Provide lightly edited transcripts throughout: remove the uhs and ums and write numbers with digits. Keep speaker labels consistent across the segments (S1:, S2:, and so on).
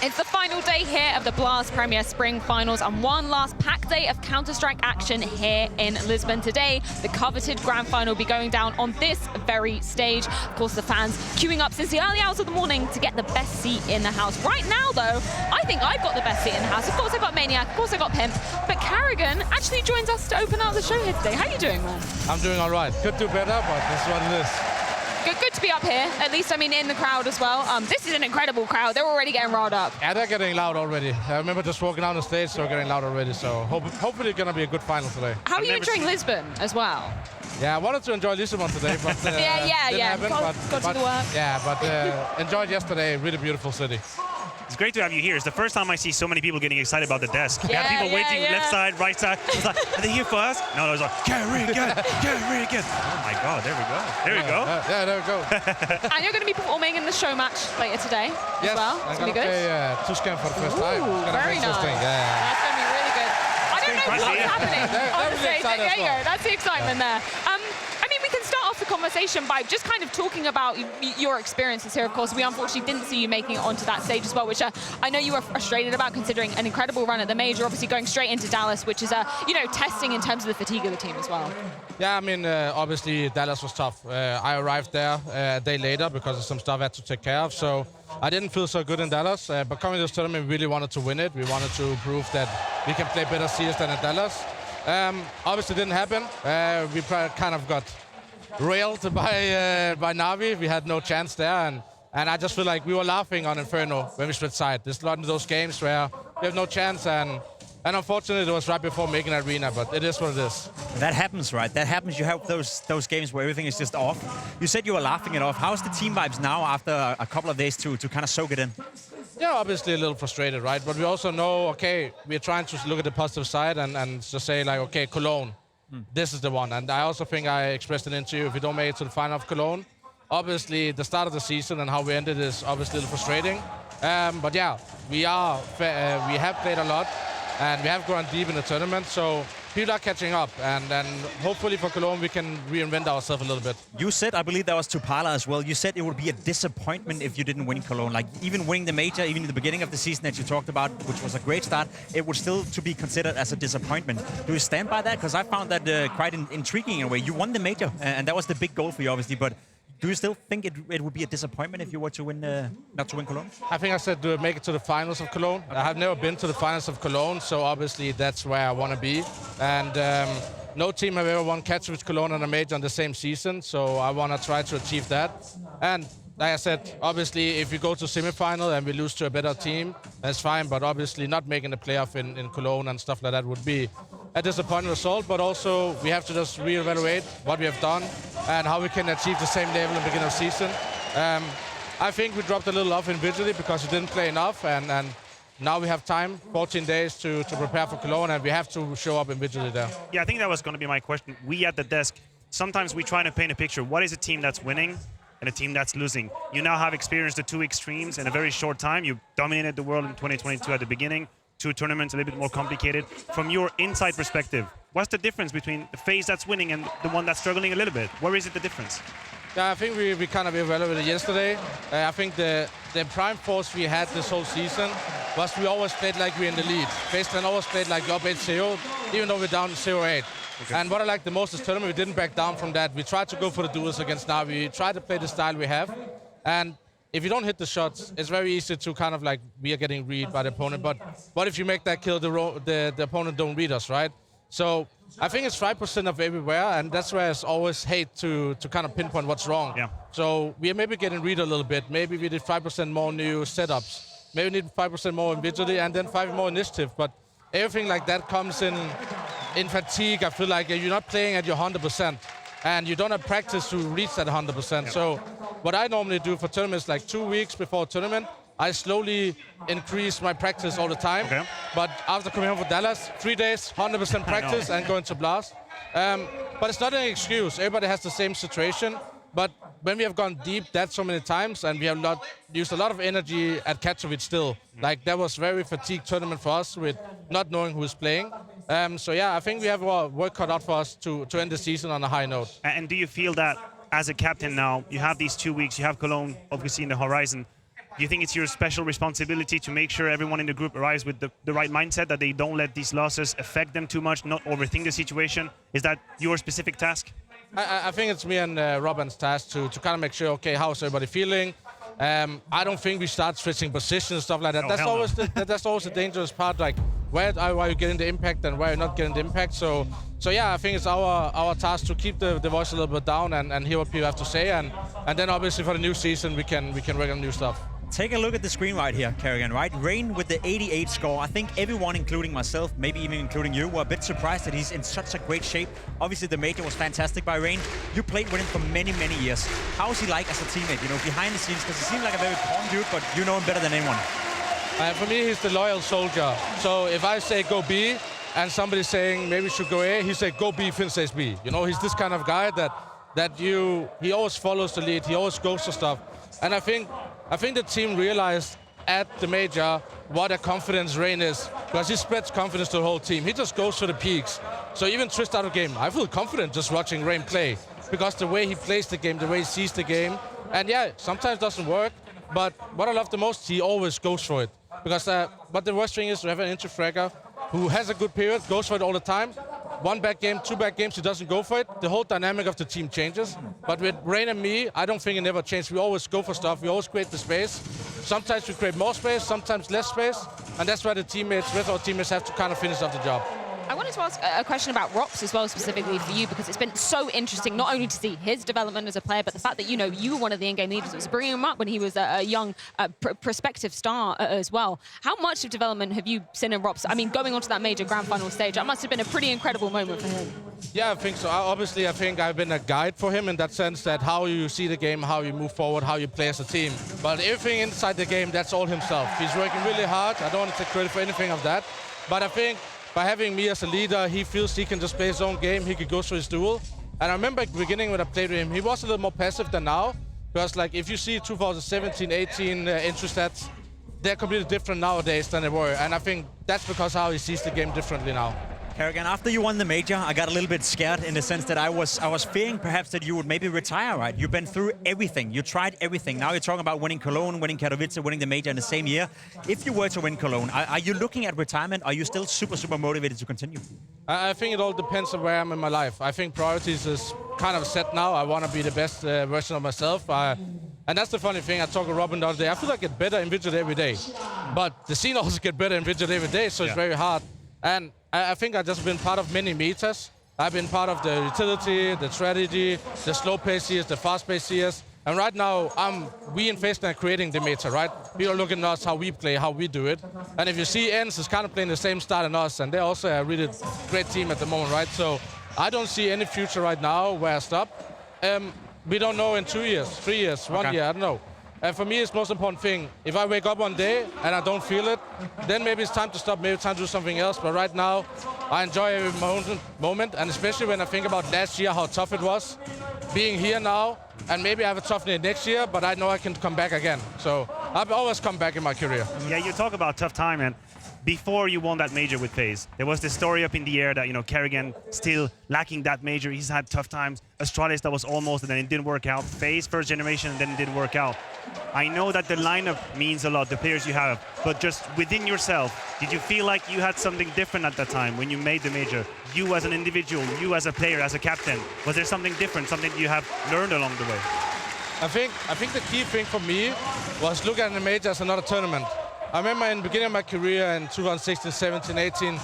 S1: It's the final day here of the Blast Premier Spring Finals and one last packed day of Counter-Strike action here in Lisbon today. The coveted Grand Final will be going down on this very stage. Of course, the fans queuing up since the early hours of the morning to get the best seat in the house. Right now, though, I think I've got the best seat in the house. Of course, I've got Maniac, of course, I've got Pimp, but Carrigan actually joins us to open out the show here today. How are you doing, man?
S2: I'm doing all right. Could do better, but this is what it is.
S1: Good to be up here, at least, I mean, in the crowd as well. This is an incredible crowd. They're already getting riled up.
S2: Yeah, they're getting loud already. I remember just walking down the stage, so getting loud already. So hopefully it's going to be a good final today.
S1: How are you enjoying Lisbon as well?
S2: Yeah, I wanted to enjoy Lisbon today, but didn't happen,
S1: got to the work.
S2: Yeah, but enjoyed yesterday. Really beautiful city.
S3: It's great to have you here. It's the first time I see so many people getting excited about the desk. We have people waiting left side, right side. It's like, are they here for us? No, it was like, Carrigan. Oh my God, there we go. There we go.
S2: Yeah, there we go.
S1: And you're going to be performing in the show match later today as well. It's going to be good.
S2: Yeah, Tuscan for the first time.
S1: Very nice.
S2: Yeah.
S1: That's going to be really good. I don't know what's happening. There you go. That's the excitement there. I mean, we can start off the conversation by just kind of talking about your experiences here. Of course, we unfortunately didn't see you making it onto that stage as well, which I know you were frustrated about, considering an incredible run at the major, obviously going straight into Dallas, which is testing in terms of the fatigue of the team as well.
S2: Yeah, I mean, obviously Dallas was tough. I arrived there a day later because of some stuff I had to take care of, so I didn't feel so good in Dallas. But coming to this tournament, we really wanted to win it. We wanted to prove that we can play better CS than in Dallas. Obviously didn't happen. We kind of got railed by NaVi. We had no chance there, and I just feel like we were laughing on Inferno when we split side. There's a lot of those games where we have no chance, and unfortunately it was right before making arena, but it is what it is.
S4: That happens, right? That happens. You have those games where everything is just off. You said you were laughing it off. How's the team vibes now after a couple of days to kind of soak it in?
S2: Yeah, obviously a little frustrated, right? But we also know, okay, we're trying to look at the positive side and just say, like, okay, Cologne, this is the one. And I also think I expressed it into you, if we don't make it to the final of Cologne, obviously the start of the season and how we ended is obviously a little frustrating. But yeah, we have played a lot and we have gone deep in the tournament, so people are catching up, and hopefully for Cologne we can reinvent ourselves a little bit.
S4: You said, I believe that was to Parla as well, you said it would be a disappointment if you didn't win Cologne. Like, even winning the major, even in the beginning of the season that you talked about, which was a great start, it would still to be considered as a disappointment. Do you stand by that? Because I found that quite intriguing in a way. You won the major, and that was the big goal for you, obviously, but do you still think it would be a disappointment if you were to win, not to win Cologne?
S2: I think I said to make it to the finals of Cologne. Okay. I have never been to the finals of Cologne, so obviously that's where I want to be. And no team have ever won Katowice, Cologne, and a major on the same season, so I want to try to achieve that. And like I said, obviously if we go to semi-final and we lose to a better team, that's fine, but obviously not making the playoff in Cologne and stuff like that would be a disappointing result, but also we have to just reevaluate what we have done and how we can achieve the same level in the beginning of the season. I think we dropped a little off individually because we didn't play enough, and now we have time, 14 days to prepare for Cologne, and we have to show up individually there.
S3: Yeah, I think that was going to be my question. We at the desk, sometimes we try to paint a picture. What is a team that's winning and a team that's losing? You now have experienced the two extremes in a very short time. You dominated the world in 2022 at the beginning. 2 tournaments, a little bit more complicated. From your inside perspective, what's the difference between the FaZe that's winning and the one that's struggling a little bit? Where is it the difference?
S2: Yeah, I think we kind of evaluated yesterday. I think the prime force we had this whole season was we always played like we're in the lead. FaZe Clan always played like up 8-0, even though we're down 0-8. Okay. And what I like the most this tournament, we didn't back down from that. We tried to go for the duels against NaVi. We tried to play the style we have. And if you don't hit the shots, it's very easy to kind of like, we are getting read by the opponent, but what if you make that kill, the opponent don't read us, right? So I think it's 5% of everywhere, and that's where I always hate to kind of pinpoint what's wrong. Yeah. So we are maybe getting read a little bit. Maybe we did 5% more new setups. Maybe we need 5% more individually, and then 5 more initiative. But everything like that comes in fatigue. I feel like you're not playing at your 100%. And you don't have practice to reach that 100%. Yeah. So what I normally do for tournaments, like 2 weeks before a tournament, I slowly increase my practice all the time. Okay. But after coming home from Dallas, 3 days, 100% practice and going to Blast. But it's not an excuse. Everybody has the same situation. But when we have gone deep that so many times and we have used a lot of energy at Katowice still, like that was very fatigued tournament for us with not knowing who's playing. So yeah, I think we have work cut out for us to end the season on a high note.
S3: And do you feel that as a captain now, you have these 2 weeks, you have Cologne obviously in the horizon, Do you think it's your special responsibility to make sure everyone in the group arrives with the right mindset, that they don't let these losses affect them too much, not overthink the situation? Is that your specific task?
S2: I think it's me and Robin's task to kind of make sure, okay, how's everybody feeling? I don't think we start switching positions and stuff like that.
S3: No,
S2: that's always the dangerous part, like where are you getting the impact and where you're not getting the impact. So yeah, I think it's our task to keep the voice a little bit down and hear what people have to say, and then obviously for the new season we can work on new stuff.
S4: Take a look at the screen right here, Kerrigan, right? Rain with the 88 score. I think everyone, including myself, maybe even including you, were a bit surprised that he's in such a great shape. Obviously, the major was fantastic by Rain. You played with him for many, many years. How is he like as a teammate, you know, behind the scenes? Because he seems like a very calm dude, but you know him better than anyone.
S2: For me, he's the loyal soldier. So if I say go B, and somebody's saying maybe we should go A, he say go B, Finn says B. You know, he's this kind of guy he always follows the lead, he always goes to stuff. And I think the team realized at the major what a confidence Rain is, because he spreads confidence to the whole team. He just goes to the peaks. So even twist out of game, I feel confident just watching Rain play, because the way he plays the game, the way he sees the game, and yeah, sometimes it doesn't work, but what I love the most, he always goes for it. Because but the worst thing is to have an inter-fragger who has a good period, goes for it all the time. One bad game, two bad games, he doesn't go for it. The whole dynamic of the team changes. But with Rain and me, I don't think it never changed. We always go for stuff. We always create the space. Sometimes we create more space, sometimes less space. And that's why rest of our teammates have to kind of finish off the job.
S1: I wanted to ask a question about Rops as well, specifically for you, because it's been so interesting not only to see his development as a player, but the fact that, you know, you were one of the in-game leaders that was bringing him up when he was a young prospective star as well. How much of development have you seen in Rops? I mean, going onto that major grand final stage, that must have been a pretty incredible moment for him.
S2: Yeah, I think so. Obviously, I think I've been a guide for him in that sense, that how you see the game, how you move forward, how you play as a team. But everything inside the game, that's all himself. He's working really hard. I don't want to take credit for anything of that. But I think by having me as a leader, he feels he can just play his own game. He could go through his duel. And I remember at the beginning when I played with him, he was a little more passive than now. Because like if you see 2017, 18 entry stats, they're completely different nowadays than they were. And I think that's because how he sees the game differently now.
S4: Kerrigan, after you won the major, I got a little bit scared in the sense that I was fearing perhaps that you would maybe retire, right? You've been through everything. You tried everything. Now you're talking about winning Cologne, winning Katowice, winning the major in the same year. If you were to win Cologne, are you looking at retirement? Are you still super, super motivated to continue? I
S2: think it all depends on where I'm in my life. I think priorities is kind of set now. I want to be the best version of myself. And that's the funny thing. I talked to Robin the other day. I feel like I get better individually every day. But the scene also gets better individually every day, so it's very hard. And I think I've just been part of many metas. I've been part of the utility, the strategy, the slow pace CS, the fast pace CS. And right now, we in FaZe Clan are creating the meta, right? People are looking at us, how we play, how we do it. And if you see Ence is kind of playing the same style as us, and they're also a really great team at the moment, right? So I don't see any future right now where I stop. We don't know in 2 years, 3 years, 1 year, I don't know. And for me, it's the most important thing. If I wake up one day and I don't feel it, then maybe it's time to stop, maybe it's time to do something else. But right now, I enjoy every moment, and especially when I think about last year, how tough it was. Being here now, and maybe I have a tough day next year, but I know I can come back again. So I've always come back in my career.
S3: Yeah, you talk about tough time, and before you won that major with FaZe, there was this story up in the air that, you know, Kerrigan still lacking that major. He's had tough times. Astralis, that was almost, and then it didn't work out. FaZe, first generation, and then it didn't work out. I know that the lineup means a lot, the players you have, but just within yourself, did you feel like you had something different at that time when you made the major? You as an individual, you as a player, as a captain, was there something different, something you have learned along the way?
S2: I think the key thing for me was look at the major as another tournament. I remember in the beginning of my career in 2016, 17, 18,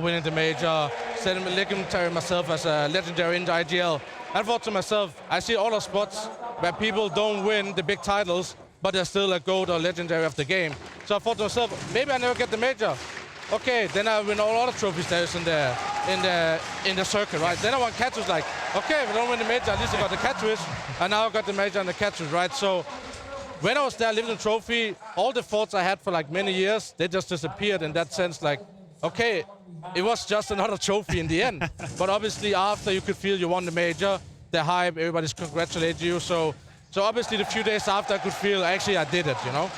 S2: winning the major, legendary myself as a legendary in the IGL. I thought to myself, I see all the spots where people don't win the big titles, but they're still a GOAT or legendary of the game. So I thought to myself, maybe I never get the major. Okay, then I win all other trophies there is in the circuit, right? Then I won catches, like, okay, if I don't win the major, at least I got the catches, and now I got the major and the catches, right? So when I was there living the trophy, all the thoughts I had for like many years, they just disappeared in that sense, like, okay, it was just another trophy in the end. But obviously after you could feel you won the major, the hype, everybody's congratulating you. So obviously the few days after I could feel, actually I did it, you know?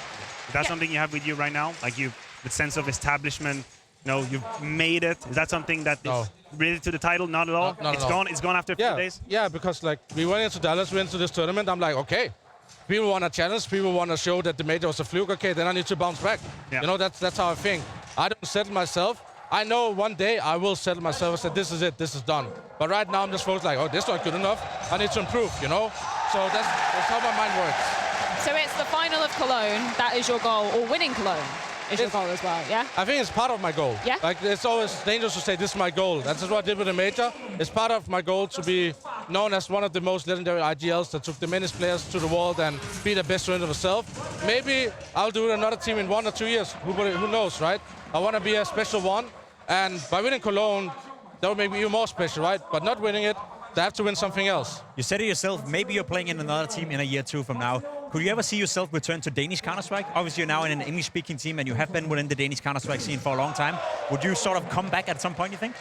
S3: Is that something you have with you right now? Like the sense of establishment, you know, you've made it. Is that something that is related to the title? Not at all?
S2: Not at all.
S3: It's gone after a few days?
S2: Yeah, because like we went into Dallas, we went to this tournament, I'm like, okay, people want to challenge, people want to show that the major was a fluke. Okay, then I need to bounce back.
S3: Yeah.
S2: You know, that's how I think. I don't settle myself. I know one day I will settle myself and say, this is it, this is done. But right now I'm just focused like, oh, this is not good enough. I need to improve, you know? So that's how my mind works.
S1: So it's the final of Cologne, that is your goal, or winning Cologne is your goal as well, yeah?
S2: I think it's part of my goal.
S1: Yeah?
S2: Like, it's always dangerous to say, this is my goal. That's just what I did with the major. It's part of my goal to be known as one of the most legendary IGLs that took the manyest players to the world and be the best version of myself. Maybe I'll do another team in 1 or 2 years. Who knows, right? I want to be a special one. And by winning Cologne, that would make me even more special, right? But not winning it, they have to win something else.
S4: You said it yourself, maybe you're playing in another team in a year or 2 from now. Could you ever see yourself return to Danish Counter-Strike? Obviously, you're now in an English-speaking team, and you have been within the Danish Counter-Strike scene for a long time. Would you sort of come back at some point, you think?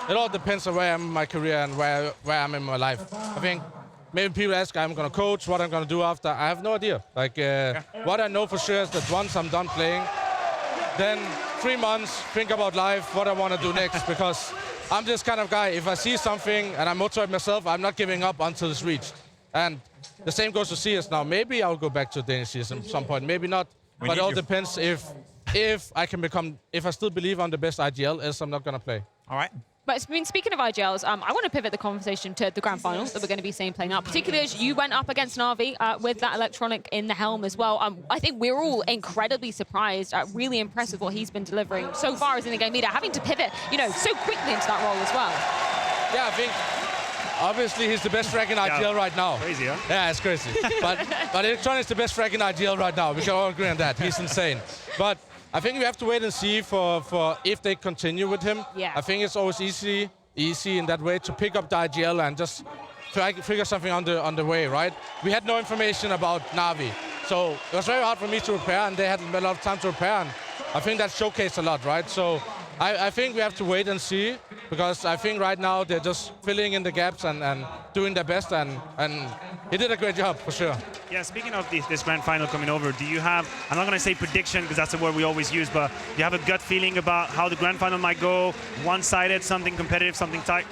S2: It all depends on where I'm in my career and where I'm in my life. I think maybe people ask I'm going to coach, what I'm going to do after. I have no idea. Like, what I know for sure is that once I'm done playing, then 3 months, think about life, what I want to do next, because I'm this kind of guy. If I see something and I motivate myself, I'm not giving up until it's reached. And the same goes to CS now.Maybe I'll go back to Danish CS at some point, maybe not. But it all depends if I can become, if I still believe I'm the best IGL, else I'm not going to play.
S4: All right.
S1: But speaking of IGLs, I want to pivot the conversation to the grand finals that we're going to be seeing playing out, particularly as you went up against NaVi with that electronic in the helm as well. I think we're all incredibly surprised, really impressed with what he's been delivering so far as in the game leader, having to pivot, you know, so quickly into that role as well.
S2: Yeah, I think obviously he's the best frag in IGL right now.
S3: Crazy, huh?
S2: Yeah, it's crazy. but Electronic is the best frag in IGL right now. We can all agree on that. He's insane. But I think we have to wait and see for if they continue with him.
S1: Yeah.
S2: I think it's always easy in that way to pick up the IGL and just try to figure something on the way, right? We had no information about NaVi. So it was very hard for me to prepare, and they had a lot of time to prepare. And I think that showcased a lot, right? So I think we have to wait and see, because I think right now they're just filling in the gaps and doing their best, and he did a great job, for sure.
S3: Yeah, speaking of this grand final coming over, do you have, I'm not going to say prediction because that's the word we always use, but do you have a gut feeling about how the grand final might go? One-sided, something competitive, something tight?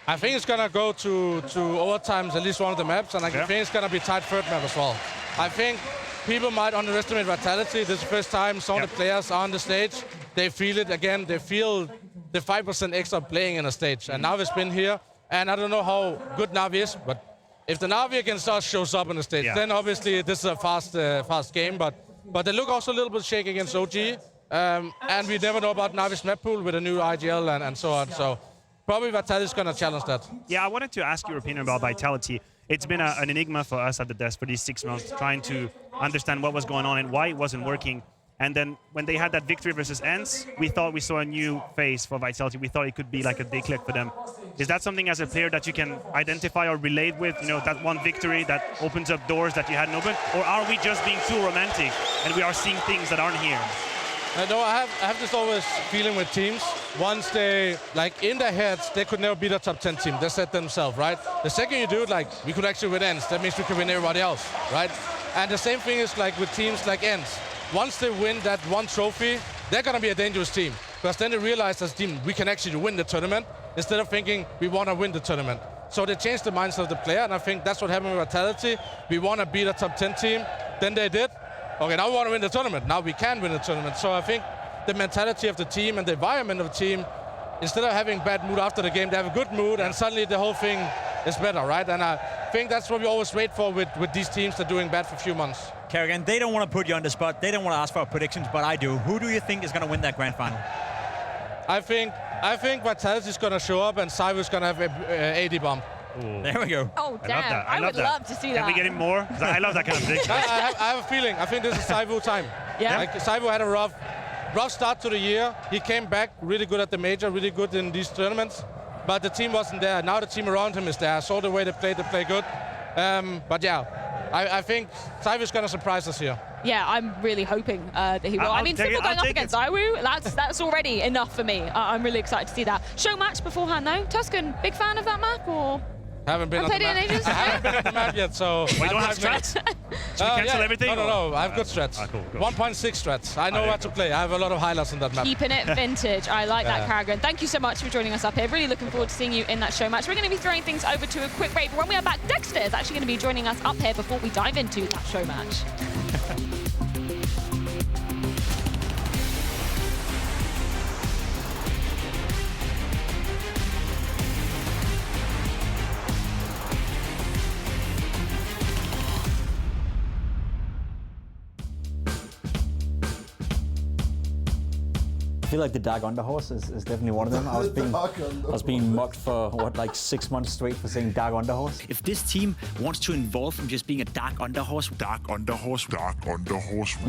S2: I think it's going to go to overtimes, at least one of the maps, and I think it's going to be tight third map as well. I think people might underestimate Vitality. This is the first time some of the players are on the stage. They feel it again. They feel the 5% extra playing in a stage. And NaVi's been here, and I don't know how good NaVi is, but if the NaVi against us shows up on the stage, then obviously this is a fast game. But they look also a little bit shaky against OG. And we never know about NaVi's map pool with a new IGL and so on. So probably Vitality is going to challenge that.
S3: Yeah, I wanted to ask your opinion about Vitality. It's been an enigma for us at the desk for these 6 months, trying to understand what was going on and why it wasn't working. And then when they had that victory versus Ence, we thought we saw a new phase for Vitality. We thought it could be like a declick for them. Is that something as a player that you can identify or relate with? You know, that one victory that opens up doors that you hadn't opened? Or are we just being too romantic and we are seeing things that aren't here?
S2: No, I have this always feeling with teams. Once they, like in their heads, they could never beat a top 10 team. They said themselves, right? The second you do it, like, we could actually win Ence. That means we could win everybody else, right? And the same thing is like with teams like Ence. Once they win that one trophy, they're going to be a dangerous team. Because then they realize as a team, we can actually win the tournament instead of thinking we want to win the tournament. So they changed the mindset of the player, and I think that's what happened with Vitality. We want to beat a top 10 team. Then they did. Okay, now we want to win the tournament. Now we can win the tournament. So I think the mentality of the team and the environment of the team, instead of having bad mood after the game, they have a good mood, and suddenly the whole thing is better, right? And I think that's what we always wait for with these teams that are doing bad for a few months.
S4: Kerrigan, they don't want to put you on the spot. They don't want to ask for predictions, but I do. Who do you think is going to win that grand final?
S2: I think Vitality is going to show up, and Cyber is going to have a AD bomb.
S4: Ooh. There we go.
S1: Oh, damn. I would love to see that.
S3: Can we get him more? I love that kind of prediction.
S2: I have a feeling. I think this is Saivu time.
S1: Yeah.
S2: Like, Saivu had a rough start to the year. He came back really good at the major, really good in these tournaments. But the team wasn't there. Now the team around him is there. I saw the way they play good. But yeah, I think Saivu is going to surprise us here.
S1: Yeah, I'm really hoping that he will. I mean, Simple going up against Iwu, that's already enough for me. I'm really excited to see that. Show match beforehand, though. Tuscan, big fan of that map, or?
S2: Haven't been on
S1: played
S2: the
S1: it in
S2: map.
S1: ages?
S2: I haven't been on the map yet, so...
S3: We don't have strats? Should we cancel everything?
S2: No, I have good strats.
S3: Cool.
S2: 1.6 strats. I know what to play. I have a lot of highlights on that map.
S1: Keeping it vintage. I like that, Karrigan. Thank you so much for joining us up here. Really looking forward to seeing you in that show match. We're going to be throwing things over to a quick break. But when we are back, Dexter is actually going to be joining us up here before we dive into that show match.
S5: I feel like the Dark Underhorse is definitely one of them. I was being mocked for, what, like 6 months straight for saying Dark Underhorse.
S6: If this team wants to evolve from just being a Dark Underhorse.
S7: You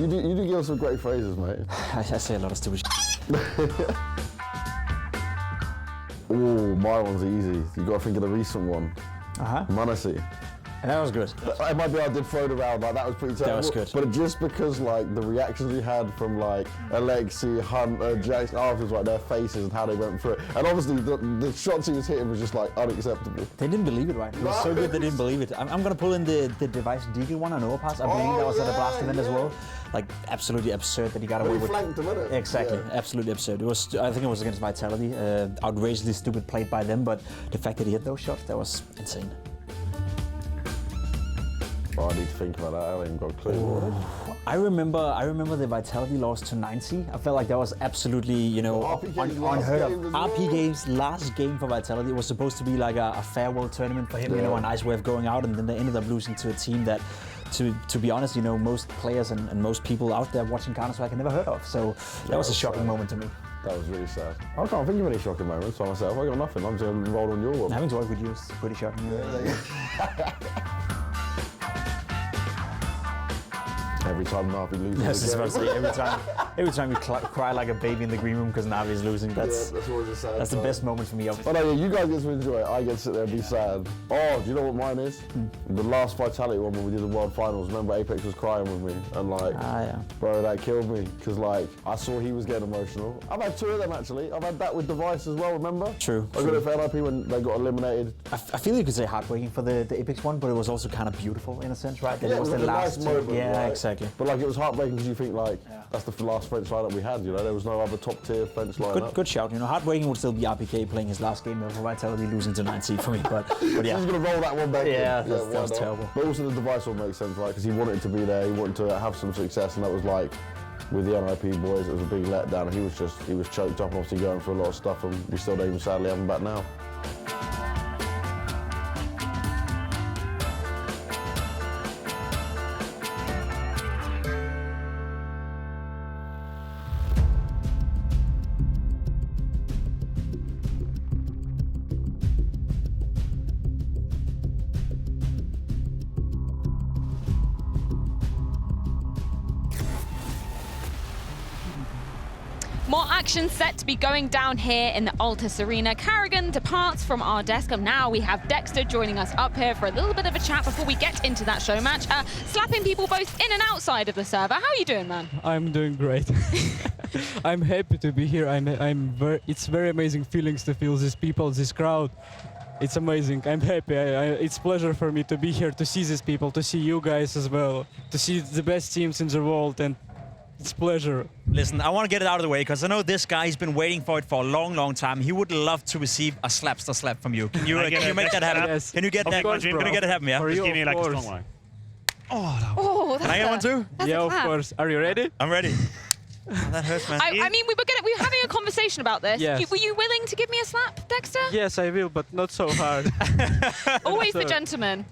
S7: do give us some great phrases, mate.
S5: I say a lot of stupid shit.
S7: Oh, my one's easy. You got to think of the recent one. Manassi.
S5: That was good.
S7: It might be I did throw it around, like that was pretty terrible.
S5: That was good.
S7: But just because like the reactions we had from like Alexi, Hunt, Jackson afterwards, like their faces and how they went through it. And obviously the shots he was hitting was just like unacceptable.
S5: They didn't believe it, right? It was so good they didn't believe it. I'm going to pull in the device Deagle one on Overpass. I believe that was at a Blast event as well. Like absolutely absurd that he got away with.
S7: Flanked him, innit?
S5: Exactly, absolutely absurd. It was. I think it was against Vitality. Outrageously stupid play by them, but the fact that he hit those shots, that was insane.
S7: Oh, I need to think about that. I haven't even got a clue.
S5: I remember the Vitality loss to 90. I felt like that was absolutely, you know, unheard of. RP Game's last game for Vitality. It was supposed to be like a farewell tournament for him, you know, a nice way of going out, and then they ended up losing to a team that, to be honest, you know, most players and most people out there watching Counter-Strike had never heard of. So that was a shocking moment to me.
S7: That was really sad. I can't think of any shocking moments by myself. I got nothing. I'm just going to roll on your one.
S5: Having to work with you is pretty shocking.
S7: Every time NaVi loses.
S5: Yes, I was about to say, every time you cry like a baby in the green room because NaVi is losing, that's
S7: always a sad
S5: that's the best moment for me.
S7: Oh no, yeah, you guys get to enjoy it. I get to sit there and be sad. Oh, do you know what mine is? The last Vitality one when we did the World Finals. Remember Apex was crying with me and like, bro, that killed me because like I saw he was getting emotional. I've had two of them actually. I've had that with Device as well. Remember?
S5: True.
S7: I got it for NIP when they got eliminated.
S5: I feel you could say heartbreaking for the Apex one, but it was also kind of beautiful in a sense, right? That
S7: Yeah,
S5: it was the
S7: nice
S5: last
S7: moment,
S5: Yeah,
S7: right?
S5: exactly.
S7: But like it was heartbreaking because you think like that's the last French lineup we had. You know, there was no other top tier French lineup.
S5: Good shout. You know, heartbreaking would still be RPK playing his last game of Vitality, losing to 9C for me. But yeah,
S7: He's gonna roll that one back.
S5: Yeah,
S7: in.
S5: that was terrible.
S7: But also the Device one makes sense, right? Because he wanted to be there. He wanted to have some success, and that was like with the NIP boys. It was a big letdown. And he was choked up, and obviously going through a lot of stuff, and we still don't even sadly have him back now.
S1: More action set to be going down here in the Altus Arena. Karrigan departs from our desk, and now we have Dexter joining us up here for a little bit of a chat before we get into that show match. Slapping people both in and outside of the server. How are you doing, man?
S8: I'm doing great. I'm happy to be here. It's very amazing feelings to feel these people, this crowd. It's amazing. I'm happy. It's a pleasure for me to be here, to see these people, to see you guys as well, to see the best teams in the world, and it's a pleasure.
S4: Listen, I want to get it out of the way because I know this guy's been waiting for it for a long, long time. He would love to receive a slapster slap from you. Can you make that happen?
S8: Yes.
S4: Can you get that?
S8: Course,
S4: Can you get it happen? Yeah.
S8: For
S3: Just
S8: you,
S3: give me like a
S8: course.
S3: strong one.
S1: Oh, that's
S4: Can I get one too?
S8: Yeah, of course. Are you ready?
S4: I'm ready. Oh, that hurts, man.
S1: I mean, we were having a conversation about this.
S8: Yes.
S1: Were you willing to give me a slap, Dexter?
S8: Yes, I will, but not so hard.
S1: Always the gentleman.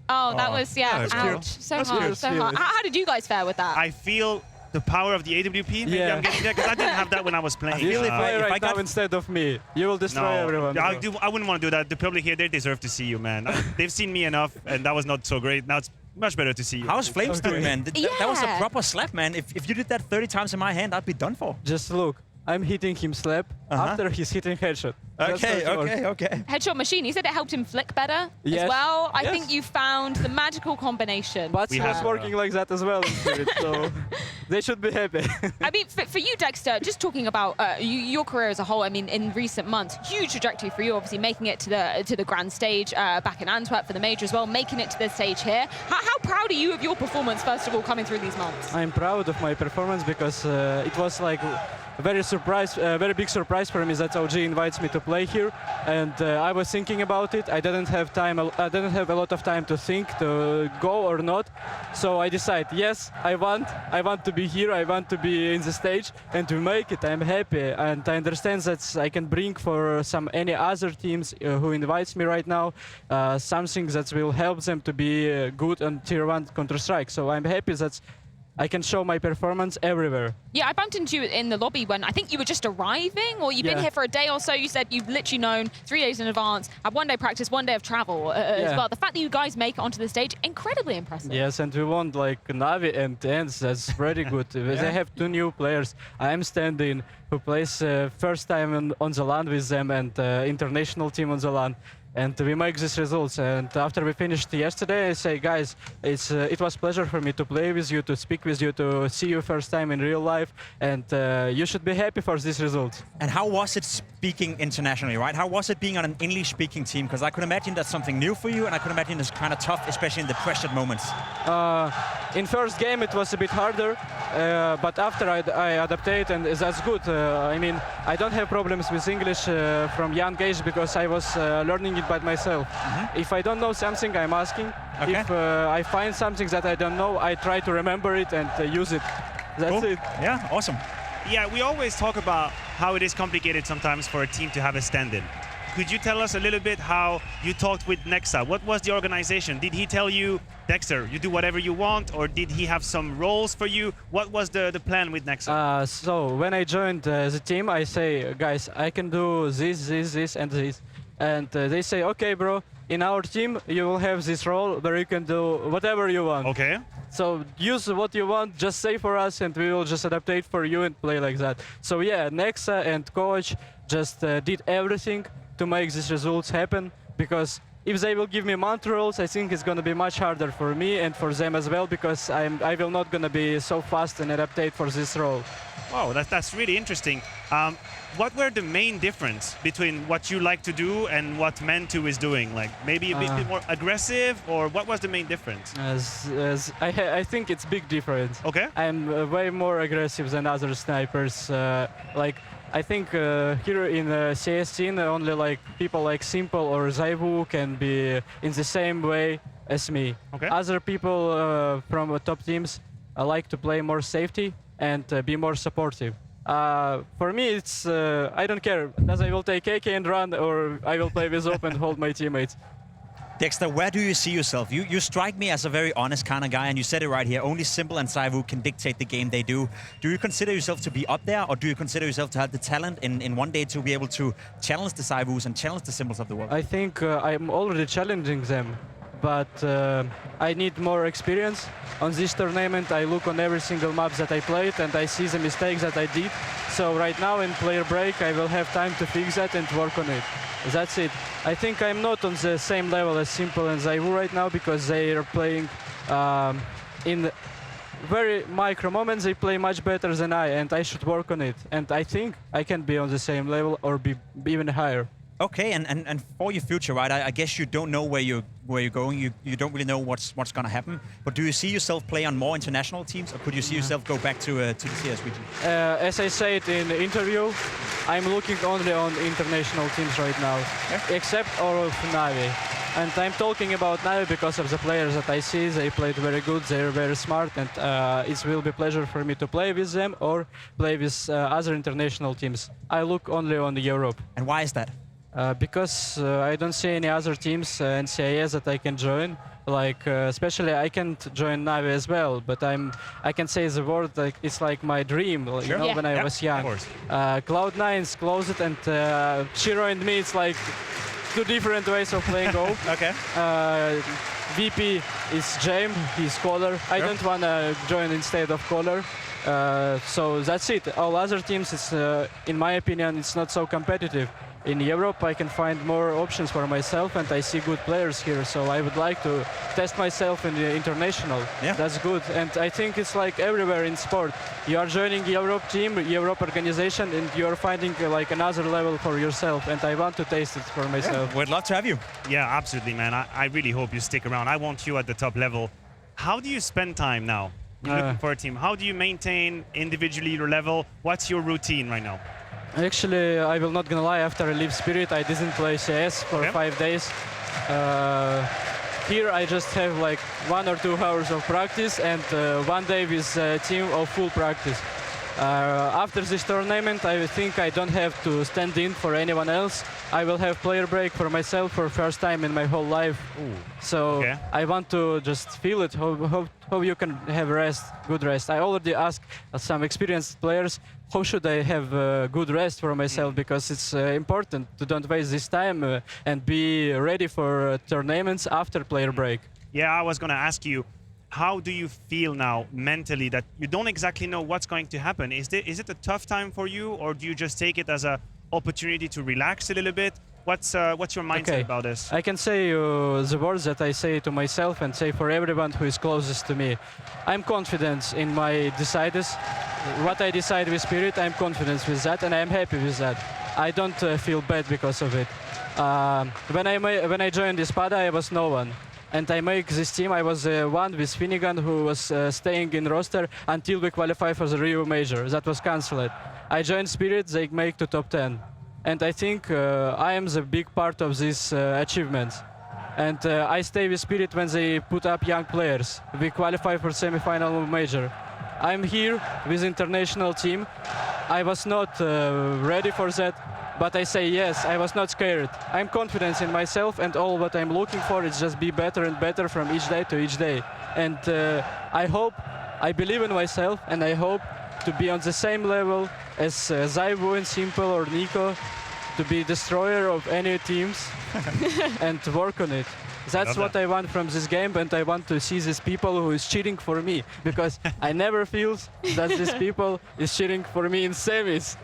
S1: Oh, that was,
S4: that's
S1: ouch.
S4: cute.
S1: So
S8: That's
S1: hard,
S8: cute.
S1: so hard. How did you guys fare with that?
S3: I feel the power of the AWP. Maybe
S8: Yeah.
S3: I'm getting there because I didn't have that when I was playing.
S8: You play
S4: if I
S8: right now
S4: got-
S8: instead of me. You will destroy everyone.
S3: I wouldn't want to do that. The public here, they deserve to see you, man. They've seen me enough, and that was not so great. Now it's much better to see you.
S4: How's Flames doing, man? That was a
S1: Yeah.
S4: proper slap, man. If you did that 30 times in my hand, I'd be done for.
S8: Just look. I'm hitting him slap after he's hitting headshot. That's
S4: Okay,
S8: how it works.
S4: okay.
S1: Headshot machine, he said it helped him flick better as
S8: Yes.
S1: well. I
S8: Yes.
S1: think you found the magical combination.
S8: But
S3: We
S8: he was
S3: have-
S8: working like that as well in Spirit, so They should be happy.
S1: I mean, for you, Dexter, just talking about your career as a whole, I mean, in recent months, huge trajectory for you, obviously making it to the grand stage back in Antwerp for the major as well, making it to the stage here. How proud are you of your performance, first of all, coming through these months?
S8: I'm proud of my performance because it was like a very big surprise for me that OG invites me to play here, and I was thinking about it. I didn't have a lot of time to think to go or not, so I decided, yes, I want to be here, I want to be in the stage and to make it. I'm happy, and I understand that I can bring for any other teams who invites me right now something that will help them to be good on Tier 1 Counter-Strike. So I'm happy that I can show my performance everywhere.
S1: Yeah, I bumped into you in the lobby when I think you were just arriving, or you've been here for a day or so. You said you've literally known 3 days in advance, had 1 day practice, 1 day of travel as well. The fact that you guys make it onto the stage, incredibly impressive.
S8: Yes, and we won like NaVi and Ence. That's pretty good. They have 2 new players. I am standing who plays first time on the LAN with them, and international team on the LAN. And we make these results. And after we finished yesterday, I say, guys, it was pleasure for me to play with you, to speak with you, to see you first time in real life. And you should be happy for this result.
S4: And how was it speaking internationally, right? How was it being on an English-speaking team? Because I could imagine that's something new for you, and I could imagine it's kind of tough, especially in the pressured moments.
S8: In first game, it was a bit harder, but after I adapted, and that's good. I mean, I don't have problems with English from young age because I was learning it by myself. If I don't know something, I'm asking.
S4: Okay.
S8: If I find something that I don't know, I try to remember it and use it. That's it.
S4: Yeah, awesome.
S3: Yeah, we always talk about how it is complicated sometimes for a team to have a stand-in. Could you tell us a little bit how you talked with Nexa? What was the organization? Did he tell you, Dexter, you do whatever you want, or did he have some roles for you? What was the plan with Nexa?
S8: So when I joined the team, I say, guys, I can do this, and this. And they say, okay, bro, in our team, you will have this role where you can do whatever you want.
S3: Okay.
S8: So use what you want, just say for us, and we will just adaptate for you and play like that. So yeah, Nexa and coach just did everything to make these results happen, because if they will give me month roles, I think it's going to be much harder for me and for them as well, because I will not going to be so fast and adaptate for this role.
S3: Wow, that's really interesting. What were the main difference between what you like to do and what Men2 is doing? Like maybe a bit more aggressive, or what was the main difference?
S8: I think it's big difference.
S3: Okay.
S8: I'm way more aggressive than other snipers. Like I think here in CS scene, only like people like Simple or Zaivu can be in the same way as me.
S3: Okay.
S8: Other people from top teams like to play more safety and be more supportive. For me, it's I don't care. As I will take AK and run, or I will play with op and hold my teammates.
S4: Dexter, where do you see yourself? You strike me as a very honest kind of guy, and you said it right here. Only Simple and Zaivu can dictate the game they do. Do you consider yourself to be up there, or do you consider yourself to have the talent in one day to be able to challenge the Zaivus and challenge the Simples of the world?
S8: I think I'm already challenging them, but I need more experience. On this tournament, I look on every single map that I played, and I see the mistakes that I did. So right now in player break, I will have time to fix that and work on it. That's it. I think I'm not on the same level as Simple and Zaivu right now, because they are playing in very micro moments. They play much better than I, and I should work on it. And I think I can be on the same level or be even higher.
S4: Okay, and for your future, right? I guess you don't know where you're going. You don't really know what's going to happen. But do you see yourself play on more international teams, or could you see yourself go back to the CS region?
S8: As I said in the interview, I'm looking only on international teams right now, except all of NaVi. And I'm talking about NaVi because of the players that I see. They played very good. They're very smart, and it will be a pleasure for me to play with them or play with other international teams. I look only on Europe.
S4: And why is that?
S8: Because I don't see any other teams in CIS that I can join. Like especially I can't join NaVi as well, but I can say the word like it's like my dream. Like,
S3: sure.
S8: You know, when I was young. Cloud9's closed, and Shiro and me, it's like 2 different ways of playing Go.
S4: Okay.
S8: VP is James, he's Color. I don't want to join instead of Color. So that's it. All other teams, it's, in my opinion, it's not so competitive. in Europe I can find more options for myself, and I see good players here. So I would like to test myself in the international.
S4: Yeah.
S8: That's good. And I think it's like everywhere in sport. You are joining Europe team, Europe organization, and you are finding like another level for yourself. And I want to taste it for myself.
S4: We'd love to have you.
S3: Yeah, absolutely, man. I really hope you stick around. I want you at the top level. How do you spend time now? You're looking for a team. How do you maintain individually your level? What's your routine right now?
S8: Actually, I will not gonna lie, after I leave Spirit, I didn't play CS for 5 days. Here I just have like 1 or 2 hours of practice and 1 day with a team of full practice. After this tournament, I think I don't have to stand in for anyone else. I will have player break for myself for first time in my whole life.
S3: Ooh.
S8: So I want to just feel it, how you can have rest, good rest. I already asked some experienced players, how should I have good rest for myself, because it's important to don't waste this time and be ready for tournaments after player break.
S3: Yeah, I was going to ask you, how do you feel now mentally that you don't exactly know what's going to happen? Is it a tough time for you, or do you just take it as an opportunity to relax a little bit? What's your mindset about this?
S8: I can say the words that I say to myself and say for everyone who is closest to me. I'm confident in my decides. What I decide with Spirit, I'm confident with that, and I'm happy with that. I don't feel bad because of it. When I joined this Spada, I was no one. And I make this team. I was one with Finnegan who was staying in roster until we qualify for the Rio Major. That was cancelled. I joined Spirit, they make to top 10. And I think I am the big part of this achievement. And I stay with Spirit when they put up young players. We qualify for semi-final major. I'm here with international team. I was not ready for that. But I say yes, I was not scared. I'm confident in myself, and all what I'm looking for is just be better and better from each day to each day. And I believe in myself, and I hope to be on the same level as Zaibu and Simple or Niko, to be destroyer of any teams and to work on it. That's what I want from this game, and I want to see these people who is cheating for me, because I never feel that these people is cheating for me in semis.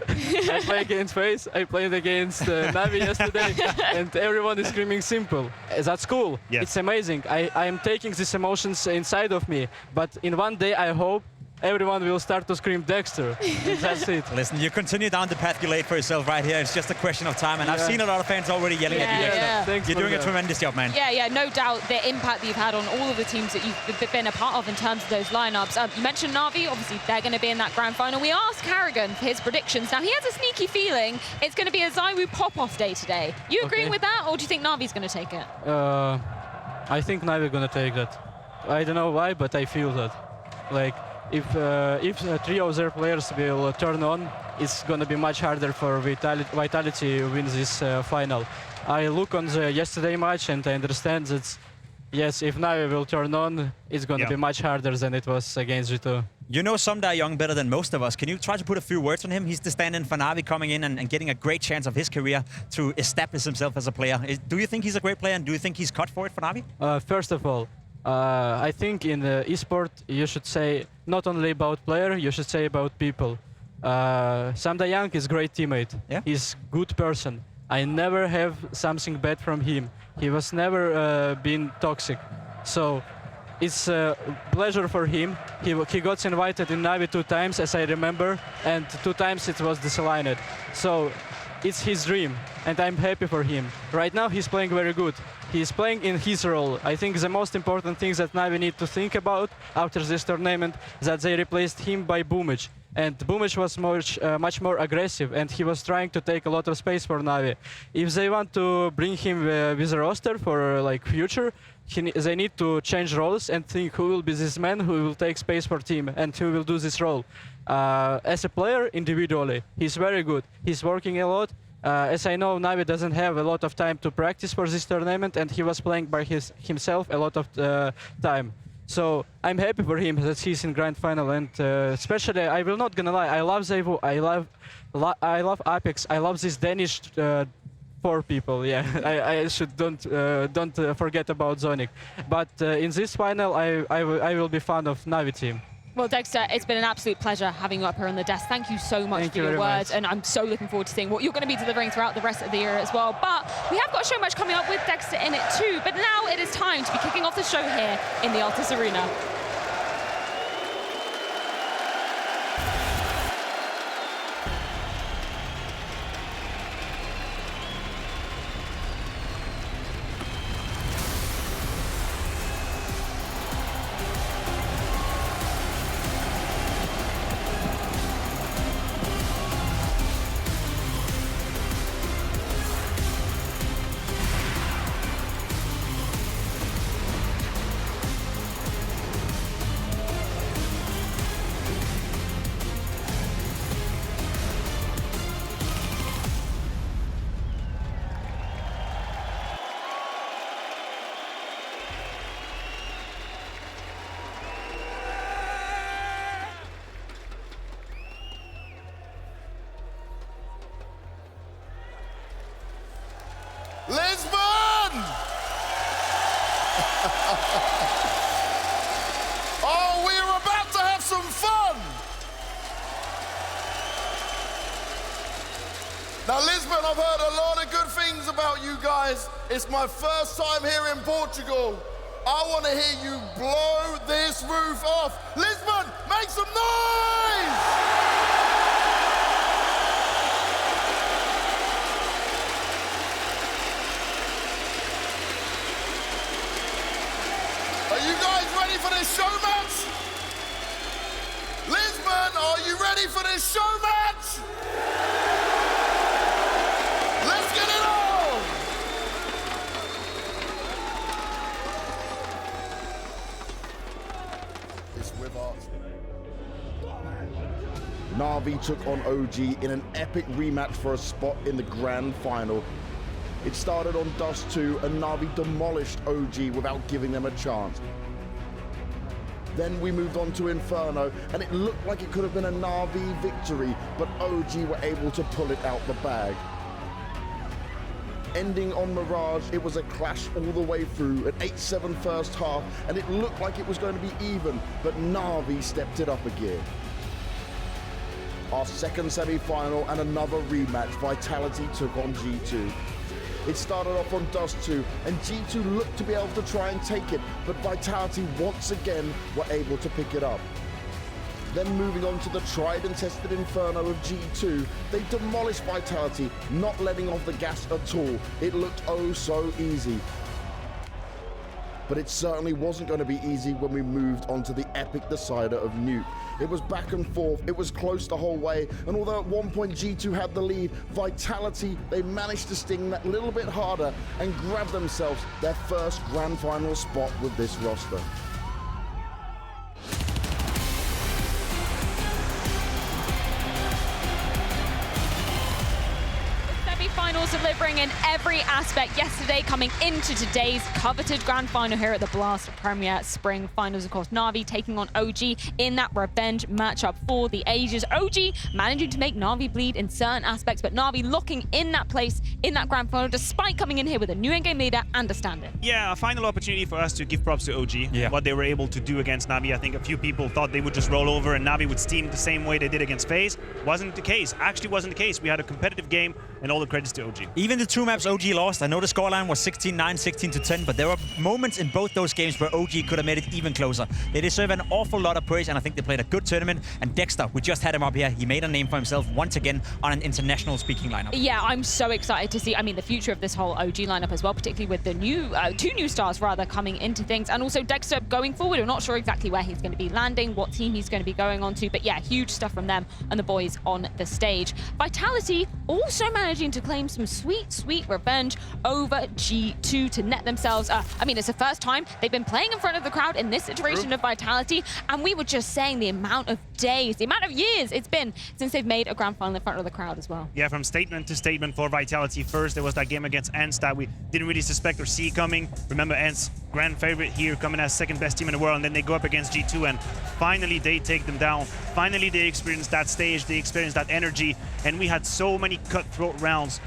S8: I play against FaZe, I played against NaVi yesterday, and everyone is screaming Simple. That's cool. Yes. It's amazing. I am taking these emotions inside of me, but in one day I hope everyone will start to scream Dexter. And that's it.
S4: Listen, you continue down the path you laid for yourself right here. It's just a question of time, and I've seen a lot of fans already yelling at you.
S1: Yeah.
S4: You're doing a tremendous job, man.
S1: Yeah, no doubt the impact that you've had on all of the teams that you've been a part of in terms of those lineups. You mentioned NaVi, obviously they're going to be in that grand final. We asked Carrigan for his predictions. Now he has a sneaky feeling it's going to be a Zaiwu pop-off day today. You agreeing with that, or do you think NaVi's going to take it?
S8: I think NaVi going to take that. I don't know why, but I feel that. Like, if 3 of their players will turn on, it's going to be much harder for Vitality to win this final. I look on the yesterday match and I understand that, yes, if NaVi will turn on, it's going to be much harder than it was against G2.
S4: You know Sundar Young better than most of us. Can you try to put a few words on him? He's the stand-in for NaVi, coming in and getting a great chance of his career to establish himself as a player. Do you think he's a great player, and do you think he's cut for it for NaVi?
S8: First of all, I think in the esport you should say not only about player, you should say about people. Sundar Young is a great teammate. Yeah? He's a good person. I never have something bad from him. He was never been toxic. So it's a pleasure for him. He got invited in NaVi 2 times, as I remember, and 2 times it was disaligned. So it's his dream, and I'm happy for him. Right now he's playing very good. He's playing in his role. I think the most important thing that NaVi need to think about after this tournament is that they replaced him by Boomage. And Boomage was much more aggressive, and he was trying to take a lot of space for NaVi. If they want to bring him with a roster for like future, they need to change roles and think who will be this man who will take space for team and who will do this role. As a player, individually, he's very good. He's working a lot. As I know, NaVi doesn't have a lot of time to practice for this tournament, and he was playing by himself a lot of time. So I'm happy for him that he's in grand final, and especially, I will not gonna lie, I love Zaivu, I love Apex, I love these Danish 4 people. Yeah, I should don't forget about Zonic. But in this final, I will be fan of NaVi team.
S1: Well, Dexter, it's been an absolute pleasure having you up here on the desk. Thank you so much for your words, and I'm so looking forward to seeing what you're going to be delivering throughout the rest of the year as well. But we have got so much coming up with Dexter in it too. But now it is time to be kicking off the show here in the Altus Arena.
S9: Lisbon! Oh, we are about to have some fun! Now, Lisbon, I've heard a lot of good things about you guys. It's my first time here in Portugal. I want to hear you blow this roof off. Lisbon, make some noise! Are you guys ready for this show match? Lisbon, are you ready for this show match? Let's get it on! It's with us.
S7: NaVi took on OG in an epic rematch for a spot in the grand final. It started on Dust 2 and NaVi demolished OG without giving them a chance. Then we moved on to Inferno and it looked like it could have been a NaVi victory, but OG were able to pull it out the bag. Ending on Mirage, it was a clash all the way through, an 8-7 first half, and it looked like it was going to be even, but NaVi stepped it up a gear. Our second semi-final and another rematch, Vitality took on G2. It started off on Dust 2, and G2 looked to be able to try and take it, but Vitality once again were able to pick it up. Then moving on to the tried and tested Inferno of G2, they demolished Vitality, not letting off the gas at all. It looked oh so easy. But it certainly wasn't going to be easy when we moved on to the epic decider of Nuke. It was back and forth, it was close the whole way, and although at one point G2 had the lead, Vitality, they managed to sting that little bit harder and grab themselves their first grand final spot with this roster.
S1: Finals delivering in every aspect yesterday, coming into today's coveted grand final here at the Blast Premier Spring Finals. Of course, NaVi taking on OG in that revenge matchup for the ages. OG managing to make NaVi bleed in certain aspects, but NaVi looking in that place in that grand final, despite coming in here with a new in-game leader and a stand-in.
S3: Yeah, a final opportunity for us to give props to OG. Yeah. What they were able to do against NaVi. I think a few people thought they would just roll over and NaVi would steam the same way they did against FaZe. Wasn't the case. Actually wasn't the case. We had a competitive game, and all the credits to OG.
S4: Even the two maps OG lost, I know the scoreline was 16-9, 16-10, but there were moments in both those games where OG could have made it even closer. They deserve an awful lot of praise, and I think they played a good tournament. And Dexter, we just had him up here. He made a name for himself once again on an international speaking lineup.
S1: Yeah, I'm so excited to see, I mean, the future of this whole OG lineup as well, particularly with the new, two new stars rather, coming into things. And also Dexter going forward. We're not sure exactly where he's going to be landing, what team he's going to be going on to, but yeah, huge stuff from them and the boys on the stage. Vitality also managing to claim some sweet revenge over G2 to net themselves. I mean, it's the first time they've been playing in front of the crowd in this iteration of Vitality, and we were just saying the amount of days, the amount of years it's been since they've made a grand final in front of the crowd as well.
S3: Yeah, from statement to statement for Vitality. First, there was that game against Ence that we didn't really suspect or see coming. Remember, Ence, grand favorite here, coming as second best team in the world, and then they go up against G2, and finally they take them down. Finally, they experienced that stage, they experienced that energy, and we had so many cutthroat rounds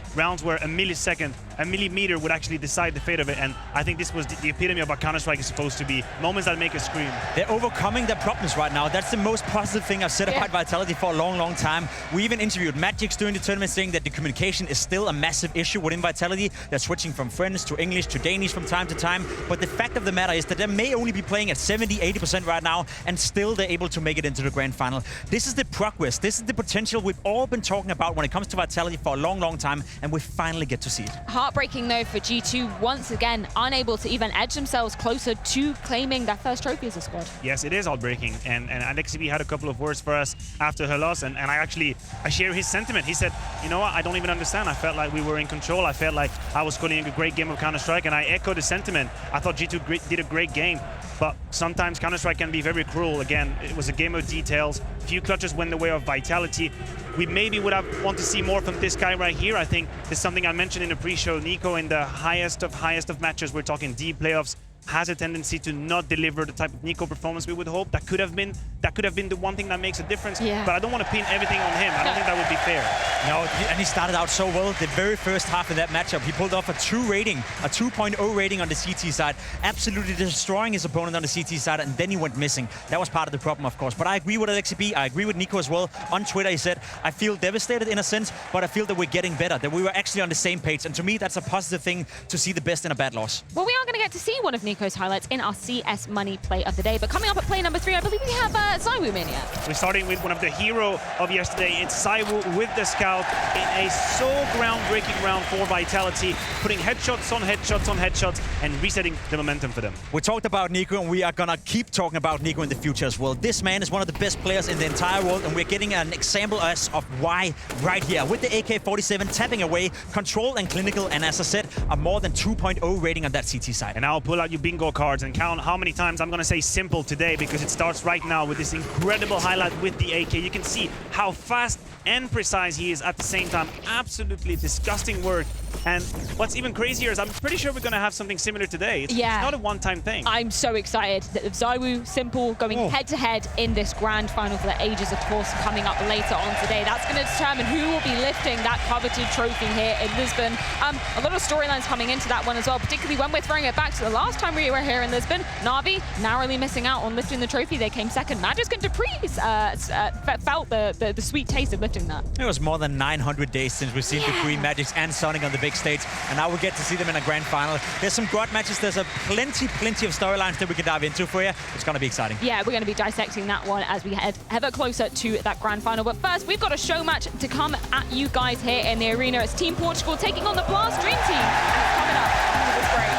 S3: where a millisecond a millimeter would actually decide the fate of it. And I think this was the epitome of what Counter-Strike is supposed to be. Moments that make us scream.
S4: They're overcoming their problems right now. That's the most positive thing I've said about Vitality for a long, long time. We even interviewed Magix during the tournament saying that the communication is still a massive issue within Vitality. They're switching from French to English to Danish from time to time. But the fact of the matter is that they may only be playing at 70-80% right now, and still they're able to make it into the grand final. This is the progress. This is the potential we've all been talking about when it comes to Vitality for a long, long time, and we finally get to see it.
S1: Heartbreaking though for G2, once again unable to even edge themselves closer to claiming that first trophy as a squad.
S3: Yes, it is heartbreaking, and XCB had a couple of words for us after her loss, and I share his sentiment. He said, you know what, I don't even understand. I felt like we were in control. I felt like I was calling a great game of Counter-Strike, and I echo the sentiment. I thought G2 did a great game, but sometimes Counter-Strike can be very cruel. Again, it was a game of details. Few clutches went the way of Vitality. We maybe would have want to see more from this guy right here. I think it's something I mentioned in the pre-show. niko, in the highest of matches, we're talking deep playoffs, has a tendency to not deliver the type of niko performance we would hope. That could have been the one thing that makes a difference.
S1: Yeah.
S3: But I don't want to pin everything on him. I don't think that would be fair.
S4: No, and he started out so well. The very first half of that matchup, he pulled off a 2.0 rating on the CT side, absolutely destroying his opponent on the CT side, and then he went missing. That was part of the problem, of course. But I agree with XCB. I agree with niko as well. On Twitter, he said, I feel devastated in a sense, but I feel that we're getting better, that we were actually on the same page. And to me, that's a positive thing to see the best in a bad loss.
S1: Well, we are going to get to see one of niko's highlights in our CS Money play of the day. But coming up at play number 3, I believe we have ZywOo Mania.
S3: We're starting with one of the hero of yesterday. It's ZywOo with the scout in a so groundbreaking round for Vitality, putting headshots on headshots on headshots and resetting the momentum for them.
S4: We talked about niko, and we are gonna keep talking about niko in the future as well. This man is one of the best players in the entire world, and we're getting an example of why right here with the AK-47 tapping away, controlled and clinical, and as I said, a more than 2.0 rating on that CT side.
S3: And now pull out your bingo cards and count how many times I'm gonna say simple today, because it starts right now with this incredible highlight with the AK. You can see how fast and precise he is at the same time. Absolutely disgusting work. And what's even crazier is I'm pretty sure we're going to have something similar today. It's not a one-time thing.
S1: I'm so excited that ZywOo, Simple going head-to-head in this grand final for the ages, of course, coming up later on today. That's going to determine who will be lifting that coveted trophy here in Lisbon. A lot of storylines coming into that one as well, particularly when we're throwing it back to the last time we were here in Lisbon. NaVi narrowly missing out on lifting the trophy. They came second. Magisk and Dupree's felt the sweet taste of lifting that.
S4: It was more than 900 days since we've seen Dupree, Magisk, and Sonic on the big stage, and now we get to see them in a grand final. There's some God matches. There's plenty of storylines that we can dive into for you. It's going to be exciting.
S1: Yeah, we're going to be dissecting that one as we head ever closer to that grand final. But first, we've got a show match to come at you guys here in the arena. It's Team Portugal taking on the Blast Dream Team, and it's coming up after this break.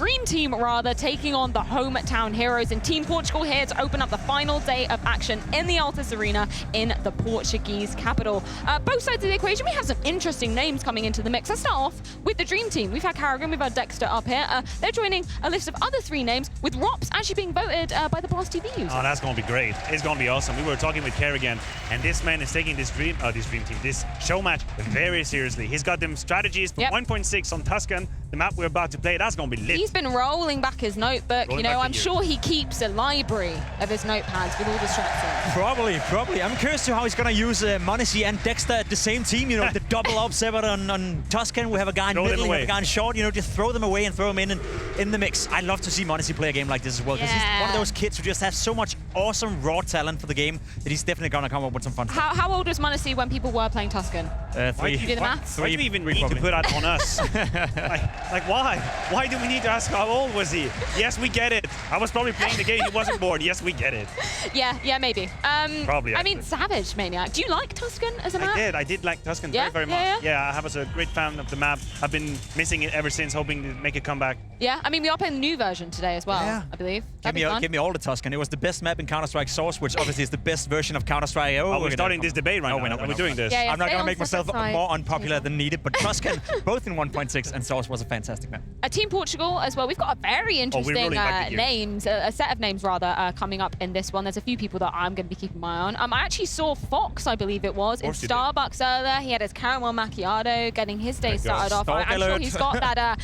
S1: Dream Team rather, taking on the hometown heroes, and Team Portugal here to open up the final day of action in the Altis Arena in the Portuguese capital. Both sides of the equation, we have some interesting names coming into the mix. Let's start off with the Dream Team. We've had Carrigan, we've had Dexter up here. They're joining a list of other 3 names, with Rops actually being voted by the Blast TV users.
S3: Oh, that's going to be great. It's going to be awesome. We were talking with Carrigan, and this man is taking this Dream Team, this show match very seriously. He's got them strategies for 1.6 on Tuscan, the map we're about to play. That's going to be lit.
S1: He's been rolling back his notebook. I'm sure he keeps a library of his notepads with all the strats in.
S4: Probably. I'm curious to how he's going to use Monacy and Dexter at the same team. The double up severed on Tuscan. We have a guy in middle, we have a guy in short. Just throw them away and throw them in the mix. I'd love to see Monacy play a game like this as well, because he's one of those kids who just has so much awesome raw talent for the game that he's definitely going to come up with some fun stuff.
S1: How old was Monacy when people were playing Tuscan?
S4: 3.
S1: You do the maths?
S3: Why do we even need to put that on us? like why? Why do we need to ask how old was he? Yes, we get it. I was probably playing the game. He wasn't born. Yes, we get it.
S1: Yeah, maybe.
S3: Probably.
S1: I mean, Savage Maniac. Do you like Tuscan as a map?
S3: I did like Tuscan very much. Yeah, I was a great fan of the map. I've been missing it ever since, hoping to make a comeback.
S1: Yeah, I mean, we are playing the new version today as well, I believe.
S4: Give me all the Tuscan. It was the best map in Counter-Strike Source, which obviously is the best version of Counter-Strike.
S3: We're starting this debate right now. We're doing this.
S1: Yeah,
S4: I'm not going to make myself more unpopular than needed, but Tuscan, both in 1.6 and Source, was a fantastic map.
S1: Team Portugal as well. We've got a very interesting names, a set of names rather, coming up in this one. There's a few people that I'm going to be keeping my eye on. I actually saw Fox, I believe it was, in Starbucks earlier. He had his caramel macchiato, getting his day started off. I'm sure he's got that.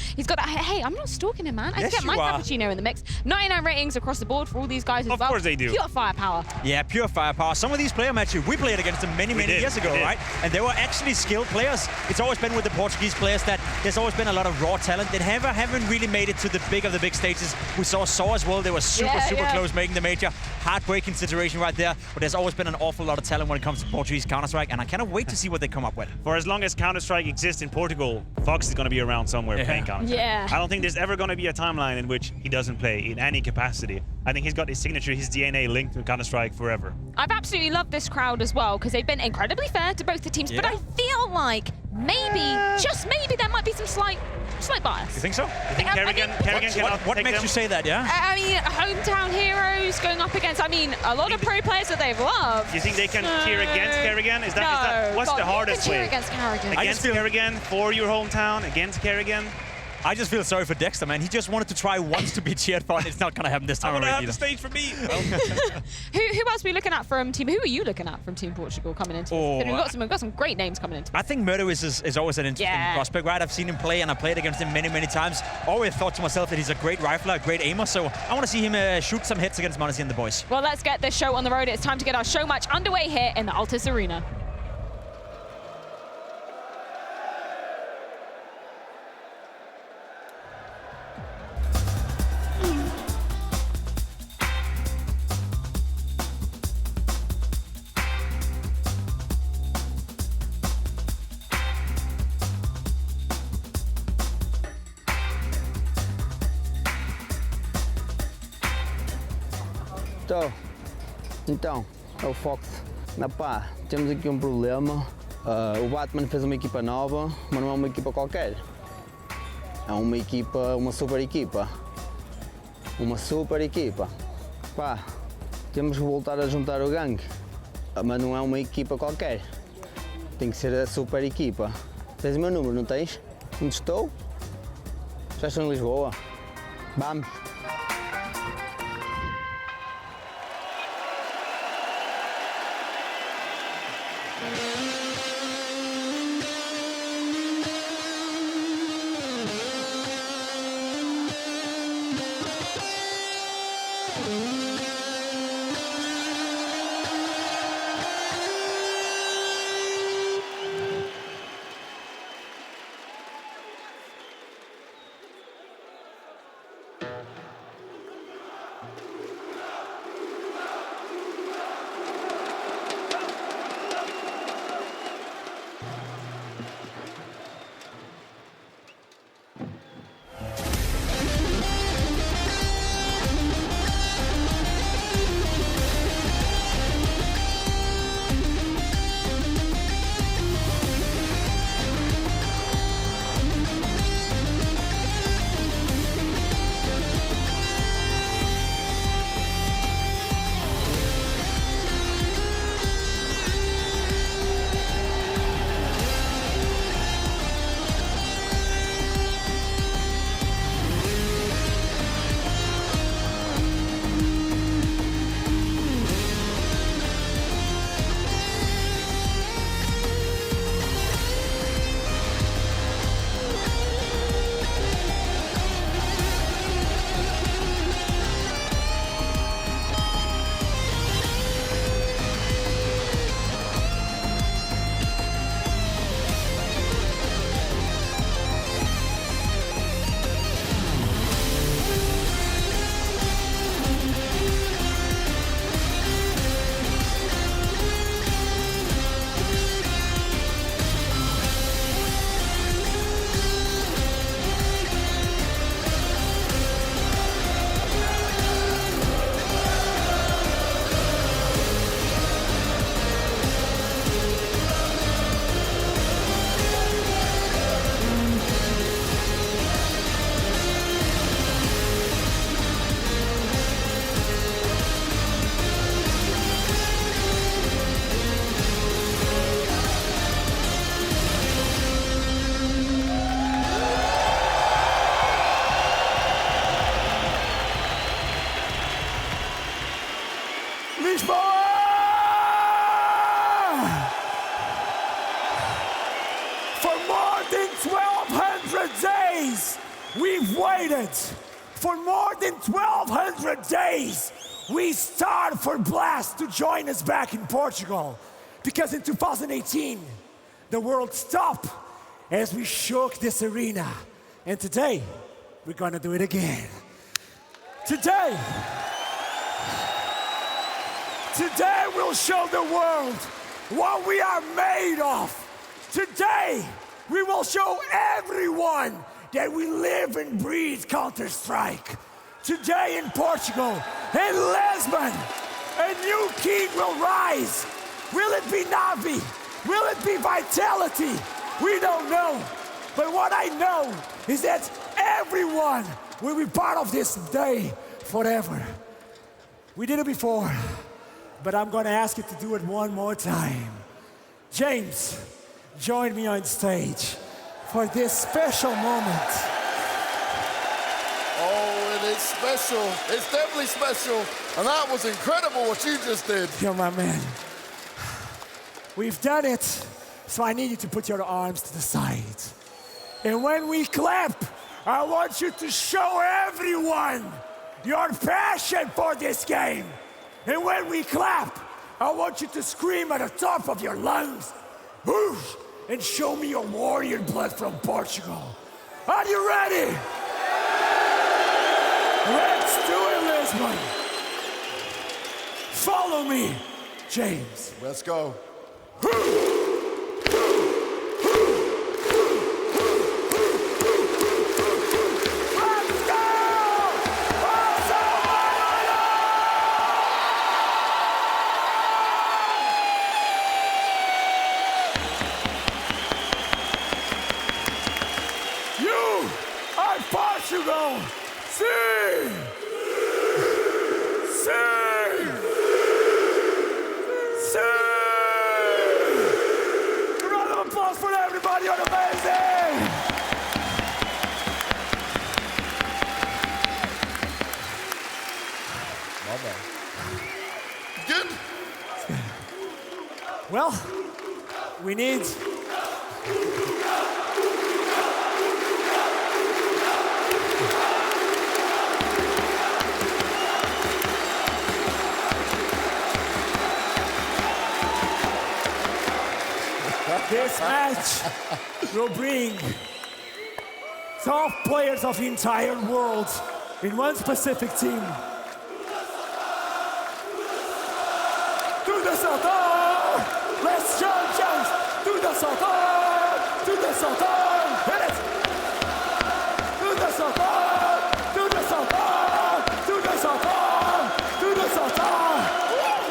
S1: Hey, I'm not stalking him, man. I can get my cappuccino in the mix. 99 ratings across the board for all these guys as well.
S3: Of course they do.
S1: Pure firepower.
S4: Yeah, pure firepower. Some of these player matches, we played against them many years ago, right? And they were actually skilled players. It's always been with the Portuguese players that there's always been a lot of raw talent. They haven't really made it to the big of the big stages. We saw as well. They were super close making the major. Heartbreaking situation right there. But there's always been an awful lot of talent when it comes to Portuguese Counter-Strike, and I cannot wait to see what they come up with.
S3: For as long as Counter-Strike exists in Portugal, Fox is going to be around somewhere playing Counter-Strike.
S1: Yeah.
S3: I don't think there's ever going to be a timeline in which he doesn't play in any capacity. I think he's got his signature, his DNA linked to Counter-Strike forever.
S1: I've absolutely loved this crowd as well, because they've been incredibly fair to both the teams, but I feel like maybe, just maybe, there might be some slight bias.
S3: You think so? You think Carrigan cannot
S4: What makes you say that,
S1: I mean, hometown heroes going up against, a lot of pro players that they've loved.
S3: You think they can cheer against Carrigan? Is that what's the hardest way?
S1: Cheer against Carrigan.
S3: Against Carrigan, for your hometown, against Carrigan?
S4: I just feel sorry for Dexter, man. He just wanted to try once to be cheered for, and it's not going to happen this time.
S3: I want to have the stage for me.
S1: Who else are we looking at from Team? Who are you looking at from Team Portugal coming into this? We've got some great names coming into this.
S4: I think melhores is always an interesting prospect, right? I've seen him play, and I played against him many times. Always thought to myself that he's a great rifler, a great aimer, so I want to see him shoot some hits against Monacy and the boys.
S1: Well, let's get this show on the road. It's time to get our show match underway here in the Altis Arena.
S10: Então, é o Fox. Pá, temos aqui um problema. O Batman fez uma equipa nova, mas não é uma equipa qualquer. É uma equipa, uma super equipa. Uma super equipa. Pá, temos que voltar a juntar o gangue. Mas não é uma equipa qualquer. Tem que ser a super equipa. Tens o meu número, não tens? Onde estou? Já estou em Lisboa. Vamos.
S11: We've waited for more than 1,200 days. We started for Blast to join us back in Portugal. Because in 2018, the world stopped as we shook this arena. And today, we're gonna do it again. Today we'll show the world what we are made of. Today, we will show everyone that we live and breathe Counter-Strike. Today in Portugal, in Lisbon, a new king will rise. Will it be NaVi? Will it be Vitality? We don't know. But what I know is that everyone will be part of this day forever. We did it before, but I'm gonna ask you to do it one more time. James, join me on stage for this special moment.
S9: Oh, it is special. It's definitely special. And that was incredible what you just did.
S11: You're my man. We've done it, so I need you to put your arms to the side. And when we clap, I want you to show everyone your passion for this game. And when we clap, I want you to scream at the top of your lungs, whoosh, and show me your warrior blood from Portugal. Are you ready? Let's do it, Lisbon. Follow me, James.
S9: Let's go.
S11: Portugal! Sim! Sim! Sim! A round of applause for everybody on amazing!
S9: Good?
S11: Well, we need... This match will bring top players of the entire world in one specific team. To the Sultan! Let's jump, jumps! To the Sultan! To the Sultan! Hit it! To the Sultan! To the Sultan! To the Sultan! To the Sultan!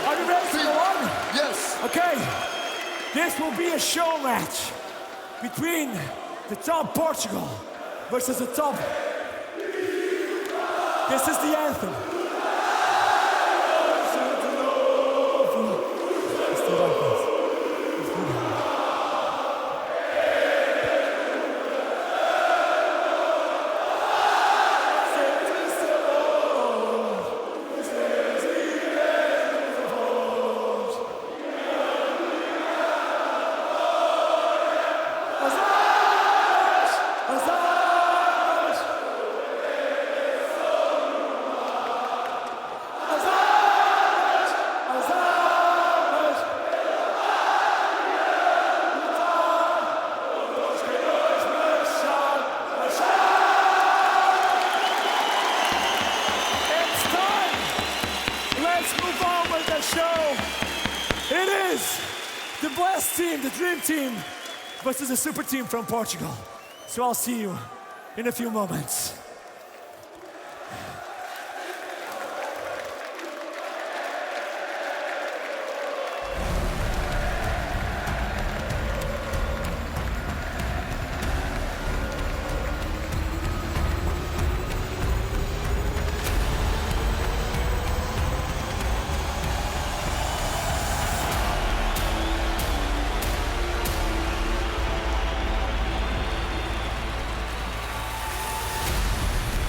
S11: Are you ready to go on?
S9: Yes.
S11: Okay. This will be a show match between the top Portugal versus the top. This is the anthem. The dream team versus the super team from Portugal. So I'll see you in a few moments.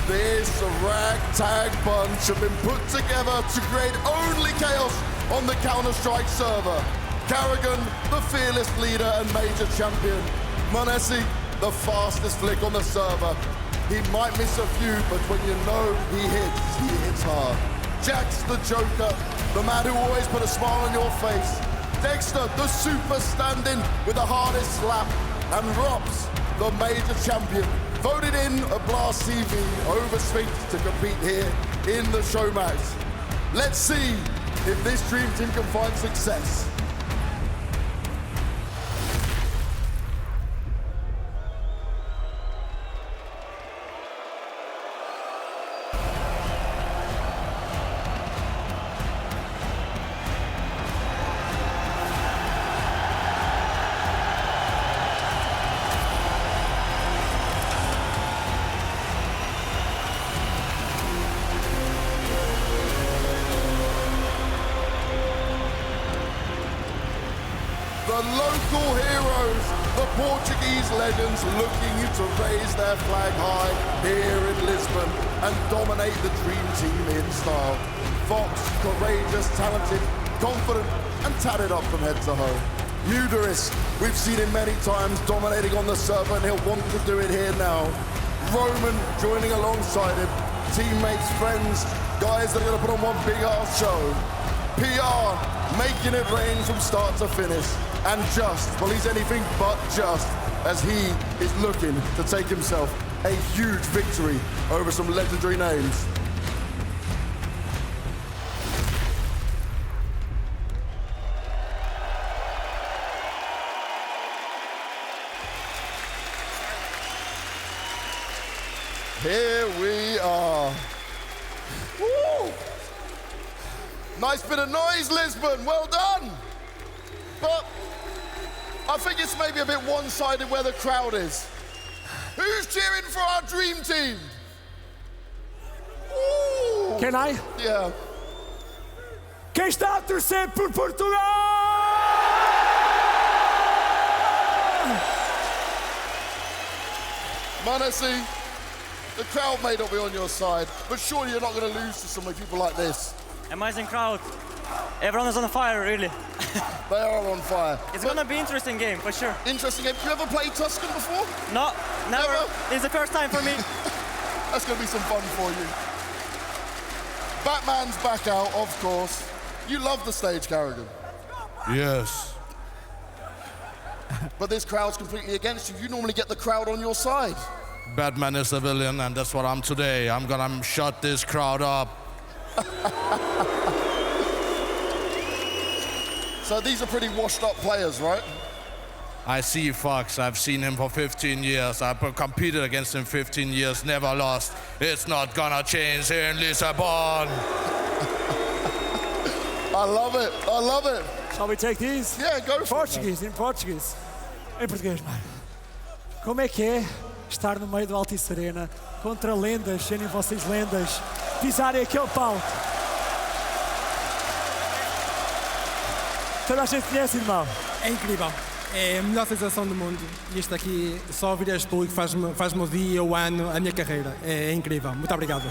S9: This ragtag bunch have been put together to create only chaos on the Counter-Strike server. Karrigan, the fearless leader and major champion. Monesi, the fastest flick on the server. He might miss a few, but when you know he hits hard. Jack's the Joker, the man who always put a smile on your face. Dexter, the super stand-in with the hardest slap. And Rops, the major champion, voted in a Blast TV over Sphinx to compete here in the showmatch. Let's see if this dream team can find success. The local heroes, the Portuguese legends looking to raise their flag high here in Lisbon and dominate the dream team in style. Fox, courageous, talented, confident, and tatted up from head to toe. Uterus, we've seen him many times dominating on the server and he'll want to do it here now. Roman joining alongside him, teammates, friends, guys that are gonna put on one big ass show. PR, making it rain from start to finish. And Just, well, he's anything but just, as he is looking to take himself a huge victory over some legendary names. Here we are. Woo! Nice bit of noise, Lisbon, well done. But I think it's maybe a bit one-sided where the crowd is. Who's cheering for our dream team? Ooh.
S11: Can I?
S9: Yeah.
S11: Quem está a torcer por Portugal?
S9: Manassi, the crowd may not be on your side, but surely you're not going to lose to some people like this.
S12: Amazing crowd. Everyone is on fire, really.
S9: They are on fire.
S12: It's gonna be an interesting game, for sure.
S9: Interesting game. You ever played Tuscan before?
S12: No, never. It's the first time for me.
S9: That's gonna be some fun for you. Batman's back out, of course. You love the stage, Carrigan.
S2: Yes.
S9: But this crowd's completely against you. You normally get the crowd on your side.
S2: Batman is a villain, and that's what I'm today. I'm gonna shut this crowd up.
S9: So these are pretty washed up players, right?
S2: I see Fox. I've seen him for 15 years. I've competed against him 15 years, never lost. It's not gonna change here in Lisbon.
S9: I love it. I love it.
S11: Shall we take these?
S9: Yeah, go for
S11: Portuguese, in Portuguese. Em português, mano. Como é que é estar no meio do Altice Arena contra lendas, serem vocês lendas, pisarem aquele palco? Toda a gente conhece, irmão?
S13: É incrível. É a melhor sensação do mundo. E isto aqui, só ouvir este público faz-me o dia, o ano, a minha carreira. É incrível. Muito obrigado.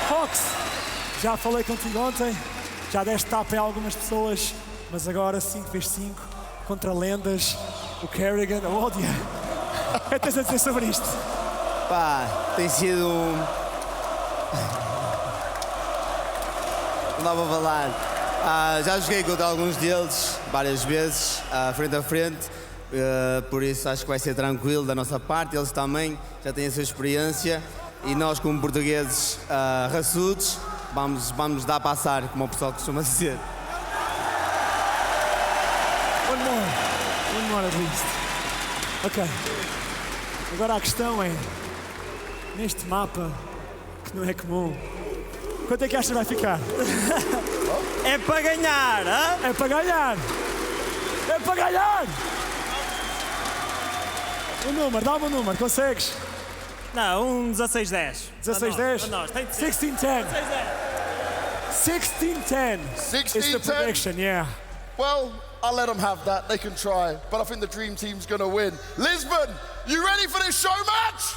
S11: Fox, já falei contigo ontem, já deste tapa em algumas pessoas, mas agora 5x5 contra lendas, o Carrigan, o Odia. O que tens a dizer sobre isto?
S10: Pá, tem sido... Não dá para falar. Já joguei contra alguns deles, várias vezes, frente a frente, por isso acho que vai ser tranquilo da nossa parte, eles também já têm a sua experiência e nós como portugueses raçudos vamos dar a passar, como o pessoal costuma dizer.
S11: One more at least. Ok. Agora a questão é, neste mapa, que não é comum, quanto é que achas que vai ficar?
S12: É para ganhar, hein?
S11: É para ganhar! É para ganhar! Um número, dá-me um número, consegues?
S12: Não, 16-10.
S11: 16-10?
S12: Nós, tem de ser.
S11: 16-10. 16-10.
S9: 16-10?
S11: It's the prediction, yeah.
S9: Well, I'll let them have that. They can try. But I think the dream team's going to win. Lisbon, you ready for this show match?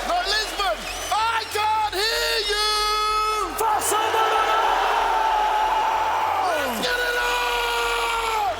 S9: No, Lisbon, I can't hear you!
S11: Faça
S9: Let's get it on!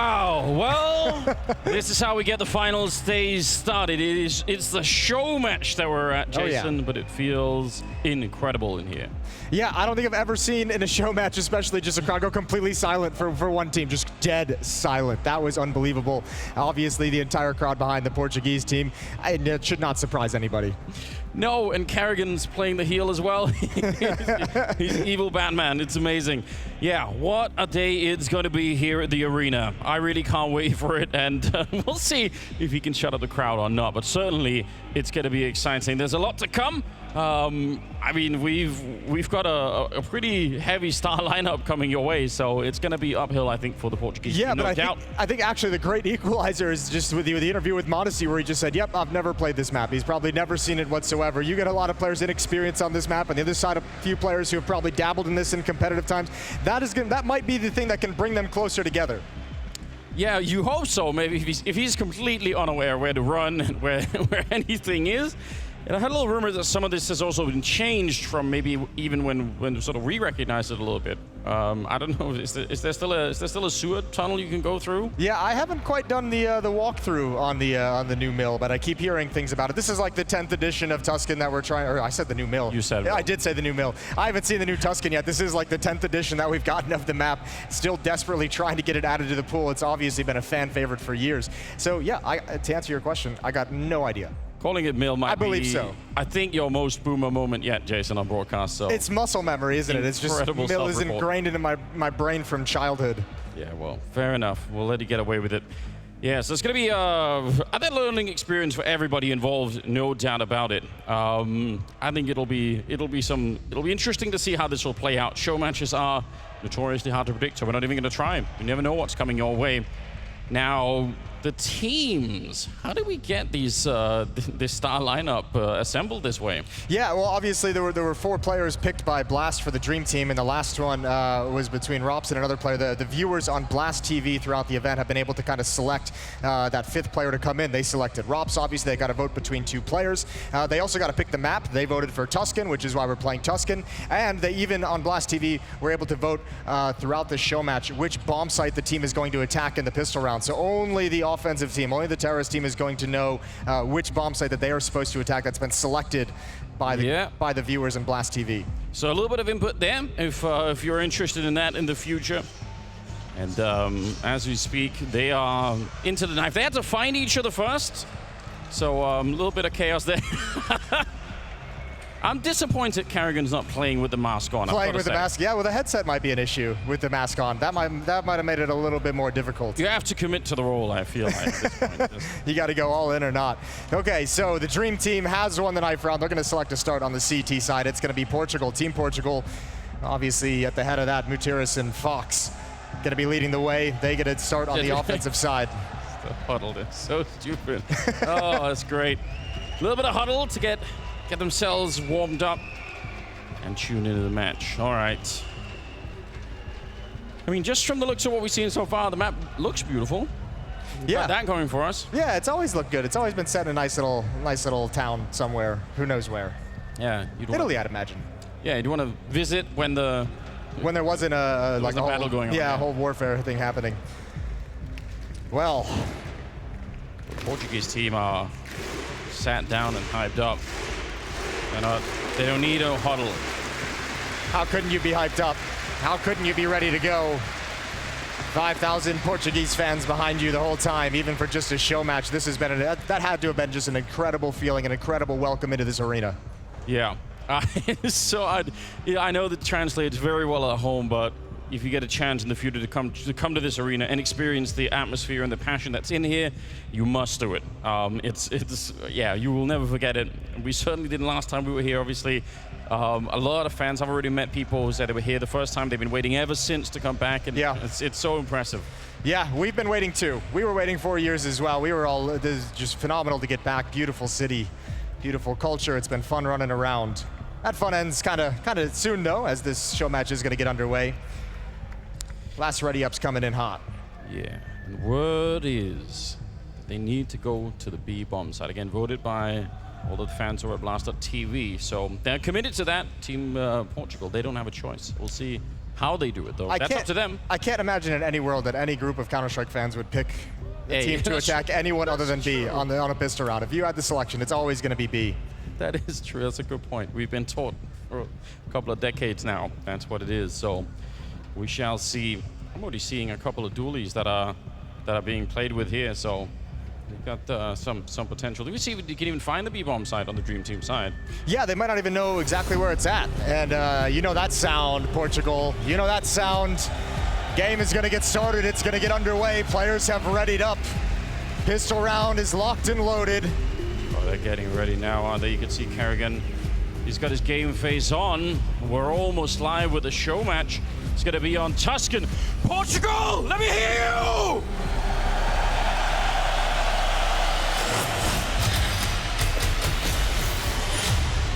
S14: Wow. Well, this is how we get the final stage started. It's the show match that we're at, Jason, but it feels incredible in here.
S15: Yeah, I don't think I've ever seen in a show match, especially just a crowd go completely silent for one team, just dead silent. That was unbelievable. Obviously, the entire crowd behind the Portuguese team, and it should not surprise anybody.
S14: No, and Kerrigan's playing the heel as well. He's evil Batman. It's amazing. Yeah, what a day it's going to be here at the arena. I really can't wait for it, and we'll see if he can shut up the crowd or not. But certainly, it's going to be exciting. There's a lot to come. I mean, we've got a pretty heavy star lineup coming your way, so it's going to be uphill, I think, for the Portuguese team, no doubt.
S15: I think actually the great equalizer is just with the interview with Modesty, where he just said, "Yep, I've never played this map." He's probably never seen it whatsoever. You get a lot of players inexperienced on this map, and the other side, a few players who have probably dabbled in this in competitive times. That might be the thing that can bring them closer together.
S14: Yeah, you hope so. Maybe if he's completely unaware where to run and where anything is. And I heard a little rumor that some of this has also been changed from maybe even when sort of re-recognized it a little bit. I don't know. Is there still a sewer tunnel you can go through?
S15: Yeah, I haven't quite done the walkthrough on the new mill, but I keep hearing things about it. This is like the 10th edition of Tuscan that we're trying. Or I said the new mill.
S14: You said it.
S15: Yeah, I did say the new mill. I haven't seen the new Tuscan yet. This is like the 10th edition that we've gotten of the map. Still desperately trying to get it added to the pool. It's obviously been a fan favorite for years. So yeah, to answer your question, I got no idea.
S14: Calling it mill might be,
S15: believe so.
S14: I think, your most boomer moment yet, Jason, on broadcast. So
S15: it's muscle memory, isn't it? It's just mill is ingrained into my brain from childhood.
S14: Yeah, well, fair enough. We'll let you get away with it. Yeah, so it's going to be a learning experience for everybody involved, no doubt about it. I think it'll be interesting to see how this will play out. Show matches are notoriously hard to predict, so we're not even going to try. You never know what's coming your way. Now, the teams, how do we get these this star lineup assembled this way?
S15: Yeah, well, obviously there were 4 players picked by Blast for the Dream Team, and the last one was between Rops and another player. The viewers on Blast TV throughout the event have been able to kind of select that 5th player to come in. They selected Rops. Obviously, they got to vote between 2 players. They also got to pick the map. They voted for Tuscan, which is why we're playing Tuscan. And they even on Blast TV were able to vote throughout the show match which bomb site the team is going to attack in the pistol round. So only the offensive team, only the terrorist team is going to know which bomb site that they are supposed to attack. That's been selected by the viewers in Blast TV.
S14: So a little bit of input there, if you're interested in that in the future. And as we speak, they are into the knife. They had to find each other first, so a little bit of chaos there. I'm disappointed Kerrigan's not playing with the mask on.
S15: Playing with the mask, yeah. Well, the headset might be an issue with the mask on. That might have made it a little bit more difficult.
S14: You have to commit to the role, I feel like, at this point.
S15: You got to go all in or not. Okay, so the Dream Team has won the knife round. They're going to select a start on the CT side. It's going to be Portugal, Team Portugal. Obviously, at the head of that, Mutiris and Fox going to be leading the way. They get a start on the offensive side.
S14: The huddle is so stupid. Oh, that's great. A little bit of huddle to get themselves warmed up and tune into the match. All right. I mean, just from the looks of what we've seen so far, the map looks beautiful.
S15: Yeah,
S14: got that going for us.
S15: Yeah, it's always looked good. It's always been set in a nice little town somewhere. Who knows where?
S14: Yeah,
S15: Italy, I'd imagine.
S14: Yeah, you'd want to visit when there
S15: wasn't a
S14: battle going on.
S15: Yeah, a whole warfare thing happening. Well,
S14: the Portuguese team are sat down and hyped up. They don't need a huddle.
S15: How couldn't you be hyped up? How couldn't you be ready to go? 5,000 Portuguese fans behind you the whole time, even for just a show match. This has been that had to have been just an incredible feeling, an incredible welcome into this arena.
S14: Yeah. So I know that translates very well at home, but if you get a chance in the future to come to this arena and experience the atmosphere and the passion that's in here, you must do it. Yeah, you will never forget it. We certainly didn't last time we were here, obviously. A lot of fans, I've already met people who said they were here the first time. They've been waiting ever since to come back, and
S15: yeah,
S14: it's so impressive.
S15: Yeah, we've been waiting too. We were waiting 4 years as well. This is just phenomenal to get back. Beautiful city, beautiful culture. It's been fun running around. That fun ends kind of soon though, as this show match is going to get underway. Last ready-up's coming in hot.
S14: Yeah, and the word is that they need to go to the B bomb side. Again, voted by all the fans who are at Blast.tv. So they're committed to that. Team Portugal, they don't have a choice. We'll see how they do it, though. That's up to them.
S15: I can't imagine in any world that any group of Counter-Strike fans would pick a team to attack anyone other than B on a pistol round. If you had the selection, it's always going to be B.
S14: That is true. That's a good point. We've been taught for a couple of decades now. That's what it is. So we shall see. I'm already seeing a couple of dualies that are being played with here. So we've got some potential. Do we see if you can even find the B-bomb side on the Dream Team side?
S15: Yeah, they might not even know exactly where it's at. And you know that sound, Portugal. You know that sound. Game is going to get started. It's going to get underway. Players have readied up. Pistol round is locked and loaded.
S14: Oh, they're getting ready now. There you can see Kerrigan. He's got his game face on. We're almost live with the show match. It's going to be on Tuscan. Portugal, let me hear you!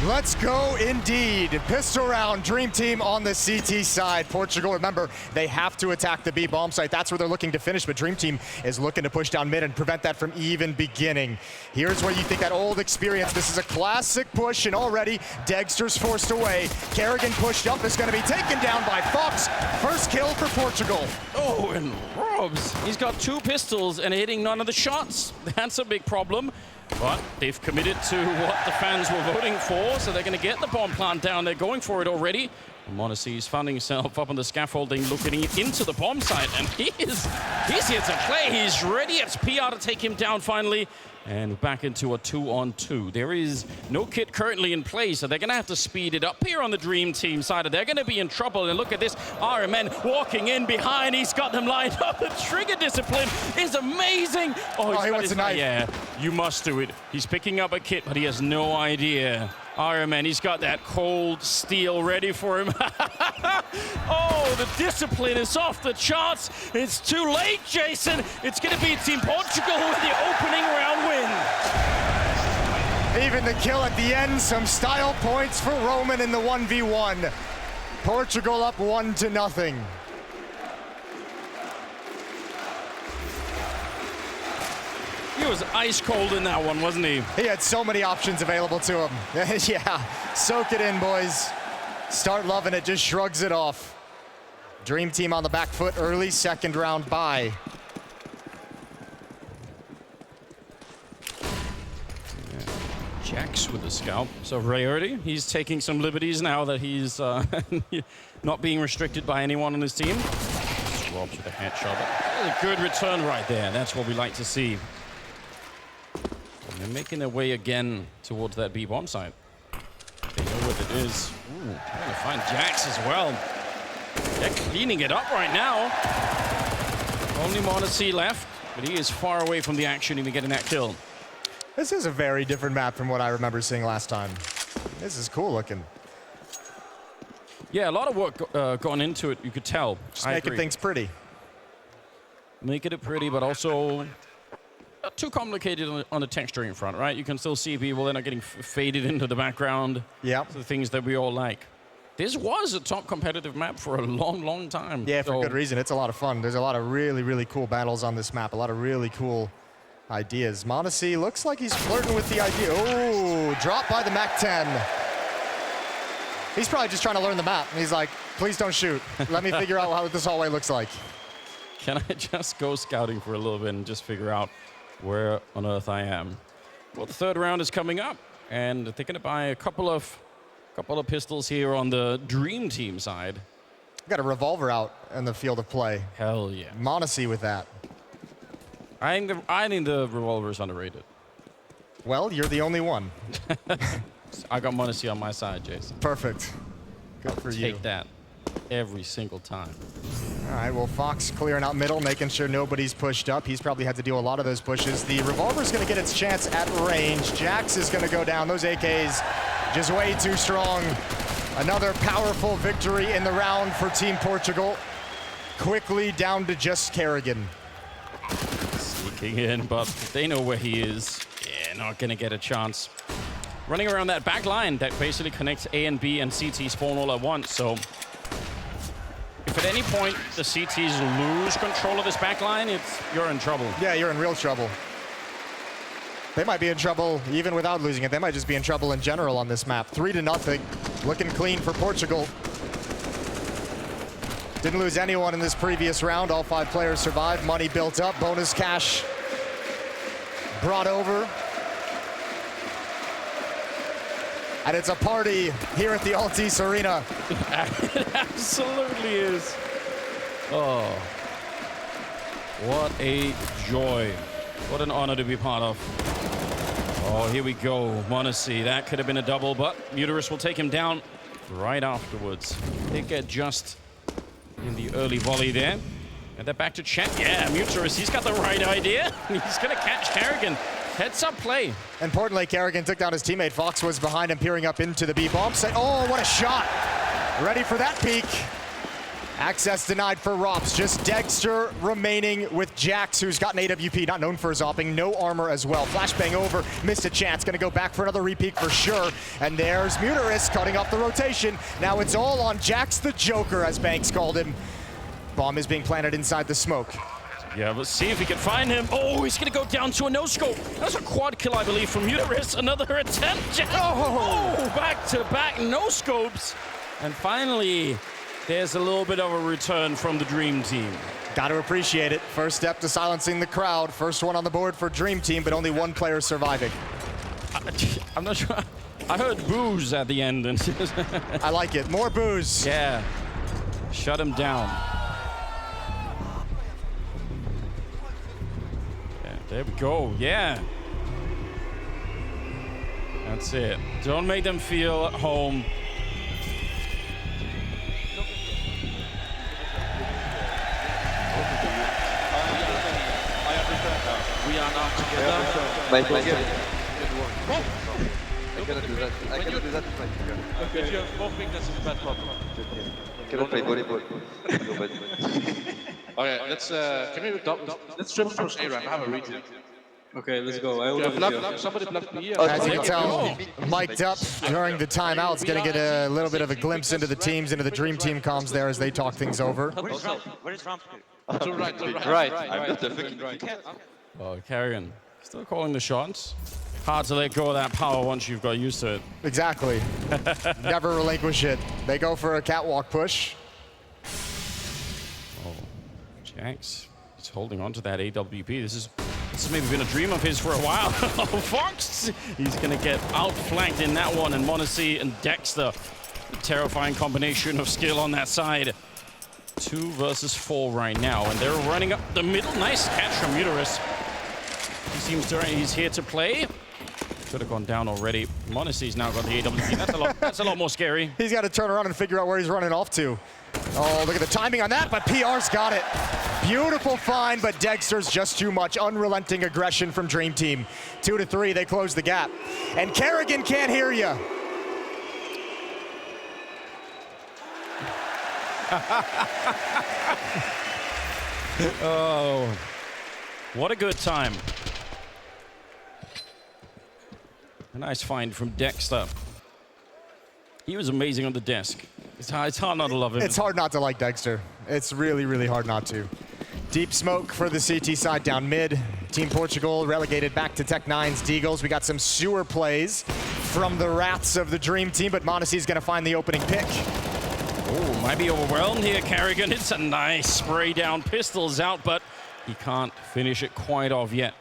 S15: Let's go indeed. Pistol round, Dream Team on the CT side. Portugal, remember, they have to attack the B bomb site. That's where they're looking to finish, but Dream Team is looking to push down mid and prevent that from even beginning. Here's where you think that old experience. This is a classic push, and already Dexter's forced away. Kerrigan pushed up, is going to be taken down by Fox. First kill for Portugal.
S14: Oh, and Robs, he's got 2 pistols and hitting none of the shots. That's a big problem. But they've committed to what the fans were voting for, so they're going to get the bomb plant down. They're going for it already. Monacy's finding himself up on the scaffolding, looking into the bomb site, and he's here to play. He's ready. It's PR to take him down finally. And back into a 2-on-2. There is no kit currently in play, so they're going to have to speed it up here on the Dream Team side. They're going to be in trouble. And look at this, RMN walking in behind. He's got them lined up. The trigger discipline is amazing. Oh,
S15: he wants a knife.
S14: Yeah, you must do it. He's picking up a kit, but he has no idea. RMN, he's got that cold steel ready for him. Oh, the discipline is off the charts. It's too late, Jason. It's going to be Team Portugal with the opening round win.
S15: Even the kill at the end, some style points for Roman in the 1v1. Portugal up 1-0.
S14: He was ice cold in that one, wasn't he?
S15: He had so many options available to him. Yeah, soak it in, boys. Start loving it, just shrugs it off. Dream Team on the back foot, early second round bye.
S14: Jax with the scalp. So Rarity, he's taking some liberties now that he's not being restricted by anyone on his team. Robs with a headshot. A good return right there. That's what we like to see. And they're making their way again towards that B-bomb site. They know what it is. Ooh, trying to find Jax as well. They're cleaning it up right now. Only Monacy left, but he is far away from the action, even getting that kill.
S15: This is a very different map from what I remember seeing last time. This is cool looking.
S14: Yeah, a lot of work gone into it, you could tell.
S15: Just making things pretty.
S14: Making it pretty, but also not too complicated on the texturing front, right? You can still see people, they're not getting faded into the background.
S15: Yeah.
S14: The things that we all like. This was a top competitive map for a long, long time.
S15: Yeah, for good reason. It's a lot of fun. There's a lot of really, really cool battles on this map. A lot of really cool ideas. Monacy looks like he's flirting with the idea. Oh, dropped by the MAC-10. He's probably just trying to learn the map. He's like, please don't shoot. Let me figure out what this hallway looks like.
S14: Can I just go scouting for a little bit and just figure out where on earth I am? Well, the third round is coming up, and they're going to buy a couple of pistols here on the Dream Team side.
S15: Got a revolver out in the field of play.
S14: Hell yeah.
S15: Monacy with that.
S14: I think the revolver is underrated.
S15: Well, you're the only one.
S14: I got Monacy on my side, Jason.
S15: Perfect. Good for you.
S14: Take that every single time.
S15: All right, well, Fox clearing out middle, making sure nobody's pushed up. He's probably had to do a lot of those pushes. The revolver's going to get its chance at range. Jax is going to go down. Those AKs just way too strong. Another powerful victory in the round for Team Portugal. Quickly down to just Kerrigan.
S14: Sneaking in, but they know where he is. Yeah, not going to get a chance. Running around that back line that basically connects A and B and CT spawn all at once, so if at any point the CTs lose control of this back line, you're in trouble.
S15: Yeah, you're in real trouble. They might be in trouble even without losing it. They might just be in trouble in general on this map. 3-0, looking clean for Portugal. Didn't lose anyone in this previous round. All 5 players survived. Money built up. Bonus cash brought over. And it's a party here at the Altice Arena.
S14: It absolutely is. Oh, what a joy. What an honor to be part of. Oh, here we go. m0NESY. That could have been a double, but Muterus will take him down right afterwards. They get just in the early volley there. And they're back to chat. Yeah, Muterus, he's got the right idea. He's going to catch Karrigan. Heads up play.
S15: Importantly, Karrigan took down his teammate. Fox was behind him, peering up into the B bomb site. Oh, what a shot. Ready for that peek. Access denied for Rops. Just Dexter remaining with Jax, who's got an AWP, not known for his opping. No armor as well. Flashbang over, missed a chance. Gonna go back for another repeat for sure. And there's Muterus cutting off the rotation. Now it's all on Jax the Joker, as Banks called him. Bomb is being planted inside the smoke.
S14: Yeah, let's see if he can find him. Oh, he's gonna go down to a no-scope. That's a quad kill, I believe, from Muterus. Another attempt. Oh, back-to-back no-scopes. And finally, there's a little bit of a return from the Dream Team.
S15: Got to appreciate it. First step to silencing the crowd. First one on the board for Dream Team, but only 1 player surviving.
S14: I'm not sure. I heard boos at the end.
S15: I like it. More boos.
S14: Yeah. Shut him down. Yeah, there we go. Yeah. That's it. Don't make them feel at home.
S16: We are now together. I cannot do that. I cannot do that with my finger. Okay. If you have more fingers, it's a bad problem. Okay. I cannot play volleyball. Okay, let's triple crochet round. I have a retake. Okay, let's go. Somebody bluff me.
S15: As you can tell, mic'd up during the timeouts, getting get a little bit of a glimpse into the teams, into the Dream Team comms there as they talk things over.
S16: Where is Ramp?
S14: To right.
S16: I'm not the fucking right.
S14: Oh, Karrigan still calling the shots. Hard to let go of that power once you've got used to it.
S15: Exactly. Never relinquish it. They go for a catwalk push.
S14: Oh, Jax is holding on to that AWP. This has maybe been a dream of his for a while. Fox, he's going to get outflanked in that one. And m0NESY and Dexter, a terrifying combination of skill on that side. 2 versus 4 right now, and they're running up the middle. Nice catch from Muterus. He seems to, he's here to play. Could have gone down already. m0NESY's now got the AWP. That's a lot more scary.
S15: He's got to turn around and figure out where he's running off to. Oh, look at the timing on that, but PR's got it. Beautiful find, but Dexter's just too much. Unrelenting aggression from Dream Team. 2 to 3, they close the gap. And Karrigan can't hear you.
S14: Oh, what a good time. A nice find from Dexter. He was amazing on the desk. It's hard not to love him.
S15: It's hard not to like Dexter. It's really, really hard not to. Deep smoke for the CT side down mid. Team Portugal relegated back to Tech9's Deagles. We got some sewer plays from the Rats of the Dream Team, but m0NESY's gonna find the opening pick.
S14: Oh, might be overwhelmed here, Karrigan. It's a nice spray down. Pistols out, but he can't finish it quite off yet.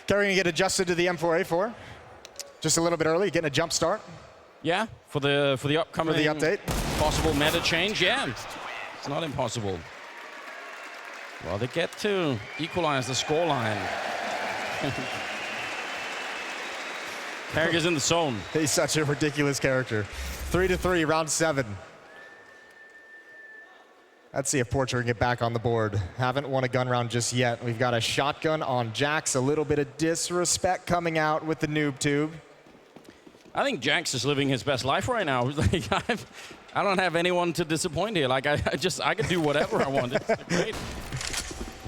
S15: Karrigan get adjusted to the M4A4. Just a little bit early, getting a jump start.
S14: Yeah, for the upcoming
S15: update.
S14: Possible meta change, yeah. It's not impossible. Well, they get to equalize the scoreline. Karrigan's in the zone.
S15: He's such a ridiculous character. 3 to 3, round 7. Let's see if Portugal can get back on the board. Haven't won a gun round just yet. We've got a shotgun on Jax. A little bit of disrespect coming out with the noob tube.
S14: I think Jax is living his best life right now. Like, I don't have anyone to disappoint here. Like, I could do whatever I want. It's great.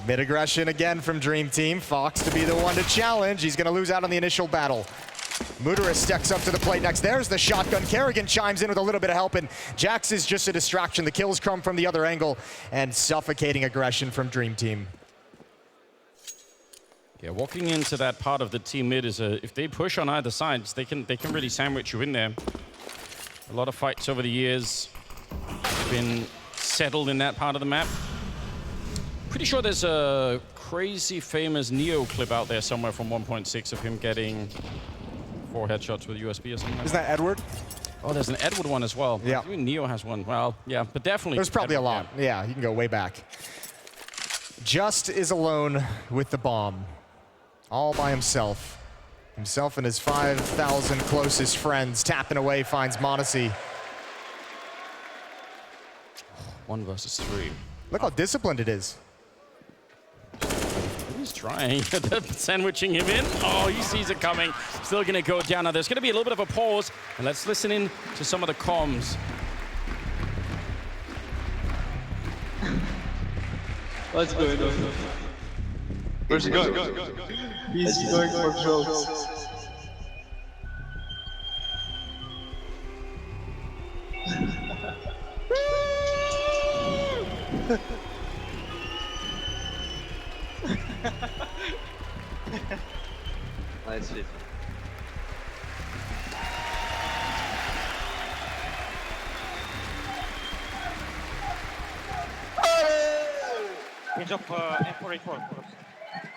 S15: Mid-aggression again from Dream Team. Fox to be the one to challenge. He's going to lose out on the initial battle. Muterus steps up to the plate next. There's the shotgun. Karrigan chimes in with a little bit of help, and Jax is just a distraction. The kills come from the other angle, and suffocating aggression from Dream Team.
S14: Yeah, walking into that part of the team mid is if they push on either sides, they can really sandwich you in there. A lot of fights over the years have been settled in that part of the map. Pretty sure there's a crazy famous Neo clip out there somewhere from 1.6 of him getting 4 headshots with USB or something.
S15: Isn't that Edward?
S14: Oh, there's an Edward one as well.
S15: Yeah.
S14: Even Neo has one. Well, yeah, but definitely.
S15: There's probably
S14: Edward,
S15: a lot. Yeah, you can go way back. Just is alone with the bomb. All by himself. Himself and his 5,000 closest friends. Tapping away, finds m0NESY.
S14: 1 versus 3.
S15: Look how disciplined it is.
S14: He's trying, sandwiching him in. Oh, he sees it coming. Still gonna go down. Now there's gonna be a little bit of a pause, and let's listen in to some of the comms.
S16: Let's go. Where's he going? He's going for shox. Nice shit.
S12: Range of M484.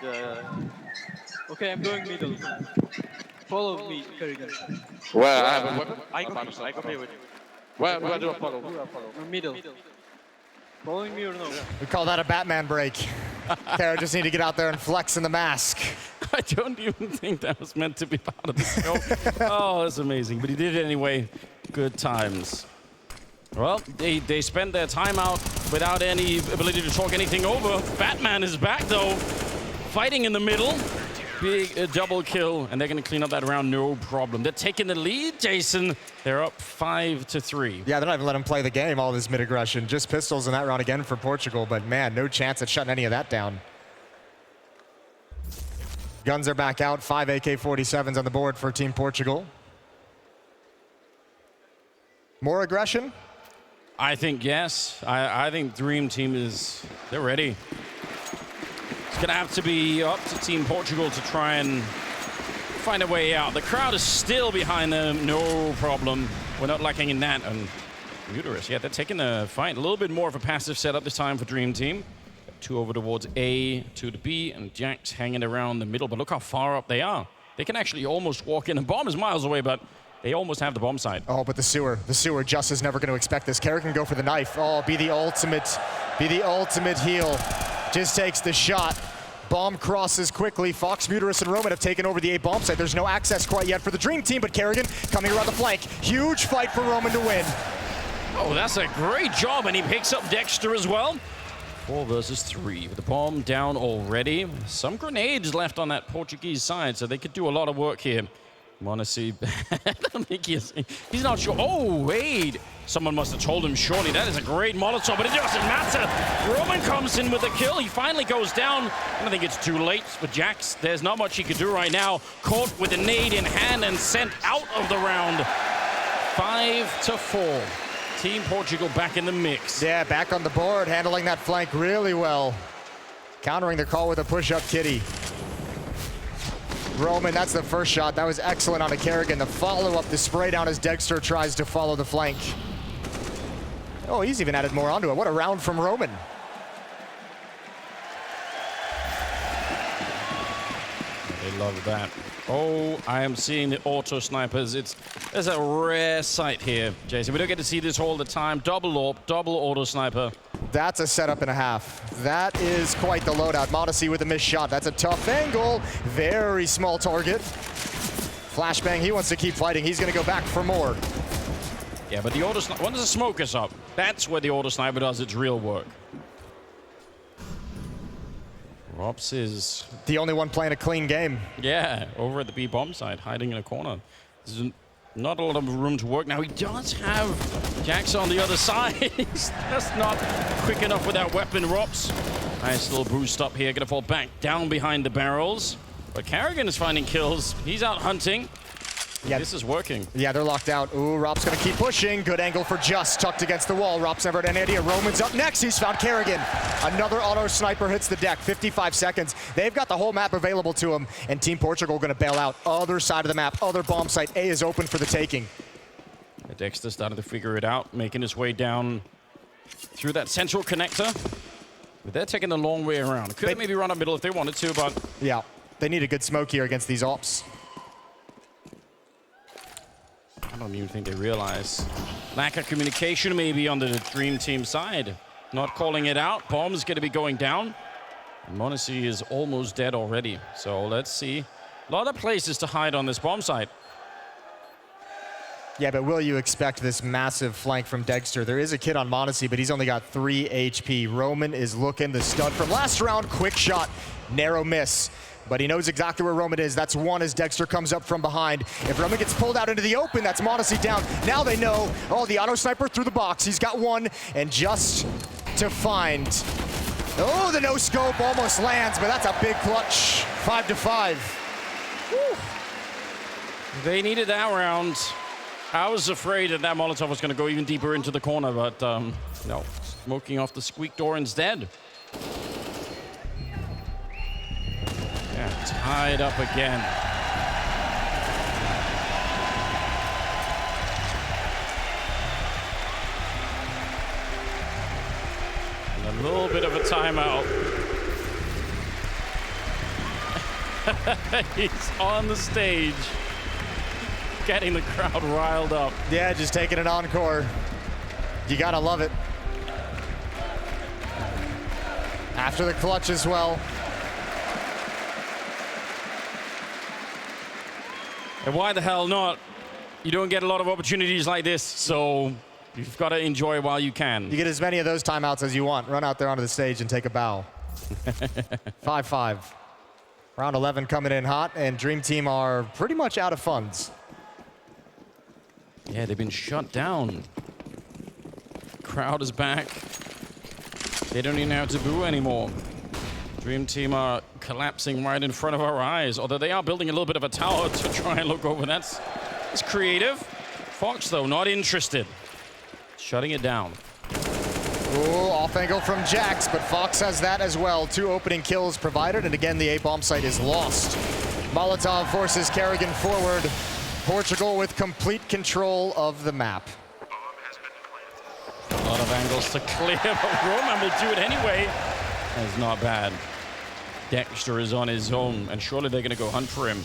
S16: Yeah. Okay, I'm going middle. Follow me, Kerrigan.
S2: Where? I have a weapon.
S12: I go play with you.
S2: Where do I follow?
S16: Middle. Following me or no?
S15: We call that a Batman break. Kara just need to get out there and flex in the mask.
S14: I don't even think that was meant to be part of the show. Oh, that's amazing. But he did it anyway. Good times. Well, they spent their time out without any ability to talk anything over. Batman is back, though. Fighting in the middle. Big double kill, and they're going to clean up that round, no problem. They're taking the lead, Jason. They're up 5-3.
S15: Yeah, they're not even letting him play the game, all this mid-aggression. Just pistols in that round again for Portugal, but man, no chance at shutting any of that down. Guns are back out, 5 AK-47s on the board for Team Portugal. More aggression?
S14: I think yes. I think Dream Team they're ready. It's going to have to be up to Team Portugal to try and find a way out. The crowd is still behind them, no problem. We're not lacking in that. And Muterus, yeah, they're taking the fight. A little bit more of a passive setup this time for Dream Team. 2 over towards A, 2 to B, and Jack's hanging around the middle. But look how far up they are. They can actually almost walk in. The bomb is miles away, but they almost have the bomb site.
S15: Oh, but the sewer just is never going to expect this. Carrick can go for the knife. Oh, be the ultimate heal. Just takes the shot. Bomb crosses quickly. Fox, Muterus, and Roman have taken over the A bomb site. There's no access quite yet for the Dream Team, but Kerrigan coming around the flank. Huge fight for Roman to win.
S14: Oh, that's a great job, and he picks up Dexter as well. 4 versus 3 with the bomb down already. Some grenades left on that Portuguese side, so they could do a lot of work here. m0NESY, I don't think he's not sure. Oh, wait. Someone must have told him, surely. That is a great Molotov, but it doesn't matter. Roman comes in with a kill. He finally goes down. I think it's too late for Jax. There's not much he could do right now. Caught with a nade in hand and sent out of the round. 5-4. Team Portugal back in the mix.
S15: Yeah, back on the board, handling that flank really well. Countering the call with a push-up kitty. Roman, that's the first shot. That was excellent on a Kerrigan. The follow-up, the spray down as Dexter tries to follow the flank. Oh, he's even added more onto it. What a round from Roman.
S14: They love that. Oh, I am seeing the auto snipers. There's a rare sight here, Jason. We don't get to see this all the time. Double AWP, double auto sniper.
S15: That's a setup and a half. That is quite the loadout. m0NESY with a missed shot. That's a tough angle. Very small target. Flashbang, he wants to keep fighting. He's going to go back for more.
S14: Yeah, but the auto sniper, once the smoke is up, that's where the auto sniper does its real work. Rops is
S15: the only one playing a clean game.
S14: Yeah, over at the B bomb side, hiding in a corner. There's not a lot of room to work. Now he does have Jax on the other side. He's just not quick enough with that weapon. Rops, nice little boost up here. Gonna fall back down behind the barrels. But Kerrigan is finding kills. He's out hunting. Yeah, this is working.
S15: Yeah, they're locked out. Ooh, Rop's gonna keep pushing. Good angle for Just, tucked against the wall. Rop's never had any idea. Roman's up next. He's found Kerrigan. Another auto sniper hits the deck. 55 seconds. They've got the whole map available to them, and Team Portugal gonna bail out. Other side of the map, other bomb site. A is open for the taking.
S14: Dexter started to figure it out, making his way down through that central connector. But they're taking the long way around. Could maybe run up middle if they wanted to, but...
S15: Yeah, they need a good smoke here against these ops.
S14: I don't even think they realize. Lack of communication maybe on the Dream Team side. Not calling it out. Bomb's going to be going down. m0NESY is almost dead already. So let's see. A lot of places to hide on this bomb site.
S15: Yeah, but will you expect this massive flank from Dexter? There is a kid on m0NESY, but he's only got 3 HP. Roman is looking, the stud from last round. Quick shot, narrow miss. But he knows exactly where Roman is. That's one as Dexter comes up from behind. If Roman gets pulled out into the open, that's m0NESY down. Now they know, oh, the auto sniper through the box. He's got one, and just to find, oh, the no scope almost lands, but that's a big clutch. 5-5.
S14: Woo. They needed that round. I was afraid that that Molotov was going to go even deeper into the corner, but no, smoking off the squeak door instead. Yeah, tied up again. And a little bit of a timeout. He's on the stage, getting the crowd riled up.
S15: Yeah, just taking an encore. You gotta love it. After the clutch as well.
S14: And why the hell not? You don't get a lot of opportunities like this, so you've got to enjoy while you can.
S15: You get as many of those timeouts as you want. Run out there onto the stage and take a bow. 5-5. Round 11 coming in hot, and Dream Team are pretty much out of funds.
S14: Yeah, they've been shut down. Crowd is back. They don't even have to boo anymore. Dream Team are collapsing right in front of our eyes, although they are building a little bit of a tower to try and look over. That's creative. Fox, though, not interested. Shutting it down.
S15: Ooh, off angle from Jax, but Fox has that as well. 2 opening kills provided, and again, the A-bomb site is lost. Molotov forces Kerrigan forward. Portugal with complete control of the map.
S14: A lot of angles to clear, but Roman will do it anyway. That's not bad. Dexter is on his own, and surely they're going to go hunt for him.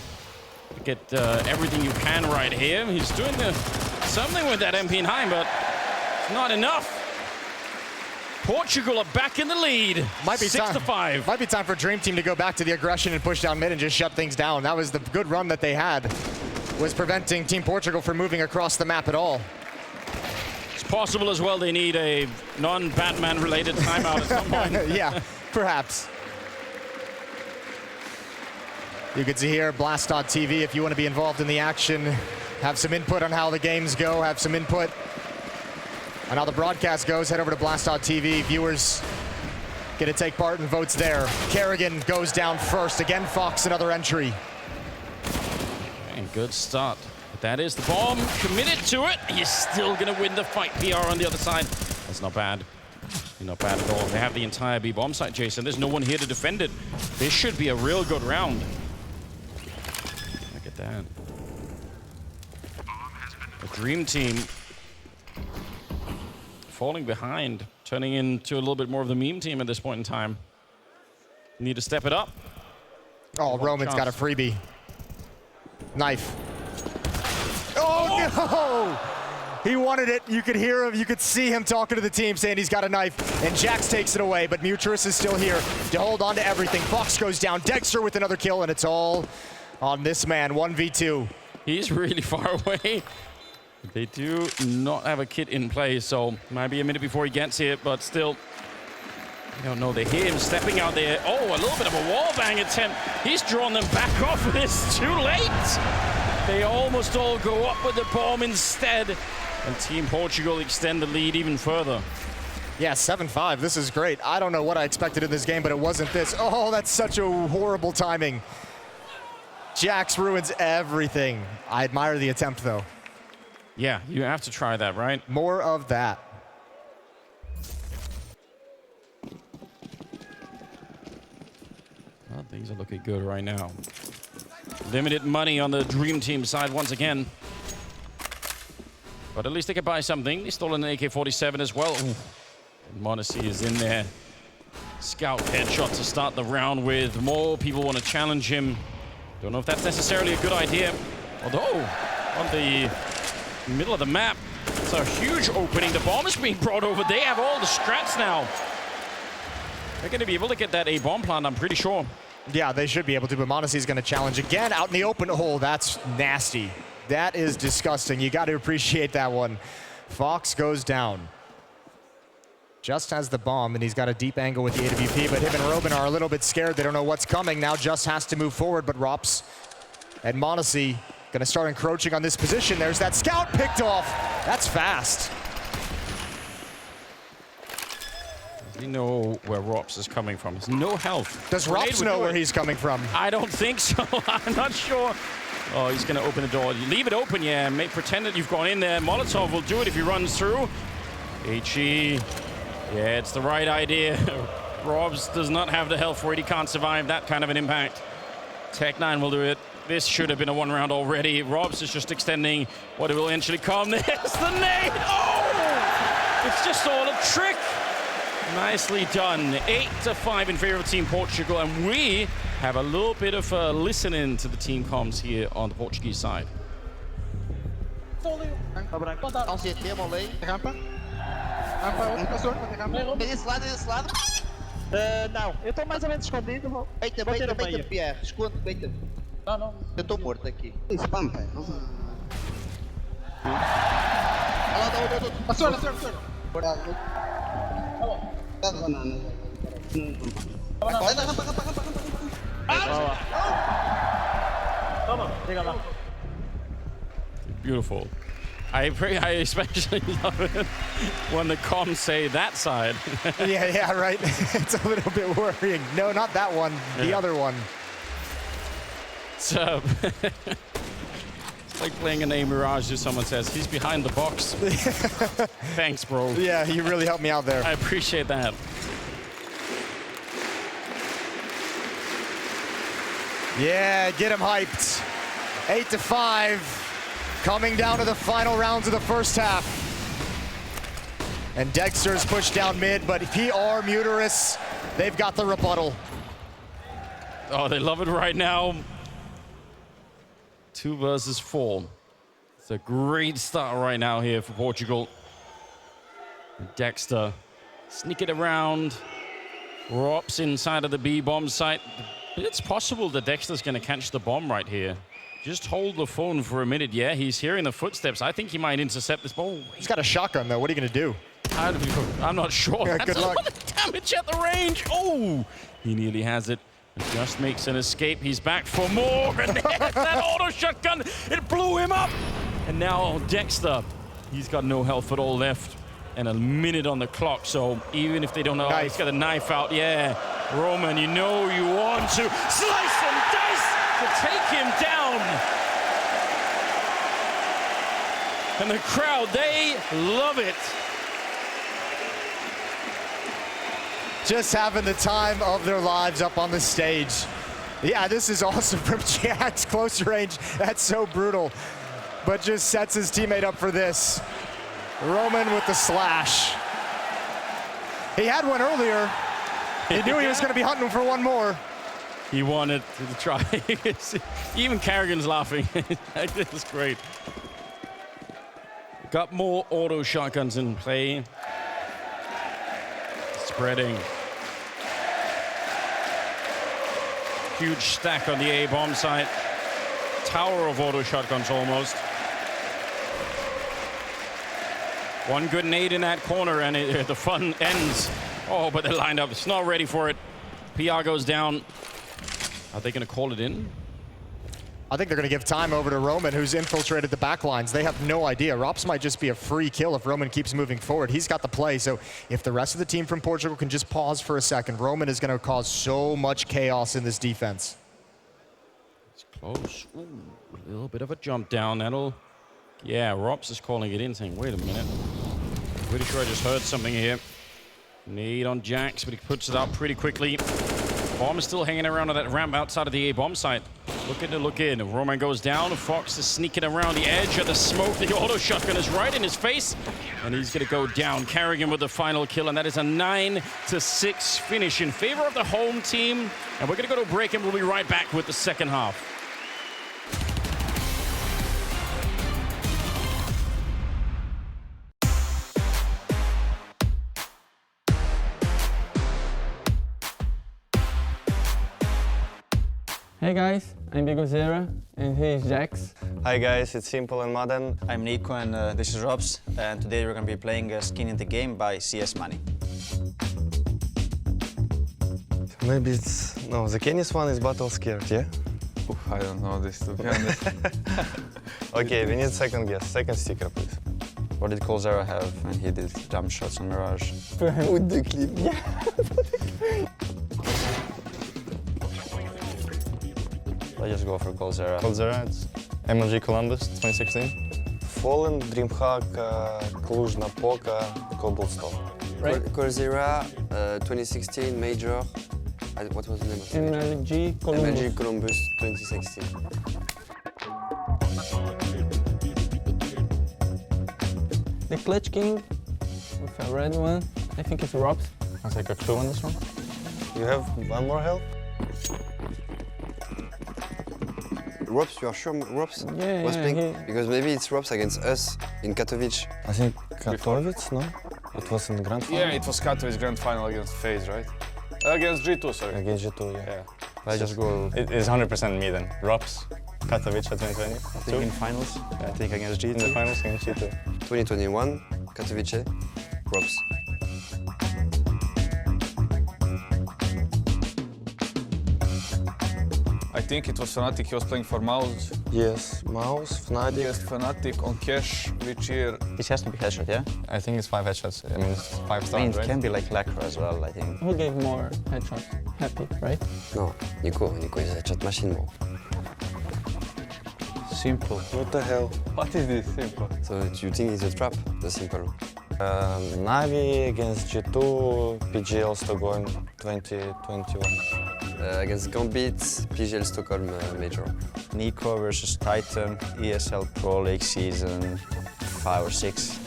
S14: Get everything you can right here. He's doing something with that MP in high, but it's not enough. Portugal are back in the lead.
S15: Might be
S14: 6-5.
S15: Might be time for Dream Team to go back to the aggression and push down mid and just shut things down. That was the good run that they had, was preventing Team Portugal from moving across the map at all.
S14: It's possible as well they need a non-Batman related timeout at some point.
S15: Yeah, perhaps. You can see here, Blast.tv, if you want to be involved in the action, have some input on how the games go, have some input on how the broadcast goes, head over to Blast.tv. Viewers get to take part in votes there. Kerrigan goes down first. Again, Fox, another entry.
S14: And good start. But that is the bomb. Committed to it. He's still going to win the fight. PR on the other side. That's not bad. Not bad at all. They have the entire B bomb site, Jason. There's no one here to defend it. This should be a real good round. Look at that. The Dream Team falling behind, turning into a little bit more of the meme team at this point in time. Need to step it up.
S15: Oh, Roman's got a freebie. Knife. Oh, no! He wanted it. You could hear him. You could see him talking to the team, saying he's got a knife. And Jax takes it away, but Mutrus is still here to hold on to everything. Fox goes down. Dexter with another kill, and it's all on this man. 1v2.
S14: He's really far away. They do not have a kit in play, so might be a minute before he gets here, but still, I don't know. They hear him stepping out there. Oh, a little bit of a wall bang attempt. He's drawn them back off, but it's too late. They almost all go up with the bomb instead, and Team Portugal extend the lead even further.
S15: Yeah, 7-5. This is great. I don't know what I expected in this game, but it wasn't this. Oh, that's such a horrible timing. Jax ruins everything. I admire the attempt, though.
S14: Yeah, you have to try that, right?
S15: More of that.
S14: Well, things are looking good right now. Limited money on the Dream Team side once again. But at least they can buy something. They stole an AK-47 as well. Ooh. m0NESY is in there. Scout headshot to start the round with. More people want to challenge him. Don't know if that's necessarily a good idea. Although, on the middle of the map, it's a huge opening. The bomb is being brought over. They have all the strats now. They're going to be able to get that A bomb plant, I'm pretty sure.
S15: Yeah, they should be able to, but m0NESY is going to challenge again out in the open hole. That's nasty. That is disgusting. You got to appreciate that one. Fox goes down. Just has the bomb, and he's got a deep angle with the AWP, but him and Robin are a little bit scared. They don't know what's coming. Now Just has to move forward, but Rops and m0NESY going to start encroaching on this position. There's that scout picked off. That's fast.
S14: We know where Rops is coming from. There's no health.
S15: Does Rops know where he's coming from?
S14: I don't think so. I'm not sure. Oh, he's going to open the door. You leave it open, yeah. Pretend that you've gone in there. Molotov will do it if he runs through. HE. Yeah, it's the right idea. Robs does not have the health for it. He can't survive that kind of an impact. Tech9 will do it. This should have been a one round already. Robs is just extending what it will eventually come. There's the nade. Oh! It's just all a trick. Nicely done. 8-5 in favor of Team Portugal, and we have a little bit of a listening to the team comms here on the Portuguese side.
S17: Desse lado. Não, eu tô mais ou menos escondido. Beita, PR. Esconde, beita. Não. Eu tô morto aqui. Spam, pai. Olha lá, Passou. Tá bom. Tá banana. Vai na rampa. Toma, pega lá.
S14: Beautiful. I especially love it when the comms say that side.
S15: yeah, right. It's a little bit worrying. No, not that one. The other one.
S14: So, it's like playing an A Mirage if someone says, he's behind the box. Thanks, bro.
S15: Yeah, you really helped me out there.
S14: I appreciate that.
S15: Yeah, get him hyped. 8-5. Coming down to the final rounds of the first half. And Dexter's pushed down mid, but PR, Muterus, they've got the rebuttal.
S14: Oh, they love it right now. 2 versus 4. It's a great start right now here for Portugal. Dexter sneak it around. Rops inside of the B bomb site. It's possible that Dexter's going to catch the bomb right here. Just hold the phone for a minute. Yeah, he's hearing the footsteps. I think he might intercept this ball.
S15: He's got a shotgun, though. What are you going to do?
S14: I'm not sure.
S15: Yeah,
S14: That's
S15: good luck.
S14: a lot of damage at the range. Oh, he nearly has it. Just makes an escape. He's back for more. And there's that auto shotgun. It blew him up. And now Dexter, he's got no health at all left. And a minute on the clock. So even if they don't know, he's got a knife out. Yeah, Roman, you know you want to slice and dice to take him down. And the crowd, they love it.
S15: Just having the time of their lives up on the stage. Yeah, this is awesome from Jax, close range. That's so brutal. But just sets his teammate up for this. Roman with the slash. He had one earlier. He knew he was going to be hunting for one more.
S14: He wanted to try. Even Carrigan's laughing. This is great. Got more auto shotguns in play. Spreading. Huge stack on the A bomb site. Tower of auto shotguns almost. One good nade in that corner and the fun ends. Oh, but they're lined up. It's not ready for it. PR goes down. Are they going to call it in?
S15: I think they're going to give time over to Roman, who's infiltrated the backlines. They have no idea. Rops might just be a free kill if Roman keeps moving forward. He's got the play, so if the rest of the team from Portugal can just pause for a second, Roman is going to cause so much chaos in this defense.
S14: It's close. Ooh, a little bit of a jump down. That'll... Yeah, Rops is calling it in, saying, wait a minute. Pretty sure I just heard something here. Nade on Jax, but he puts it out pretty quickly. Bomb is still hanging around on that ramp outside of the A bomb site. Looking to look in. Roman goes down. Fox is sneaking around the edge of the smoke. The auto shotgun is right in his face. And he's going to go down. Carrigan with the final kill. And that is a 9-6 finish in favor of the home team. And we're going to go to break and we'll be right back with the second half.
S18: Hey guys, I'm coldzera and here is Jax.
S19: Hi guys, it's Simple and Madden.
S20: I'm Nico and this is Robs, and today we're going to be playing Skin in the Game by CS Money.
S19: Maybe it's... no, the Kenny's one is Battle Scared, yeah?
S21: Oof, I don't know this, to be honest.
S19: Okay, we need second guess. Second sticker, please.
S20: What did coldzera have when he did jump shots on Mirage?
S19: Put the clip. Yeah.
S20: Let's just go for coldzera.
S19: coldzera, it's MLG Columbus 2016. Fallen, Dreamhack, Cluj-Napoca, Cobblestone.
S18: Right.
S22: coldzera, 2016 Major. What was the name of it?
S18: MLG Columbus.
S22: MLG Columbus 2016.
S18: The Clutch King with a red one. I think it's Robs.
S19: I'll take a clue on this one. You have one more help?
S22: Robs, you are sure Robs
S18: Yeah,
S22: was
S18: yeah,
S22: playing? Because maybe it's Robs against us in Katowice.
S19: I think Katowice, no? It was in the grand final?
S21: Yeah, it was Katowice grand final against FaZe, right? Against G2, sorry.
S19: Against G2, yeah.
S20: Let's just go.
S19: It's 100% me then. Robs, Katowice 2020.
S20: I think in finals. I think against G2.
S19: In the finals against G2.
S22: 2021, Katowice, Robs.
S21: I think it was Fnatic, he was playing for Mouse.
S19: Yes, Mouse, Fnatic.
S21: Against Fnatic on Cash, which year?
S20: It has to be headshot, yeah?
S19: I think it's 5 headshots. I mean, it's 5 stars,
S20: I mean, it
S19: right?
S20: can be like Lacra as well, I think.
S18: Who gave more headshots? Happy, right?
S22: No, Nico is a headshot machine more.
S19: Simple. What the hell?
S21: What is this, Simple?
S22: So do you think it's a trap, the Simple?
S19: NaVi against G2, PGL Stockholm 2021.
S22: Against Gambit, PGL Stockholm Major.
S20: Niko versus Titan, ESL Pro League season 5 or 6.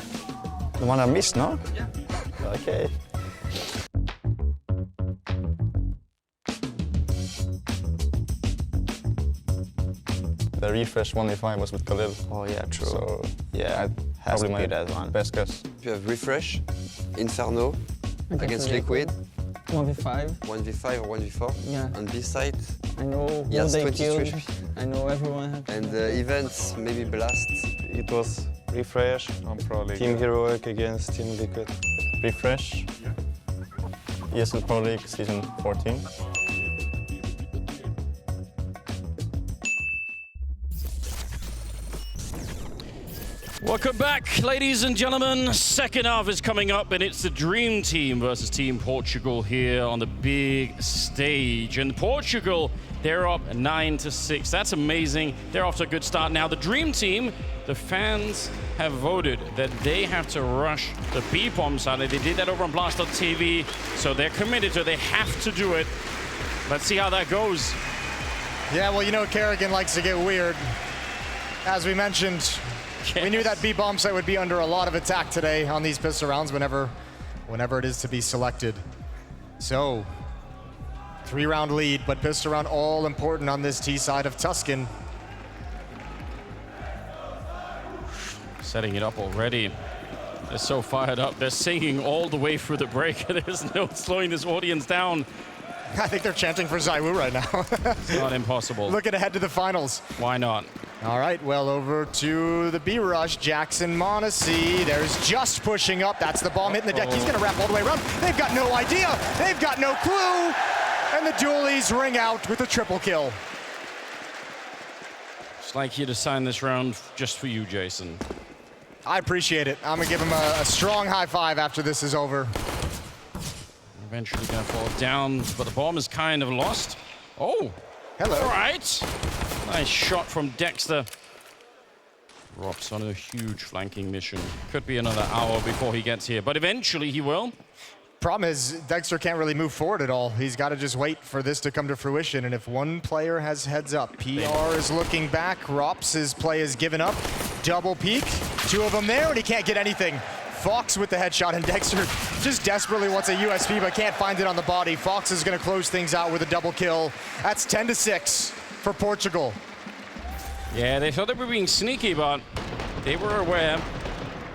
S20: The one I missed, no?
S22: Yeah.
S20: Okay.
S19: The refresh 1v5 was with Khalil.
S20: Oh yeah, true.
S19: So
S20: yeah, has
S19: probably
S20: to
S19: my
S20: be that one.
S19: best guess.
S22: You have Refresh, Inferno, against Liquid.
S18: 1v5.
S22: 1v5 or 1v4.
S18: Yeah.
S22: On B side.
S18: I know who
S22: Yes,
S18: they
S22: 23.
S18: killed. I know everyone.
S22: And events, maybe Blast.
S19: It was Refresh, Team Heroic against Team Liquid. Refresh, ESL Pro League season 14.
S14: Welcome back, ladies and gentlemen. Second half is coming up, and it's the Dream Team versus Team Portugal here on the big stage. And Portugal, they're up 9-6. That's amazing. They're off to a good start. Now, the Dream Team, the fans have voted that they have to rush the B-bomb side. They did that over on Blast.tv, so they're committed to it. They have to do it. Let's see how that goes.
S15: Yeah, well, you know, Carrigan likes to get weird. As we mentioned, we knew that B-bomb site would be under a lot of attack today on these pistol rounds whenever it is to be selected. So, 3-round lead, but pistol round all important on this T side of Tuscan.
S14: Setting it up already. They're so fired up. They're singing all the way through the break. There's no slowing this audience down.
S15: I think they're chanting for Zywoo right now.
S14: It's not impossible.
S15: Looking ahead to the finals.
S14: Why not?
S15: All right, well, over to the B-Rush, Jackson Monacy. There's just pushing up. That's the bomb hitting the deck. He's going to wrap all the way around. They've got no idea. They've got no clue. And the dualies ring out with a triple kill.
S14: Just like you to sign this round just for you, Jason.
S15: I appreciate it. I'm going to give him a strong high five after this is over.
S14: Eventually going to fall down, but the bomb is kind of lost. Oh,
S15: hello.
S14: All right. Nice shot from Dexter. Rob's on a huge flanking mission. Could be another hour before he gets here, but eventually he will.
S15: Problem is, Dexter can't really move forward at all. He's got to just wait for this to come to fruition. And if one player has heads up, PR is looking back. Rops' play is given up. Double peek. Two of them there, and he can't get anything. Fox with the headshot, and Dexter just desperately wants a USP, but can't find it on the body. Fox is going to close things out with a double kill. That's 10-6 for Portugal.
S14: Yeah, they thought they were being sneaky, but they were aware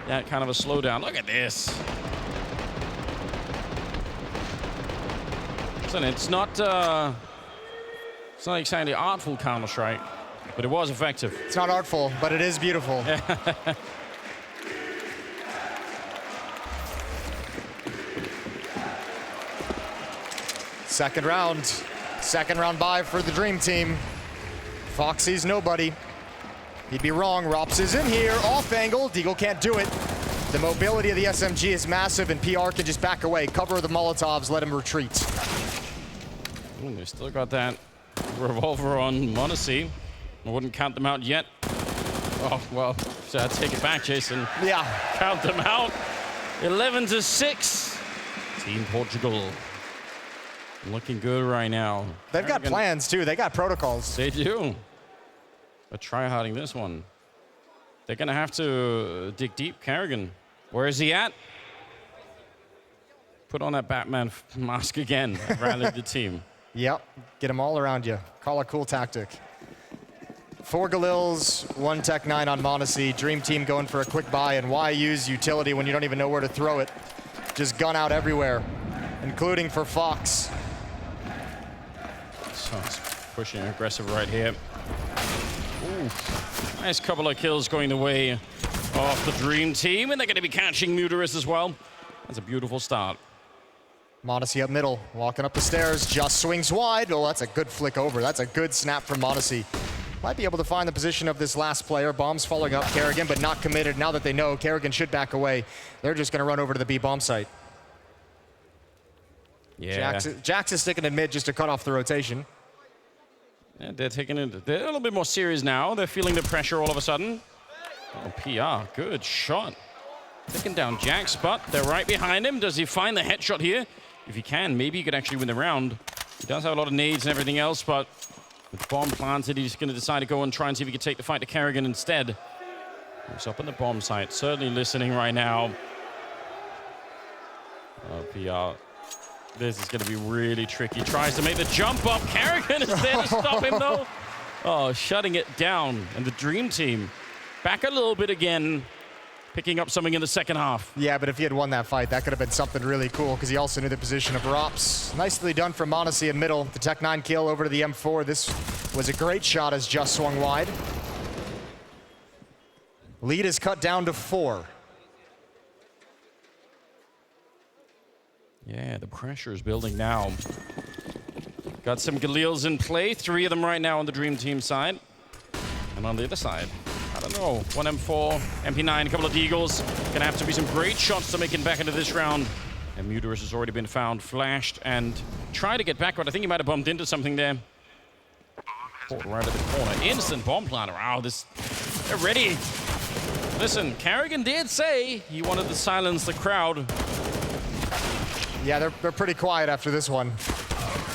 S14: that kind of a slowdown. Look at this. Listen, it's not exactly artful Counter-Strike, but it was effective.
S15: It's not artful, but it is beautiful. Second round bye for the Dream Team. Foxy's nobody. He'd be wrong. Rops is in here, off angle. Deagle can't do it. The mobility of the SMG is massive, and PR can just back away, cover the Molotovs, let him retreat.
S14: Ooh, they still got that revolver on m0NESY. I wouldn't count them out yet. Oh, well, so I take it back, Jason.
S15: Yeah.
S14: Count them out. 11-6. Team Portugal. Looking good right now.
S15: They've got plans, too. They got protocols.
S14: They do. But try-harding this one. They're going to have to dig deep. Carrigan, where is he at? Put on that Batman mask again. Rally the team.
S15: Yep. Get them all around you. Call a cool tactic. 4 Galils, 1 Tech-9 on m0NESY. Dream Team going for a quick buy. And why use utility when you don't even know where to throw it? Just gun out everywhere, including for Fox.
S14: Pushing aggressive right here. Ooh, nice couple of kills going the way of the Dream Team, and they're going to be catching Muterus as well. That's a beautiful start.
S15: m0NESY up middle, walking up the stairs, just swings wide. Oh, that's a good flick over. That's a good snap from m0NESY. Might be able to find the position of this last player. Bombs following up Kerrigan, but not committed. Now that they know Kerrigan should back away, they're just going to run over to the B bomb site.
S14: Yeah.
S15: Jax is sticking in mid just to cut off the rotation.
S14: Yeah, they're taking it. They're a little bit more serious now. They're feeling the pressure all of a sudden. Oh, PR, good shot. Taking down Jax, but they're right behind him. Does he find the headshot here? If he can, maybe he could actually win the round. He does have a lot of nades and everything else, but with the bomb planted, he's going to decide to go and try and see if he can take the fight to Kerrigan instead. He's up on the bomb site, certainly listening right now. Oh, PR. This is going to be really tricky. Tries to make the jump up. Kerrigan is there to stop him, though. Oh, shutting it down. And the Dream Team back a little bit again, picking up something in the second half.
S15: Yeah, but if he had won that fight, that could have been something really cool because he also knew the position of Rops. Nicely done from m0NESY in middle. The Tech-9 kill over to the M4. This was a great shot as just swung wide. Lead is cut down to 4.
S14: Yeah, the pressure is building now. Got some Galils in play. 3 of them right now on the Dream Team side. And on the other side, I don't know. 1 M4, MP9, a couple of Deagles. Gonna have to be some great shots to make it back into this round. And Muterus has already been found, flashed, and tried to get backward. I think he might have bumped into something there. Right at the corner. Instant bomb planter. Wow, they're ready. Listen, Kerrigan did say he wanted to silence the crowd.
S15: Yeah, they're pretty quiet after this one.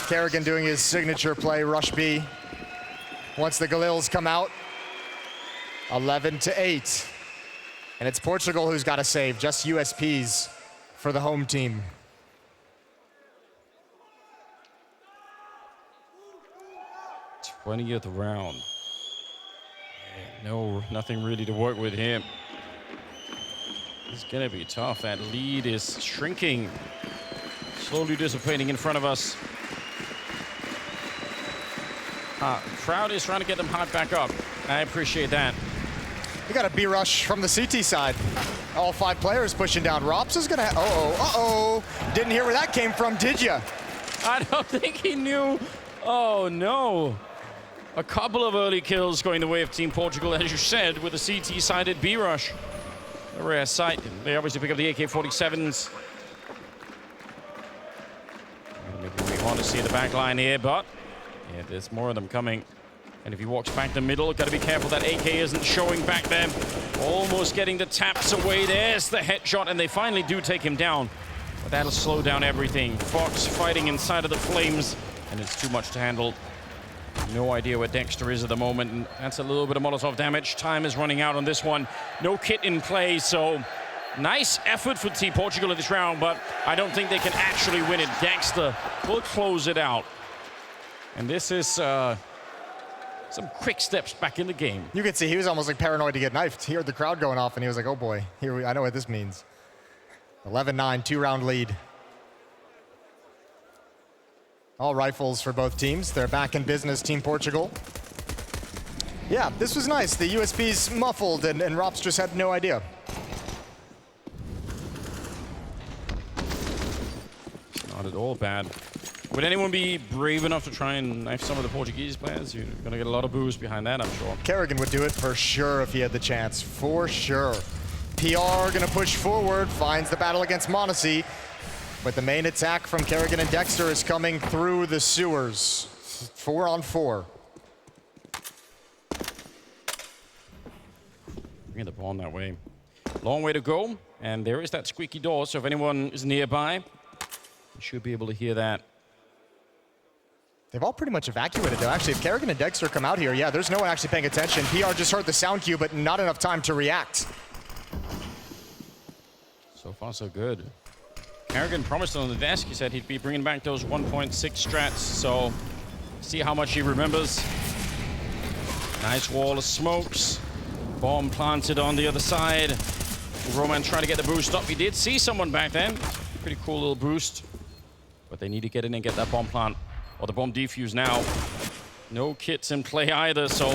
S15: Kerrigan doing his signature play, rush B. Once the Galils come out, 11-8. And it's Portugal who's got to save, just USPs for the home team.
S14: th round. No, nothing really to work with here. It's gonna be tough. That lead is shrinking. Slowly dissipating in front of us. Shroud is trying to get them hot back up. I appreciate that.
S15: We got a B rush from the CT side. All 5 players pushing down. Rops is gonna, uh-oh. Didn't hear where that came from, did ya?
S14: I don't think he knew. Oh no. A couple of early kills going the way of Team Portugal, as you said, with a CT-sided B rush. A rare sight. They obviously pick up the AK-47s. Maybe we want to see the back line here, but yeah, there's more of them coming. And if he walks back the middle, got to be careful that AK isn't showing back there. Almost getting the taps away. There's the headshot, and they finally do take him down. but that'll slow down everything. Fox fighting inside of the flames, and it's too much to handle. No idea where Dexter is at the moment, and that's a little bit of Molotov damage. Time is running out on this one. No kit in play, so nice effort for Team Portugal in this round, but I don't think they can actually win it. Dexter will close it out. And this is some quick steps back in the game.
S15: You could see he was almost like paranoid to get knifed. He heard the crowd going off, and he was like, oh boy, I know what this means. 11-9, 2-round lead. All rifles for both teams. They're back in business, Team Portugal. Yeah, this was nice. The USB's muffled, and Rops just had no idea.
S14: Not at all bad. Would anyone be brave enough to try and knife some of the Portuguese players? You're going to get a lot of boost behind that, I'm sure.
S15: Kerrigan would do it for sure if he had the chance, for sure. PR going to push forward, finds the battle against m0NESY. But the main attack from Kerrigan and Dexter is coming through the sewers. 4-on-4.
S14: Bringing the bomb that way. Long way to go, and there is that squeaky door, so if anyone is nearby, you should be able to hear that.
S15: They've all pretty much evacuated, though. Actually, if Kerrigan and Dexter come out here, yeah, there's no one actually paying attention. PR just heard the sound cue, but not enough time to react.
S14: So far, so good. Kerrigan promised on the desk, he said he'd be bringing back those 1.6 strats, so see how much he remembers. Nice wall of smokes. Bomb planted on the other side. Roman trying to get the boost up. He did see someone back then. Pretty cool little boost. But they need to get in and get that bomb plant, or the bomb defuse now. No kits in play either, so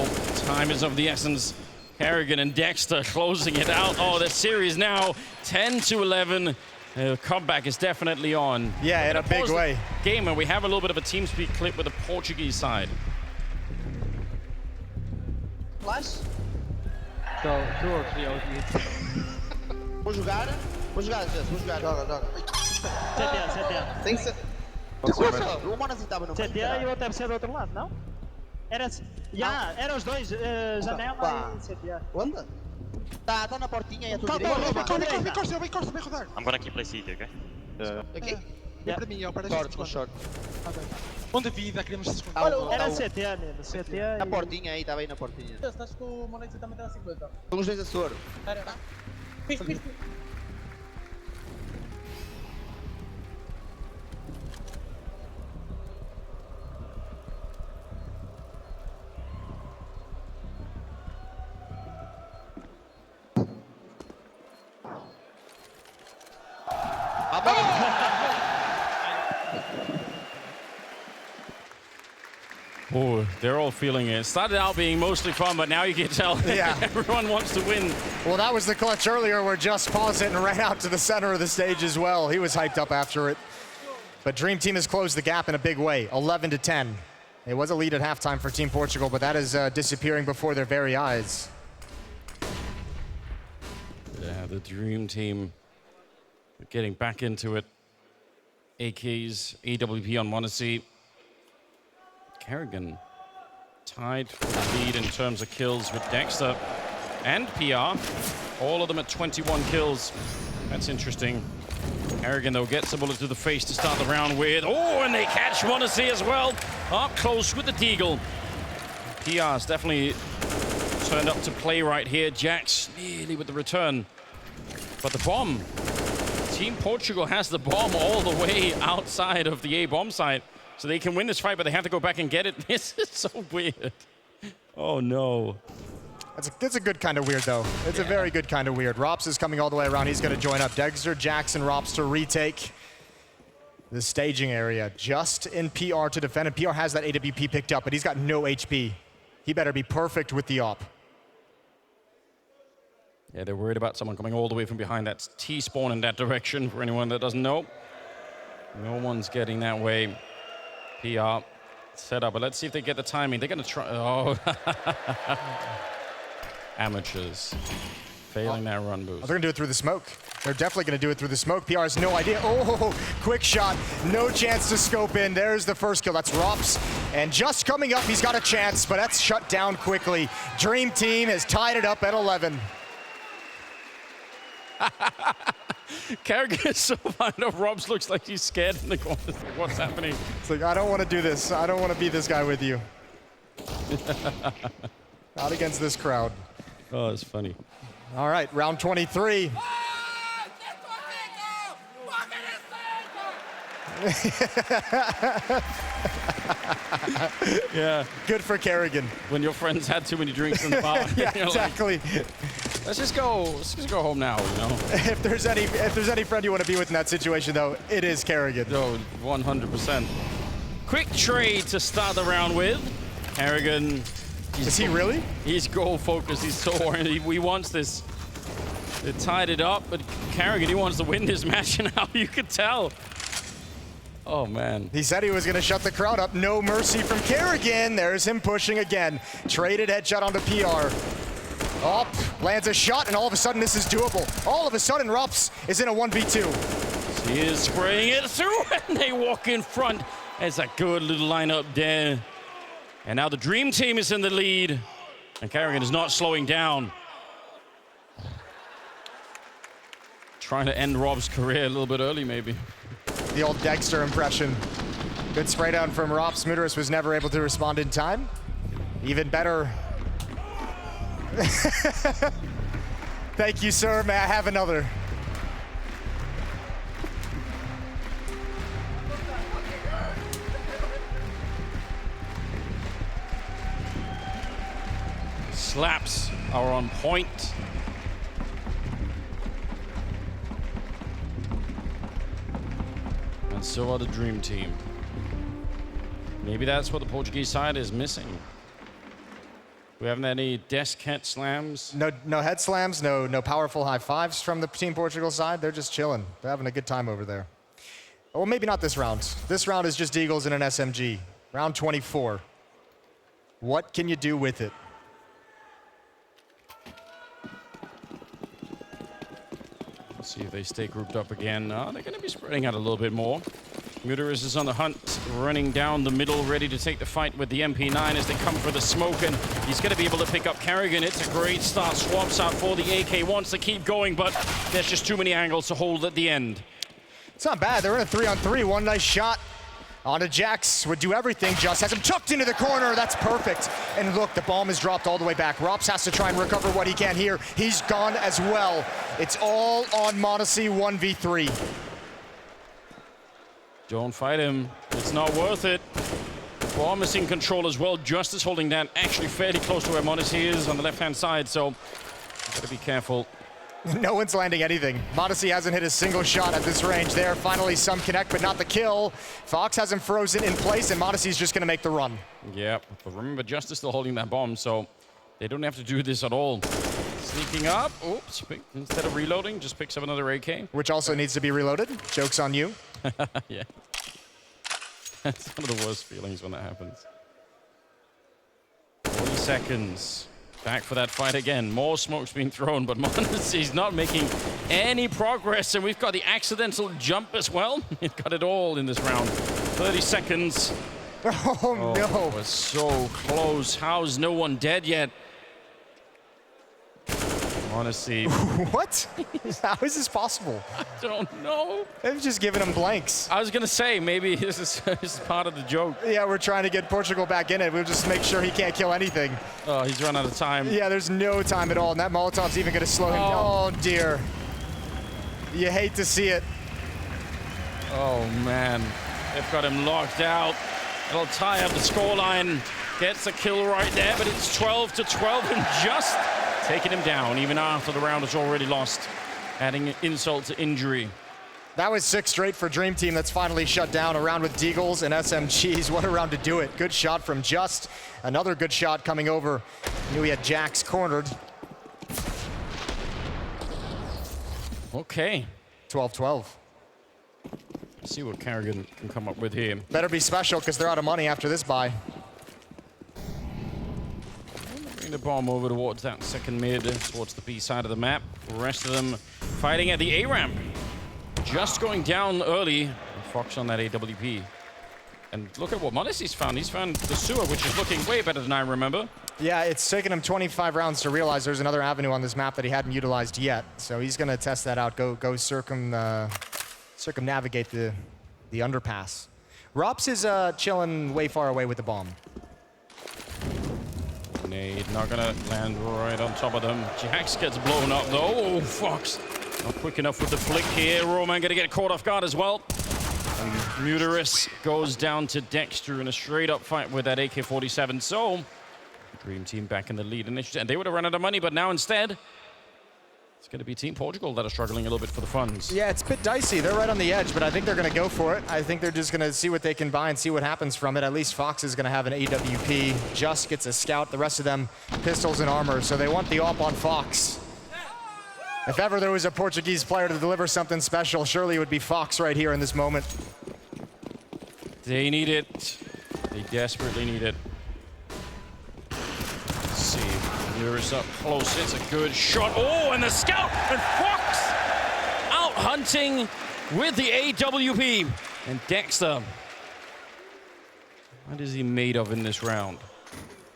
S14: time is of the essence. Kerrigan and Dexter closing it out. Oh, the series now 10-11. The comeback is definitely on.
S15: Yeah, in a big way.
S14: Game, and we have a little bit of a TeamSpeak clip with the Portuguese side.
S17: Flash?
S18: So, 2 or 3 out mid.
S17: Vou jogar, Jess, vou jogar. Joga.
S18: CT.
S17: Tem que ser. O m0NESY estava no meio.
S18: CT e o outro deve ser do outro lado, não? Era os dois, janela e CT.
S17: Onde? Tá na portinha e a tua
S13: direita. Vem rodar.
S12: I'm gonna keep play CT, okay?
S17: Aqui?
S13: Vem para mim, eu para
S17: short.
S13: Onde a vida, queremos se esconder.
S18: Era CT, amigo. CT.
S17: Na portinha aí, tá bem na portinha.
S18: Estás com o m0NESY também está a 50.
S17: São os dois a soro.
S18: Piste.
S14: Oh, they're all feeling it. It started out being mostly fun, but now you can tell everyone wants to win.
S15: Well, that was the clutch earlier where Just paused it and ran out to the center of the stage as well. He was hyped up after it. But Dream Team has closed the gap in a big way, 11-10. It was a lead at halftime for Team Portugal, but that is disappearing before their very eyes.
S14: Yeah, the Dream Team getting back into it. AKs, AWP on m0NESY. Kerrigan tied for the lead in terms of kills with Dexter and PR. All of them at 21 kills. That's interesting. Kerrigan, though, gets a bullet to the face to start the round with. Oh, and they catch m0NESY as well. Up close with the deagle. PR's definitely turned up to play right here. Jax nearly with the return. But the bomb. Team Portugal has the bomb all the way outside of the A bomb site. So they can win this fight, but they have to go back and get it. This is so weird. Oh, no.
S15: That's a good kind of weird, though. It's a very good kind of weird. Rops is coming all the way around. He's going to join up. Dexter, Jackson, Rops to retake the staging area. Just in PR to defend. And PR has that AWP picked up, but he's got no HP. He better be perfect with the op.
S14: Yeah, they're worried about someone coming all the way from behind. That's T-spawn in that direction, for anyone that doesn't know. No one's getting that way. PR set up, but let's see if they get the timing. They're going to try. Oh. Amateurs. Failing that run boost.
S15: They're going to do it through the smoke. They're definitely going to do it through the smoke. PR has no idea. Oh, quick shot. No chance to scope in. There's the first kill. That's Rops. And just coming up, he's got a chance, but that's shut down quickly. Dream Team has tied it up at 11.
S14: Karrigan is so fired up. Robs looks like he's scared in the corner. What's happening?
S15: It's like, I don't want to do this. I don't want to be this guy with you. Not against this crowd.
S14: Oh, it's funny.
S15: All right, round 23.
S14: Yeah.
S15: Good for Karrigan.
S14: When your friends had too many drinks in the bar.
S15: Yeah,
S14: You're
S15: exactly.
S14: Like, let's just go home now, you know.
S15: If there's any friend you want to be with in that situation, though, it is Karrigan.
S14: Oh, 100%. Quick trade to start the round with. Karrigan.
S15: Is he really?
S14: He's goal focused. He's so worried. He wants this. They tied it up, but Karrigan, he wants to win this match now. You could tell. Oh, man.
S15: He said he was going to shut the crowd up. No mercy from Karrigan. There's him pushing again. Traded headshot onto PR. Up, lands a shot, and all of a sudden this is doable. All of a sudden, Rups is in a 1v2.
S14: He is spraying it through, and they walk in front. It's a good little lineup there. And now the Dream Team is in the lead, and Karrigan is not slowing down. Trying to end Rob's career a little bit early, maybe.
S15: The old Dexter impression. Good spray down from Rops. Muteris was never able to respond in time. Even better. Thank you, sir. May I have another?
S14: Slaps are on point. And so are the Dream Team. Maybe that's what the Portuguese side is missing. We haven't had any desk head slams.
S15: No head slams, no powerful high fives from the Team Portugal side. They're just chilling. They're having a good time over there. Well, maybe not this round. This round is just Eagles and an SMG. Round 24. What can you do with it?
S14: Let's see if they stay grouped up again. They're going to be spreading out a little bit more. Muteris is on the hunt, running down the middle, ready to take the fight with the MP9 as they come for the smoke, and he's going to be able to pick up Karrigan. It's a great start. Swaps out for the AK, wants to keep going, but there's just too many angles to hold at the end.
S15: It's not bad. They're in a 3-on-3. One nice shot onto Jax. Would do everything. Just has him tucked into the corner. That's perfect. And look, the bomb is dropped all the way back. Rops has to try and recover what he can here. He's gone as well. It's all on m0NESY 1v3.
S14: Don't fight him. It's not worth it. Bomb is in control as well. Justice holding that actually fairly close to where m0NESY is on the left-hand side, so gotta be careful.
S15: No one's landing anything. m0NESY hasn't hit a single shot at this range there. Finally, some connect, but not the kill. Fox has him frozen in place, and m0NESY's just gonna make the run.
S14: Yeah, but remember, Justice still holding that bomb, so they don't have to do this at all. Sneaking up. Oops. Instead of reloading, just picks up another AK.
S15: Which also needs to be reloaded. Joke's on you.
S14: Yeah. That's one of the worst feelings when that happens. 40 seconds. Back for that fight again. More smoke's being thrown, but m0NESY's not making any progress, and we've got the accidental jump as well. We've got it all in this round. 30 seconds.
S15: Oh no.
S14: We're so close. How's no one dead yet? m0NESY.
S15: What? How is this possible?
S14: I don't know.
S15: They've just given him blanks.
S14: I was going to say, maybe this is part of the joke.
S15: Yeah, we're trying to get Portugal back in it. We'll just make sure he can't kill anything.
S14: Oh, he's run out of time.
S15: Yeah, there's no time at all, and that Molotov's even going to slow him down. Oh, dear. You hate to see it.
S14: Oh, man. They've got him locked out. It'll tie up the scoreline. Gets a kill right there, but it's 12-12, and just taking him down even after the round is already lost, adding insult to injury.
S15: That was 6 straight for Dream Team. That's finally shut down. A round with Deagles and SMGs. What a round to do it. Good shot from Just. Another good shot coming over. Knew he had Jax cornered.
S14: Okay.
S15: 12-12.
S14: Let's see what Karrigan can come up with here.
S15: Better be special, because they're out of money after this buy.
S14: Bring the bomb over towards that second mid, towards the B side of the map. The rest of them fighting at the A ramp. Just going down early. Fox on that AWP. And look at what m0NESY's found. He's found the sewer, which is looking way better than I remember.
S15: Yeah, it's taken him 25 rounds to realize there's another avenue on this map that he hadn't utilized yet. So he's going to test that out, go circumnavigate the underpass. Rops is chilling way far away with the bomb.
S14: Nade not gonna land right on top of them. Jax gets blown up though. Oh, Fox. Not quick enough with the flick here. Roman gonna get caught off guard as well. And Muteris goes down to Dexter in a straight up fight with that AK-47. So, Dream Team back in the lead. And they would have run out of money, but now instead, it's going to be Team Portugal that are struggling a little bit for the funds.
S15: Yeah, it's a bit dicey. They're right on the edge, but I think they're going to go for it. I think they're just going to see what they can buy and see what happens from it. At least Fox is going to have an AWP. Just gets a scout. The rest of them, pistols and armor. So they want the op on Fox. If ever there was a Portuguese player to deliver something special, surely it would be Fox right here in this moment.
S14: They need it. They desperately need it. Let's see. Muteris up close. It's a good shot. Oh, and the scout! And Fox out hunting with the AWP. And Dexter. What is he made of in this round?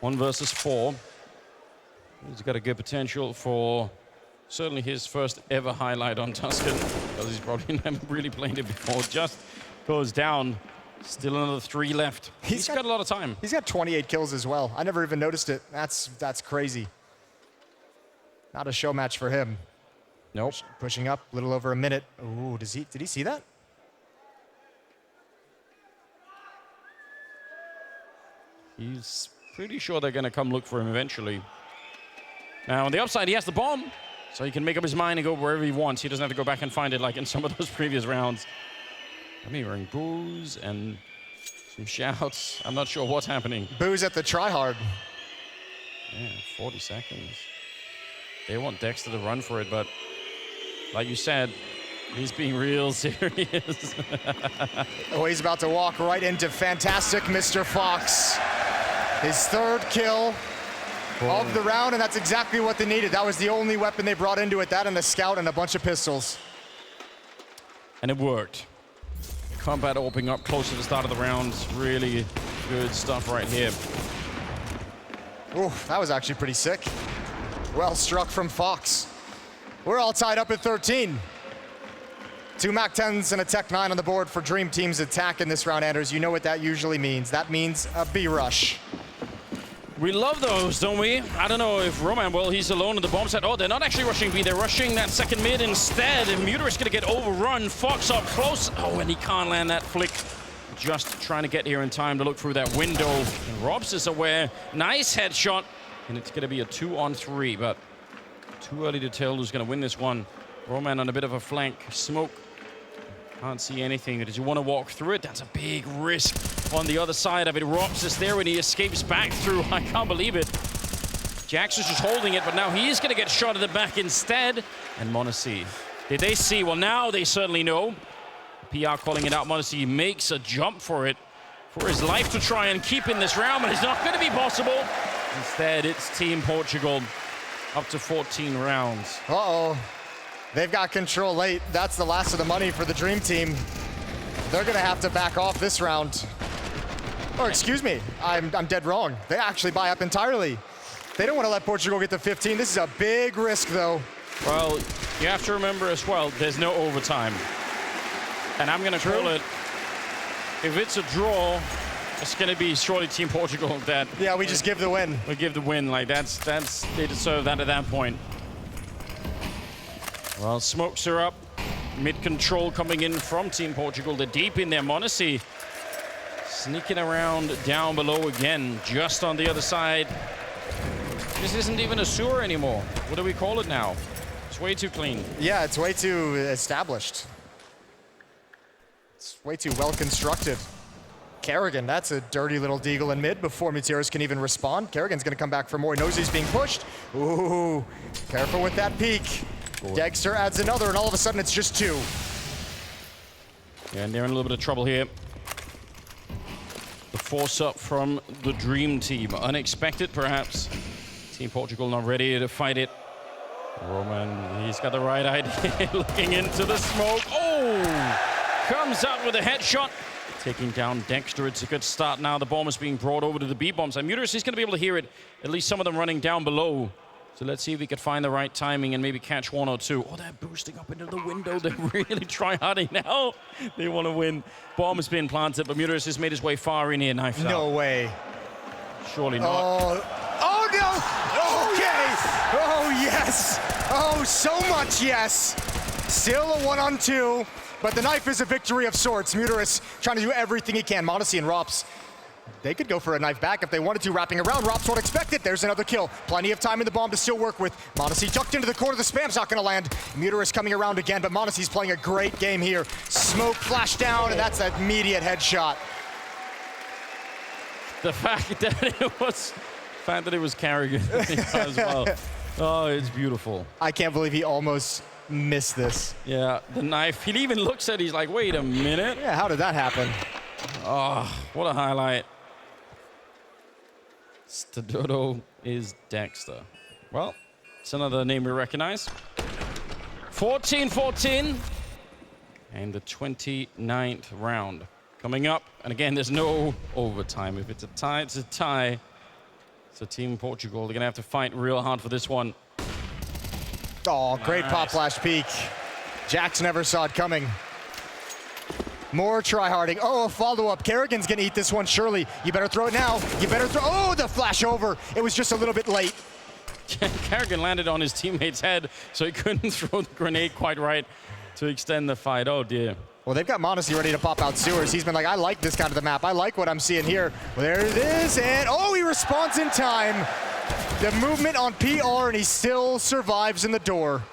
S14: 1 versus 4. He's got a good potential for certainly his first ever highlight on Tuscan, because he's probably never really played it before. Just goes down. Still another 3 left. He's got a lot of time.
S15: He's got 28 kills as well. I never even noticed it. That's crazy. Not a show match for him.
S14: Nope.
S15: Pushing up a little over a minute. Ooh, did he see that?
S14: He's pretty sure they're going to come look for him eventually. Now, on the upside, he has the bomb, so he can make up his mind and go wherever he wants. He doesn't have to go back and find it like in some of those previous rounds. I mean, wearing boos and some shouts. I'm not sure what's happening.
S15: Boos at the tryhard.
S14: Yeah, 40 seconds. They want Dexter to run for it, but like you said, he's being real serious.
S15: Oh, he's about to walk right into fantastic Mr. Fox. His 3rd kill of the round, and that's exactly what they needed. That was the only weapon they brought into it, that and a scout and a bunch of pistols.
S14: And it worked. Combat opening up close to the start of the round. Really good stuff right here.
S15: Ooh, that was actually pretty sick. Well struck from Fox. We're all tied up at 13. 2 MAC-10s and a Tech 9 on the board for Dream Team's attack in this round, Anders. You know what that usually means. That means a B-rush.
S14: We love those, don't we? I don't know if Roman, well, he's alone on the bomb side. Oh, they're not actually rushing B. They're rushing that second mid instead. And Muteris going to get overrun. Fox up close. Oh, and he can't land that flick. Just trying to get here in time to look through that window. And Robs is aware. Nice headshot. And it's going to be a 2-on-3, but too early to tell who's going to win this one. Roman on a bit of a flank. Smoke. Can't see anything. Does he want to walk through it? That's a big risk on the other side of it. Robs is there and he escapes back through. I can't believe it. Jax is just holding it, but now he's going to get shot at the back instead. And m0NESY. Did they see? Well, now they certainly know. PR calling it out. m0NESY makes a jump for it, for his life to try and keep in this round, but it's not going to be possible. Instead, it's Team Portugal up to 14 rounds.
S15: Uh-oh. They've got control late. That's the last of the money for the Dream Team. They're going to have to back off this round. Or excuse me, I'm dead wrong. They actually buy up entirely. They don't want to let Portugal get to 15. This is a big risk, though.
S14: Well, you have to remember as well, there's no overtime. And I'm going to call it, if it's a draw, it's going to be surely Team Portugal that...
S15: Yeah, we just give the win.
S14: We give the win. Like, that's they deserve that at that point. Well, smokes are up. Mid-control coming in from Team Portugal. They're deep in there. m0NESY sneaking around down below again, just on the other side. This isn't even a sewer anymore. What do we call it now? It's way too clean.
S15: Yeah, it's way too established. It's way too well constructed. Kerrigan, that's a dirty little deagle in mid before Meteoris can even respond. Kerrigan's gonna come back for more. He knows he's being pushed. Ooh, careful with that peek. Dexter adds another, and all of a sudden it's just 2.
S14: Yeah, and they're in a little bit of trouble here. The force up from the Dream Team. Unexpected, perhaps. Team Portugal not ready to fight it. Roman, he's got the right idea. Looking into the smoke. Oh! Comes out with a headshot. taking down Dexter. It's a good start now. The bomb is being brought over to the B bombs. And MIBR is going to be able to hear it, at least some of them running down below. So let's see if we can find the right timing and maybe catch one or two. Oh, they're boosting up into the window. They're really try-harding now. They want to win. Bomb has been planted, but MIBR has made his way far in here. Knife
S15: No
S14: out.
S15: way.
S14: Surely not.
S15: Oh, no! Okay! Oh, yes! Oh, so much yes! Still a 1-on-2, but the knife is a victory of sorts. MIBR is trying to do everything he can. m0NESY and Rops, they could go for a knife back if they wanted to, wrapping around. Rops won't expect it. There's another kill. Plenty of time in the bomb to still work with. m0NESY ducked into the corner. The spam's not going to land. MIBR is coming around again, but m0NESY's playing a great game here. Smoke flash down, and that's an immediate headshot.
S14: The fact that it was Carrigan as well. Oh, it's beautiful.
S15: I can't believe he almost missed this.
S14: Yeah, the knife. He even looks at it. He's like, wait a minute.
S15: Yeah, how did that happen?
S14: Oh, what a highlight. Stadodo is Dexter. Well, it's another name we recognize. 14-14. And the 29th round coming up. And again, there's no overtime. If it's a tie, it's a tie. So Team Portugal, they're going to have to fight real hard for this one.
S15: Oh, great pop flash peek. Jax never saw it coming. More try-harding. Oh, a follow-up. Kerrigan's gonna eat this one, surely. You better throw it now. You better throw. Oh, the flash over. It was just a little bit late.
S14: Kerrigan landed on his teammate's head, so he couldn't throw the grenade quite right to extend the fight. Oh, dear.
S15: Well, they've got m0NESY ready to pop out sewers. He's been like, I like this kind of the map. I like what I'm seeing here. Well, there it is, and oh, he responds in time. The movement on PR, and he still survives in the door.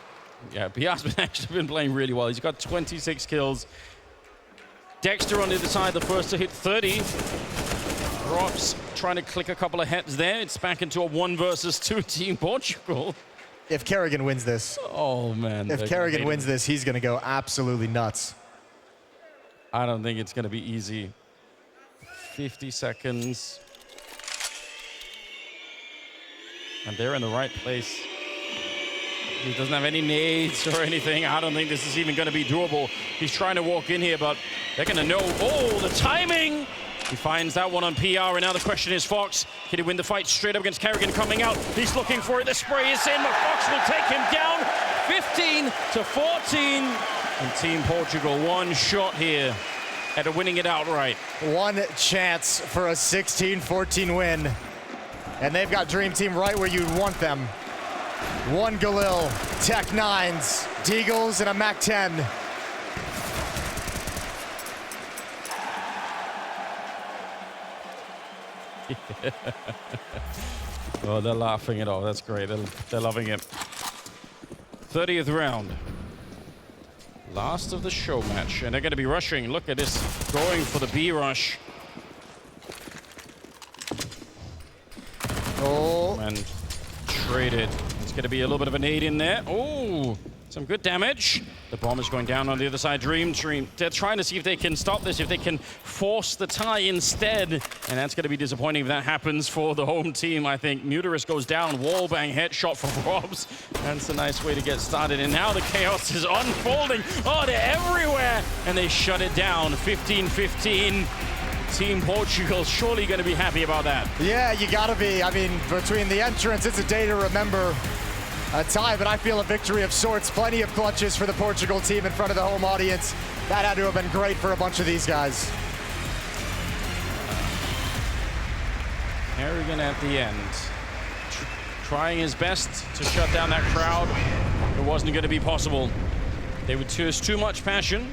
S14: Yeah, PR's actually been playing really well. He's got 26 kills. Dexter on the other side, the first to hit 30. Rops trying to click a couple of heads there. It's back into a 1 versus 2 Team Portugal.
S15: If Kerrigan wins this.
S14: Oh, man.
S15: If Kerrigan wins this, he's going to go absolutely nuts.
S14: I don't think it's going to be easy. 50 seconds. And they're in the right place. He doesn't have any nades or anything. I don't think this is even going to be doable. He's trying to walk in here, but they're going to know. Oh, the timing! He finds that one on PR, and now the question is, Fox, can he win the fight straight up against Kerrigan coming out? He's looking for it. The spray is in, but Fox will take him down. 15-14. And Team Portugal, one shot here at winning it outright.
S15: One chance for a 16-14 win. And they've got Dream Team right where you want them. 1 Galil, Tech 9s, Deagles, and a Mac 10.
S14: Oh, they're laughing it off. That's great. They're loving it. 30th round. Last of the show match. And they're going to be rushing. Look at this. Going for the B rush.
S15: Oh.
S14: And traded. It's going to be a little bit of an aid in there. Oh, some good damage. The bomb is going down on the other side. Dream. They're trying to see if they can stop this, if they can force the tie instead. And that's going to be disappointing if that happens for the home team, I think. Muterus goes down. Wallbang headshot from Robs. That's a nice way to get started. And now the chaos is unfolding. Oh, they're everywhere. And they shut it down. 15-15. Team Portugal surely going to be happy about that.
S15: Yeah, you got to be. I mean, between the entrance, it's a day to remember. A tie, but I feel a victory of sorts. Plenty of clutches for the Portugal team in front of the home audience. That had to have been great for a bunch of these guys.
S14: Kerrigan at the end. Trying his best to shut down that crowd. It wasn't going to be possible. They would choose too much passion.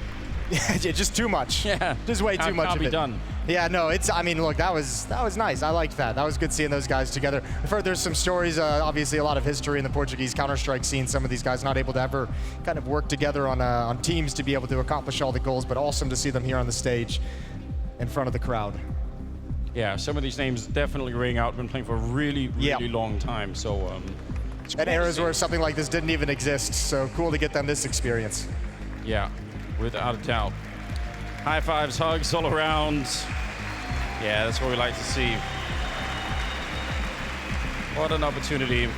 S15: Yeah, just too much.
S14: Yeah.
S15: Just way too much
S14: Can't
S15: of
S14: be
S15: it.
S14: done.
S15: Yeah, no, I mean, look, that was nice. I liked that. That was good seeing those guys together. I've heard there's some stories, obviously a lot of history in the Portuguese Counter-Strike scene. Some of these guys not able to ever kind of work together on teams to be able to accomplish all the goals, but awesome to see them here on the stage in front of the crowd.
S14: Yeah, some of these names definitely ring out. Been playing for a really, really long time. So,
S15: and eras where something like this didn't even exist. So cool to get them this experience.
S14: Yeah, without a doubt. High fives, hugs all around. Yeah, that's what we like to see. What an opportunity.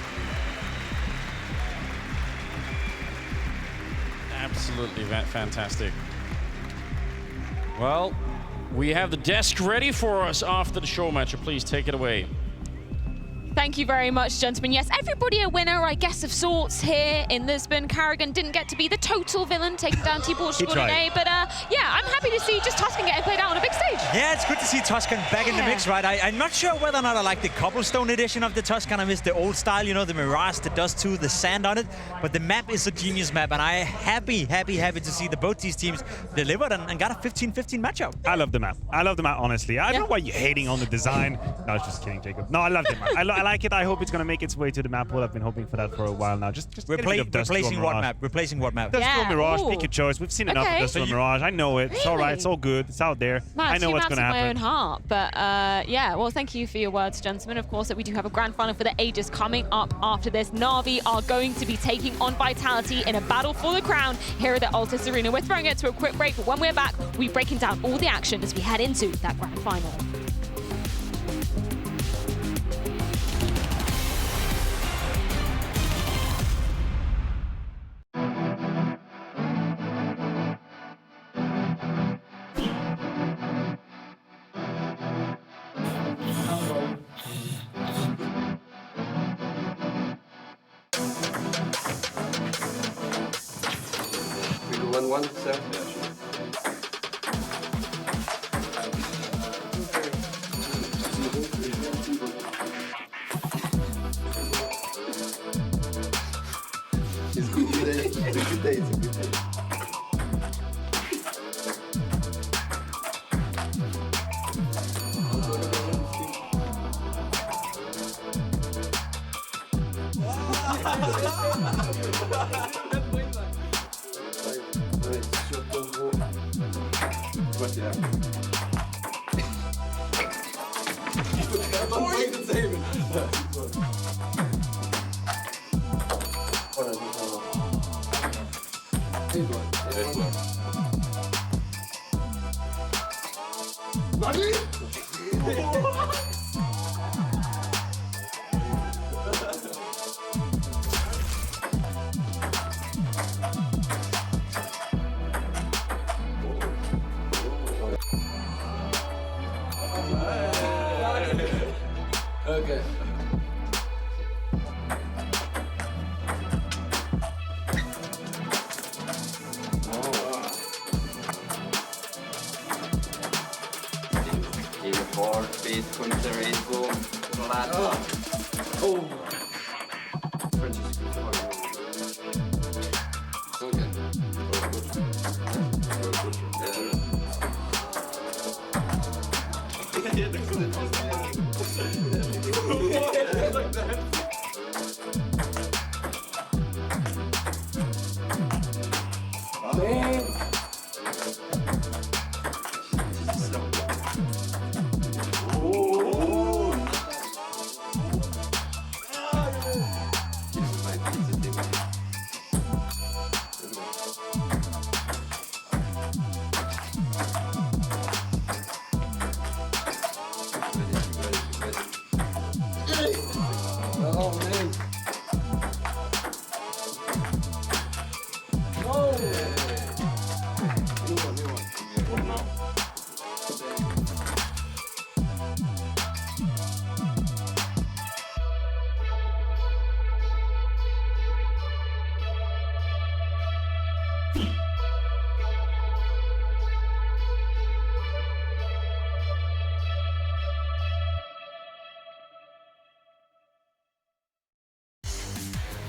S14: Absolutely fantastic. Well, we have the desk ready for us after the show match. Please take it away.
S1: Thank you very much, gentlemen. Yes, everybody a winner, I guess, of sorts here in Lisbon. Karrigan didn't get to be the total villain, taking down Team Portugal today. But yeah, I'm happy to see just Tuscan getting played out on a big stage.
S4: Yeah, it's good to see Tuscan back in the mix, right? I'm not sure whether or not I like the cobblestone edition of the Tuscan. I miss the old style, you know, the mirage, the dust too, the sand on it. But the map is a genius map, and I'm happy to see that both these teams delivered and got a 15-15 matchup.
S3: I love the map. I love the map, honestly. I don't know why you're hating on the design. No, I was just kidding, Jacob. No, I love the map. I like it. I hope it's going to make its way to the map pool. I've been hoping for that for a while now. Just
S4: replacing what map? Replacing what map?
S3: Dust or Mirage, pick your choice. We've seen enough of Dust or Mirage. I know it. It's all right. It's all good. It's out there. I know what's going to happen.
S1: My own heart, but yeah. Well, thank you for your words, gentlemen. Of course, that we do have a grand final for the ages coming up after this. NaVi are going to be taking on Vitality in a battle for the crown here at the Altis Arena. We're throwing it to a quick break, but when we're back, we're breaking down all the action as we head into that grand final.
S22: We do 1-1, sir? It's good today. It's a good day. It's a good day.
S16: Okay.
S22: Feet, counter, info, oh.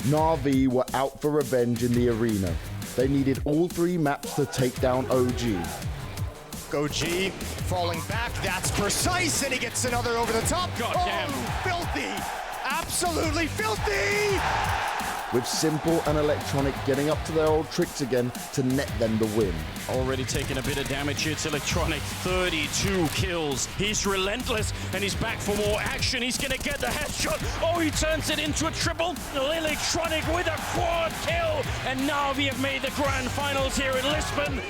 S7: NaVi were out for revenge in the arena. They needed all 3 maps to take down OG.
S15: OG falling back, that's precise, and he gets another over the top.
S14: God damn.
S15: Filthy! Absolutely filthy!
S7: With Simple and Electronic getting up to their old tricks again to net them the win.
S14: Already taking a bit of damage. It's Electronic, 32 kills. He's relentless, and he's back for more action. He's gonna get the headshot. Oh, he turns it into a triple. Electronic with a quad kill. And now we have made the grand finals here in Lisbon.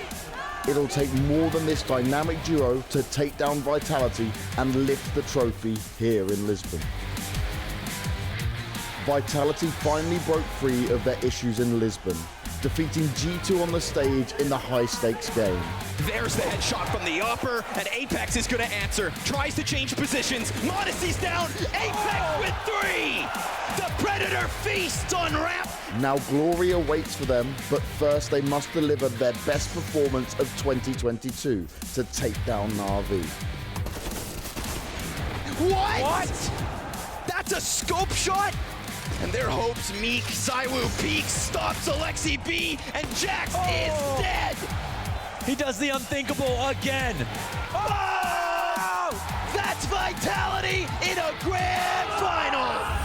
S7: It'll take more than this dynamic duo to take down Vitality and lift the trophy here in Lisbon. Vitality finally broke free of their issues in Lisbon.
S5: defeating G2 on the stage in the high-stakes game.
S6: There's the headshot from the upper, and Apex is going to answer. Tries to change positions. Modesty's down. Apex with 3! The Predator feasts on ramp.
S5: Now glory awaits for them, but first they must deliver their best performance of 2022 to take down NaVi.
S6: What? That's a scope shot? And their hopes meek. Saiwu peeks, stops Alexi B, and Jax is dead.
S23: He does the unthinkable again.
S6: Oh! That's Vitality in a grand final.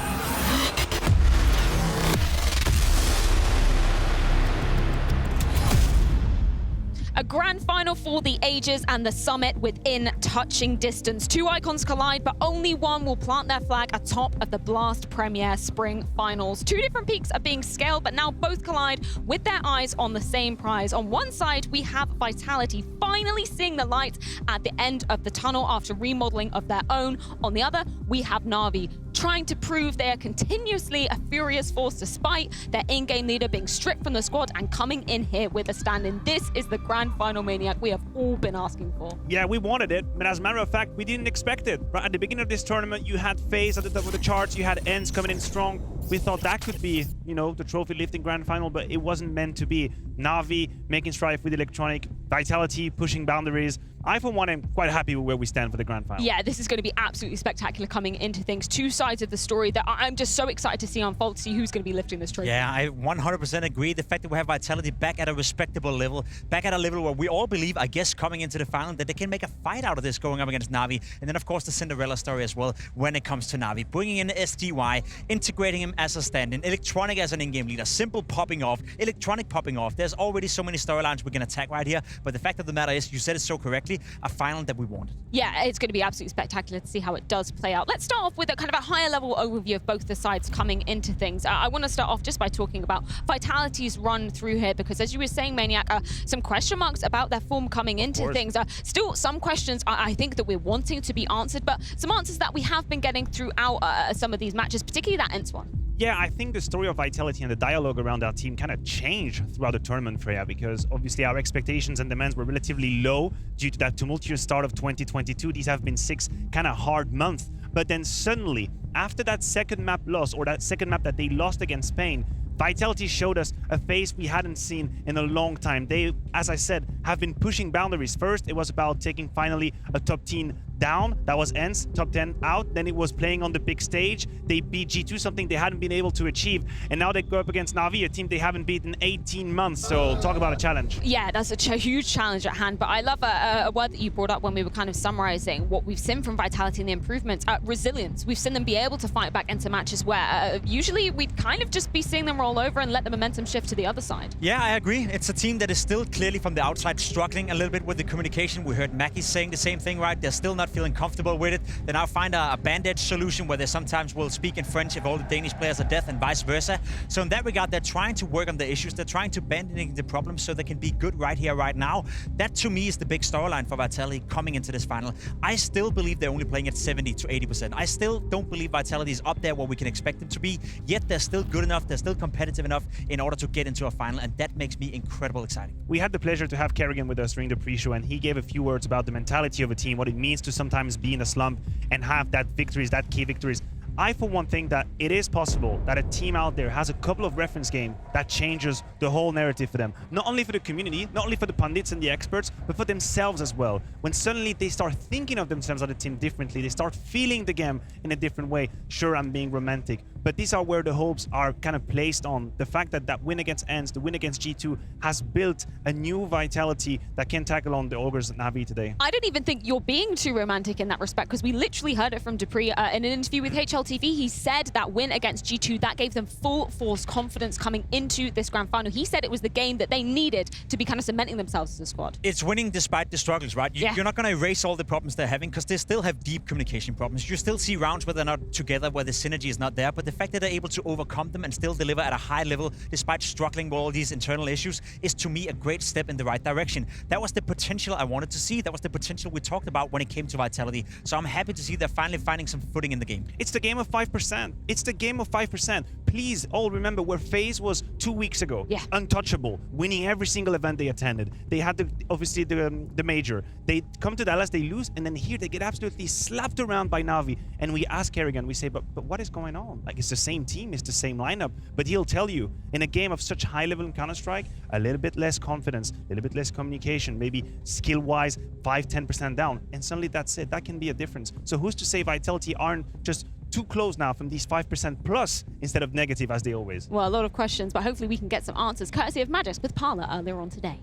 S1: A grand final for the ages and the summit within touching distance. Two icons collide, but only one will plant their flag atop of the Blast Premier Spring Finals. Two different peaks are being scaled, but now both collide with their eyes on the same prize. On one side, we have Vitality finally seeing the light at the end of the tunnel after remodeling of their own. On the other, we have NaVi trying to prove they are continuously a furious force despite their in-game leader being stripped from the squad and coming in here with a stand-in. This is the grand final maniac we have all been asking for.
S3: Yeah, we wanted it, but as a matter of fact, we didn't expect it. Right at the beginning of this tournament, you had FaZe at the top of the charts, you had Ence coming in strong. We thought that could be, you know, the trophy lifting grand final, but it wasn't meant to be. NaVi making strife with Electronic, Vitality pushing boundaries. I, for one, am quite happy with where we stand for the grand final.
S1: Yeah, this is going to be absolutely spectacular coming into things. Two sides of the story that I'm just so excited to see unfold, to see who's going to be lifting this trophy.
S4: Yeah, I 100% agree. The fact that we have Vitality back at a respectable level, back at a level where we all believe, I guess, coming into the final, that they can make a fight out of this going up against NaVi. And then, of course, the Cinderella story as well when it comes to NaVi. Bringing in SDY, integrating him as a stand-in, Electronic as an in-game leader, Simple popping off, Electronic popping off. There's already so many storylines we can attack right here. But the fact of the matter is, you said it so correctly, a final that we wanted.
S1: Yeah, it's going to be absolutely spectacular to see how it does play out. Let's start off with a kind of a higher level overview of both the sides coming into things. I want to start off just by talking about Vitality's run through here, because as you were saying, Maniac, some question marks about their form coming into things. Still some questions I think that we're wanting to be answered, but some answers that we have been getting throughout some of these matches, particularly that Ence one.
S3: Yeah, I think the story of Vitality and the dialogue around our team kind of changed throughout the tournament, Freya, because obviously our expectations and demands were relatively low due to that tumultuous start of 2022. These have been 6 kind of hard months. But then suddenly, after that second map loss, or that second map that they lost against Spain, Vitality showed us a phase we hadn't seen in a long time. They, as I said, have been pushing boundaries. First, it was about taking finally a top 10 down. That was Ence, top 10 out. Then it was playing on the big stage. They beat G2, something they hadn't been able to achieve. And now they go up against NaVi, a team they haven't beaten in 18 months. So talk about a challenge.
S1: Yeah, that's a huge challenge at hand. But I love a word that you brought up when we were kind of summarizing what we've seen from Vitality and the improvements. Resilience. We've seen them be able to fight back into matches where usually we'd kind of just be seeing them roll over and let the momentum shift to the other side.
S4: Yeah, I agree. It's a team that is still clearly from the outside struggling a little bit with the communication. We heard Mackie saying the same thing, right? They're still not feeling comfortable with it. They now find a bandage solution where they sometimes will speak in French if all the Danish players are deaf and vice versa. So in that regard, they're trying to work on the issues. They're trying to bandage the problems so they can be good right here, right now. That to me is the big storyline for Vitality coming into this final. I still believe they're only playing at 70 to 80%. I still don't believe Vitality is up there where we can expect them to be, yet they're still good enough, they're still competitive enough in order to get into a final, and that makes me incredibly exciting.
S3: We had the pleasure to have Kerrigan with us during the pre-show, and he gave a few words about the mentality of a team, what it means to sometimes be in a slump and have that victories, that key victories. I, for one, think that it is possible that a team out there has a couple of reference games that changes the whole narrative for them. Not only for the community, not only for the pundits and the experts, but for themselves as well. When suddenly they start thinking of themselves as a team differently, they start feeling the game in a different way. Sure, I'm being romantic, but these are where the hopes are kind of placed on. The fact that that win against Ence, the win against G2, has built a new Vitality that can tackle on the Ogres at NaVi today.
S1: I don't even think you're being too romantic in that respect, because we literally heard it from Dupree in an interview with HLTV. He said that win against G2, that gave them full force confidence coming into this grand final. He said it was the game that they needed to be kind of cementing themselves as a squad.
S4: It's winning despite the struggles, right? You're not going to erase all the problems they're having, because they still have deep communication problems. You still see rounds where they're not together, where the synergy is not there, but the fact that they're able to overcome them and still deliver at a high level despite struggling with all these internal issues is, to me, a great step in the right direction. That was the potential I wanted to see. That was the potential we talked about when it came to Vitality. So I'm happy to see they're finally finding some footing in the game.
S3: It's the game of 5%. It's the game of 5%. please all remember where FaZe was 2 weeks ago.
S1: Yeah.
S3: Untouchable, winning every single event they attended. They had obviously the major. They come to Dallas, they lose, and then here they get absolutely slapped around by NaVi. And we ask Kerrigan, we say, but what is going on? Like, it's the same team, it's the same lineup. But he'll tell you, in a game of such high level in Counter-Strike, a little bit less confidence, a little bit less communication, maybe skill-wise 5-10% down, and suddenly that's it. That can be a difference. So who's to say Vitality aren't just too close now from these 5% plus instead of negative as they always?
S1: Well, a lot of questions, but hopefully we can get some answers courtesy of Magisk with Parla earlier on today.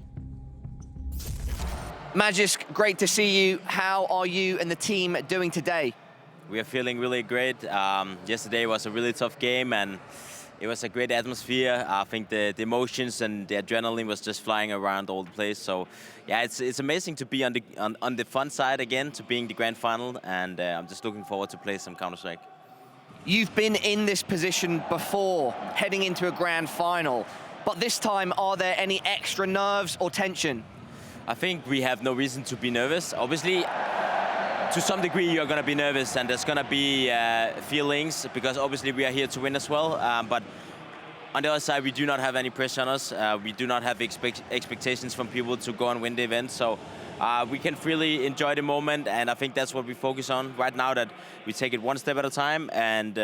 S8: Magisk, great to see you. How are you and the team doing today?
S10: We are feeling really great. Yesterday was a really tough game and it was a great atmosphere. I think the emotions and the adrenaline was just flying around all the place. So yeah, it's amazing to be on the fun side again, to being the grand final, and I'm just looking forward to play some Counter-Strike.
S8: You've been in this position before, heading into a grand final, but this time, are there any extra nerves or tension?
S10: I think we have no reason to be nervous. Obviously, to some degree, you're going to be nervous, and there's going to be feelings, because obviously we are here to win as well. But on the other side, we do not have any pressure on us. We do not have expectations from people to go and win the event. So we can freely enjoy the moment, and I think that's what we focus on right now, that we take it one step at a time. And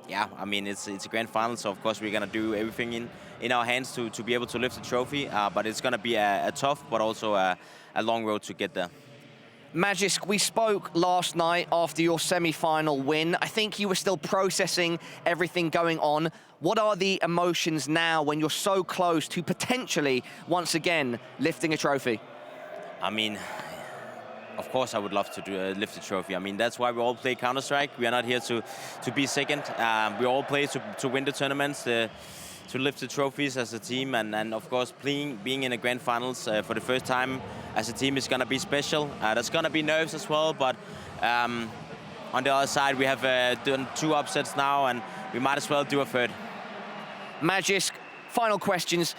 S10: yeah, I mean, it's a grand final, so of course we're going to do everything in our hands to be able to lift the trophy. But it's going to be a tough, but also a long road to get there.
S8: Magisk, we spoke last night after your semi-final win. I think you were still processing everything going on. What are the emotions now when you're so close to potentially, once again, lifting a trophy?
S10: I mean, of course I would love to lift the trophy. I mean, that's why we all play Counter-Strike. We are not here to be second. We all play to win the tournaments, to lift the trophies as a team, and of course being in the grand finals for the first time as a team is going to be special. There's going to be nerves as well, but on the other side we have done 2 upsets now, and we might as well do a third.
S8: Magisk, final questions.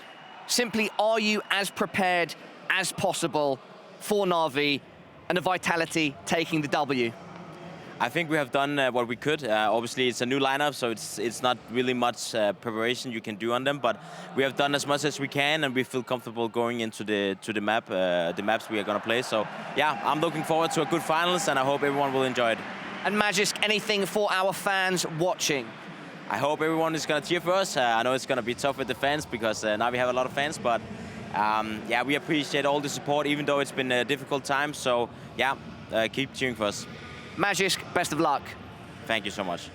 S8: Simply, are you as prepared as possible for NaVi and the Vitality taking the W?
S10: I think we have done what we could. Obviously, it's a new lineup, so it's not really much preparation you can do on them. But we have done as much as we can, and we feel comfortable going into the maps we are going to play. So yeah, I'm looking forward to a good finals, and I hope everyone will enjoy it.
S8: And Magisk, anything for our fans watching?
S10: I hope everyone is going to cheer for us. I know it's going to be tough with the fans, because now we have a lot of fans, but yeah, we appreciate all the support, even though it's been a difficult time. So yeah, keep cheering for us.
S8: Magisk, best of luck.
S10: Thank you so much.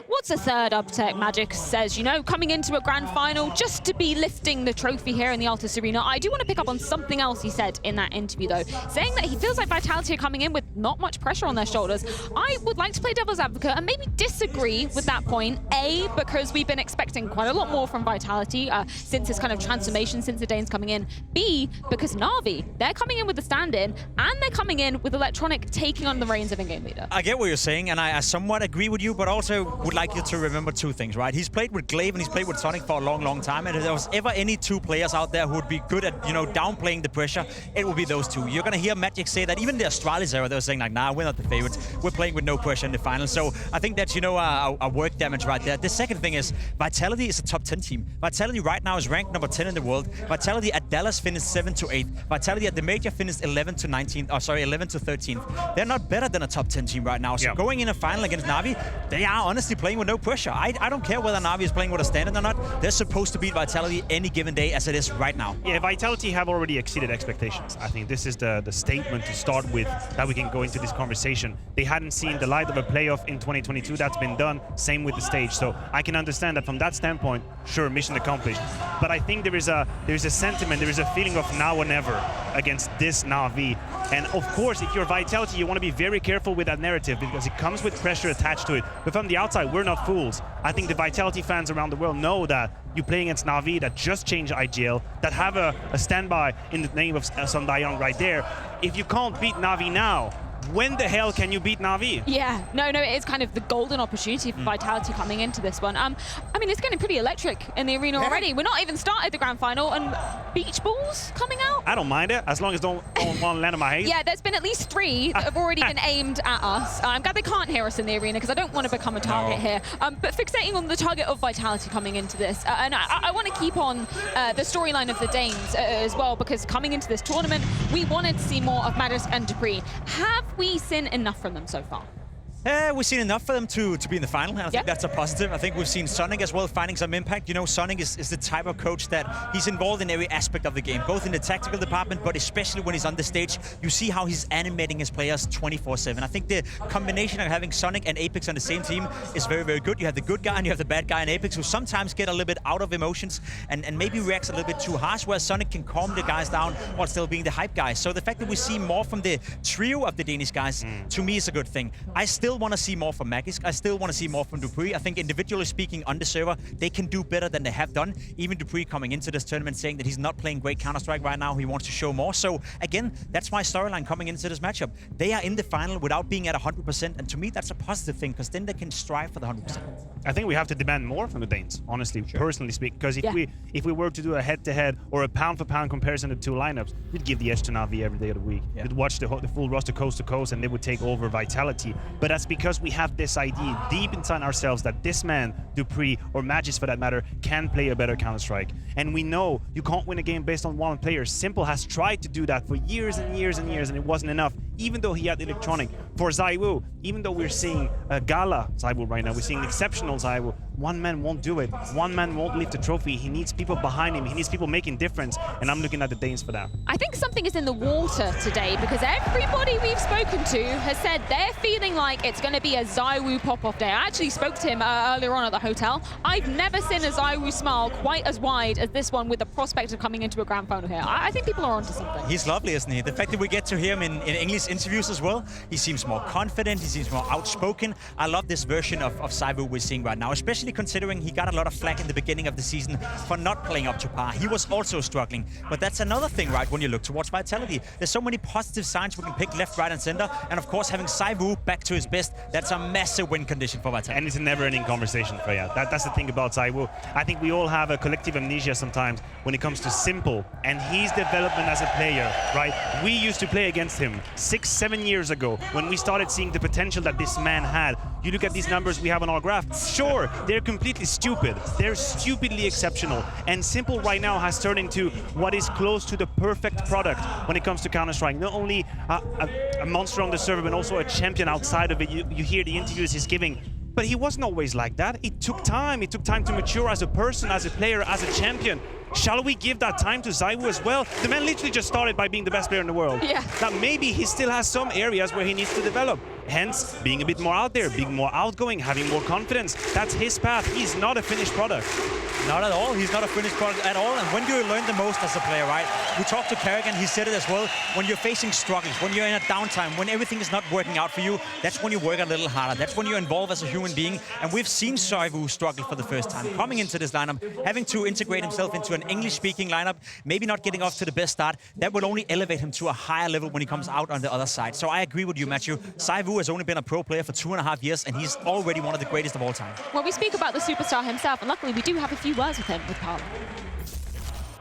S1: What's a third uptake? Magisk says, you know, coming into a grand final just to be lifting the trophy here in the Altus Arena. I do want to pick up on something else he said in that interview, though, saying that he feels like Vitality are coming in with not much pressure on their shoulders. I would like to play devil's advocate and maybe disagree with that point. A, because we've been expecting quite a lot more from Vitality since this kind of transformation, since the Danes coming in. B, because NaVi, they're coming in with the stand-in, and they're coming in with Electronic taking on the reins of in-game leader.
S4: I get what you're saying, and I somewhat agree with you, but also would like you to remember 2 things, right? He's played with Glaive and he's played with Sonic for a long, long time, and if there was ever any 2 players out there who would be good at, you know, downplaying the pressure, it would be those 2. You're gonna hear Magic say that even the Astralis era, they were saying like, nah, we're not the favorites. We're playing with no pressure in the final. So I think that's, you know, a work damage right there. The second thing is Vitality is a top 10 team. Vitality right now is ranked number 10 in the world. Vitality at Dallas finished 7th to 8th. Vitality at the major finished 11th to 19th. Oh, sorry, 11th to 13th. They're not better than a top 10 team right now. So going in a final against NaVi, they are honestly playing with no pressure. I don't care whether NaVi is playing with a standard or not. They're supposed to beat Vitality any given day as it is right now.
S3: Yeah, Vitality have already exceeded expectations. I think this is the statement to start with, that we can go into this conversation. They hadn't seen the light of a playoff in 2022. That's been done. Same with the stage. So I can understand that from that standpoint, sure, mission accomplished. But I think there is a sentiment, there is a feeling of now or never against this NaVi. And of course, if you're Vitality, you want to be very careful with that narrative, because it comes with pressure attached to it. But from the outside, we're not fools. I think the Vitality fans around the world know that you play against NaVi that just changed IGL, that have a standby in the name of Sundayon right there. If you can't beat NaVi now, when the hell can you beat NaVi?
S1: Yeah, no, it is kind of the golden opportunity for Vitality coming into this one. I mean, it's getting pretty electric in the arena already. We're not even started the grand final, and beach balls coming out.
S3: I don't mind it, as long as don't want to land on my head.
S1: Yeah, there's been at least 3 that have already been aimed at us. I'm glad they can't hear us in the arena, because I don't want to become a target here. But fixating on the target of Vitality coming into this, and I want to keep on the storyline of the Danes as well, because coming into this tournament, we wanted to see more of Madis and Dupree. Have we seen enough from them so far?
S4: We've seen enough for them to be in the final, and I think that's a positive. I think we've seen Sonic as well finding some impact. You know, Sonic is the type of coach that he's involved in every aspect of the game, both in the tactical department, but especially when he's on the stage. You see how he's animating his players 24/7. I think the combination of having Sonic and Apex on the same team is very, very good. You have the good guy and you have the bad guy in Apex, who sometimes get a little bit out of emotions and maybe reacts a little bit too harsh, where Sonic can calm the guys down while still being the hype guy. So the fact that we see more from the trio of the Danish guys, to me, is a good thing. I still want to see more from Magisk. I still want to see more from Dupree. I think individually speaking on the server, they can do better than they have done. Even Dupree coming into this tournament saying that he's not playing great Counter-Strike right now. He wants to show more. So again, that's my storyline coming into this matchup. They are in the final without being at 100%. And to me, that's a positive thing, because then they can strive for the 100%.
S3: I think we have to demand more from the Danes, honestly, personally speaking. Because if we were to do a head-to-head or a pound-for-pound comparison of 2 lineups, we'd give the edge to NaVi every day of the week. We'd watch the full roster coast to coast, and they would take over Vitality. But that's because we have this idea deep inside ourselves that this man, Dupree, or Magisk for that matter, can play a better Counter-Strike. And we know you can't win a game based on one player. Simple has tried to do that for years and years and years, and it wasn't enough, even though he had electronic. For ZywOo, even though we're seeing a Gala ZywOo right now, we're seeing exceptional ZywOo, one man won't do it. One man won't lift the trophy. He needs people behind him. He needs people making difference, and I'm looking at the Danes for that.
S1: I think something is in the water today, because everybody we've spoken to has said they're feeling like it's going to be a ZywOo pop-off day. I actually spoke to him earlier on at the hotel. I've never seen a ZywOo smile quite as wide as this one, with the prospect of coming into a grand final here. I think people are onto something.
S4: He's lovely, isn't he? The fact that we get to hear him in English interviews as well, he seems more confident, he seems more outspoken. I love this version of ZywOo we're seeing right now, especially considering he got a lot of flack in the beginning of the season for not playing up to par. He was also struggling. But that's another thing, right, when you look towards Vitality. There's so many positive signs we can pick left, right, and center. And of course, having ZywOo back to his best, that's a massive win condition for Vitality.
S3: And it's a never-ending conversation, Freya. That's the thing about ZywOo. I think we all have a collective amnesia sometimes when it comes to Simple and his development as a player, right? We used to play against him 6-7 years ago when we started seeing the potential that this man had. You look at these numbers we have on our graph. Sure, they're completely stupid. They're stupidly exceptional. And Simple right now has turned into what is close to the perfect product when it comes to Counter-Strike. Not only a monster on the server, but also a champion outside of it. You hear the interviews he's giving. But he wasn't always like that. It took time. It took time to mature as a person, as a player, as a champion. Shall we give that time to ZywOo as well? The man literally just started by being the best player in the world.
S1: Yeah.
S3: That maybe he still has some areas where he needs to develop. Hence, being a bit more out there, being more outgoing, having more confidence. That's his path. He's not a finished product.
S4: Not at all. He's not a finished product at all. And when do you learn the most as a player, right? We talked to Kerrigan, he said it as well. When you're facing struggles, when you're in a downtime, when everything is not working out for you, that's when you work a little harder. That's when you involve as a human being. And we've seen ZywOo struggle for the first time. Coming into this lineup, having to integrate himself into an English-speaking lineup, maybe not getting off to the best start, that will only elevate him to a higher level when he comes out on the other side. So I agree with you, Matthew. ZywOo has only been a pro player for 2.5 years, and he's already one of the greatest of all time.
S1: Well, we speak about the superstar himself, and luckily we do have a few words with him, with Carl.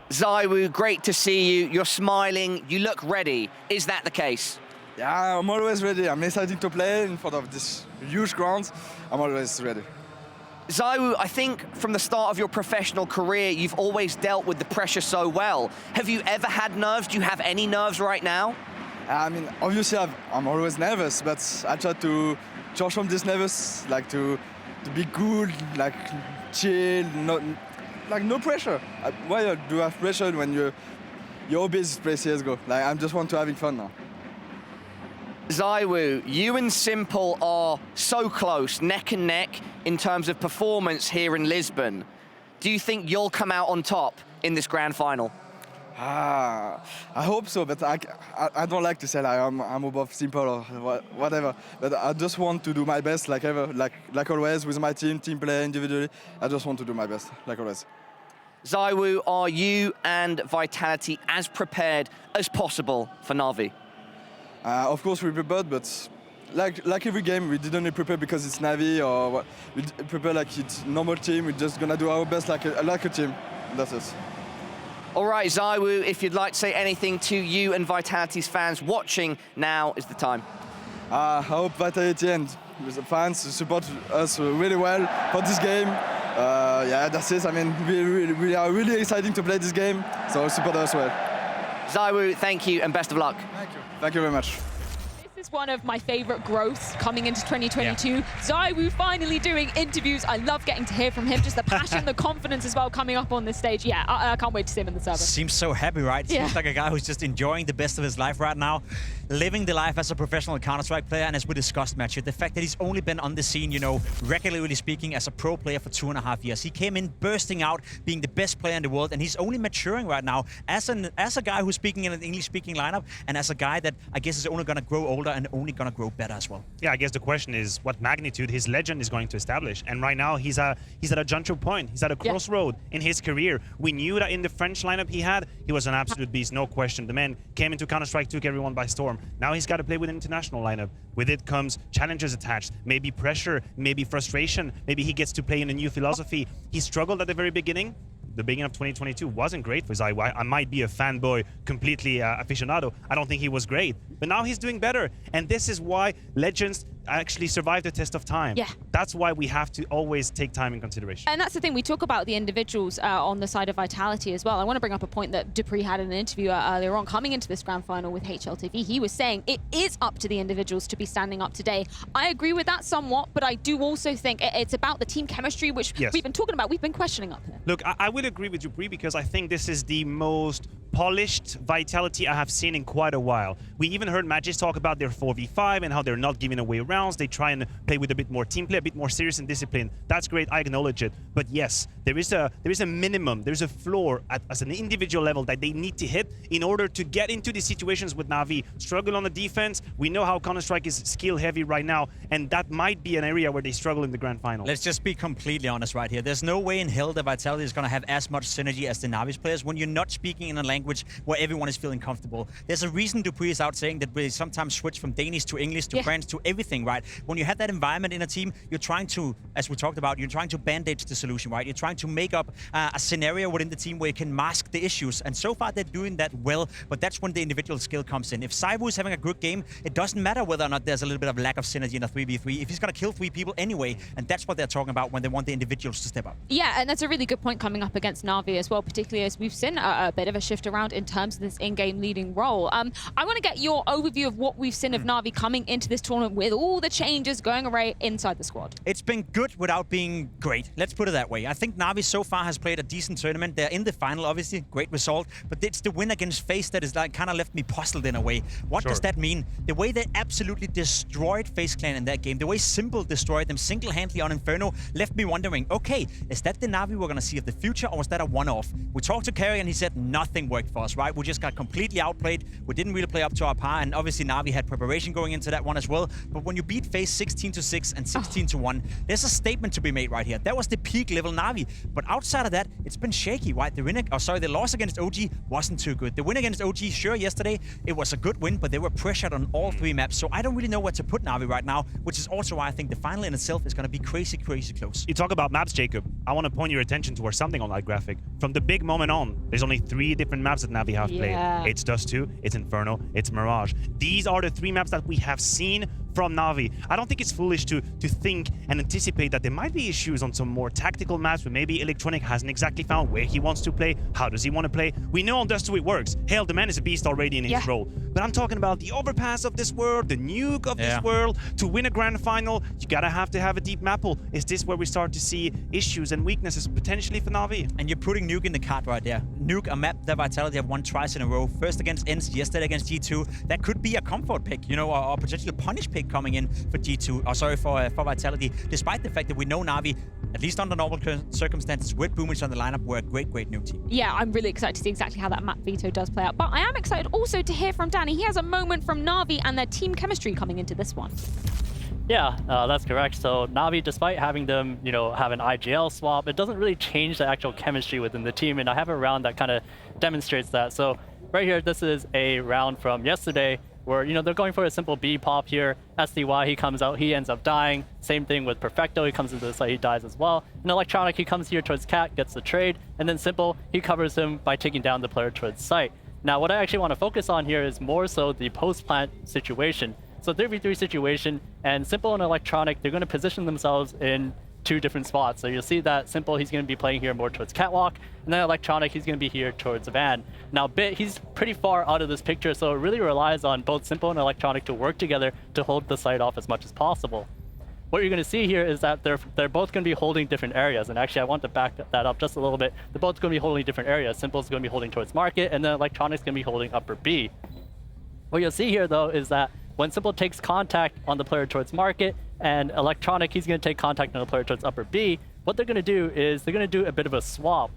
S8: ZywOo, great to see you. You're smiling. You look ready. Is that the case?
S2: Yeah, I'm always ready. I'm excited to play in front of this huge ground. I'm always ready.
S8: ZywOo, I think from the start of your professional career, you've always dealt with the pressure so well. Have you ever had nerves? Do you have any nerves right now?
S2: I mean, obviously I'm always nervous, but I try to charge from this nervous, like to be good, like chill, no pressure. Why do you have pressure when your hobby is play CSGO? Like, I just want to having fun now.
S8: ZywOo, you and Simple are so close, neck and neck, in terms of performance here in Lisbon. Do you think you'll come out on top in this grand final?
S2: I hope so, but I don't like to say like I'm above Simple or whatever. But I just want to do my best, like ever, like always with my team play individually. I just want to do my best, like always.
S8: ZywOo, are you and Vitality as prepared as possible for NaVi?
S2: Of course we prepared, but like every game, we didn't prepare because it's NaVi or what. We prepare like it's normal team. We're just gonna do our best like a team. That's it.
S8: All right, ZywOo, if you'd like to say anything to you and Vitality's fans watching, now is the time.
S2: I hope Vitality and the fans support us really well for this game. Yeah, that's it. I mean, we are really excited to play this game, so support us well.
S8: ZywOo, thank you and best of luck.
S2: Thank you. Thank you very much.
S1: This is one of my favorite growths coming into 2022. Yeah. ZywOo finally doing interviews. I love getting to hear from him. Just the passion, the confidence as well coming up on this stage. Yeah, I can't wait to see him in the server.
S4: Seems so happy, right?
S1: Yeah.
S4: Seems like a guy who's just enjoying the best of his life right now. Living the life as a professional Counter-Strike player, and as we discussed, Matthew, the fact that he's only been on the scene, you know, regularly speaking, as a pro player for 2.5 years. He came in bursting out, being the best player in the world, and he's only maturing right now as a guy who's speaking in an English-speaking lineup, and as a guy that I guess is only going to grow older and only going to grow better as well.
S3: Yeah, I guess the question is what magnitude his legend is going to establish. And right now he's at a juncture point. He's at a crossroad in his career. We knew that in the French lineup he was an absolute beast, no question. The man came into Counter-Strike, took everyone by storm. Now he's got to play with an international lineup. With it comes challenges attached, maybe pressure, maybe frustration, maybe he gets to play in a new philosophy. He struggled at the very beginning. The beginning of 2022 wasn't great for ZywOo. I might be a fanboy, completely aficionado. I don't think he was great. But now he's doing better. And this is why legends actually survive the test of time.
S1: Yeah.
S3: That's why we have to always take time in consideration.
S1: And that's the thing, we talk about the individuals on the side of Vitality as well. I want to bring up a point that Dupree had in an interview earlier on coming into this grand final with HLTV. He was saying it is up to the individuals to be standing up today. I agree with that somewhat, but I do also think it's about the team chemistry, which we've been talking about, we've been questioning up here.
S3: Look, I will agree with Dupree because I think this is the most polished Vitality I have seen in quite a while. We even heard Magis talk about their 4v5 and how they're not giving away rounds. They try and play with a bit more team play, a bit more serious and discipline. That's great, I acknowledge it. But yes, there is a minimum, there's a floor as an individual level that they need to hit in order to get into these situations with NaVi. Struggle on the defense. We know how Counter-Strike is skill heavy right now, and that might be an area where they struggle in the grand final.
S4: Let's just be completely honest right here. There's no way in hell that Vitality is going to have as much synergy as the NaVi's players when you're not speaking in a language where everyone is feeling comfortable. There's a reason Dupree is out saying that we sometimes switch from Danish to English to French to everything, right? When you have that environment in a team, you're trying to, as we talked about, you're trying to bandage the solution, right? You're trying to make up a scenario within the team where you can mask the issues. And so far, they're doing that well, but that's when the individual skill comes in. If ZywOo is having a good game, it doesn't matter whether or not there's a little bit of lack of synergy in a 3v3. If he's going to kill 3 people anyway, and that's what they're talking about when they want the individuals to step up.
S1: Yeah, and that's a really good point coming up against NaVi as well, particularly as we've seen a bit of a shift around in terms of this in-game leading role. I want to get your overview of what we've seen of NaVi coming into this tournament with all the changes going array inside the squad.
S4: It's been good without being great. Let's put it that way. I think NaVi so far has played a decent tournament. They're in the final, obviously, great result, but it's the win against FaZe that is like kind of left me puzzled in a way. What does that mean? The way they absolutely destroyed FaZe Clan in that game, the way Simple destroyed them single-handedly on Inferno, left me wondering, okay, is that the NaVi we're going to see of the future, or was that a one-off? We talked to Kerry and he said nothing worked for us, right? We just got completely outplayed. We didn't really play up to our par, and obviously NaVi had preparation going into that one as well. But when you beat FaZe 16-6 and 16-1, there's a statement to be made right here. That was the peak level NaVi. But outside of that, it's been shaky, right? The loss against OG wasn't too good. The win against OG, sure, yesterday, it was a good win, but they were pressured on all 3 maps. So I don't really know where to put NaVi right now, which is also why I think the final in itself is going to be crazy, crazy close.
S3: You talk about maps, Jacob. I want to point your attention towards something on that graphic. From the big moment on, there's only 3 different maps that NaVi have played. It's Dust 2, it's Inferno, it's Mirage. These are the 3 maps that we have seen from NaVi. I don't think it's foolish to think and anticipate that there might be issues on some more tactical maps where maybe Electronic hasn't exactly found where he wants to play, how does he want to play. We know on Dust 2 it works. Hell, the man is a beast already in his role. But I'm talking about the overpass of this world, the nuke of this world. To win a grand final, you gotta have to have a deep map pool. Is this where we start to see issues and weaknesses potentially for NaVi?
S4: And you're putting Nuke in the cart right there. Nuke, a map that Vitality have won twice in a row. First against Ence, yesterday against G2. That could be a comfort pick, you know, or potentially a punish pick coming in for G2, for Vitality, despite the fact that we know NaVi, at least under normal circumstances, with Boomage on the lineup, were a great, great new team.
S1: Yeah, I'm really excited to see exactly how that map veto does play out. But I am excited also to hear from Danny. He has a moment from NaVi and their team chemistry coming into this one.
S9: Yeah, that's correct. So NaVi, despite having them, have an IGL swap, it doesn't really change the actual chemistry within the team. And I have a round that kind of demonstrates that. So right here, this is a round from yesterday where, you know, they're going for a simple B pop here. SDY, he comes out, he ends up dying. Same thing with Perfecto, he comes into the site, he dies as well. And Electronic, he comes here towards Cat, gets the trade, and then Simple, he covers him by taking down the player towards site. Now, what I actually want to focus on here is more so the post-plant situation. So 3v3 situation, and Simple and Electronic, they're going to position themselves in 2 different spots. So you'll see that Simple, he's going to be playing here more towards Catwalk, and then Electronic, he's going to be here towards Van. Now Bit, he's pretty far out of this picture, so it really relies on both Simple and Electronic to work together to hold the site off as much as possible. What you're going to see here is that they're both going to be holding different areas, and actually I want to back that up just a little bit. They're both going to be holding different areas. Simple's going to be holding towards Market, and then Electronic's going to be holding upper B. What you'll see here, though, is that when Simple takes contact on the player towards Market, and Electronic, he's going to take contact on the player towards upper B, what they're going to do is they're going to do a bit of a swap.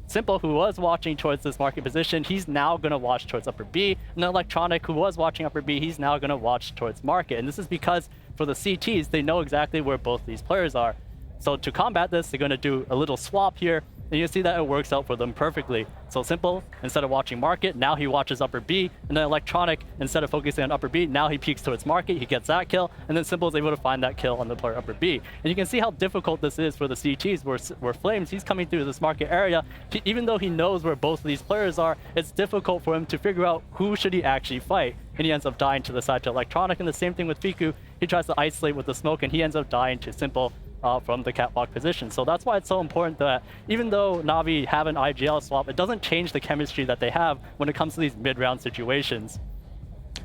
S9: Simple, who was watching towards this Market position, he's now going to watch towards upper B, and then Electronic, who was watching upper B, he's now going to watch towards Market. And this is because for the CTs, they know exactly where both these players are. So to combat this, they're going to do a little swap here, and you see that it works out for them perfectly. So Simple, instead of watching Market, now he watches upper B, and then Electronic, instead of focusing on upper B, now he peeks towards Market, he gets that kill, and then Simple is able to find that kill on the player upper B. And you can see how difficult this is for the CTs, where Flames, he's coming through this Market area. Even though he knows where both of these players are, it's difficult for him to figure out who should he actually fight. And he ends up dying to the side to Electronic, and the same thing with Fiku. He tries to isolate with the smoke, and he ends up dying to Simple from the catwalk position. So that's why it's so important that even though NaVi have an IGL swap, it doesn't change the chemistry that they have when it comes to these mid-round situations.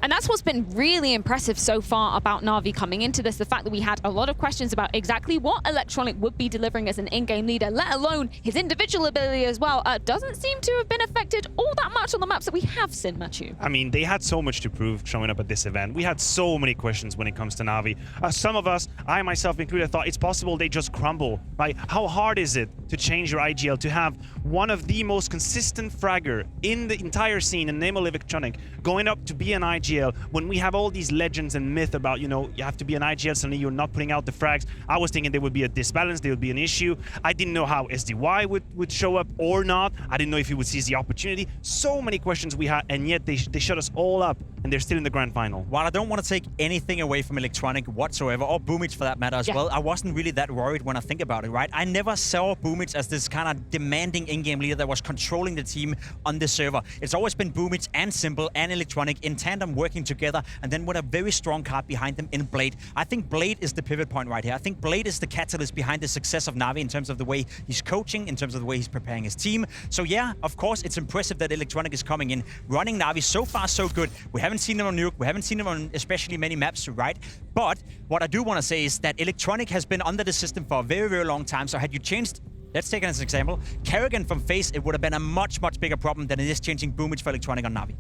S1: And that's what's been really impressive so far about NaVi coming into this, the fact that we had a lot of questions about exactly what Electronic would be delivering as an in-game leader, let alone his individual ability as well. Doesn't seem to have been affected all that much on the maps that we have seen, Matthew.
S3: I mean, they had so much to prove showing up at this event. We had so many questions when it comes to NaVi. Some of us, I myself included, thought it's possible they just crumble. Right? How hard is it to change your IGL, to have one of the most consistent fragger in the entire scene, in the name of Electronic, going up to be an IGL, when we have all these legends and myth about, you know, you have to be an IGL, suddenly you're not putting out the frags. I was thinking there would be a disbalance, there would be an issue. I didn't know how SDY would show up or not. I didn't know if he would seize the opportunity. So many questions we had, and yet they shut us all up, and they're still in the grand final.
S4: While I don't want to take anything away from Electronic whatsoever, or Boomich for that matter as well, I wasn't really that worried when I think about it, right? I never saw Boomich as this kind of demanding in-game leader that was controlling the team on the server. It's always been Boomich and Simple and Electronic in tandem working together, and then with a very strong card behind them in Blade. I think Blade is the pivot point right here. I think Blade is the catalyst behind the success of NaVi in terms of the way he's coaching, in terms of the way he's preparing his team. So yeah, of course, it's impressive that Electronic is coming in, running NaVi so far so good. We haven't seen him on Nuke, we haven't seen him on especially many maps, right? But what I do want to say is that Electronic has been under the system for a very, very long time. So had you changed, let's take it as an example, Kerrigan from FaZe, it would have been a much, much bigger problem than it is changing Boomich for Electronic on NaVi.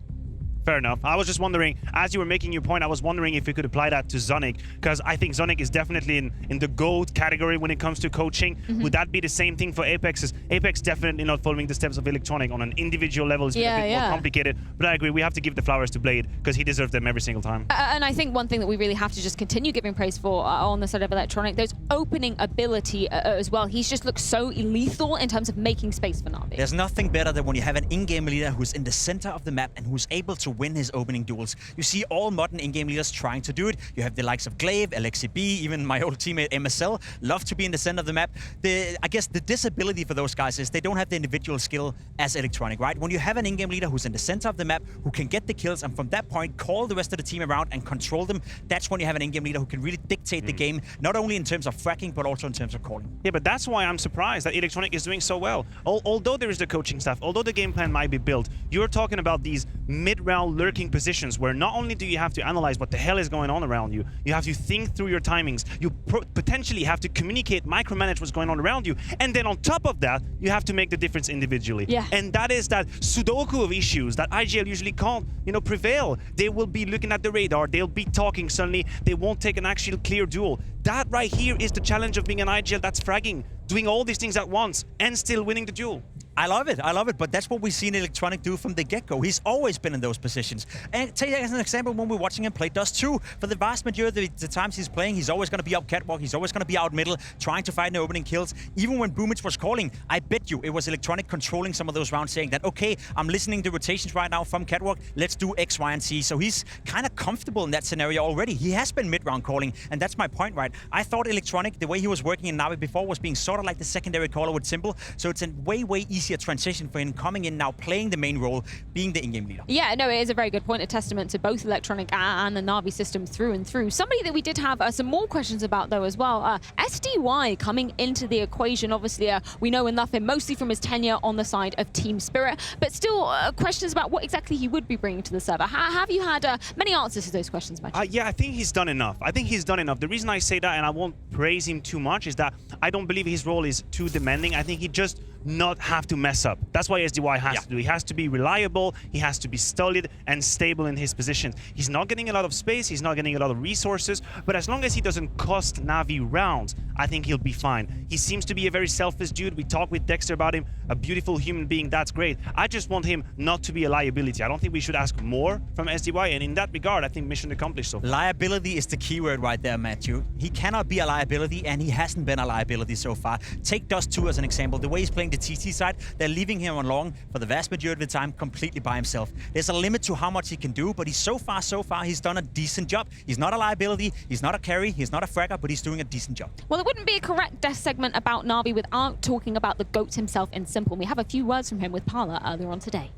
S3: Fair enough. I was just wondering, as you were making your point, I was wondering if we could apply that to Zonic, because I think Zonic is definitely in the GOAT category when it comes to coaching. Would that be the same thing for Apex? Apex definitely not following the steps of Electronic on an individual level. It's a bit more complicated, but I agree, we have to give the flowers to Blade, because he deserves them every single time.
S1: And I think one thing that we really have to just continue giving praise for on the side of Electronic, those opening ability as well. He's just looked so lethal in terms of making space for NaVi.
S4: There's nothing better than when you have an in-game leader who's in the center of the map and who's able to win his opening duels. You see all modern in-game leaders trying to do it. You have the likes of Glaive, LXCB, even my old teammate MSL, love to be in the center of the map. I guess the disability for those guys is they don't have the individual skill as Electronic, right? When you have an in-game leader who's in the center of the map, who can get the kills, and from that point call the rest of the team around and control them, that's when you have an in-game leader who can really dictate the game, not only in terms of fracking, but also in terms of calling.
S3: Yeah, but that's why I'm surprised that Electronic is doing so well. Although there is the coaching staff, although the game plan might be built, you're talking about these mid-round lurking positions where not only do you have to analyze what the hell is going on around you, you have to think through your timings, you potentially have to communicate, micromanage what's going on around you, and then on top of that, you have to make the difference individually.
S1: Yeah.
S3: And that is that Sudoku of issues that IGL usually can't, prevail. They will be looking at the radar, they'll be talking, suddenly they won't take an actual clear duel. That right here is the challenge of being an IGL that's fragging, doing all these things at once and still winning the duel.
S4: I love it, but that's what we've seen Electronic do from the get-go. He's always been in those positions. And take as an example, when we're watching him play Dust 2, for the vast majority of the times he's playing, he's always going to be up catwalk, he's always going to be out middle, trying to find the opening kills. Even when Boomich was calling, I bet you it was Electronic controlling some of those rounds, saying that, okay, I'm listening to rotations right now from catwalk, let's do X, Y, and Z. So he's kind of comfortable in that scenario already. He has been mid-round calling, and that's my point, right? I thought Electronic, the way he was working in NaVi before, was being sort of like the secondary caller with Simple, so it's a way easier transition for him coming in now, playing the main role, being the in-game leader.
S1: Yeah, no, it is a very good point, a testament to both Electronic and the NaVi system through and through. Somebody that we did have some more questions about, though, as well. SDY coming into the equation. Obviously, we know enough him mostly from his tenure on the side of Team Spirit, but still questions about what exactly he would be bringing to the server. Have you had many answers to those questions, Matthew?
S3: Yeah, I think he's done enough. The reason I say that, and I won't praise him too much, is that I don't believe his role is too demanding. I think he just not have to mess up. That's what SDY has to do. He has to be reliable, he has to be solid and stable in his position. He's not getting a lot of space, he's not getting a lot of resources, but as long as he doesn't cost NaVi rounds, I think he'll be fine. He seems to be a very selfish dude. We talked with Dexter about him, a beautiful human being, that's great. I just want him not to be a liability. I don't think we should ask more from SDY, and in that regard, I think mission accomplished so far.
S4: Liability is the keyword right there, Matthew. He cannot be a liability, and he hasn't been a liability so far. Take Dust 2 as an example. The way he's playing the TT side, they're leaving him on long for the vast majority of the time completely by himself. There's a limit to how much he can do, but he's so far, he's done a decent job. He's not a liability, he's not a carry, he's not a fragger, but he's doing a decent job.
S1: Well, it wouldn't be a correct death segment about NaVi without talking about the GOAT himself in Simple. We have a few words from him with Parla earlier on today.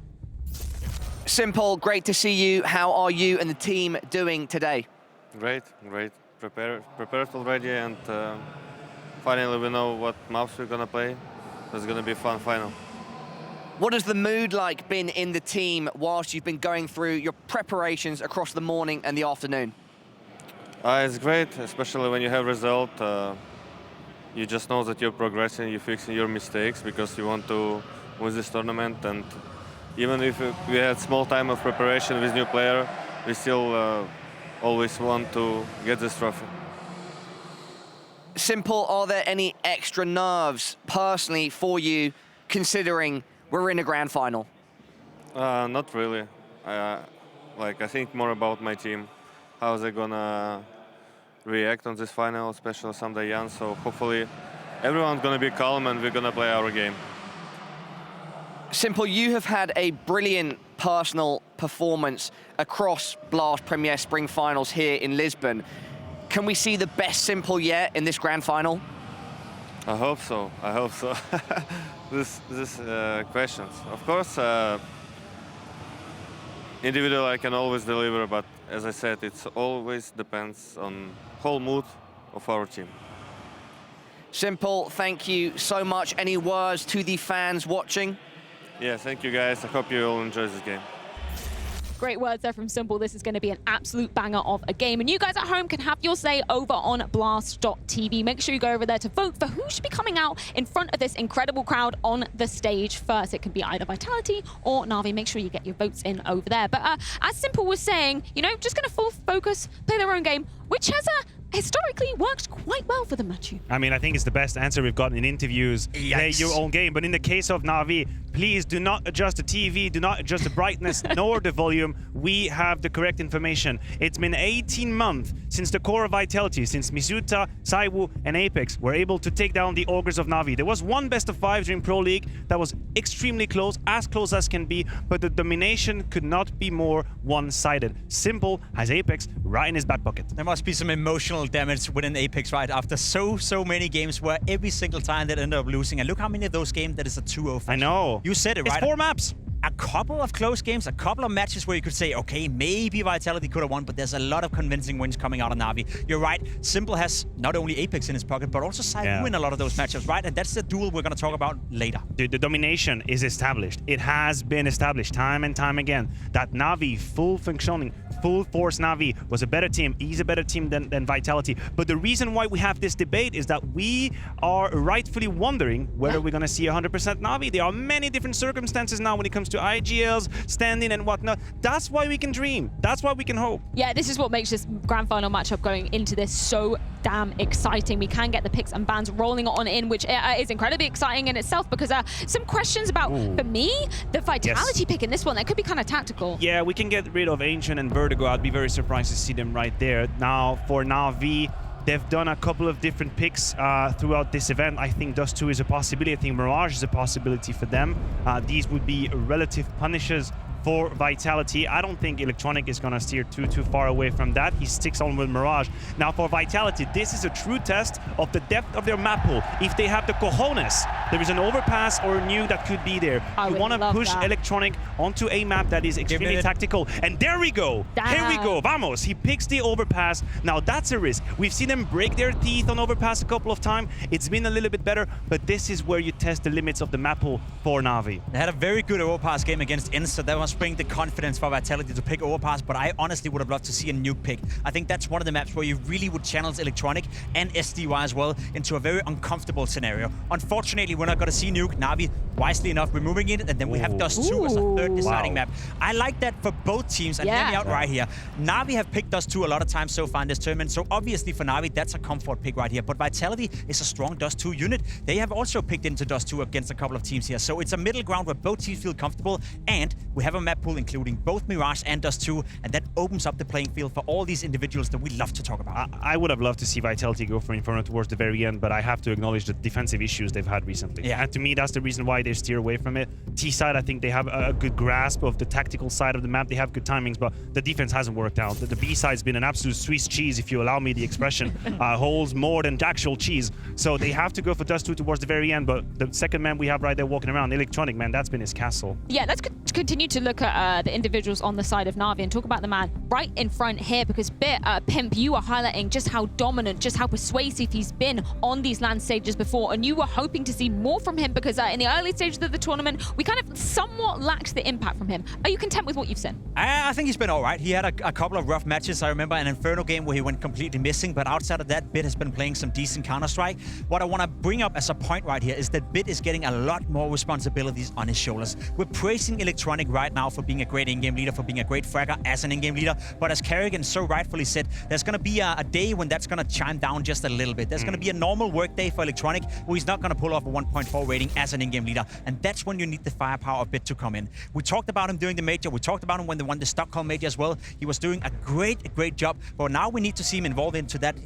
S8: Simple, great to see you. How are you and the team doing today?
S19: Great. Prepared already, and finally we know what maps we're gonna play. It's gonna be a fun final.
S8: What has the mood like been in the team whilst you've been going through your preparations across the morning and the afternoon?
S19: It's great, especially when you have result. You just know that you're progressing, you're fixing your mistakes because you want to win this tournament. And even if we had small time of preparation with new player, we still always want to get this trophy.
S8: Simple, are there any extra nerves personally for you considering we're in a grand final?
S19: Not really. I think more about my team. How they're gonna react on this final, especially someday young. So hopefully everyone's gonna be calm and we're gonna play our game.
S8: Simple, you have had a brilliant personal performance across Blast Premier Spring Finals here in Lisbon. Can we see the best Simple yet in this grand final?
S19: I hope so. This questions. Of course, individual I can always deliver, but as I said, it always depends on whole mood of our team.
S8: Simple, thank you so much. Any words to the fans watching?
S19: Yeah, thank you guys. I hope you all enjoy this game.
S1: Great words there from Simple. This is going to be an absolute banger of a game. And you guys at home can have your say over on blast.tv. Make sure you go over there to vote for who should be coming out in front of this incredible crowd on the stage first. It can be either Vitality or NaVi. Make sure you get your votes in over there. But as Simple was saying, you know, just going to full focus, play their own game, which has historically worked quite well for them, Matthew.
S3: I mean, I think it's the best answer we've gotten in interviews.
S4: Yikes.
S3: Play your own game. But in the case of NaVi, please do not adjust the TV, do not adjust the brightness nor the volume. We have the correct information. It's been 18 months since the core of Vitality, since Misuta, Saiwu, and Apex were able to take down the Ogres of NaVi. There was one best of 5 during Pro League that was extremely close as can be, but the domination could not be more one-sided. Simple has Apex right in his back pocket.
S4: There must be some emotional damage within Apex, right? After so many games where every single time they ended up losing. And look how many of those games that is a 2-0.
S3: I know.
S4: You said it, right?
S3: It's 4 maps.
S4: A couple of close games, a couple of matches where you could say, okay, maybe Vitality could have won, but there's a lot of convincing wins coming out of NaVi. You're right, Simple has not only Apex in his pocket, but also Saiwu in a lot of those matchups, right? And that's the duel we're going to talk about later.
S3: Dude, the domination is established. It has been established time and time again that NaVi, full functioning, full force NaVi was a better team. He's a better team than Vitality. But the reason why we have this debate is that we are rightfully wondering whether we're going to see 100% NaVi. There are many different circumstances now when it comes to to IGLs, standing and whatnot. That's why we can dream. That's why we can hope.
S1: Yeah, this is what makes this grand final matchup going into this so damn exciting. We can get the picks and bans rolling on in, which is incredibly exciting in itself, because some questions about, for me, the Vitality pick in this one, that could be kind of tactical.
S3: Yeah, we can get rid of Ancient and Vertigo. I'd be very surprised to see them right there. Now, for NaVi, they've done a couple of different picks throughout this event. I think Dust 2 is a possibility. I think Mirage is a possibility for them. These would be relative punishers for Vitality. I don't think Electronic is going to steer too far away from that. He sticks on with Mirage. Now for Vitality, this is a true test of the depth of their map pool. If they have the cojones, there is an overpass or a nuke that could be there. You want to push Electronic onto a map that is extremely tactical. And there we go. Here we go. Vamos. He picks the overpass. Now that's a risk. We've seen them break their teeth on overpass a couple of times. It's been a little bit better, but this is where you test the limits of the map pool for NaVi.
S4: They had a very good overpass game against Ence, so that was bring the confidence for Vitality to pick overpass, but I honestly would have loved to see a nuke pick. I think that's one of the maps where you really would channel Electronic and SDY as well into a very uncomfortable scenario. Unfortunately, we're not going to see nuke. NaVi, wisely enough, removing it, and then we have Dust 2 as a third deciding map. I like that for both teams, and hear me out right here. NaVi have picked Dust 2 a lot of times so far in this tournament, so obviously for NaVi, that's a comfort pick right here, but Vitality is a strong Dust 2 unit. They have also picked into Dust 2 against a couple of teams here, so it's a middle ground where both teams feel comfortable, and we have a map pool including both Mirage and Dust 2, and that opens up the playing field for all these individuals that we love to talk about.
S3: I would have loved to see Vitality go for Inferno towards the very end, but I have to acknowledge the defensive issues they've had recently. Yeah. And to me, that's the reason why they steer away from it. T-side, I think they have a good grasp of the tactical side of the map. They have good timings, but the defense hasn't worked out. The B-side's been an absolute Swiss cheese, if you allow me the expression. Holds more than actual cheese. So they have to go for Dust 2 towards the very end, but the second man we have right there walking around, Electronic, man, that's been his castle.
S1: Yeah, let's continue to look at the individuals on the side of NaVi and talk about the man right in front here, because Pimp, you are highlighting just how dominant, just how persuasive he's been on these LAN stages before, and you were hoping to see more from him, because in the early stages of the tournament, we kind of somewhat lacked the impact from him. Are you content with what you've seen?
S4: I think he's been all right. He had a couple of rough matches. I remember an Inferno game where he went completely missing, but outside of that, Bit has been playing some decent Counter-Strike. What I want to bring up as a point right here is that Bit is getting a lot more responsibilities on his shoulders. We're praising Electronic right now for being a great in-game leader, for being a great fragger as an in-game leader, but as Kerrigan so rightfully said, there's going to be a day when that's going to chime down just a little bit. There's going to be a normal work day for Electronic where he's not going to pull off a 1.4 rating as an in-game leader, and that's when you need the firepower of Bit to come in. We talked about him during the major. We talked about him when they won the Stockholm major as well. He was doing a great job, but now we need to see him involved into that,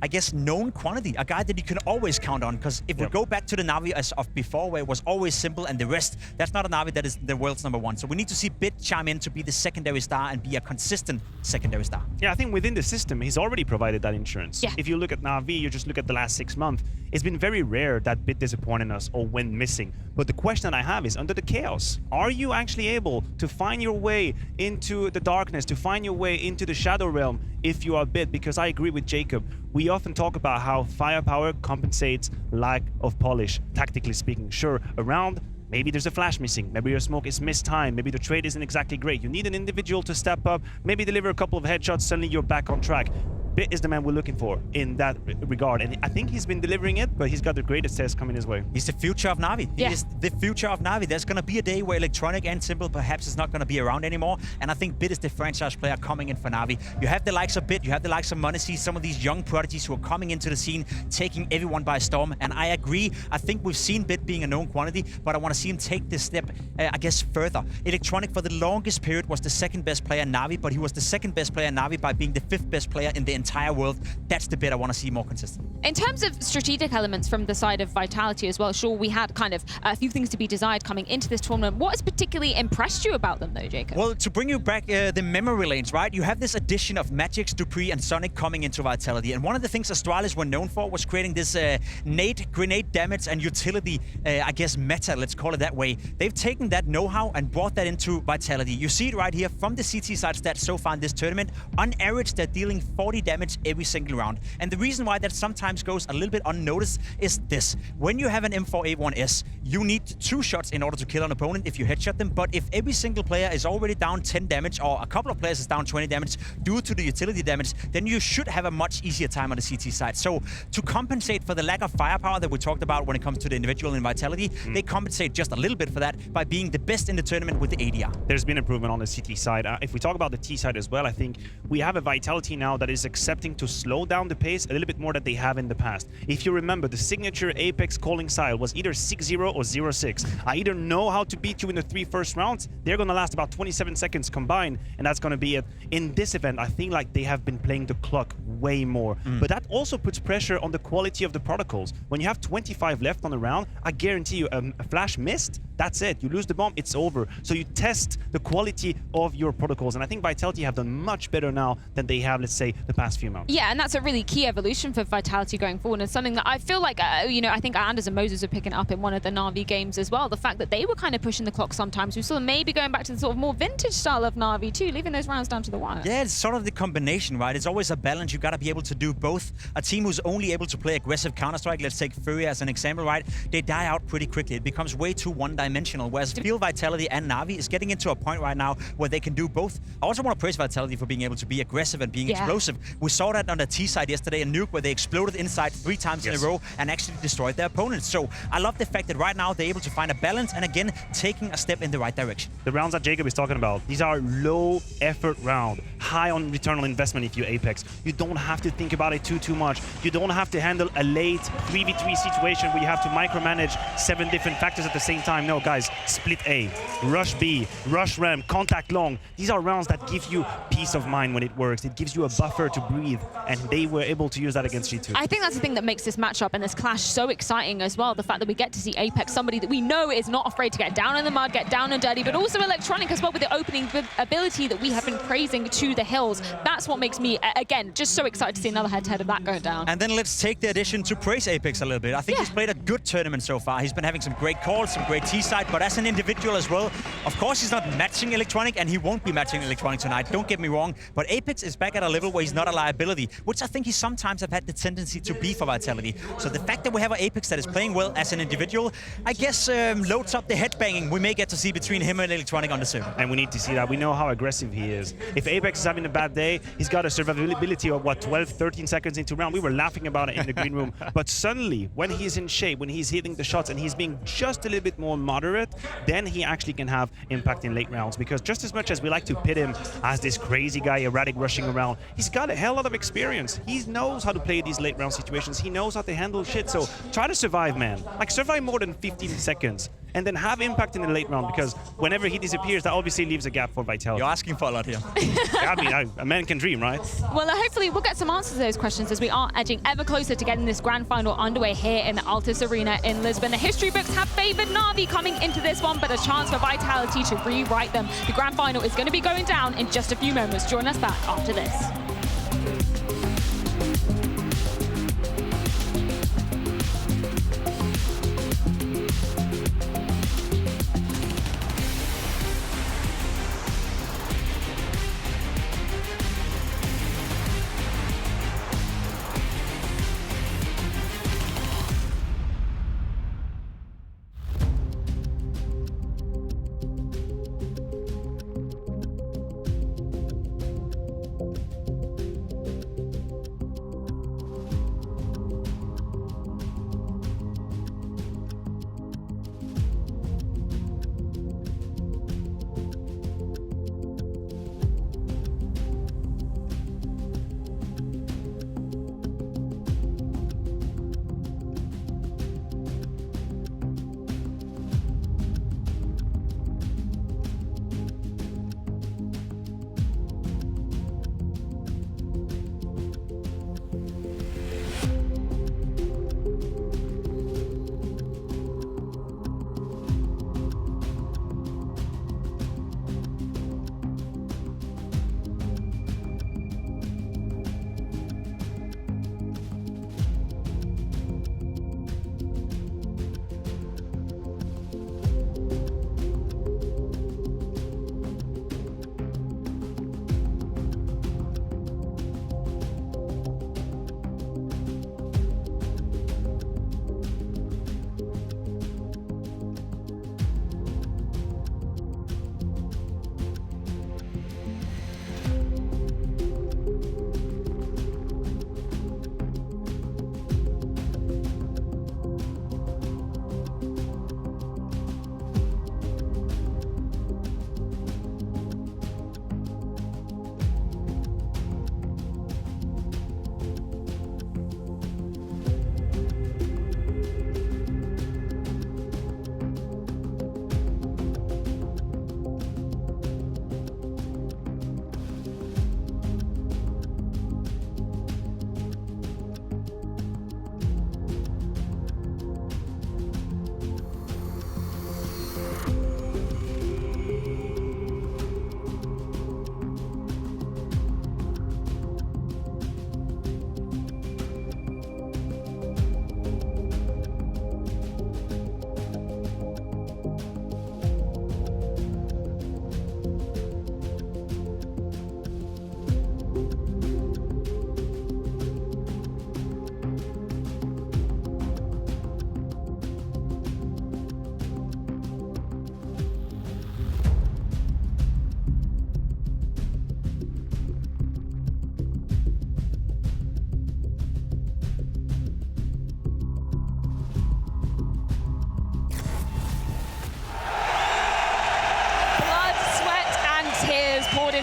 S4: I guess, known quantity, a guy that you can always count on, because if we go back to the NaVi as of before, where it was always simple and the rest, that's not a NaVi that is the world's #1. So we need to see Bit chime in to be the secondary star and be a consistent secondary star.
S3: Yeah, I think within the system, he's already provided that insurance. Yeah. If you look at NaVi, you just look at the last 6 months, it's been very rare that Bit disappointed us or went missing. But the question that I have is, under the chaos, are you actually able to find your way into the darkness, to find your way into the shadow realm if you are Bit? Because I agree with Jacob. We often talk about how firepower compensates lack of polish, tactically speaking. Sure, around, maybe there's a flash missing, maybe your smoke is mistimed, maybe the trade isn't exactly great. You need an individual to step up, maybe deliver a couple of headshots, suddenly you're back on track. Bit is the man we're looking for in that regard, and I think he's been delivering it, but he's got the greatest test coming his way.
S4: He's the future of NaVi. He is the future of NaVi. There's going to be a day where Electronic and Simple perhaps is not going to be around anymore, and I think Bit is the franchise player coming in for NaVi. You have the likes of Bit, you have the likes of Monacy, some of these young prodigies who are coming into the scene, taking everyone by storm, and I agree. I think we've seen Bit being a known quantity, but I want to see him take this step, I guess, further. Electronic for the longest period was the second best player in NaVi, but he was the second best player in NaVi by being the 5th best player in the entire world. That's the bit I want to see more consistent.
S1: In terms of strategic elements from the side of Vitality as well, sure, we had kind of a few things to be desired coming into this tournament. What has particularly impressed you about them, though, Jacob?
S4: Well, to bring you back the memory lanes, right? You have this addition of Magix, Dupree, and Sonic coming into Vitality. And one of the things Astralis were known for was creating this nade, grenade damage, and utility, I guess, meta, let's call it that way. They've taken that know-how and brought that into Vitality. You see it right here from the CT side stats so far in this tournament. On average, they're dealing 40 damage every single round. And the reason why that sometimes goes a little bit unnoticed is this. When you have an M4A1S, you need 2 shots in order to kill an opponent if you headshot them. But if every single player is already down 10 damage, or a couple of players is down 20 damage due to the utility damage, then you should have a much easier time on the CT side. So to compensate for the lack of firepower that we talked about when it comes to the individual and Vitality, they compensate just a little bit for that by being the best in the tournament with the ADR.
S3: There's been improvement on the CT side. If we talk about the T side as well, I think we have a Vitality now that is accepting to slow down the pace a little bit more than they have in the past. If you remember, the signature Apex calling style was either 6-0 or 0-6. I either know how to beat you in the 3 first rounds, they're going to last about 27 seconds combined, and that's going to be it. In this event, I think like they have been playing the clock way more. But that also puts pressure on the quality of the protocols. When you have 25 left on the round, I guarantee you a flash missed, that's it. You lose the bomb, it's over. So you test the quality of your protocols, and I think Vitality have done much better now than they have, let's say, the past few months.
S1: Yeah, and that's a really key evolution for Vitality going forward, and something that I feel like, you know, I think Anders and Moses are picking up in one of the NaVi games as well. The fact that they were kind of pushing the clock sometimes. We saw them maybe going back to the sort of more vintage style of NaVi too, leaving those rounds down to the wire.
S4: Yeah, it's sort of the combination, right? It's always a balance. You got to be able to do both. A team who's only able to play aggressive Counter-Strike, let's take Fury as an example, right? They die out pretty quickly. It becomes way too one-dimensional, whereas I feel Vitality and NaVi is getting into a point right now where they can do both. I also want to praise Vitality for being able to be aggressive and being explosive. We saw that on the T side yesterday in Nuke, where they exploded inside 3 times in a row and actually destroyed their opponents. So I love the fact that right now they're able to find a balance and again taking a step in the right direction.
S3: The rounds that Jacob is talking about, these are low effort round, high on return on investment if you Apex. You don't have to think about it too much. You don't have to handle a late 3v3 situation where you have to micromanage 7 different factors at the same time. No, guys, split A, rush B, rush ramp, contact long. These are rounds that give you peace of mind when it works. It gives you a buffer to breathe, and they were able to use that against G2.
S1: I think that's the thing that makes this matchup and this clash so exciting as well. The fact that we get to see Apex, somebody that we know is not afraid to get down in the mud, get down and dirty, but also Electronic as well with the opening ability that we have been praising to the hills. That's what makes me, again, just so excited to see another head-to-head of that going down.
S4: And then let's take the addition to praise Apex a little bit. I think he's played a good tournament so far. He's been having some great calls, some great T-side, but as an individual as well, of course he's not matching Electronic, and he won't be matching Electronic tonight, don't get me wrong, but Apex is back at a level where he's not a liability, which I think he sometimes have had the tendency to be for Vitality. So the fact that we have an Apex that is playing well as an individual, I guess loads up the headbanging we may get to see between him and Electronic on the server.
S3: And we need to see that. We know how aggressive he is. If Apex is having a bad day, he's got a survivability of, what, 12, 13 seconds into round. We were laughing about it in the green room. But suddenly, when he's in shape, when he's hitting the shots and he's being just a little bit more moderate, then he actually can have impact in late rounds. Because just as much as we like to pit him as this crazy guy, erratic rushing around, he's got a hell lot of experience. He knows how to play these late round situations. He knows how to handle shit. So try to survive, man. Like, survive more than 15 seconds. And then have impact in the late round, because whenever he disappears, that obviously leaves a gap for Vitality.
S4: You're asking for a lot here.
S3: I mean, a man can dream, right?
S1: Well, hopefully we'll get some answers to those questions as we are edging ever closer to getting this grand final underway here in the Altus Arena in Lisbon. The history books have favored NaVi coming into this one, but a chance for Vitality to rewrite them. The grand final is going to be going down in just a few moments. Join us back after this.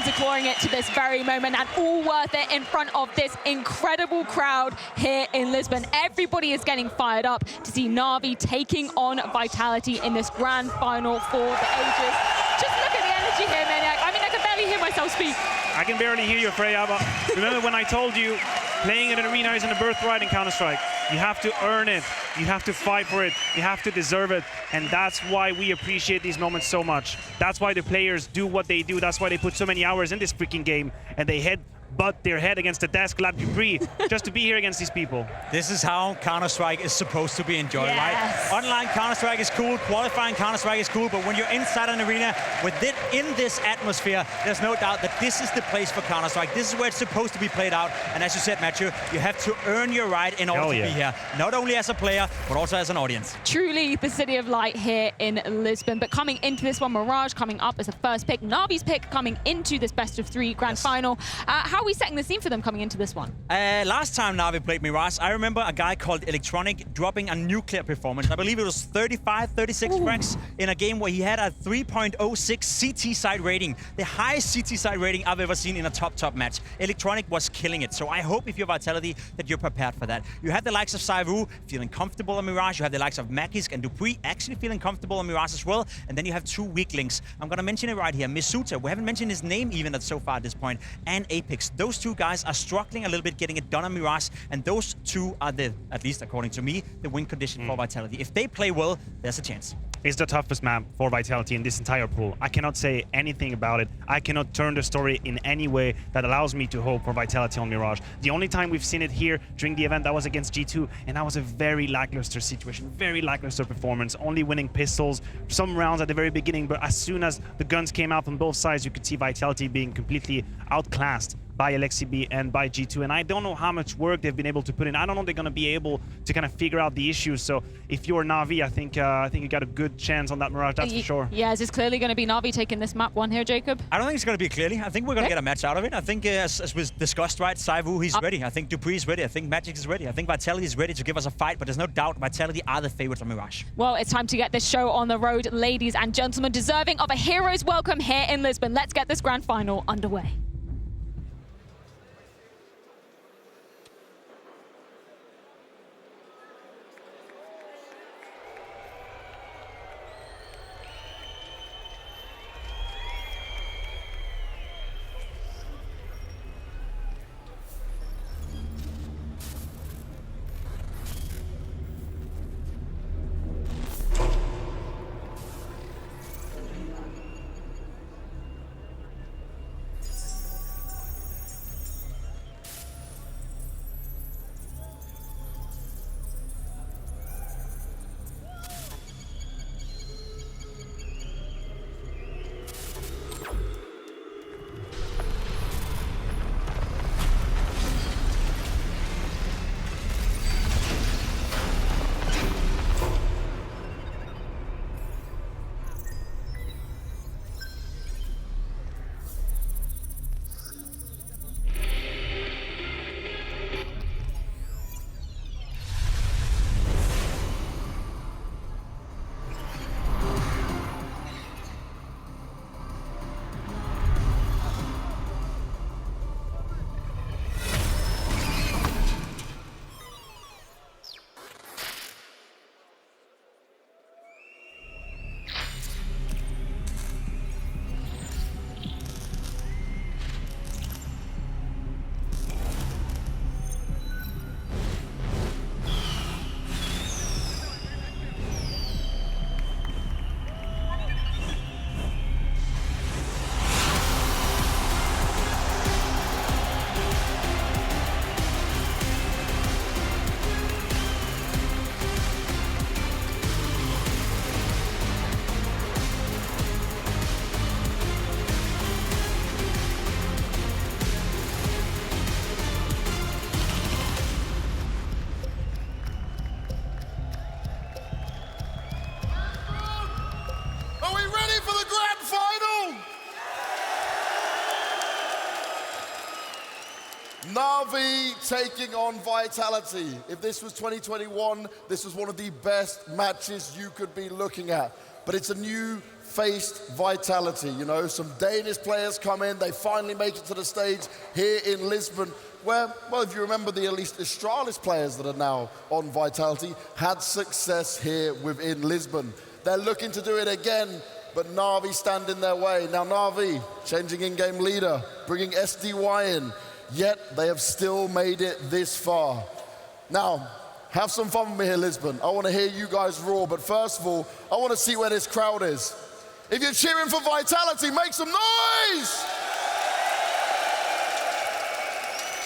S1: fans are clawing it to this very moment, and all worth it in front of this incredible crowd here in Lisbon. Everybody is getting fired up to see NaVi taking on Vitality in this grand final for the ages. Just look at the energy here, Maniac. I mean, I can barely hear myself speak.
S3: I can barely hear you, Freya, but remember when I told you playing in an arena isn't a birthright in Counter-Strike. You have to earn it. You have to fight for it. You have to deserve it. And that's why we appreciate these moments so much. That's why the players do what they do. That's why they put so many hours in this freaking game. And they butt their head against the desk, Lab Dupree, just to be here against these people.
S4: This is how Counter-Strike is supposed to be enjoyed,
S1: yes.
S4: right? Online Counter-Strike is cool, qualifying Counter-Strike is cool, but when you're inside an arena with it in this atmosphere, there's no doubt that this is the place for Counter-Strike. This is where it's supposed to be played out. And as you said, Matthew, you have to earn your right in order to be here, not only as a player, but also as an audience.
S1: Truly the city of light here in Lisbon. But coming into this one, Mirage coming up as the first pick, NaVi's pick coming into this best of 3 grand final. How are we setting the scene for them coming into this one?
S4: Last time NaVi played Mirage, I remember a guy called Electronic dropping a nuclear performance. I believe it was 35, 36 frags in a game where he had a 3.06 CT side rating, the highest CT side rating I've ever seen in a top match. Electronic was killing it. So I hope if you're Vitality that you're prepared for that. You have the likes of Saivu feeling comfortable on Mirage. You have the likes of Magisk and Dupree actually feeling comfortable on Mirage as well. And then you have 2 weak links. I'm going to mention it right here. Misuta, we haven't mentioned his name even so far at this point, and Apex. Those 2 guys are struggling a little bit getting it done on Mirage, and those 2 are at least according to me, the win condition for Vitality. If they play well, there's a chance.
S3: It's the toughest map for Vitality in this entire pool. I cannot say anything about it. I cannot turn the story in any way that allows me to hope for Vitality on Mirage. The only time we've seen it here during the event, that was against G2, and that was a very lackluster situation, very lackluster performance, only winning pistols, some rounds at the very beginning, but as soon as the guns came out on both sides, you could see Vitality being completely outclassed by Alexi and by G2, and I don't know how much work they've been able to put in. I don't know if they're going to be able to kind of figure out the issues. So if you're NaVi, I think you got a good chance on that Mirage, that's for sure.
S1: Yeah, is this clearly going to be NaVi taking this map 1 here, Jacob?
S4: I don't think it's going to be clearly. I think we're going to get a match out of it. I think, as was discussed, right, Saivu, he's ready. I think Dupree is ready. I think Magic is ready. I think Vitality is ready to give us a fight, but there's no doubt Vitality are the favorites on Mirage.
S1: Well, it's time to get this show on the road, ladies and gentlemen, deserving of a hero's welcome here in Lisbon. Let's get this grand final underway.
S5: NaVi taking on Vitality. If this was 2021, this was one of the best matches you could be looking at. But it's a new faced Vitality, you know, some Danish players come in, they finally make it to the stage here in Lisbon, where, well, if you remember the at least Astralis players that are now on Vitality, had success here within Lisbon. They're looking to do it again, but NaVi stand in their way. Now NaVi, changing in-game leader, bringing SDY in, yet they have still made it this far. Now, have some fun with me here, Lisbon. I want to hear you guys roar, but first of all, I want to see where this crowd is. If you're cheering for Vitality, make some noise!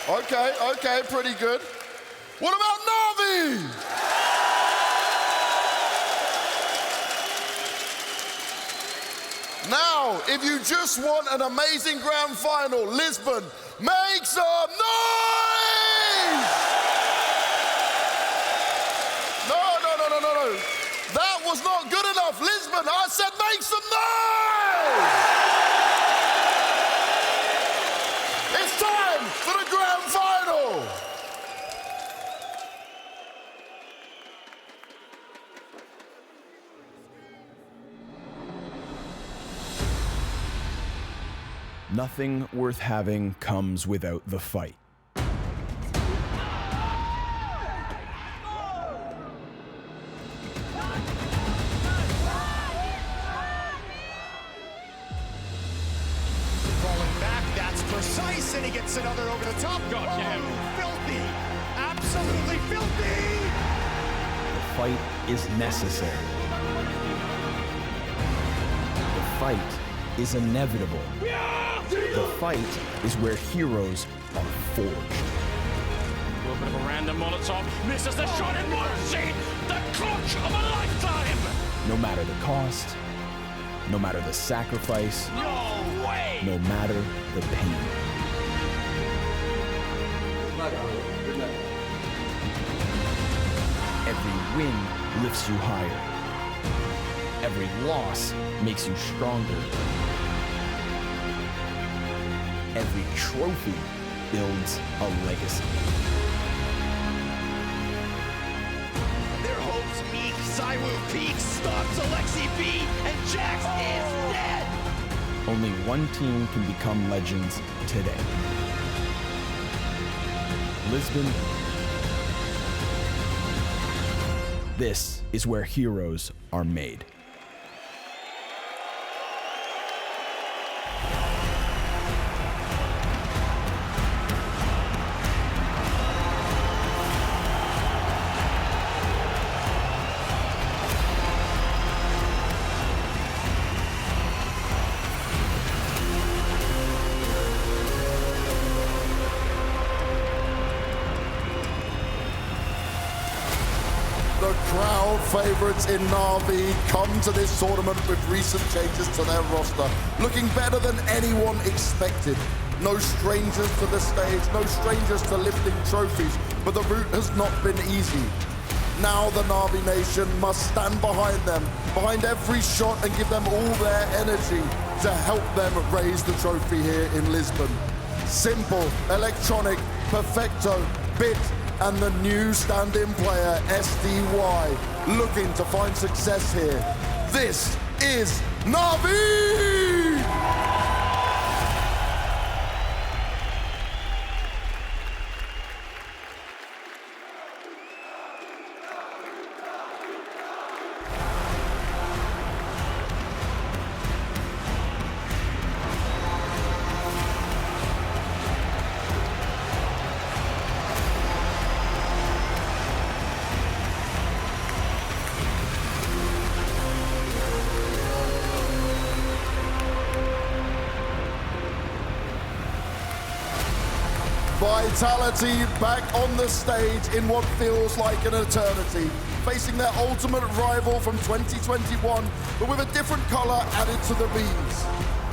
S5: Okay, pretty good. What about NaVi? Now, if you just want an amazing grand final, Lisbon, make some noise! No. That was not good enough. Lisbon, I said make some noise! It's time for the grand final!
S11: Nothing worth having comes without the fight.
S20: Precise, and he gets another over the top. Goddamn. Filthy. Absolutely filthy.
S11: The fight is necessary. The fight is inevitable. The fight is where heroes are forged.
S14: A little bit of a random Molotov. Misses the shot in mercy. The clutch of a lifetime.
S11: No matter the cost, no matter the sacrifice,
S14: no way!
S11: No matter the pain. Every win lifts you higher. Every loss makes you stronger. Every trophy builds a legacy.
S6: Their hopes meek, Zywoo peaks, stalks Alexi B, and Jax is dead!
S11: Only one team can become legends today. Lisbon. This is where heroes are made.
S5: The crowd favourites in NaVi come to this tournament with recent changes to their roster, looking better than anyone expected. No strangers to the stage, no strangers to lifting trophies, but the route has not been easy. Now the NaVi Nation must stand behind them, behind every shot, and give them all their energy to help them raise the trophy here in Lisbon. Simple, Electronic, Perfecto, Bit, and the new stand-in player, SDY, looking to find success here. This is NaVi! Vitality back on the stage in what feels like an eternity, facing their ultimate rival from 2021, but with a different color added to the beams.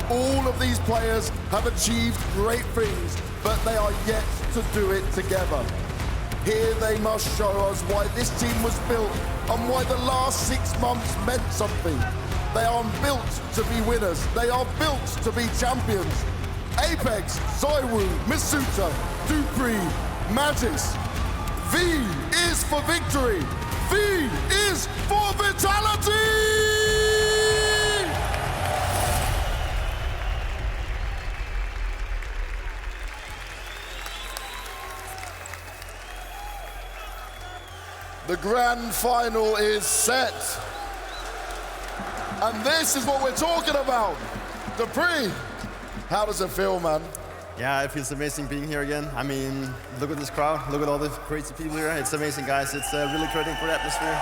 S5: All of these players have achieved great things, but they are yet to do it together. Here they must show us why this team was built and why the last 6 months meant something. They aren't built to be winners, they are built to be champions. Apex, Zywoo, Misuta, Dupree, Magis. V is for victory. V is for vitality! The grand final is set. And this is what we're talking about. Dupree, how does it feel, man?
S12: Yeah, it feels amazing being here again. I mean, look at this crowd. Look at all the crazy people here. It's amazing, guys. It's really creating for the atmosphere.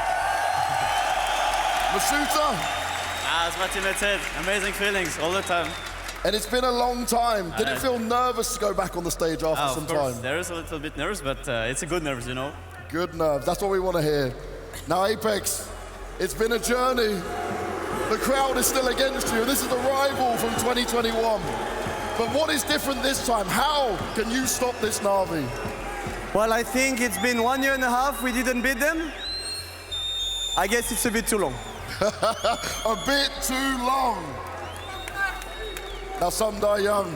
S5: Masuta?
S13: As my teammate said, amazing feelings all the time.
S5: And it's been a long time. Did it feel nervous to go back on the stage after some time?
S13: There is a little bit nervous, but it's a good nerves, you know.
S5: Good nerves, that's what we want to hear. Now Apex, it's been a journey. The crowd is still against you. This is the rival from 2021. But what is different this time? How can you stop this NaVi?
S21: Well, I think it's been 1.5 years we didn't beat them. I guess it's a bit too long.
S5: A bit too long. Now, Sundar Young,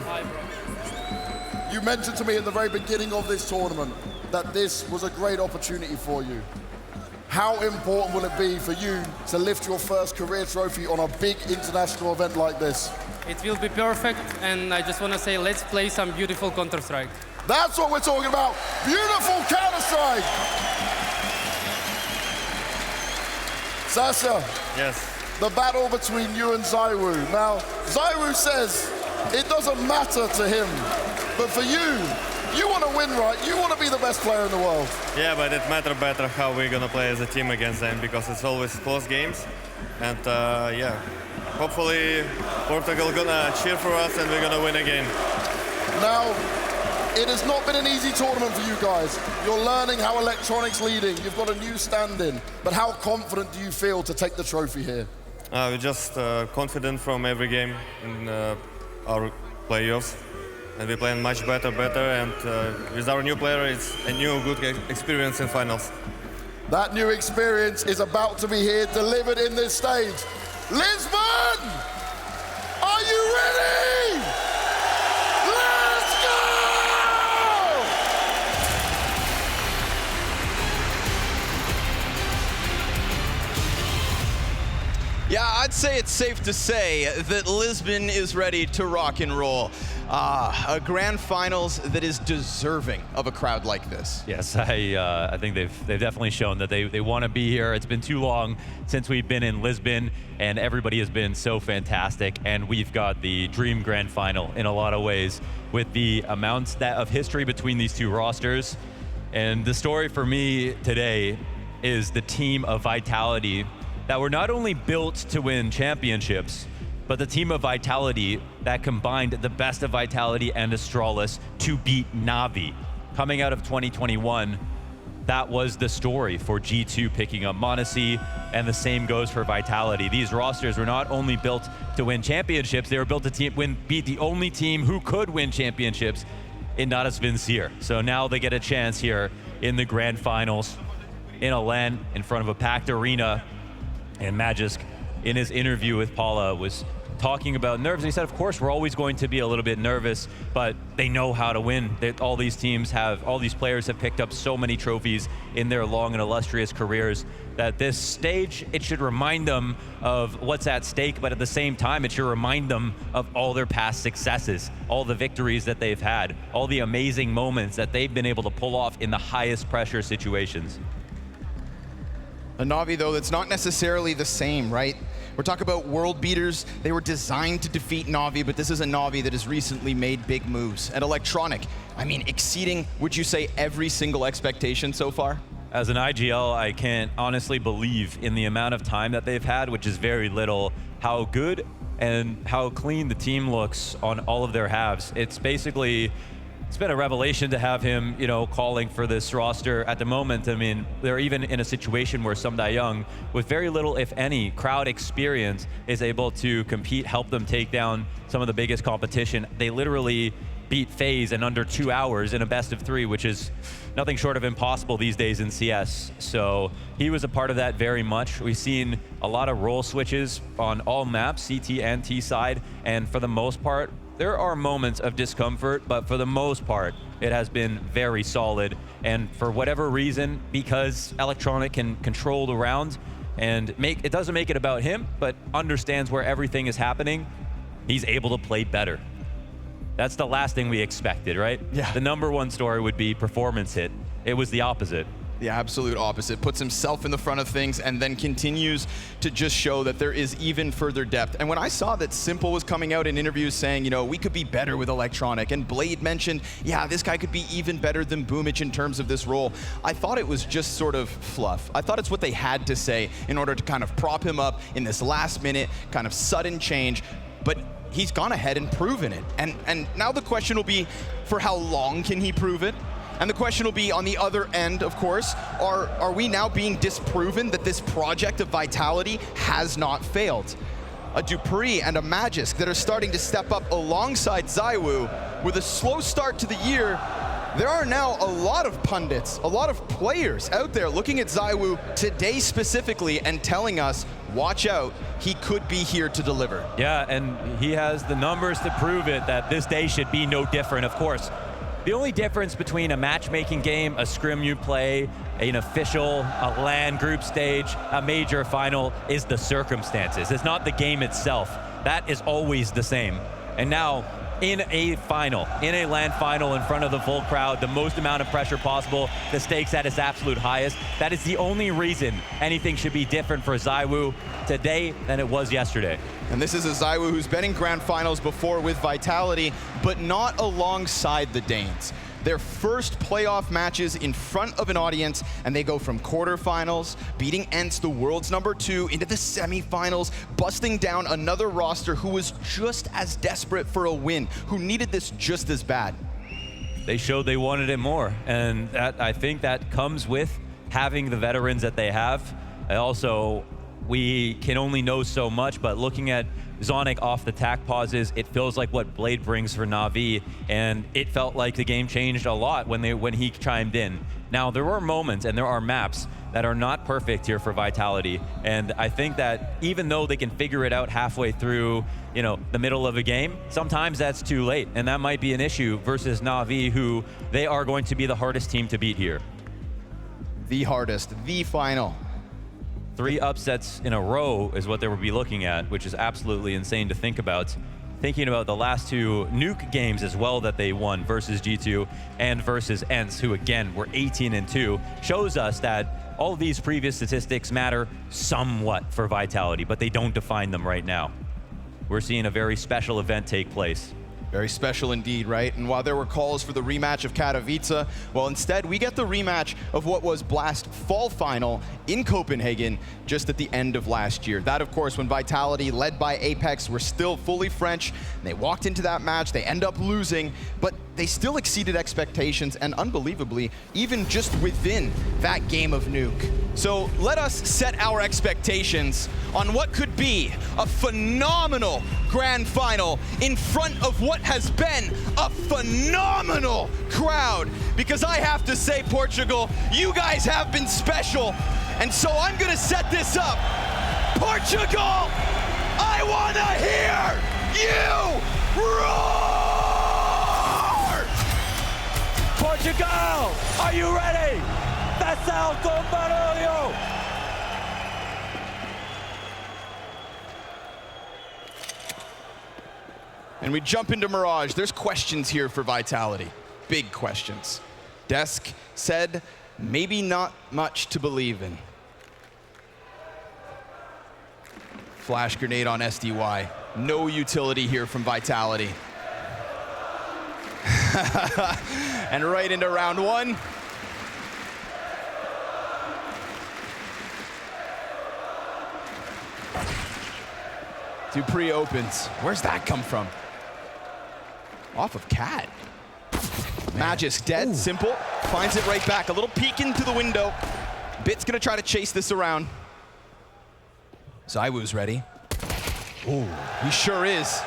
S5: you mentioned to me at the very beginning of this tournament that this was a great opportunity for you. How important will it be for you to lift your first career trophy on a big international event like this?
S24: It will be perfect, and I just want to say, let's play some beautiful Counter-Strike.
S5: That's what we're talking about. Beautiful Counter-Strike. Sasha.
S19: Yes.
S5: The battle between you and Zaiwu. Now, Zaiwu says it doesn't matter to him, but for you, you want to win, right? You want to be the best player in the world.
S19: Yeah, but it matters better how we're gonna play as a team against them because it's always close games. And yeah, hopefully Portugal gonna cheer for us and we're gonna win again.
S5: Now, it has not been an easy tournament for you guys. You're learning how Electronic's leading. You've got a new stand-in. But how confident do you feel to take the trophy here?
S19: We're just confident from every game in our playoffs. And we're playing much better, and with our new player, it's a new good experience in finals.
S5: That new experience is about to be here, delivered in this stage. Lisbon! Are you ready? Let's go!
S6: Yeah, I'd say it's safe to say that Lisbon is ready to rock and roll. A grand finals that is deserving of a crowd like this.
S25: Yes, I think they've definitely shown that they want to be here. It's been too long since we've been in Lisbon, and everybody has been so fantastic. And we've got the dream grand final in a lot of ways with the amounts of history between these two rosters. And the story for me today is the team of Vitality that were not only built to win championships, but the team of Vitality that combined the best of Vitality and Astralis to beat NaVi. Coming out of 2021, that was the story for G2 picking up m0NESY, and the same goes for Vitality. These rosters were not only built to win championships, they were built to beat the only team who could win championships in Natas Vincere. So now they get a chance here in the grand finals in a LAN in front of a packed arena. And Magisk, in his interview with Paula, was talking about nerves. And he said, of course, we're always going to be a little bit nervous, but they know how to win. All these players have picked up so many trophies in their long and illustrious careers that this stage, it should remind them of what's at stake, but at the same time, it should remind them of all their past successes, all the victories that they've had, all the amazing moments that they've been able to pull off in the highest pressure situations.
S6: A NaVi, though, that's not necessarily the same, right? We're talking about world beaters. They were designed to defeat NaVi, but this is a NaVi that has recently made big moves. And Electronic, I mean, exceeding, would you say, every single expectation so far?
S25: As an IGL, I can't honestly believe in the amount of time that they've had, which is very little, how good and how clean the team looks on all of their halves. It's been a revelation to have him, calling for this roster at the moment. I mean, they're even in a situation where Sundar Young, with very little, if any, crowd experience, is able to compete, help them take down some of the biggest competition. They literally beat FaZe in under 2 hours in a best of 3, which is nothing short of impossible these days in CS. So he was a part of that very much. We've seen a lot of role switches on all maps, CT and T side, and for the most part, there are moments of discomfort, but for the most part, it has been very solid. And for whatever reason, because Electronic can control the round and it doesn't make it about him, but understands where everything is happening, he's able to play better. That's the last thing we expected, right?
S6: Yeah.
S25: The #1 story would be performance hit. It was the opposite.
S6: The absolute opposite. Puts himself in the front of things and then continues to just show that there is even further depth. And when I saw that Simple was coming out in interviews saying, you know, we could be better with Electronic, and Blade mentioned, yeah, this guy could be even better than Boomich in terms of this role, I thought it was just sort of fluff. I thought it's what they had to say in order to kind of prop him up in this last minute, kind of sudden change. But he's gone ahead and proven it. And now the question will be, for how long can he prove it? And the question will be on the other end, of course, are we now being disproven that this project of Vitality has not failed? A Dupree and a Magisk that are starting to step up alongside ZywOo with a slow start to the year. There are now a lot of pundits, a lot of players out there looking at ZywOo today specifically and telling us, watch out, he could be here to deliver.
S25: Yeah, and he has the numbers to prove it, that this day should be no different, of course. The only difference between a matchmaking game, a scrim you play, an official, a LAN group stage, a major final, is the circumstances. It's not the game itself. That is always the same. And now, in a final, in a LAN final in front of the full crowd, the most amount of pressure possible, the stakes at its absolute highest, that is the only reason anything should be different for ZywOo today than it was yesterday.
S6: And this is a ZywOo who's been in grand finals before with Vitality, but not alongside the Danes. Their first playoff matches in front of an audience, and they go from quarterfinals, beating Ence, the world's #2, into the semifinals, busting down another roster who was just as desperate for a win, who needed this just as bad.
S25: They showed they wanted it more, and I think that comes with having the veterans that they have. Also, we can only know so much, but looking at Zonic off the tack pauses, it feels like what Blade brings for NaVi, and it felt like the game changed a lot when he chimed in. Now, there are moments and there are maps that are not perfect here for Vitality, and I think that even though they can figure it out halfway through, you know, the middle of a game, sometimes that's too late, and that might be an issue versus NaVi, who they are going to be the hardest team to beat here.
S6: The hardest, the final.
S25: 3 upsets in a row is what they would be looking at, which is absolutely insane to think about. Thinking about the last 2 Nuke games as well that they won versus G2 and versus Ence, who again were 18-2, shows us that all of these previous statistics matter somewhat for Vitality, but they don't define them right now. We're seeing a very special event take place.
S6: Very special indeed, right? And while there were calls for the rematch of Katowice, well, instead we get the rematch of what was Blast Fall Final in Copenhagen just at the end of last year. That, of course, when Vitality, led by Apex, were still fully French. They walked into that match, they end up losing, but they still exceeded expectations, and unbelievably, even just within that game of Nuke. So let us set our expectations on what could be a phenomenal grand final in front of what has been a phenomenal crowd. Because I have to say, Portugal, you guys have been special. And so I'm gonna set this up. Portugal, I wanna hear you roar!
S23: Portugal, are you ready? Vessel con barulho!
S6: And we jump into Mirage. There's questions here for Vitality. Big questions. Desk said, maybe not much to believe in. Flash grenade on SDY. No utility here from Vitality. And right into round 1. Dupree opens. Where's that come from? Off of Cat. Magisk dead, ooh. Simple. Finds it right back. A little peek into the window. Bit's gonna try to chase this around. ZywOo's ready. Ooh, he sure is.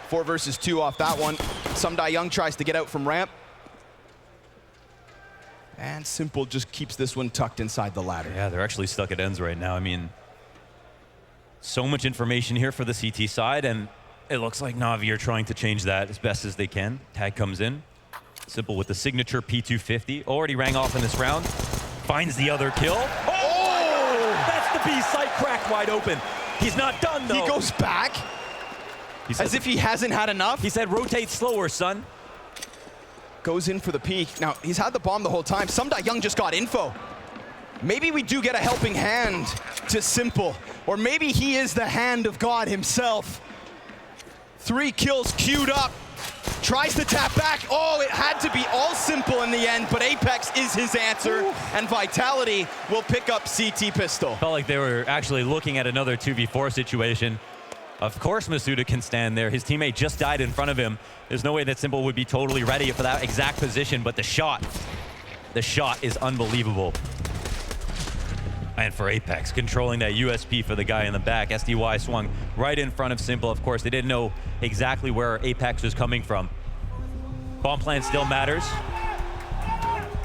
S6: 4 versus 2 off that one. Sumdai Young tries to get out from ramp. And Simple just keeps this one tucked inside the ladder.
S25: Yeah, they're actually stuck at ends right now. I mean, so much information here for the CT side, and It looks like NaVi are trying to change that as best as they can. Tag comes in. Simple with the signature P250. Already rang off in this round. Finds the other kill. Oh! That's the B site cracked wide open. He's not done, though.
S6: He goes back as if he hasn't had enough.
S25: He said, rotate slower, son.
S6: Goes in for the peek. Now, he's had the bomb the whole time. Young just got info. Maybe we do get a helping hand to Simple. Or maybe he is the hand of God himself. 3 kills queued up. Tries to tap back. Oh, it had to be all Simple in the end, but Apex is his answer. Ooh. And Vitality will pick up CT pistol.
S25: Felt like they were actually looking at another 2v4 situation. Of course Masuda can stand there. His teammate just died in front of him. There's no way that Simple would be totally ready for that exact position, but the shot is unbelievable. And for Apex, controlling that USP for the guy in the back. SDY swung right in front of Simple. Of course, they didn't know exactly where Apex was coming from. Bomb plan still matters.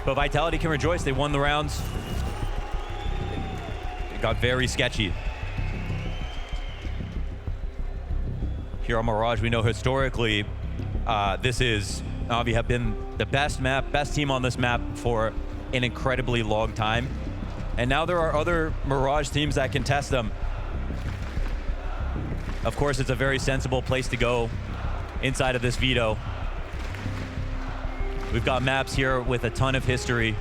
S25: But Vitality can rejoice. They won the rounds. It got very sketchy. Here on Mirage, we know historically, NaVi have been the best team on this map for an incredibly long time. And now there are other Mirage teams that can test them. Of course, it's a very sensible place to go inside of this veto. We've got maps here with a ton of history.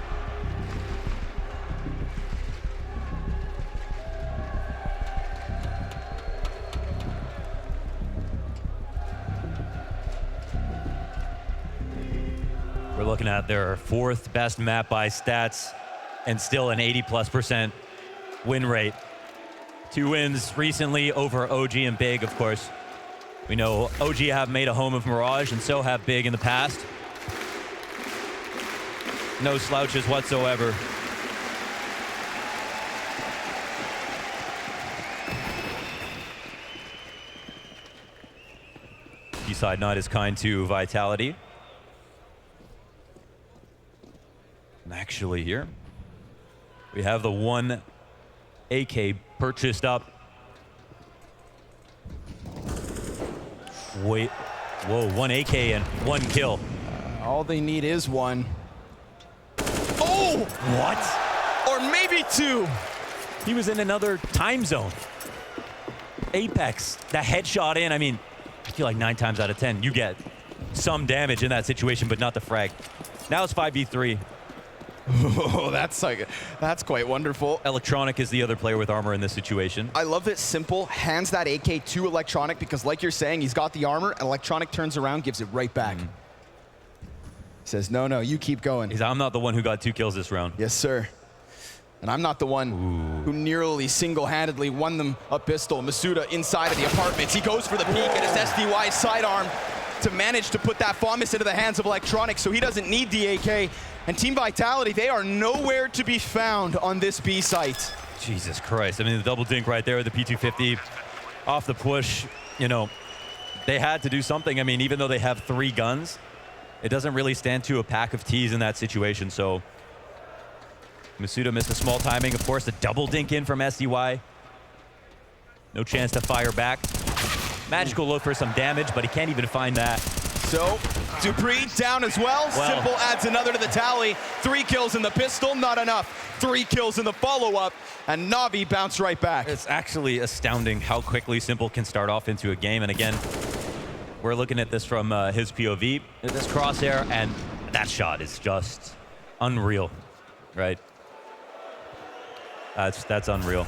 S25: We're looking at their 4th best map by stats, and still an 80+% win rate. 2 wins recently over OG and Big, of course. We know OG have made a home of Mirage, and so have Big in the past. No slouches whatsoever. B-side not as kind to Vitality. And actually here, we have the 1 AK purchased up. Wait, whoa, 1 AK and 1 kill.
S6: All they need is 1. Oh!
S25: What?
S6: Or maybe 2.
S25: He was in another time zone. Apex, the headshot in, I mean, I feel like 9 times out of 10, you get some damage in that situation, but not the frag. Now it's 5v3.
S6: Oh, that's quite wonderful.
S25: Electronic is the other player with armor in this situation.
S6: I love that Simple hands that AK to Electronic because, like you're saying, he's got the armor, and Electronic turns around, gives it right back. Says, no, you keep going.
S25: I'm not the one who got 2 kills this round.
S6: Yes, sir. And I'm not the one who nearly single-handedly won them a pistol. Masuda inside of the apartments. He goes for the peek, and it's SDY's sidearm to manage to put that FAMAS into the hands of Electronic, so he doesn't need the AK. And Team Vitality, they are nowhere to be found on this B site.
S25: Jesus Christ. I mean, the double dink right there with the P250 off the push. You know, they had to do something. I mean, even though they have 3 guns, it doesn't really stand to a pack of Ts in that situation. So Masuda missed a small timing. Of course, the double dink in from SDY. No chance to fire back. Magical look for some damage, but he can't even find that.
S6: So, Dupree down as well. Simple adds another to the tally. 3 kills in the pistol, not enough. 3 kills in the follow-up, and NaVi bounced right back.
S25: It's actually astounding how quickly Simple can start off into a game. And again, we're looking at this from his POV. This crosshair, and that shot is just unreal, right? That's unreal.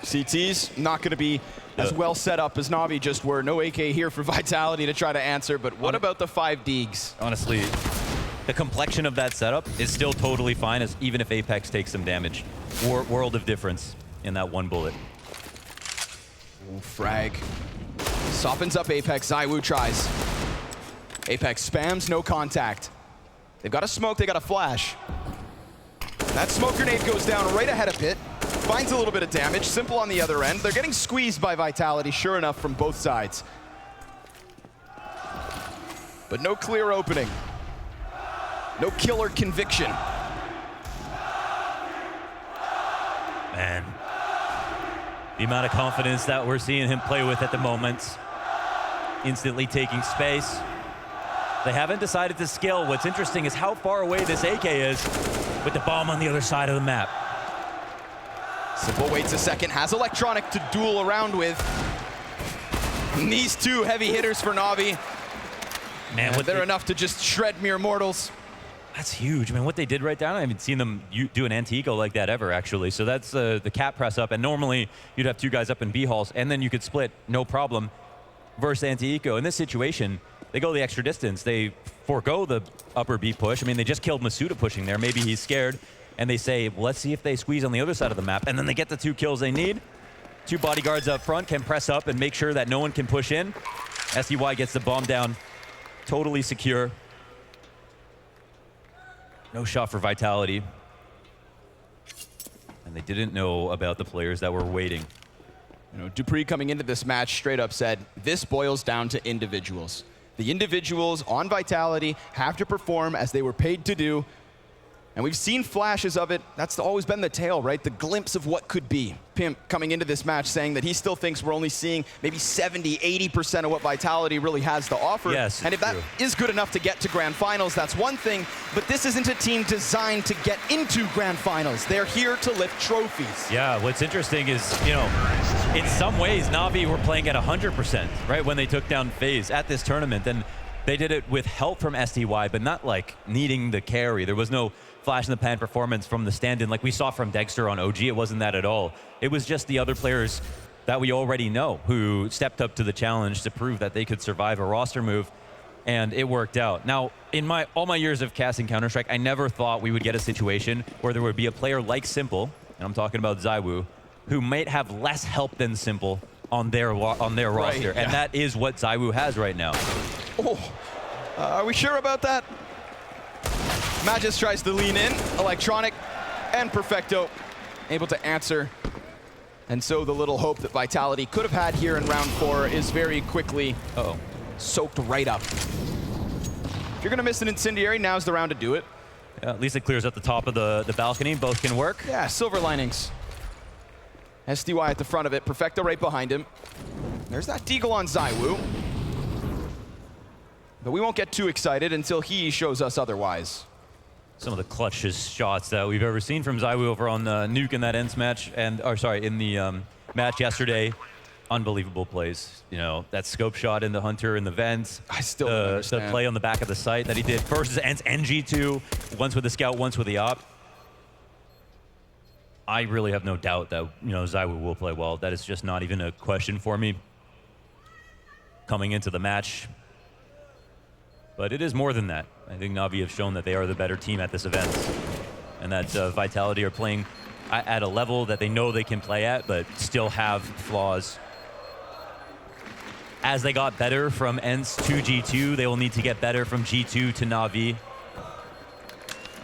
S6: CT's not going to be as well set up as NaVi just were. No AK here for Vitality to try to answer, but what about the 5 Deegs?
S25: Honestly, the complexion of that setup is still totally fine, as even if Apex takes some damage. World of difference in that 1 bullet.
S6: Ooh, frag. Softens up Apex. Zywoo tries. Apex spams, no contact. They've got a smoke, they got a flash. That smoke grenade goes down right ahead of Pit. Finds a little bit of damage. Simple on the other end. They're getting squeezed by Vitality, sure enough, from both sides. But no clear opening. No killer conviction.
S25: Man. The amount of confidence that we're seeing him play with at the moment. Instantly taking space. They haven't decided to skill. What's interesting is how far away this AK is with the bomb on the other side of the map.
S6: Simple waits a second, has Electronic to duel around with. And these two heavy hitters for NaVi.
S25: Man,
S6: they're enough to just shred mere mortals.
S25: That's huge. I mean, what they did right down, I haven't seen them do an anti-eco like that ever, actually. So that's the cap press up, and normally you'd have two guys up in B halls, and then you could split, no problem, versus anti-eco. In this situation, they go the extra distance. They forego the upper B push. I mean, they just killed Masuda pushing there. Maybe he's scared, and they say, well, let's see if they squeeze on the other side of the map, and then they get the 2 kills they need. 2 bodyguards up front can press up and make sure that no one can push in. SDY gets the bomb down, totally secure. No shot for Vitality. And they didn't know about the players that were waiting.
S6: You know, Dupree coming into this match straight up said, this boils down to individuals. The individuals on Vitality have to perform as they were paid to do. And we've seen flashes of it. That's always been the tale, right? The glimpse of what could be. Pimp coming into this match saying that he still thinks we're only seeing maybe 70, 80% of what Vitality really has to offer.
S25: Yes,
S6: and if that is good enough to get to Grand Finals, that's one thing. But this isn't a team designed to get into Grand Finals. They're here to lift trophies.
S25: Yeah, what's interesting is, you know, in some ways, NaVi were playing at 100%, right, when they took down FaZe at this tournament. And they did it with help from SDY, but not like needing the carry. There was no flash in the pan performance from the stand-in like we saw from Dexter on OG. It wasn't that at all. It was just the other players that we already know who stepped up to the challenge to prove that they could survive a roster move, and it worked out. Now, in all my years of casting Counter-Strike, I never thought we would get a situation where there would be a player like Simple, and I'm talking about ZywOo, who might have less help than Simple on their roster, and that is what ZywOo has right now.
S6: Oh, are we sure about that? Magis tries to lean in. Electronic and Perfecto able to answer. And so the little hope that Vitality could have had here in round 4 is very quickly soaked right up. If you're going to miss an incendiary, now's the round to do it.
S25: Yeah, at least it clears up the top of the balcony. Both can work.
S6: Yeah, silver linings. SDY at the front of it. Perfecto right behind him. There's that deagle on ZywOo. But we won't get too excited until he shows us otherwise.
S25: Some of the clutchest shots that we've ever seen from ZywOo over on Nuke in that Ence match, in the match yesterday. Unbelievable plays. You know, that scope shot in the Hunter in the vents.
S6: I still don't understand.
S25: The play on the back of the site that he did versus Ence NG2, once with the scout, once with the op. I really have no doubt that, you know, ZywOo will play well. That is just not even a question for me coming into the match. But it is more than that. I think NaVi have shown that they are the better team at this event, and that Vitality are playing at a level that they know they can play at, but still have flaws. As they got better from Ence to G2, they will need to get better from G2 to NaVi.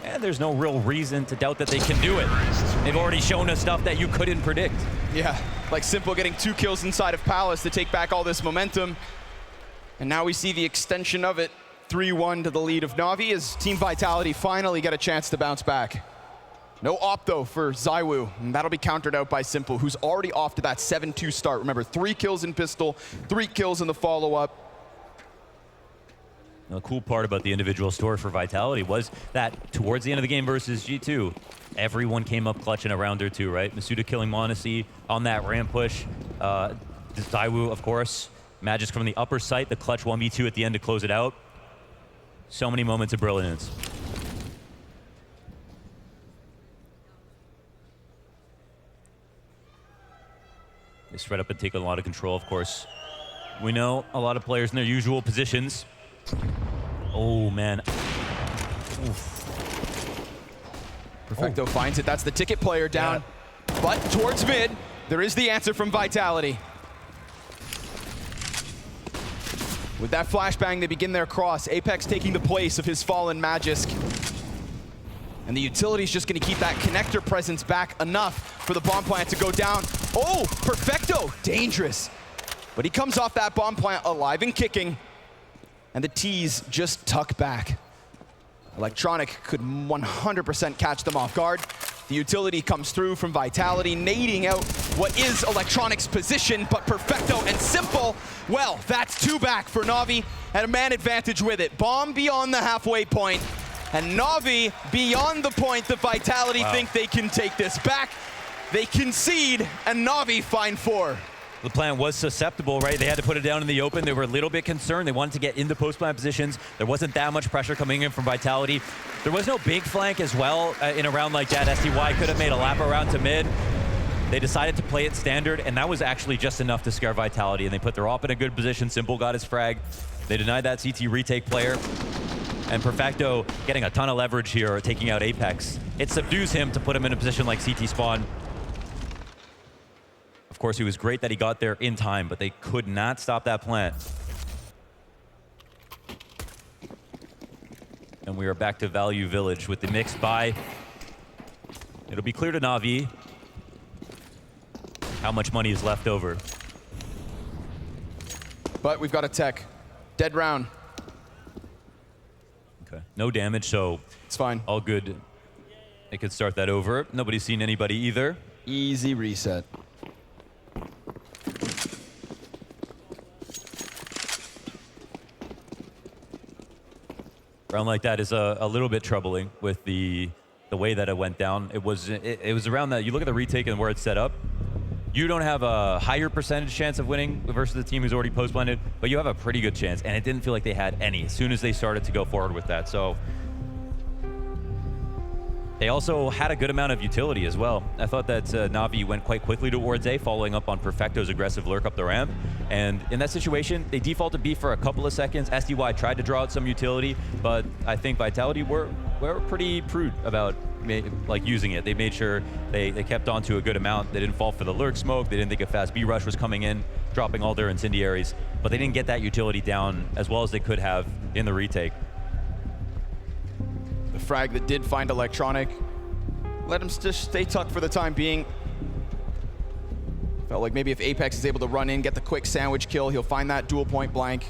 S25: And there's no real reason to doubt that they can do it. They've already shown us stuff that you couldn't predict.
S6: Yeah, like Simple getting 2 kills inside of Palace to take back all this momentum. And now we see the extension of it. 3-1 to the lead of NaVi as Team Vitality finally get a chance to bounce back. No op though for ZywOo, and that'll be countered out by Simple, who's already off to that 7-2 start. Remember, 3 kills in pistol, 3 kills in the follow-up.
S25: The cool part about the individual story for Vitality was that towards the end of the game versus G2, everyone came up clutch in a round or 2, right? Masuda killing Monacy on that ramp push. ZywOo, of course. Magis from the upper site, the clutch 1v2 at the end to close it out. So many moments of brilliance. They spread up and take a lot of control, of course. We know a lot of players in their usual positions. Oh, man. Oof.
S6: Perfecto finds it. That's the ticket player down. Yeah. But towards mid, there is the answer from Vitality. With that flashbang, they begin their cross. Apex taking the place of his fallen Magisk. And the utility's just going to keep that connector presence back enough for the bomb plant to go down. Oh, Perfecto, dangerous. But he comes off that bomb plant alive and kicking. And the T's just tuck back. Electronic could 100% catch them off guard. The utility comes through from Vitality, nading out what is Electronic's position, but Perfecto and Simple, well, that's 2 back for NaVi, and a man advantage with it. Bomb beyond the halfway point, and NaVi beyond the point that Vitality think they can take this back. They concede, and NaVi find 4.
S25: The plant was susceptible, right? They had to put it down in the open. They were a little bit concerned. They wanted to get into post-plant positions. There wasn't that much pressure coming in from Vitality. There was no big flank as well in a round like that. STY could have made a lap around to mid. They decided to play it standard, and that was actually just enough to scare Vitality, and they put their op in a good position. Simple got his frag. They denied that CT retake player. And Perfecto getting a ton of leverage here, taking out Apex. It subdues him to put him in a position like CT spawn. Of course, it was great that he got there in time, but they could not stop that plant. And we are back to Value Village with the mixed buy. It'll be clear to NaVi how much money is left over.
S6: But we've got a tech. Dead round.
S25: Okay, no damage, so
S6: it's fine.
S25: All good. They could start that over. Nobody's seen anybody either.
S6: Easy reset.
S25: Round like that is a little bit troubling with the way that it went down. It was around that. You look at the retake and where it's set up. You don't have a higher percentage chance of winning versus the team who's already post-blended, but you have a pretty good chance, and it didn't feel like they had any as soon as they started to go forward with that. So they also had a good amount of utility as well. I thought that NaVi went quite quickly towards A, following up on Perfecto's aggressive lurk up the ramp. And in that situation, they defaulted B for a couple of seconds. SDY tried to draw out some utility, but I think Vitality were pretty prude about using it. They made sure they kept on to a good amount. They didn't fall for the lurk smoke. They didn't think a fast B rush was coming in, dropping all their incendiaries, but they didn't get that utility down as well as they could have in the retake.
S6: The frag that did find Electronic, let him just stay tucked for the time being. Felt like maybe if Apex is able to run in, get the quick sandwich kill, he'll find that dual point blank.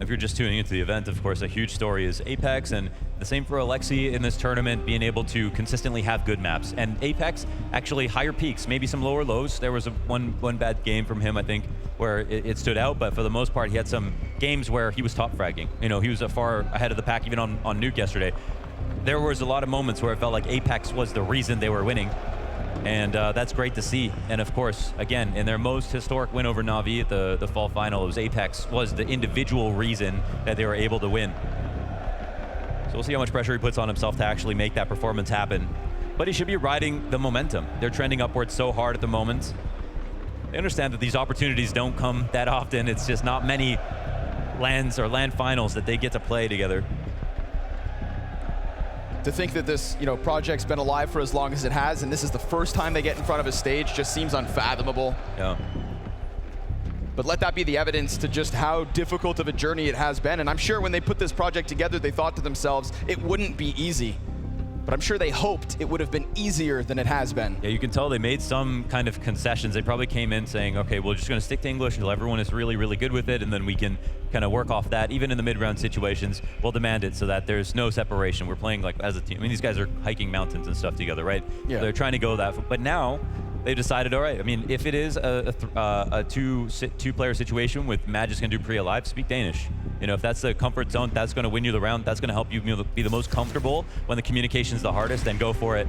S25: If you're just tuning into the event, of course, a huge story is Apex, and the same for Alexi in this tournament, being able to consistently have good maps. And Apex, actually higher peaks, maybe some lower lows. There was one bad game from him, I think, where it stood out, but for the most part, he had some games where he was top fragging. You know, he was far ahead of the pack, even on Nuke yesterday. There was a lot of moments where it felt like Apex was the reason they were winning. And that's great to see. And of course, again, in their most historic win over NaVi at the fall final, it was Apex was the individual reason that they were able to win. So we'll see how much pressure he puts on himself to actually make that performance happen. But he should be riding the momentum. They're trending upwards so hard at the moment. They understand that these opportunities don't come that often. It's just not many LANs or LAN finals that they get to play together.
S6: To think that this, project's been alive for as long as it has, and this is the first time they get in front of a stage, just seems unfathomable.
S25: Yeah.
S6: But let that be the evidence to just how difficult of a journey it has been. And I'm sure when they put this project together, they thought to themselves, it wouldn't be easy. But I'm sure they hoped it would have been easier than it has been.
S25: Yeah, you can tell they made some kind of concessions. They probably came in saying, okay, we're just going to stick to English until everyone is really, really good with it, and then we can kind of work off that. Even in the mid-round situations, we'll demand it so that there's no separation. We're playing like as a team. I mean, these guys are hiking mountains and stuff together, right?
S6: Yeah.
S25: They're trying to go that, but now they decided, all right, I mean, if it is a two-player situation with Magic and Dupree alive, speak Danish. If that's the comfort zone, that's going to win you the round. That's going to help you be the most comfortable when the communication's the hardest, then go for it.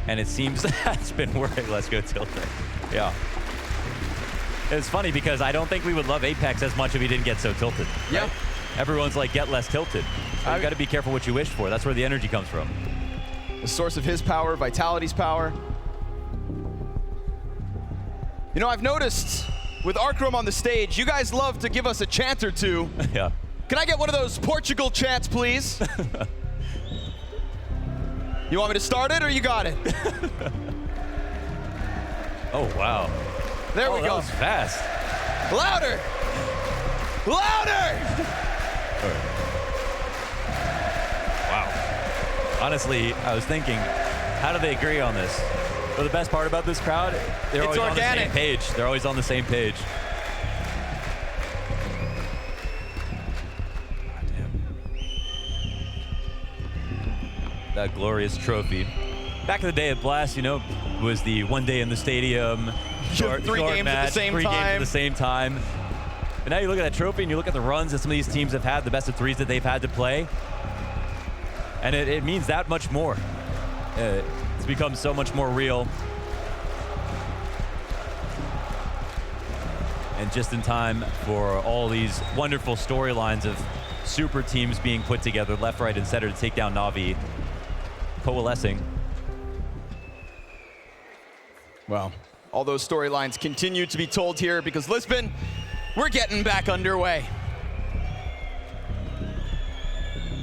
S25: And it seems that's been working. Let's go tilted. Yeah. It's funny because I don't think we would love Apex as much if he didn't get so tilted.
S6: Yeah.
S25: Right? Everyone's like, get less tilted. So you got to be careful what you wish for. That's where the energy comes from.
S6: The source of his power, Vitality's power. I've noticed with Arcrum on the stage, you guys love to give us a chant or two.
S25: Yeah.
S6: Can I get one of those Portugal chants, please? You want me to start it or you got it?
S25: Oh, wow.
S6: There we go.
S25: That was fast.
S6: Louder! Louder!
S25: Wow. Honestly, I was thinking, how do they agree on this? But the best part about this crowd, they're always on the same page. They're always on the same page. God damn. That glorious trophy. Back in the day at Blast, you know, was the one day in the stadium, short
S6: games
S25: match,
S6: at the same
S25: three
S6: time.
S25: games at the same time. But now you look at that trophy and you look at the runs that some of these teams have had, the best of threes that they've had to play, and it means that much more. It's become so much more real. And just in time for all these wonderful storylines of super teams being put together, left, right, and center to take down NaVi, coalescing.
S6: Well, all those storylines continue to be told here because Lisbon, we're getting back underway.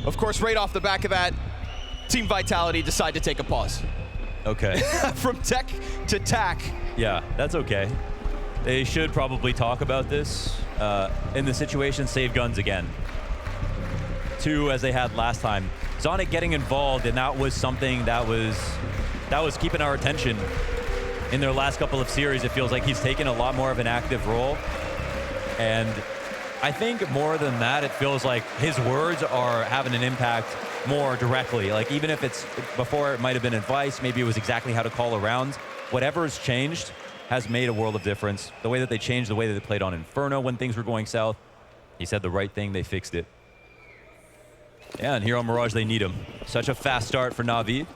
S6: Of course, right off the back of that, Team Vitality decide to take a pause.
S25: Okay.
S6: From tech to tack.
S25: Yeah, that's okay. They should probably talk about this. In the situation, save guns again. 2 as they had last time. Zonic getting involved, and that was something that was keeping our attention in their last couple of series. It feels like he's taken a lot more of an active role. And I think more than that, it feels like his words are having an impact more directly. Like even if it's before it might have been advice, maybe it was exactly how to call around. Whatever's changed has made a world of difference. The way that they changed, the way that they played on Inferno when things were going south. He said the right thing, they fixed it. Yeah, and here on Mirage, they need him. Such a fast start for NaVi.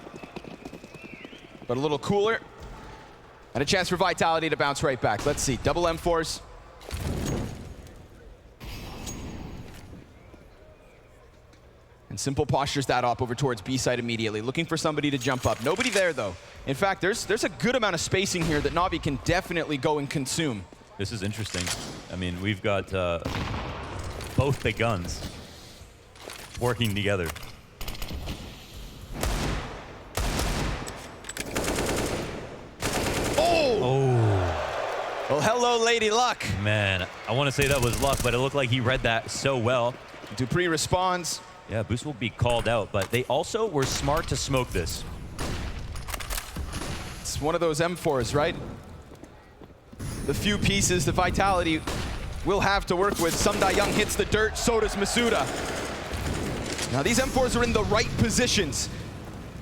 S6: But a little cooler. And a chance for Vitality to bounce right back. Let's see, double M4s. And Simple postures that up over towards B side immediately, looking for somebody to jump up. Nobody there, though. In fact, there's a good amount of spacing here that NaVi can definitely go and consume.
S25: This is interesting. I mean, we've got both the guns working together.
S6: Well, hello, Lady Luck.
S25: Man, I want to say that was luck, but it looked like he read that so well.
S6: Dupree responds.
S25: Yeah, Boost will be called out, but they also were smart to smoke this.
S6: It's one of those M4s, right? The few pieces the Vitality will have to work with. Sumda Young hits the dirt, so does Masuda. Now these M4s are in the right positions,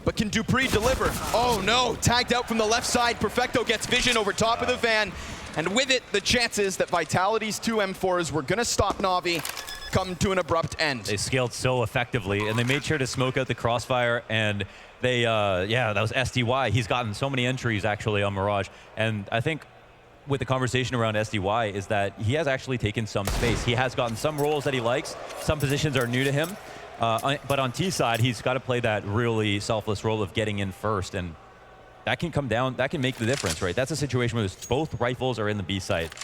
S6: but can Dupree deliver? Oh no, tagged out from the left side. Perfecto gets vision over top of the van, and with it, the chances that Vitality's 2 M4s were gonna stop NaVi come to an abrupt end.
S25: They scaled so effectively, and they made sure to smoke out the crossfire, and they, yeah, that was SDY. He's gotten so many entries, actually, on Mirage, and I think with the conversation around SDY is that he has actually taken some space. He has gotten some roles that he likes. Some positions are new to him, but on T side, he's got to play that really selfless role of getting in first, and that can come down, that can make the difference, right? That's a situation where both rifles are in the B site.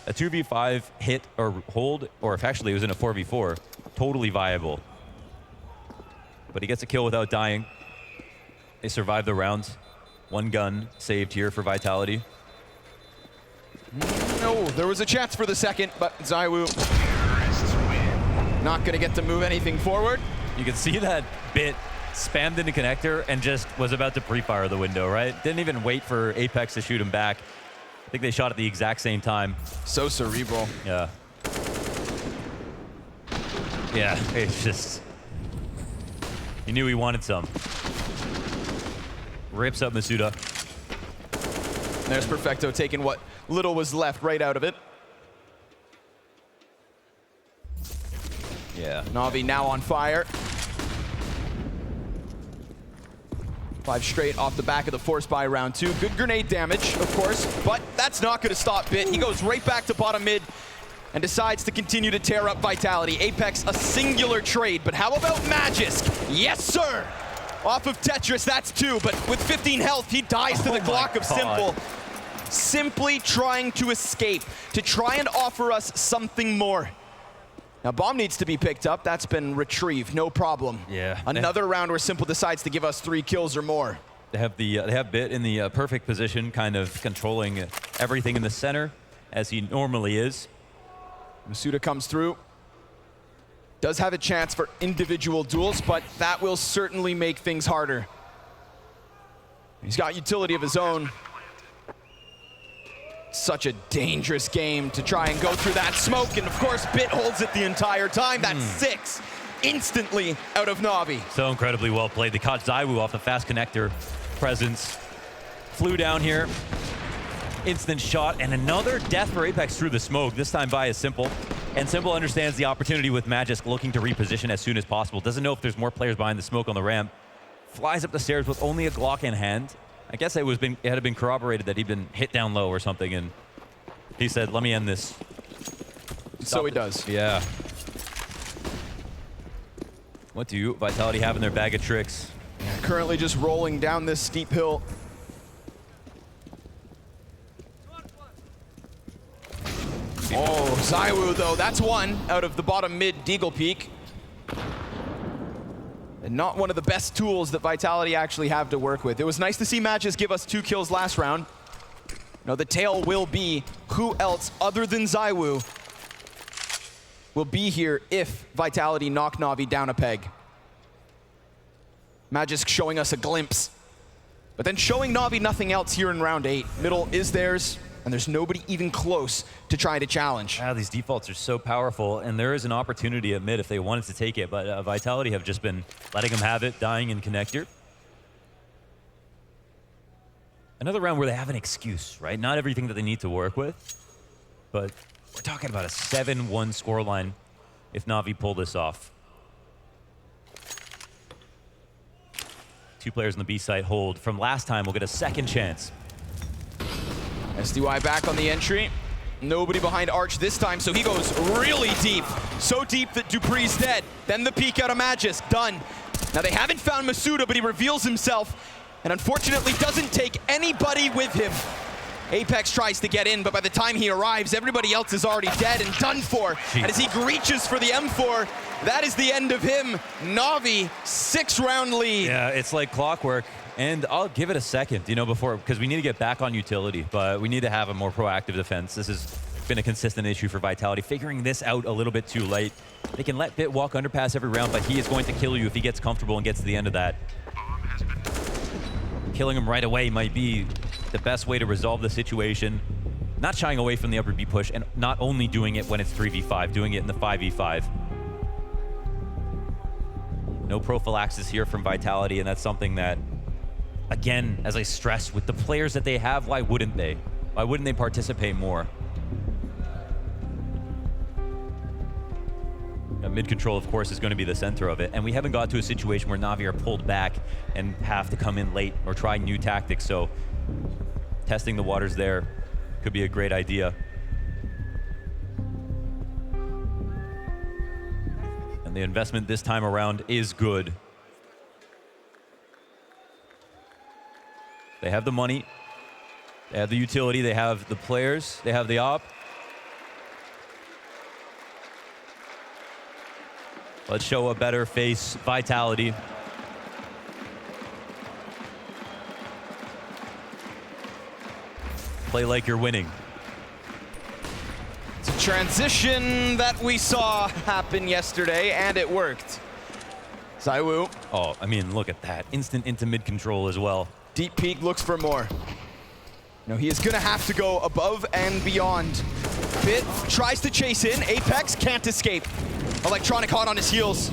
S25: A 2v5 hit or hold, or if actually it was in a 4v4, totally viable. But he gets a kill without dying. They survive the round. 1 gun saved here for Vitality.
S6: No, there was a chance for the second, but ZywOo not gonna get to move anything forward.
S25: You can see that bit spammed into connector and just was about to pre-fire the window, right? Didn't even wait for Apex to shoot him back. I think they shot at the exact same time.
S6: So cerebral.
S25: Yeah. Yeah, it's just... He knew he wanted some. Rips up Masuda.
S6: There's Perfecto taking what little was left right out of it.
S25: Yeah.
S6: NaVi now on fire. 5 straight off the back of the force by round 2. Good grenade damage, of course, but that's not going to stop Bit. He goes right back to bottom mid and decides to continue to tear up Vitality. Apex, a singular trade, but how about Magisk? Yes, sir! Off of Tetris, that's 2, but with 15 health, he dies to the Glock of Simple. Simply trying to escape, to try and offer us something more. Now, bomb needs to be picked up. That's been retrieved, no problem.
S25: Yeah.
S6: Another round where Simple decides to give us 3 kills or more.
S25: They have Bit in the perfect position, kind of controlling everything in the center, as he normally is.
S6: Masuda comes through. Does have a chance for individual duels, but that will certainly make things harder. He's got utility of his own. Such a dangerous game to try and go through that smoke, and of course Bit holds it the entire time. That's 6 instantly out of NaVi.
S25: So incredibly well played. They caught ZywOo off the fast connector. presence. Flew down here. Instant shot, and another death for Apex through the smoke, this time by Simple. And Simple understands the opportunity with Magisk looking to reposition as soon as possible. Doesn't know if there's more players behind the smoke on the ramp. Flies up the stairs with only a Glock in hand. I guess it had been corroborated that he'd been hit down low or something, and he said, let me end this.
S6: So he does.
S25: Yeah. What do Vitality have in their bag of tricks?
S6: Yeah, currently just rolling down this steep hill. Oh, ZywOo though, that's one out of the bottom mid Deagle Peak. And not one of the best tools that Vitality actually have to work with. It was nice to see Magisk give us 2 kills last round. Now the tale will be who else other than ZywOo will be here if Vitality knock NaVi down a peg. Magisk showing us a glimpse, but then showing NaVi nothing else here in round 8. Middle is theirs, and there's nobody even close to try to challenge.
S25: Yeah, these defaults are so powerful, and there is an opportunity at mid if they wanted to take it, but Vitality have just been letting them have it, dying in connector. Another round where they have an excuse, right? Not everything that they need to work with, but we're talking about a 7-1 scoreline if NaVi pull this off. 2 players on the B site hold. From last time, we'll get a second chance.
S6: SDY back on the entry. Nobody behind Arch this time, so he goes really deep. So deep that Dupree's dead. Then the peek out of Magisk, done. Now they haven't found Masuda, but he reveals himself and unfortunately doesn't take anybody with him. Apex tries to get in, but by the time he arrives, everybody else is already dead and done for.
S25: Jeez.
S6: And as he reaches for the M4, that is the end of him. NaVi, 6-round lead.
S25: Yeah, it's like clockwork. And I'll give it a second, you know, before, because we need to get back on utility, but we need to have a more proactive defense. This has been a consistent issue for Vitality, figuring this out a little bit too late. They can let Bit walk underpass every round, but he is going to kill you if he gets comfortable and gets to the end of that. Killing him right away might be the best way to resolve the situation. Not shying away from the upper B push, and not only doing it when it's 3v5, doing it in the 5v5. No prophylaxis here from Vitality, and that's something that, again, as I stress, with the players that they have, why wouldn't they? Why wouldn't they participate more? Mid control, of course, is going to be the center of it, and we haven't got to a situation where NaVi are pulled back and have to come in late or try new tactics, so testing the waters there could be a great idea. And the investment this time around is good. They have the money, they have the utility, they have the players, they have the op. Let's show a better face, Vitality. Play like you're winning.
S6: It's a transition that we saw happen yesterday, and it worked. ZywOo.
S25: Oh, I mean, look at that. Instant into mid control as well.
S6: Deep peek looks for more. No, he is gonna have to go above and beyond. Bit tries to chase in. Apex can't escape. Electronic hot on his heels.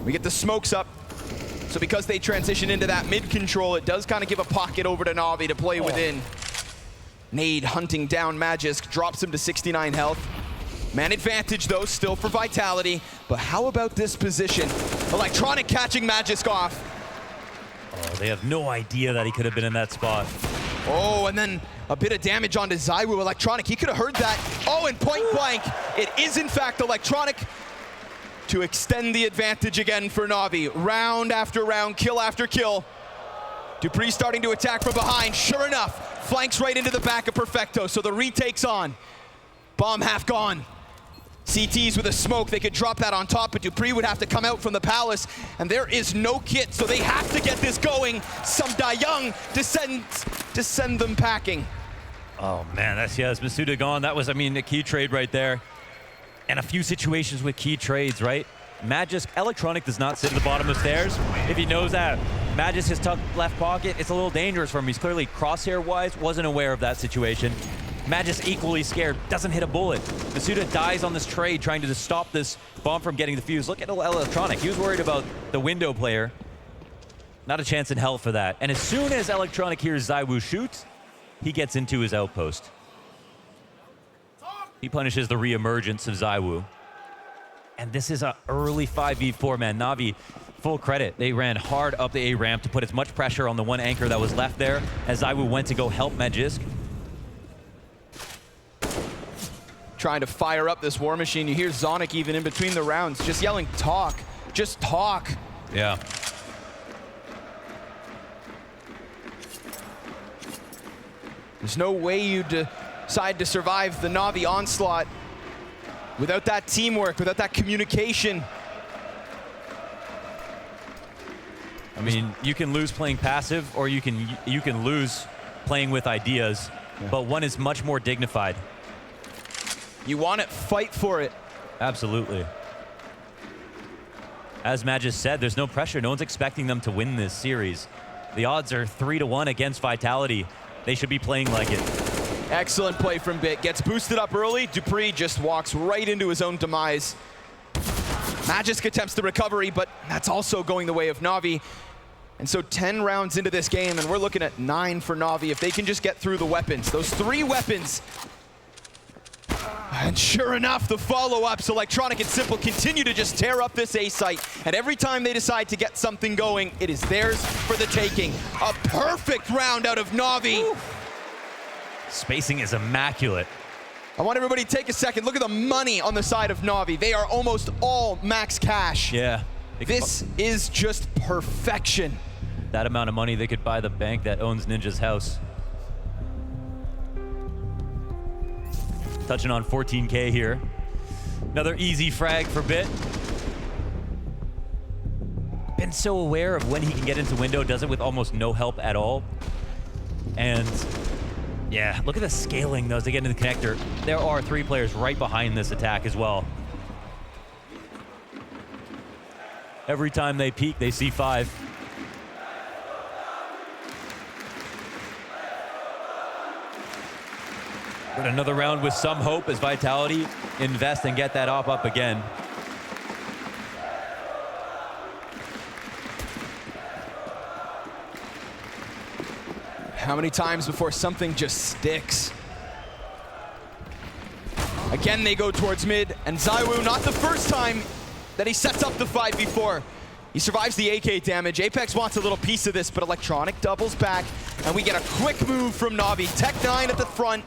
S6: We get the smokes up. So because they transition into that mid control, it does kind of give a pocket over to NaVi to play within. Nade hunting down Magisk, drops him to 69 health. Man advantage though, still for Vitality. But how about this position? Electronic catching Magisk off.
S25: Oh, they have no idea that he could have been in that spot.
S6: Oh, and then a bit of damage onto ZywOo. Electronic, he could have heard that. Oh, and point blank, it is in fact Electronic to extend the advantage again for NaVi. Round after round, kill after kill. Dupree starting to attack from behind. Sure enough, flanks right into the back of Perfecto, so the retake's on. Bomb half gone. CTs with a smoke, they could drop that on top, but Dupree would have to come out from the palace, and there is no kit, so they have to get this going. Some Young to send them packing.
S25: Oh man, that's Masuda gone. That was, I mean, a key trade right there. And a few situations with key trades, right? Magisk, Electronic does not sit at the bottom of stairs. If he knows that Magisk is tucked left pocket, it's a little dangerous for him. He's clearly crosshair-wise, wasn't aware of that situation. Magisk equally scared, doesn't hit a bullet. Masuda dies on this trade trying to just stop this bomb from getting defused. Look at Electronic, he was worried about the window player. Not a chance in hell for that. And as soon as Electronic hears ZywOo shoot, he gets into his outpost. He punishes the re-emergence of ZywOo. And this is an early 5v4, man. NaVi, full credit. They ran hard up the A ramp to put as much pressure on the one anchor that was left there as ZywOo went to go help Magisk.
S6: Trying to fire up this war machine. You hear Zonic even in between the rounds, just yelling, talk, just talk.
S25: Yeah.
S6: There's no way you decide to survive the NaVi onslaught without that teamwork, without that communication.
S25: I mean, you can lose playing passive, or you can lose playing with ideas, but one is much more dignified.
S6: You want it, fight for it.
S25: Absolutely. As Magisk said, there's no pressure. No one's expecting them to win this series. The odds are 3-1 against Vitality. They should be playing like it.
S6: Excellent play from Bit. Gets boosted up early. dupreeh just walks right into his own demise. Magisk attempts the recovery, but that's also going the way of NaVi. And so 10 rounds into this game, and we're looking at 9 for NaVi. If they can just get through the weapons, those 3 weapons. And sure enough, the follow-ups, Electronic and Simple continue to just tear up this A site. And every time they decide to get something going, it is theirs for the taking. A perfect round out of NaVi.
S25: Ooh. Spacing is immaculate.
S6: I want everybody to take a second. Look at the money on the side of NaVi. They are almost all max cash.
S25: Yeah.
S6: This is just perfection.
S25: That amount of money, they could buy the bank that owns Ninja's house. Touching on 14K here. Another easy frag for Bit. Been so aware of when he can get into window, does it with almost no help at all. And yeah, look at the scaling though as they get into the connector. There are 3 players right behind this attack as well. Every time they peek, they see 5. But another round with some hope as Vitality invest and get that up again.
S6: How many times before something just sticks? Again, they go towards mid, and ZywOo, not the first time that he sets up the 5v4. He survives the AK damage. Apex wants a little piece of this, but Electronic doubles back, and we get a quick move from NaVi. Tech9 at the front.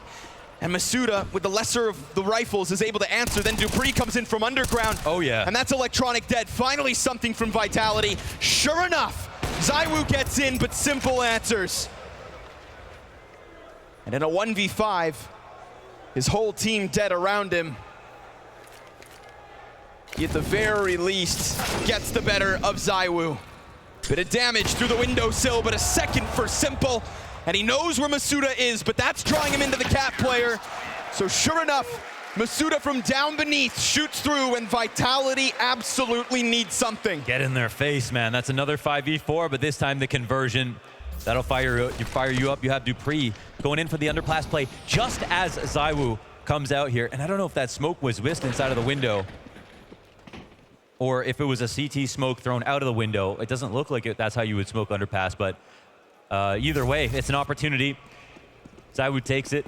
S6: And Masuda, with the lesser of the rifles, is able to answer. Then dupreeh comes in from underground.
S25: Oh, yeah.
S6: And that's Electronic dead. Finally, something from Vitality. Sure enough, ZywOo gets in, but Simple answers. And in a 1v5, his whole team dead around him. He, at the very least, gets the better of ZywOo. Bit of damage through the windowsill, but a second for Simple. And he knows where Masuda is, but that's drawing him into the cat player. So sure enough, Masuda from down beneath shoots through, and Vitality absolutely needs something.
S25: Get in their face, man. That's another 5v4, but this time the conversion. That'll fire you up. You have dupreeh going in for the underpass play just as ZywOo comes out here. And I don't know if that smoke was whisked inside of the window or if it was a CT smoke thrown out of the window. It doesn't look like that's how you would smoke underpass, but either way, it's an opportunity. ZywOo takes it.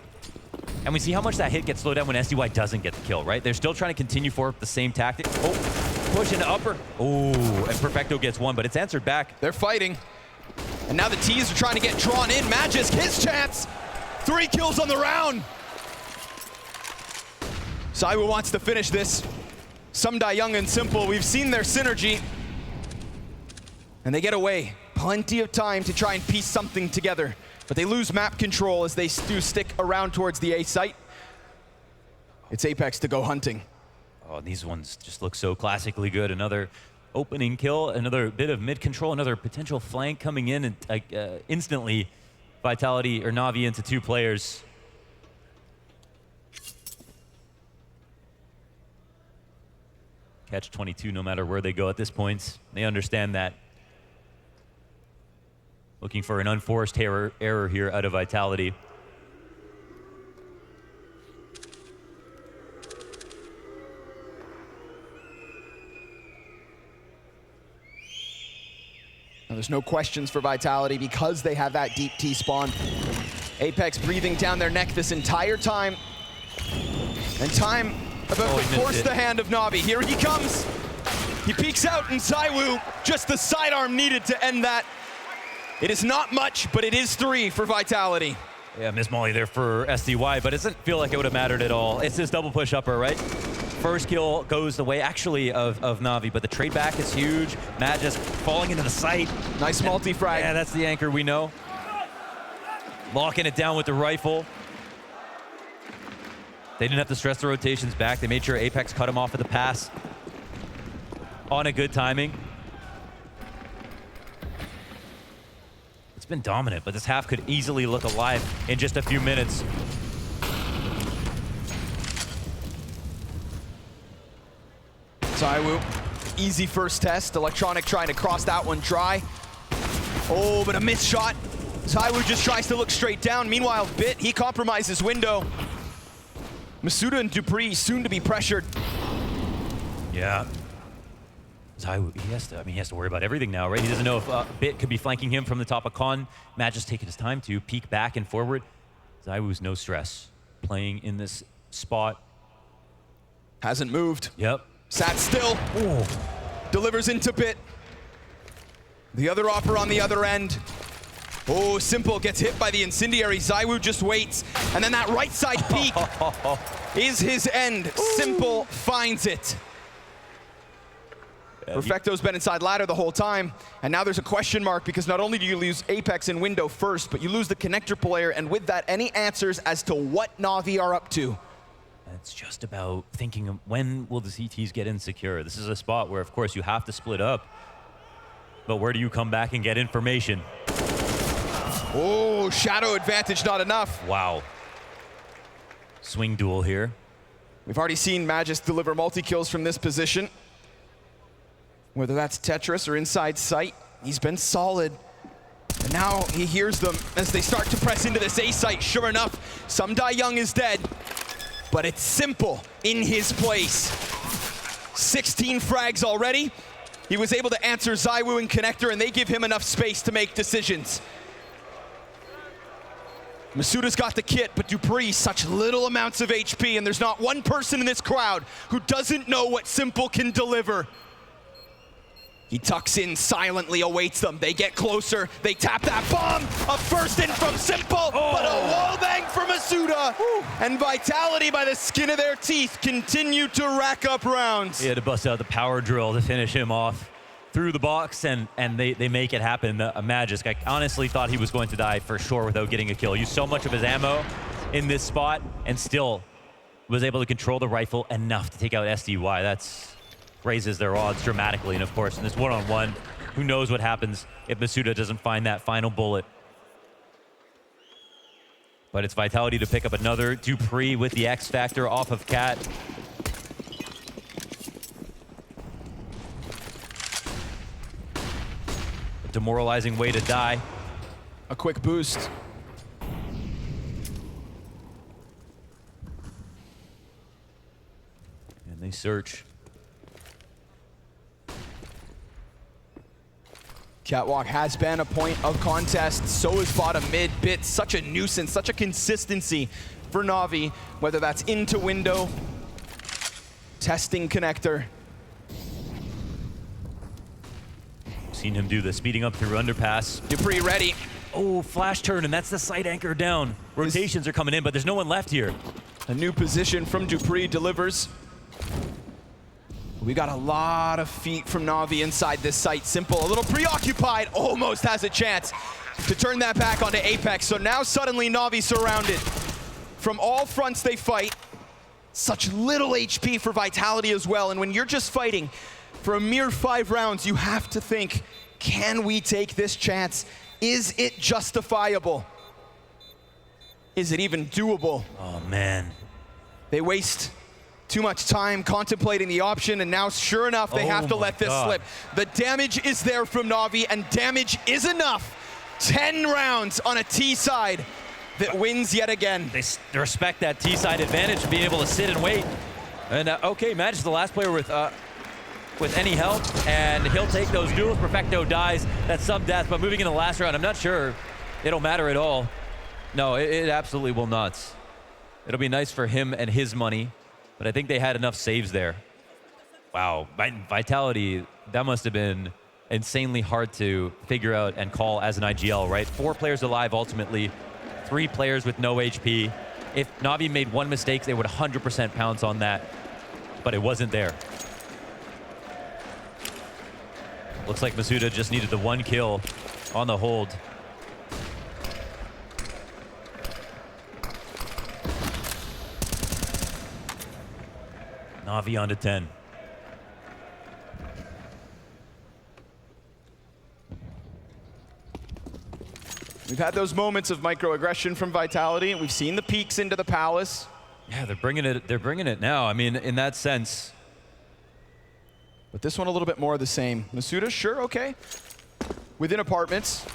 S25: And we see how much that hit gets slowed down when SDY doesn't get the kill, right? They're still trying to continue for the same tactic. Oh, push into upper. Oh, and Perfecto gets one, but it's answered back.
S6: They're fighting. And now the T's are trying to get drawn in. Magisk, his chance. 3 kills on the round. ZywOo wants to finish this. Some die young and simple. We've seen their synergy. And they get away. Plenty of time to try and piece something together. But they lose map control as they do stick around towards the A site. It's Apex to go hunting.
S25: Oh, these ones just look so classically good. Another opening kill, another bit of mid control, another potential flank coming in, and instantly Vitality or NaVi into 2 players. Catch 22 no matter where they go at this point. They understand that. Looking for an unforced error here out of Vitality.
S6: There's no questions for Vitality because they have that deep T-spawn. Apex breathing down their neck this entire time. And time about to force the hand of NaVi. Here he comes. He peeks out, and ZywOo, just the sidearm needed to end that. It is not much, but it is 3 for Vitality.
S25: Yeah, Miss Molly there for SDY, but it doesn't feel like it would have mattered at all. It's this double push upper, right? First kill goes the way, actually, of NaVi, but the trade back is huge. Matt just falling into the site.
S6: Nice multi-frag.
S25: Yeah, that's the anchor we know. Locking it down with the rifle. They didn't have to stress the rotations back. They made sure Apex cut him off at the pass. On a good timing. It's been dominant, but this half could easily look alive in just a few minutes.
S6: ZywOo, easy first test. Electronic trying to cross that one dry. Oh, but a missed shot. ZywOo just tries to look straight down. Meanwhile, Bit, he compromises window. Masuda and dupreeh soon to be pressured.
S25: Yeah. ZywOo, he has to worry about everything now, right? He doesn't know if Bit could be flanking him from the top of Con. Matt just taking his time to peek back and forward. ZywOo's no stress. Playing in this spot.
S6: Hasn't moved.
S25: Yep.
S6: Sat still.
S25: Ooh.
S6: Delivers into Bit. The other offer on the other end. Oh, Simple gets hit by the incendiary. ZywOo just waits. And then that right side peek is his end. Simple finds it. Perfecto's been inside ladder the whole time, and now there's a question mark because not only do you lose Apex in window first, but you lose the connector player, and with that, any answers as to what NaVi are up to.
S25: It's just about thinking of when will the CTs get insecure. This is a spot where, of course, you have to split up, but where do you come back and get information?
S6: Oh, shadow advantage not enough.
S25: Wow. Swing duel here.
S6: We've already seen Magis deliver multi-kills from this position. Whether that's Tetris or inside sight, he's been solid. And now he hears them as they start to press into this A site. Sure enough, Some Die Young is dead, but it's Simple in his place. 16 frags already. He was able to answer ZywOo and Connector, and they give him enough space to make decisions. Masuda's got the kit, but dupreeh, such little amounts of HP, and there's not one person in this crowd who doesn't know what Simple can deliver. He tucks in silently, awaits them. They get closer. They tap that bomb. A first in from Simple, but a wall bang from Masuda. And Vitality, by the skin of their teeth, continue to rack up rounds.
S25: He had to bust out the power drill to finish him off through the box, and they make it happen. Magisk, I honestly thought he was going to die for sure without getting a kill. Used so much of his ammo in this spot, and still was able to control the rifle enough to take out SDY. That's raises their odds dramatically, and of course in this one-on-one, who knows what happens if Masuda doesn't find that final bullet. But it's Vitality to pick up another. dupreeh with the X Factor off of Cat. A demoralizing way to die.
S6: A quick boost.
S25: And they search.
S6: Catwalk has been a point of contest. So is bottom mid. Bit, such a nuisance, such a consistency for NaVi, whether that's into window, testing Connector.
S25: Seen him do the speeding up through underpass.
S6: dupreeh ready.
S25: Oh, flash turn, and that's the side anchor down. Rotations are coming in, but there's no one left here.
S6: A new position from dupreeh delivers. We got a lot of feet from NaVi inside this site. Simple, a little preoccupied, almost has a chance to turn that back onto Apex. So now suddenly NaVi surrounded. From all fronts they fight. Such little HP for Vitality as well. And when you're just fighting for a mere 5 rounds, you have to think, can we take this chance? Is it justifiable? Is it even doable?
S25: Oh, man.
S6: They waste too much time contemplating the option, and now, sure enough, they have to let this slip. The damage is there from NaVi, and damage is enough. 10 rounds on a T side that wins yet again.
S25: They respect that T side advantage of being able to sit and wait. And okay, Magic, the last player with with any help, and he'll take those duels. Perfecto dies. That's some death, but moving in the last round, I'm not sure it'll matter at all. No, it absolutely will not. It'll be nice for him and his money, but I think they had enough saves there. Wow, Vitality, that must have been insanely hard to figure out and call as an IGL, right? 4 players alive ultimately, 3 players with no HP. If NaVi made one mistake, they would 100% pounce on that, but it wasn't there. Looks like Masuda just needed the 1 kill on the hold. NaVi on to 10.
S6: We've had those moments of microaggression from Vitality. We've seen the peaks into the Palace.
S25: Yeah, they're bringing it. They're bringing it now. I mean, in that sense.
S6: But this one a little bit more of the same. Masuda, sure, okay. Within apartments,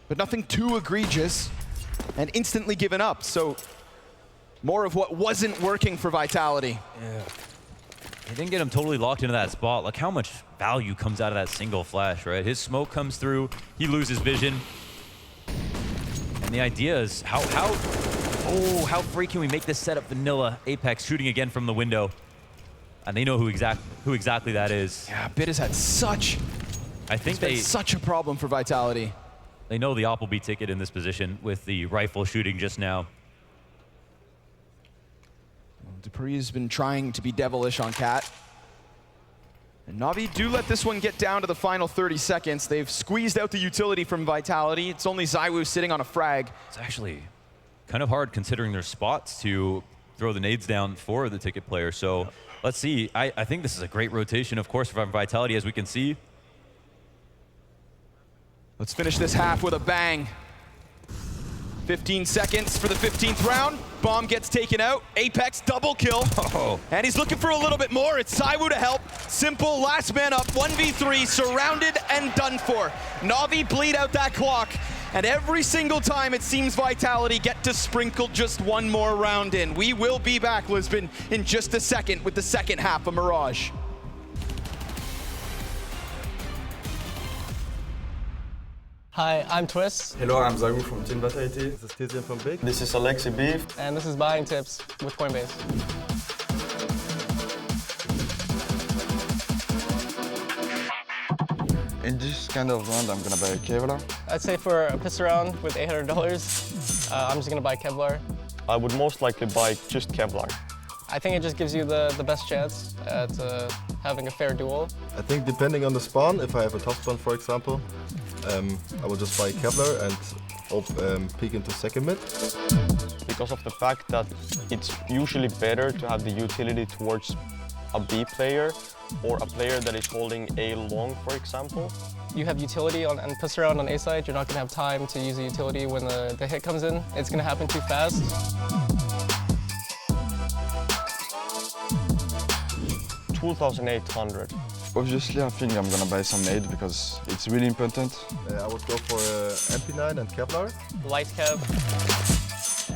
S6: but nothing too egregious, and instantly given up. So more of what wasn't working for Vitality.
S25: Yeah. They didn't get him totally locked into that spot. Look how much value comes out of that single flash, right? His smoke comes through. He loses vision. And the idea is how free can we make this setup vanilla? Apex shooting again from the window. And they know who exactly that is.
S6: Yeah, Bit has had such such a problem for Vitality.
S25: They know the op will be ticket in this position with the rifle shooting just now.
S6: Dupree has been trying to be devilish on Cat. And NaVi do let this one get down to the final 30 seconds. They've squeezed out the utility from Vitality. It's only ZywOo sitting on a frag.
S25: It's actually kind of hard considering their spots to throw the nades down for the ticket player. So let's see. I think this is a great rotation, of course, from Vitality, as we can see.
S6: Let's finish this half with a bang. 15 seconds for the 15th round. Bomb gets taken out. Apex double kill.
S25: Oh.
S6: And he's looking for a little bit more. It's ZywOo to help. Simple, last man up, 1v3, surrounded and done for. NaVi bleed out that clock. And every single time it seems Vitality get to sprinkle just one more round in. We will be back, Lisbon, in just a second with the second half of Mirage.
S15: Hi, I'm Twist.
S16: Hello, I'm Zagu from Team Vitality. This is Tizian from Big.
S15: This is Alexi Beef. And this is Buying Tips with Coinbase.
S2: In this kind of round, I'm gonna buy a Kevlar.
S15: I'd say for a piss around with $800, I'm just gonna buy Kevlar.
S17: I would most likely buy just Kevlar.
S15: I think it just gives you the best chance at having a fair duel.
S16: I think depending on the spawn, if I have a top spawn, for example, I will just buy Kevlar and peek into second mid.
S17: Because of the fact that it's usually better to have the utility towards a B player or a player that is holding A long, for example.
S15: You have utility on and piss around on A side, you're not gonna have time to use the utility when the hit comes in. It's gonna happen too fast.
S17: $2,800.
S2: Obviously, I think I'm gonna buy some nade because it's really important.
S16: I would go for MP9 and Kevlar.
S15: Light Kev,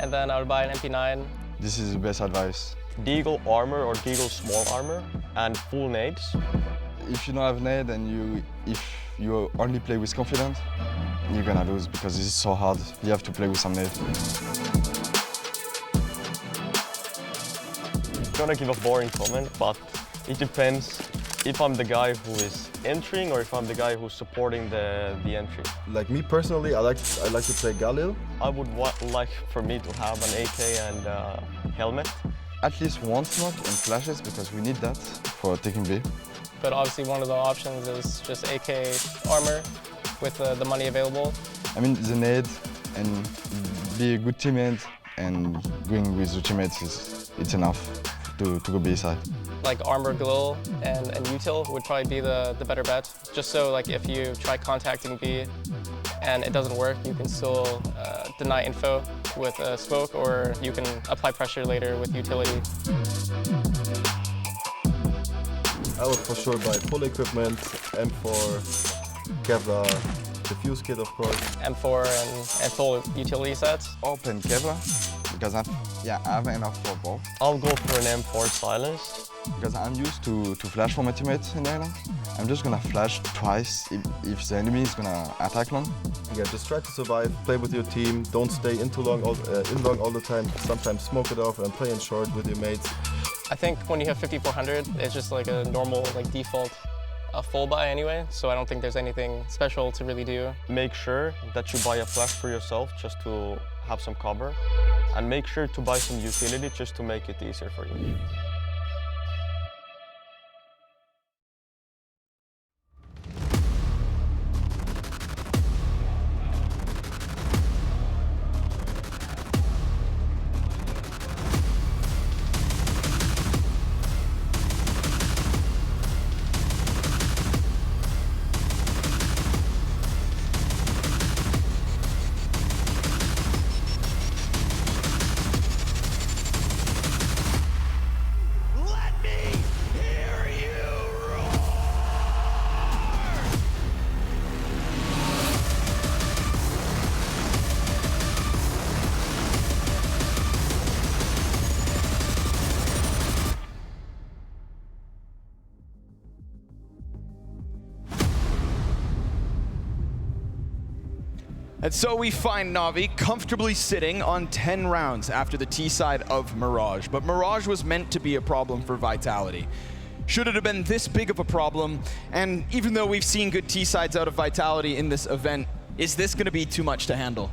S15: and then I would buy an MP9.
S2: This is the best advice.
S17: Deagle armor or Deagle small armor and full nades.
S2: If you don't have nade and if you only play with confidence, you're gonna lose because this is so hard. You have to play with some nade.
S17: I'm gonna give a boring comment, but it depends if I'm the guy who is entering or if I'm the guy who's supporting the entry.
S16: Like me personally, I like to play Galil.
S17: I would like for me to have an AK and helmet.
S2: At least one smoke and flashes because we need that for taking B.
S15: But obviously one of the options is just AK armor with the money available.
S2: I mean, the nade and be a good teammate and going with the teammates, it's enough to go B side.
S15: Like armor glow and util would probably be the better bet. Just so like if you try contacting B and it doesn't work, you can still deny info with smoke, or you can apply pressure later with utility.
S16: I would for sure buy full equipment, M4, Kevlar, the fuse kit of course.
S15: M4 and full utility sets.
S2: Open Kevlar because Yeah, I have enough for both.
S17: I'll go for an M4 silence.
S2: Because I'm used to flash for my teammates in the island. I'm just gonna flash twice if the enemy is gonna attack long.
S16: Yeah, just try to survive, play with your team, don't stay in long all the time. Sometimes smoke it off and play in short with your mates.
S15: I think when you have 5400, it's just like a normal default full buy anyway, so I don't think there's anything special to really do.
S17: Make sure that you buy a flash for yourself just to have some cover. And make sure to buy some utility just to make it easier for you.
S6: And so we find NaVi comfortably sitting on 10 rounds after the T side of Mirage. But Mirage was meant to be a problem for Vitality. Should it have been this big of a problem? And even though we've seen good T sides out of Vitality in this event, is this going to be too much to handle?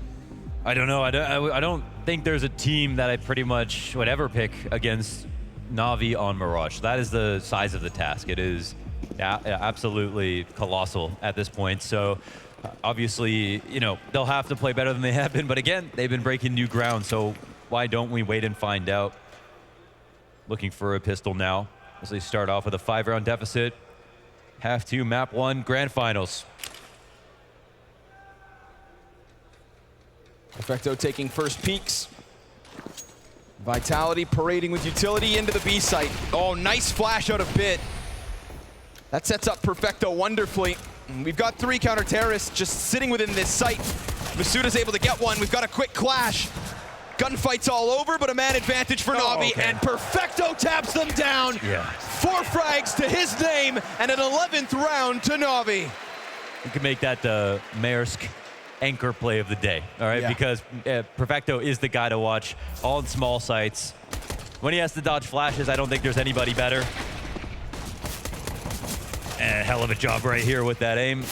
S25: I don't know. I don't think there's a team that I pretty much would ever pick against NaVi on Mirage. That is the size of the task. It is absolutely colossal at this point. So obviously, you know, they'll have to play better than they have been. But again, they've been breaking new ground. So why don't we wait and find out? Looking for a pistol now as they start off with a 5-round deficit. Half 2, map 1, grand finals.
S6: Perfecto taking first peeks. Vitality parading with utility into the B site. Oh, nice flash out of Bit. That sets up Perfecto wonderfully. We've got 3 counter terrorists just sitting within this site. Masuda's able to get one. We've got a quick clash. Gunfight's all over, but a man advantage for NaVi, and Perfecto taps them down.
S25: Yeah.
S6: 4 frags to his name, and an 11th round to NaVi.
S25: You can make that the Maersk anchor play of the day, all right?
S6: Yeah.
S25: Because Perfecto is the guy to watch, all in small sites. When he has to dodge flashes, I don't think there's anybody better. And a hell of a job right here with that aim.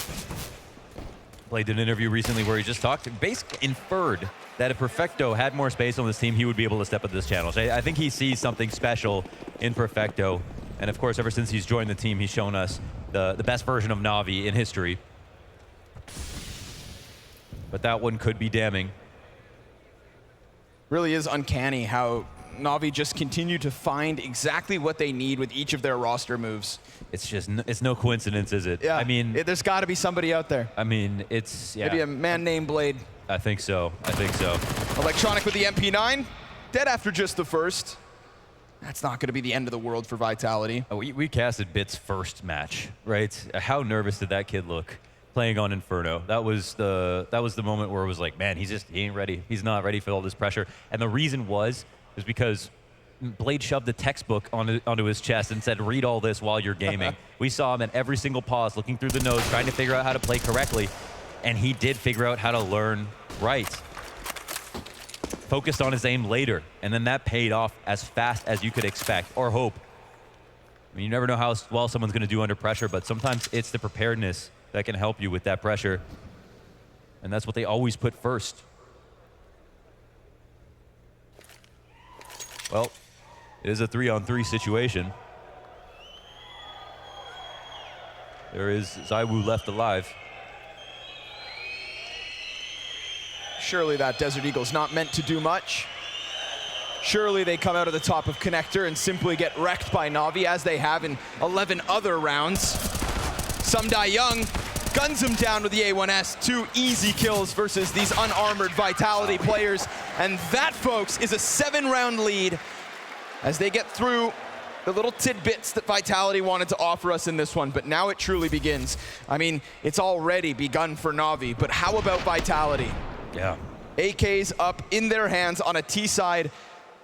S25: Played an interview recently where he just basically inferred that if Perfecto had more space on this team, he would be able to step up this challenge. I think he sees something special in Perfecto. And of course, ever since he's joined the team, he's shown us the best version of NaVi in history. But that one could be damning.
S6: Really is uncanny how NaVi just continue to find exactly what they need with each of their roster moves.
S25: It's just, it's no coincidence, is it?
S6: Yeah,
S25: I mean,
S6: there's got to be somebody out there.
S25: I mean, it's, yeah.
S6: Maybe a man named Blade.
S25: I think so. I think so.
S6: Electronic with the MP9, dead after just the first. That's not going to be the end of the world for Vitality.
S25: Oh, we casted Bit's first match, right? How nervous did that kid look playing on Inferno? That was the moment where it was like, man, he ain't ready. He's not ready for all this pressure. And the reason was because Blade shoved the textbook onto his chest and said, read all this while you're gaming. We saw him at every single pause, looking through the nose, trying to figure out how to play correctly. And he did figure out how to learn right. Focused on his aim later, and then that paid off as fast as you could expect or hope. I mean, you never know how well someone's going to do under pressure, but sometimes it's the preparedness that can help you with that pressure. And that's what they always put first. Well, it is a 3-on-3 situation. There is ZywOo left alive.
S6: Surely that Desert Eagle's not meant to do much. Surely they come out of the top of Connector and simply get wrecked by NaVi, as they have in 11 other rounds. Some Die Young guns him down with the A1S. 2 easy kills versus these unarmored Vitality players. And that, folks, is a 7-round lead as they get through the little tidbits that Vitality wanted to offer us in this one. But now it truly begins. I mean, it's already begun for NaVi, but how about Vitality?
S25: Yeah.
S6: AKs up in their hands on a T side.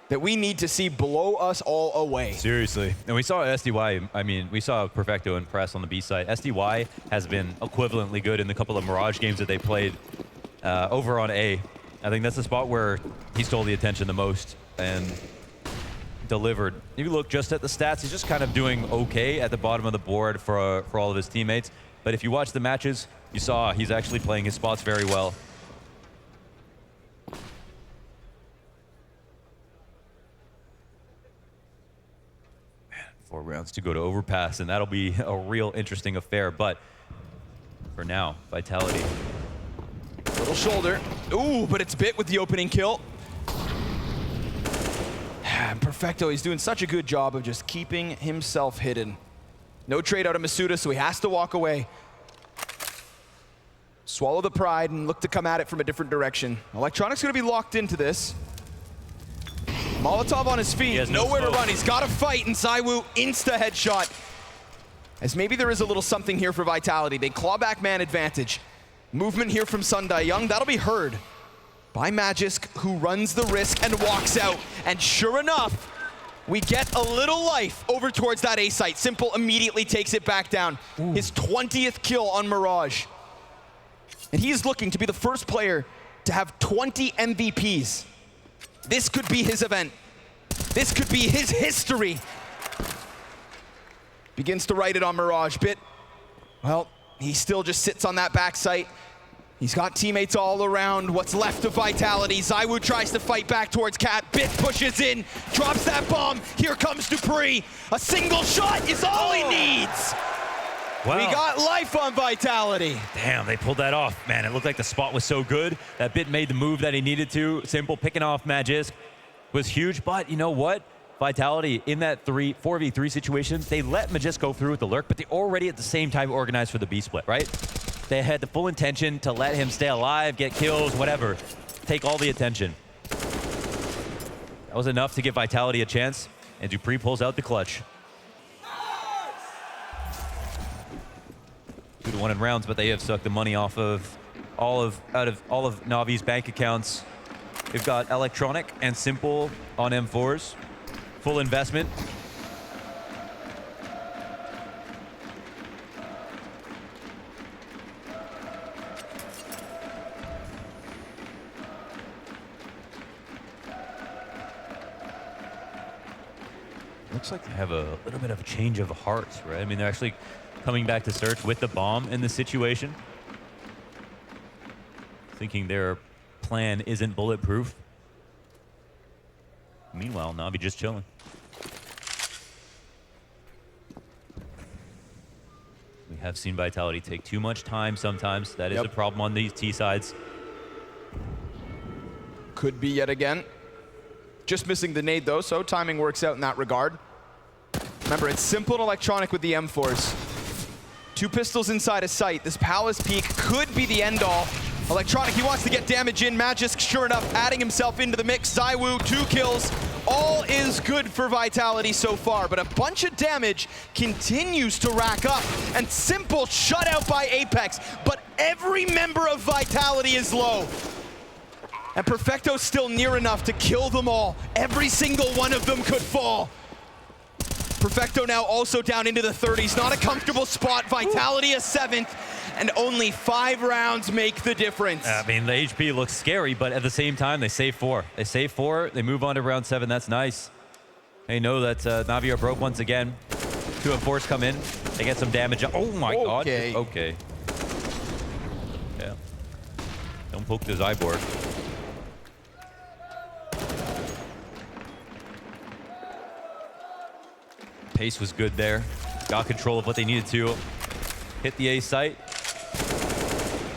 S6: that we need to see blow us all away.
S25: Seriously. And we saw SDY, I mean, we saw Perfecto impress on the B side. SDY has been equivalently good in the couple of Mirage games that they played over on A. I think that's the spot where he stole the attention the most and delivered. If you look just at the stats, he's just kind of doing okay at the bottom of the board for all of his teammates. But if you watch the matches, you saw he's actually playing his spots very well. 4 rounds to go to overpass, and that'll be a real interesting affair. But for now, Vitality.
S6: Little shoulder. Ooh, but it's bit with the opening kill. Perfecto, he's doing such a good job of just keeping himself hidden. No trade out of Masuda, so he has to walk away. Swallow the pride and look to come at it from a different direction. Electronic's gonna be locked into this. Molotov on his feet, nowhere to run. He's got to fight, and ZywOo insta headshot. As maybe there is a little something here for Vitality. They claw back man advantage. Movement here from Sundae Young. That'll be heard by Magisk, who runs the risk and walks out. And sure enough, we get a little life over towards that A site. Simple immediately takes it back down. Ooh. His 20th kill on Mirage. And he is looking to be the first player to have 20 MVPs. This could be his event. This could be his history. Begins to write it on Mirage. Bit, well, he still just sits on that back site. He's got teammates all around. What's left of Vitality. ZywOo tries to fight back towards Cat. Bit pushes in, drops that bomb. Here comes Dupree. A single shot is all he needs.
S25: Wow.
S6: We got life on Vitality.
S25: Damn, they pulled that off. Man, it looked like the spot was so good. That Bit made the move that he needed to. Simple picking off Magisk was huge, but you know what? Vitality in that 4v3 situation, they let Magisk go through with the lurk, but they already at the same time organized for the B split, right? They had the full intention to let him stay alive, get kills, whatever. Take all the attention. That was enough to give Vitality a chance, and Dupree pulls out the clutch. 2-1 in rounds, but they have sucked the money off of all of NaVi's bank accounts. They've got Electronic and Simple on M4s. Full investment. Looks like they have a little bit of a change of hearts, right? I mean, they're actually coming back to search with the bomb in this situation. Thinking their plan isn't bulletproof. Meanwhile, NaVi just chilling. We have seen Vitality take too much time sometimes. That is a problem on these T sides.
S6: Could be yet again. Just missing the nade though, so timing works out in that regard. Remember, it's Simple and Electronic with the M4s. 2 pistols inside a sight. This Palace peak could be the end all. Electronic, he wants to get damage in. Magisk, sure enough, adding himself into the mix. ZywOo, 2 kills. All is good for Vitality so far, but a bunch of damage continues to rack up. And Simple shut out by Apex, but every member of Vitality is low. And Perfecto's still near enough to kill them all. Every single one of them could fall. Perfecto now also down into the 30s. Not a comfortable spot. Vitality a 7th, and only 5 rounds make the difference.
S25: I mean, the HP looks scary, but at the same time, they save 4. They save 4. They move on to round 7. That's nice. They know that NaVi are broke once again. 2 M4s come in. They get some damage. Oh my god. Okay. Yeah. Don't poke the Zyborg. Pace was good there. Got control of what they needed to. Hit the A site.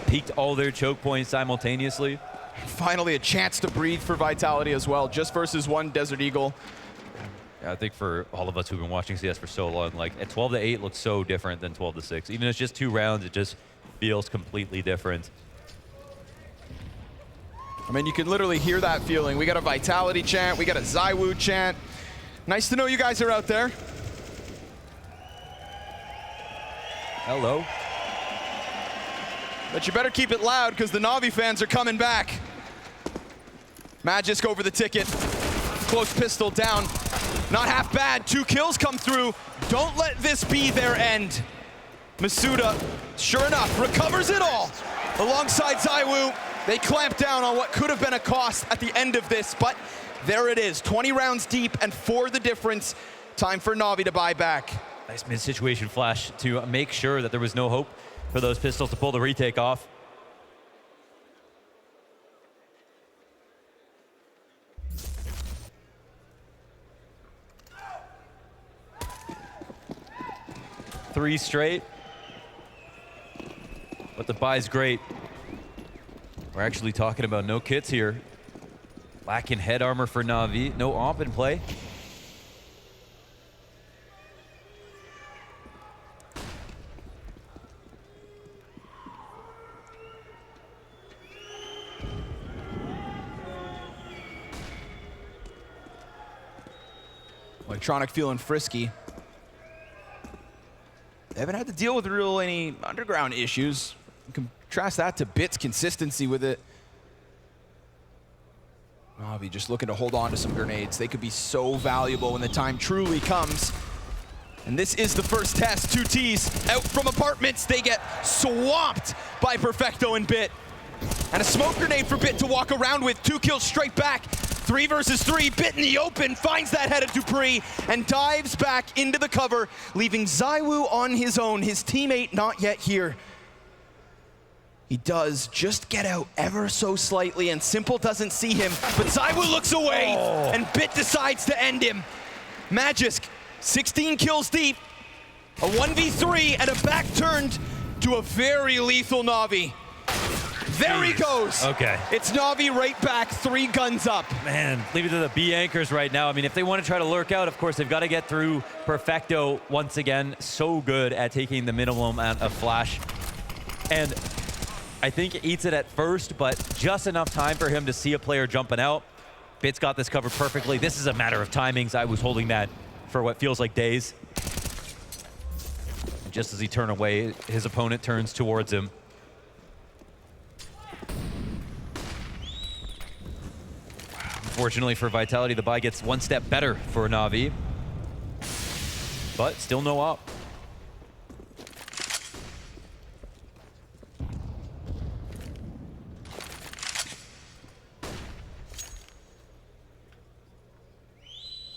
S25: Peaked all their choke points simultaneously.
S6: Finally a chance to breathe for Vitality as well. Just versus 1 Desert Eagle.
S25: Yeah, I think for all of us who've been watching CS for so long, like at 12-8 looks so different than 12-6. Even if it's just 2 rounds, it just feels completely different.
S6: I mean, you can literally hear that feeling. We got a Vitality chant. We got a ZywOo chant. Nice to know you guys are out there.
S25: Hello.
S6: But you better keep it loud because the NaVi fans are coming back. Magisk over the ticket. close pistol down. Not half bad. 2 kills come through. Don't let this be their end. Masuda, sure enough, recovers it all. Alongside ZywOo, they clamp down on what could have been a cost at the end of this, but there it is. 20 rounds deep and 4 the difference. Time for NaVi to buy back.
S25: Nice mid-situation flash to make sure that there was no hope for those pistols to pull the retake off. Three straight. But the buy's great. We're actually talking about no kits here. Lacking head armor for NaVi. No AWP in play.
S6: Electronic feeling frisky. They haven't had to deal with any underground issues. Contrast that to Bit's consistency with it. NaVi just looking to hold on to some grenades. They could be so valuable when the time truly comes. And this is the first test. 2 Ts out from apartments. They get swamped by Perfecto and Bit. And a smoke grenade for Bit to walk around with. 2 kills straight back. 3 versus 3, Bit in the open, finds that head of dupreeh, and dives back into the cover, leaving ZywOo on his own, his teammate not yet here. He does just get out ever so slightly, and Simple doesn't see him, but ZywOo looks away, and Bit decides to end him. Magisk, 16 kills deep, a 1v3, and a back turned to a very lethal NaVi. There he goes.
S25: Okay.
S6: It's NaVi right back, 3 guns up.
S25: Man, leave it to the B anchors right now. I mean, if they want to try to lurk out, of course, they've got to get through Perfecto once again. So good at taking the minimum amount of flash. And I think it eats it at first, but just enough time for him to see a player jumping out. Bit's got this covered perfectly. This is a matter of timings. I was holding that for what feels like days. And just as he turned away, his opponent turns towards him. Unfortunately for Vitality, the buy gets 1 step better for NaVi, but still no op.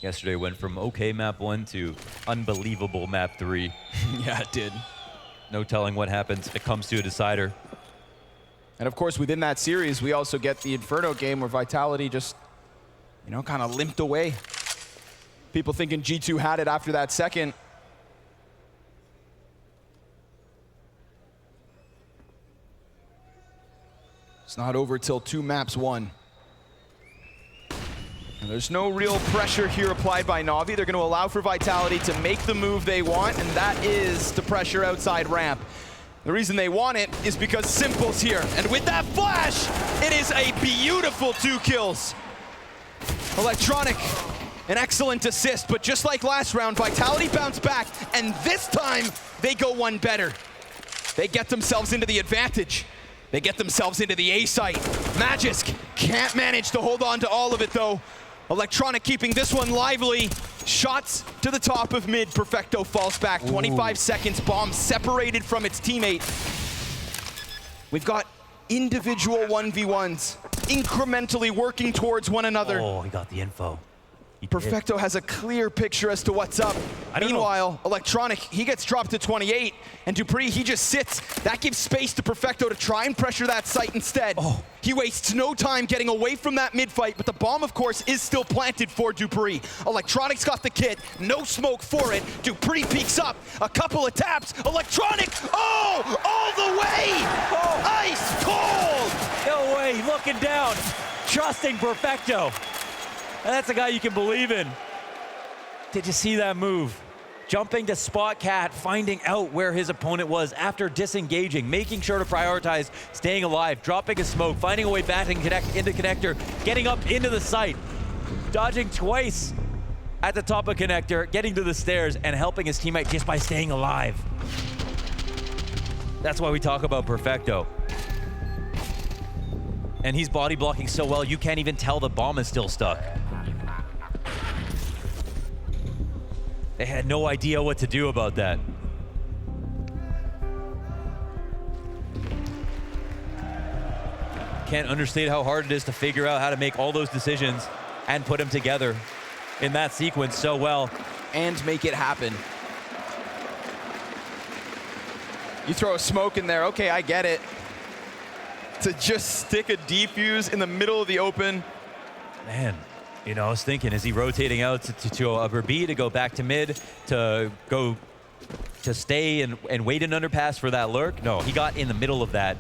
S25: Yesterday went from okay map 1 to unbelievable map 3.
S6: Yeah, it did.
S25: No telling what happens if it comes to a decider.
S6: And of course, within that series, we also get the Inferno game where Vitality just, you know, kind of limped away. People thinking G2 had it after that second. It's not over till 2 maps won. And there's no real pressure here applied by NaVi. They're going to allow for Vitality to make the move they want, and that is to pressure outside ramp. The reason they want it is because Simple's here. And with that flash, it is a beautiful 2 kills. Electronic, an excellent assist, but just like last round, Vitality bounced back, and this time they go one better. They get themselves into the advantage. They get themselves into the A site. Magisk can't manage to hold on to all of it though. Electronic keeping this one lively. Shots to the top of mid. Perfecto falls back. 25 seconds. Bomb separated from its teammate. We've got individual 1v1s incrementally working towards one another.
S25: Oh, he got the info.
S6: Perfecto has a clear picture as to what's up. Meanwhile, Electronic, he gets dropped to 28, and dupreeh, he just sits. That gives space to Perfecto to try and pressure that site instead. He wastes no time getting away from that mid-fight, but the bomb, of course, is still planted for dupreeh. Electronic's got the kit, no smoke for it. dupreeh peeks up, a couple of taps. Electronic, all the way! Ice cold!
S25: No way, looking down, trusting Perfecto. And that's a guy you can believe in. Did you see that move? Jumping to spot Cat, finding out where his opponent was after disengaging, making sure to prioritize staying alive, dropping a smoke, finding a way back and into connector, getting up into the site, dodging twice at the top of connector, getting to the stairs, and helping his teammate just by staying alive. That's why we talk about Perfecto. And he's body blocking so well, you can't even tell the bomb is still stuck. They had no idea what to do about that. Can't understate how hard it is to figure out how to make all those decisions and put them together in that sequence so well.
S6: And make it happen. You throw a smoke in there, okay, I get it. To just stick a defuse in the middle of the open.
S25: Man, you know, I was thinking, is he rotating out to upper B to go back to mid, to go to stay and wait an underpass for that lurk? No, he got in the middle of that.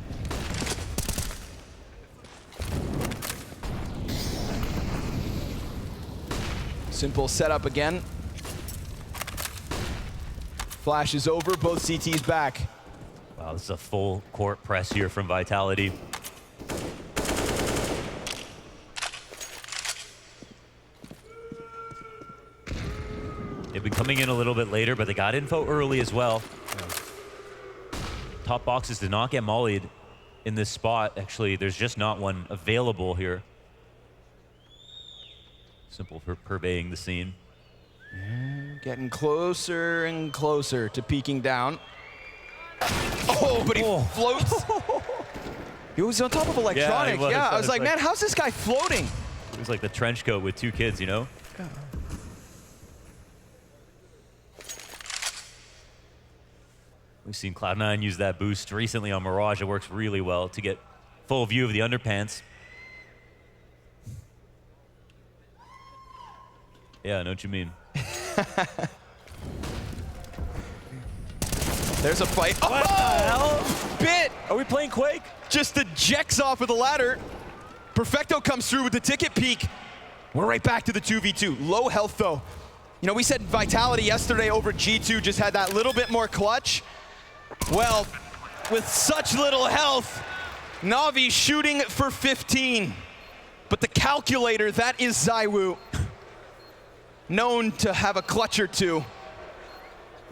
S6: Simple setup again. Flash is over, both CTs back.
S25: Wow, this is a full court press here from Vitality. They've been coming in a little bit later, but they got info early as well. Top boxes did not get mollied in this spot. Actually, there's just not one available here. Simple for purveying the scene.
S6: Getting closer and closer to peeking down. Oh, but he floats. He was on top of electronic. Yeah, I was like, man, how's this guy floating?
S25: It was like the trench coat with two kids, you know?
S6: Yeah.
S25: We've seen Cloud9 use that boost recently on Mirage. It works really well to get full view of the underpants. Yeah, I know what you mean.
S6: There's a fight.
S25: What the hell?
S6: Bit!
S25: Are we playing Quake?
S6: Just ejects off of the ladder. Perfecto comes through with the ticket peek. We're right back to the 2v2. Low health, though. You know, we said Vitality yesterday over G2 just had that little bit more clutch. Well, with such little health, Navi shooting for 15. But the calculator, that is ZywOo, known to have a clutch or two,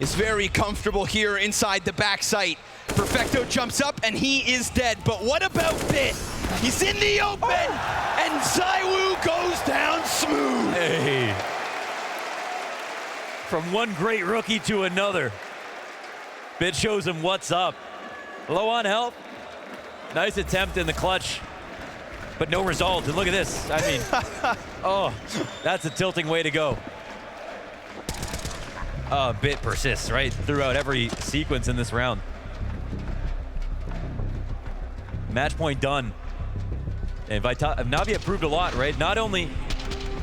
S6: is very comfortable here inside the back sight. Perfecto jumps up and he is dead. But what about Bit? He's in the open and ZywOo goes down smooth.
S25: Hey. From one great rookie to another. Bit shows him what's up. Low on health. Nice attempt in the clutch, but no result. And look at this. I mean, oh, that's a tilting way to go. Bit persists, right? Throughout every sequence in this round. Match point done. And NaVi have proved a lot, right? Not only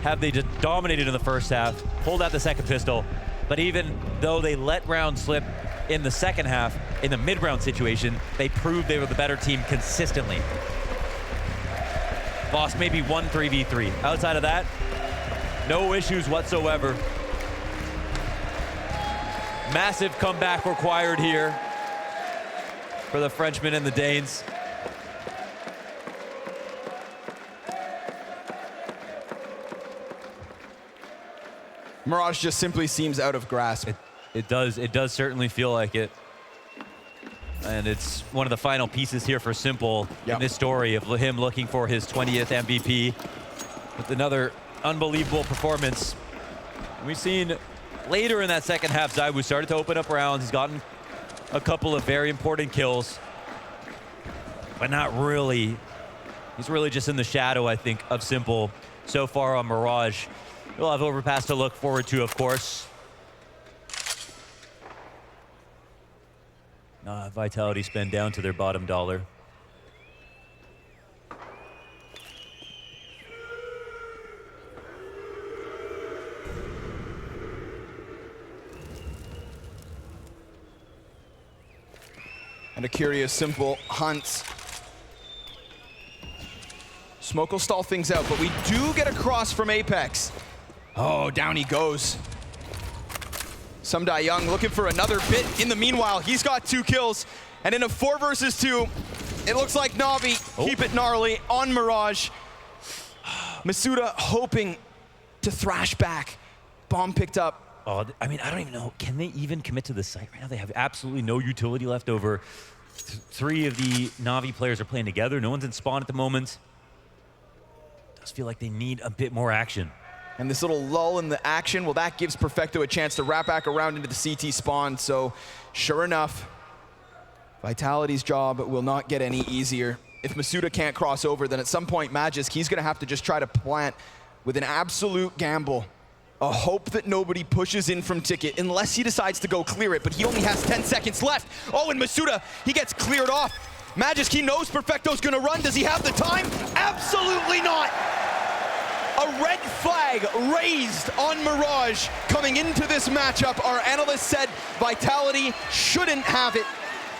S25: have they just dominated in the first half, pulled out the second pistol, but even though they let round slip in the second half, in the mid-round situation, they proved they were the better team consistently. Lost maybe one 3v3. Outside of that, no issues whatsoever. Massive comeback required here for the Frenchmen and the Danes.
S6: Mirage just simply seems out of grasp.
S25: It does certainly feel like it. And it's one of the final pieces here for Simple in this story of him looking for his 20th MVP with another unbelievable performance. We've seen later in that second half, ZywOo started to open up rounds. He's gotten a couple of very important kills, but not really. He's really just in the shadow, I think, of Simple so far on Mirage. We'll have Overpass to look forward to, of course. Vitality spend down to their bottom dollar.
S6: And a curious Simple hunt. Smoke will stall things out, but we do get a cross from Apex. Oh, down he goes. Sumdai Young looking for another Bit. In the meanwhile, he's got 2 kills. And in a 4 versus 2, it looks like Navi keep it gnarly on Mirage. Masuda hoping to thrash back. Bomb picked up.
S25: Oh, I mean, I don't even know. Can they even commit to the site right now? They have absolutely no utility left over. 3 of the Navi players are playing together. No one's in spawn at the moment. Does feel like they need a bit more action.
S6: And this little lull in the action, well, that gives Perfecto a chance to wrap back around into the CT spawn. So sure enough, Vitality's job will not get any easier. If Masuda can't cross over, then at some point, Magisk, he's gonna have to just try to plant with an absolute gamble, a hope that nobody pushes in from Ticket, unless he decides to go clear it, but he only has 10 seconds left. Oh, and Masuda, he gets cleared off. Magisk, he knows Perfecto's gonna run. Does he have the time? Absolutely not. A red flag raised on Mirage coming into this matchup. Our analyst said Vitality shouldn't have it,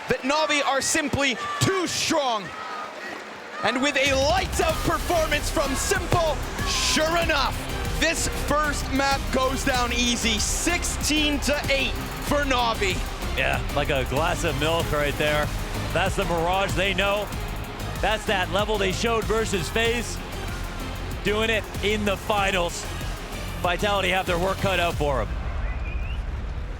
S6: that NaVi are simply too strong. And with a lights-out performance from Simple, sure enough, this first map goes down easy, 16-8 for NaVi.
S25: Yeah, like a glass of milk right there. That's the Mirage they know. That's that level they showed versus FaZe. Doing it in the finals. Vitality have their work cut out for them.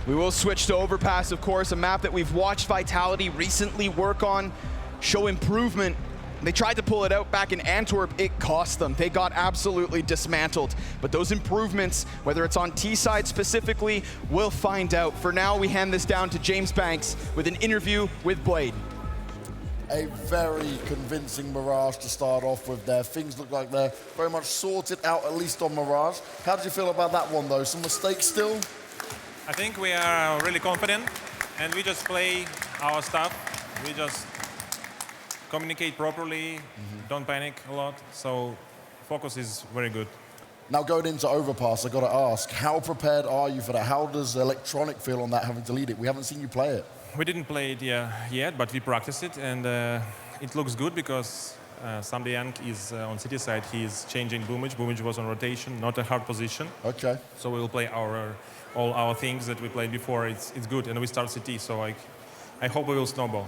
S6: We will switch to Overpass, of course, a map that we've watched Vitality recently work on, show improvement. They tried to pull it out back in Antwerp, it cost them. They got absolutely dismantled. But those improvements, whether it's on T-side specifically, we'll find out. For now, we hand this down to James Banks with an interview with Blade.
S5: A very convincing Mirage to start off with there. Things look like they're very much sorted out, at least on Mirage. How did you feel about that one, though? Some mistakes still?
S7: I think we are really confident, and we just play our stuff. We just communicate properly, don't panic a lot, so focus is very good.
S5: Now going into Overpass, I gotta ask, how prepared are you for that? How does Electronic feel on that, having to lead it? We haven't seen you play it.
S7: We didn't play it yet, but we practiced it, and it looks good because Samdeyank is on city side. He's changing Boomage. Boomage was on rotation, not a hard position.
S5: Okay.
S7: So we will play all our things that we played before. It's good, and we start CT, so I hope we will snowball.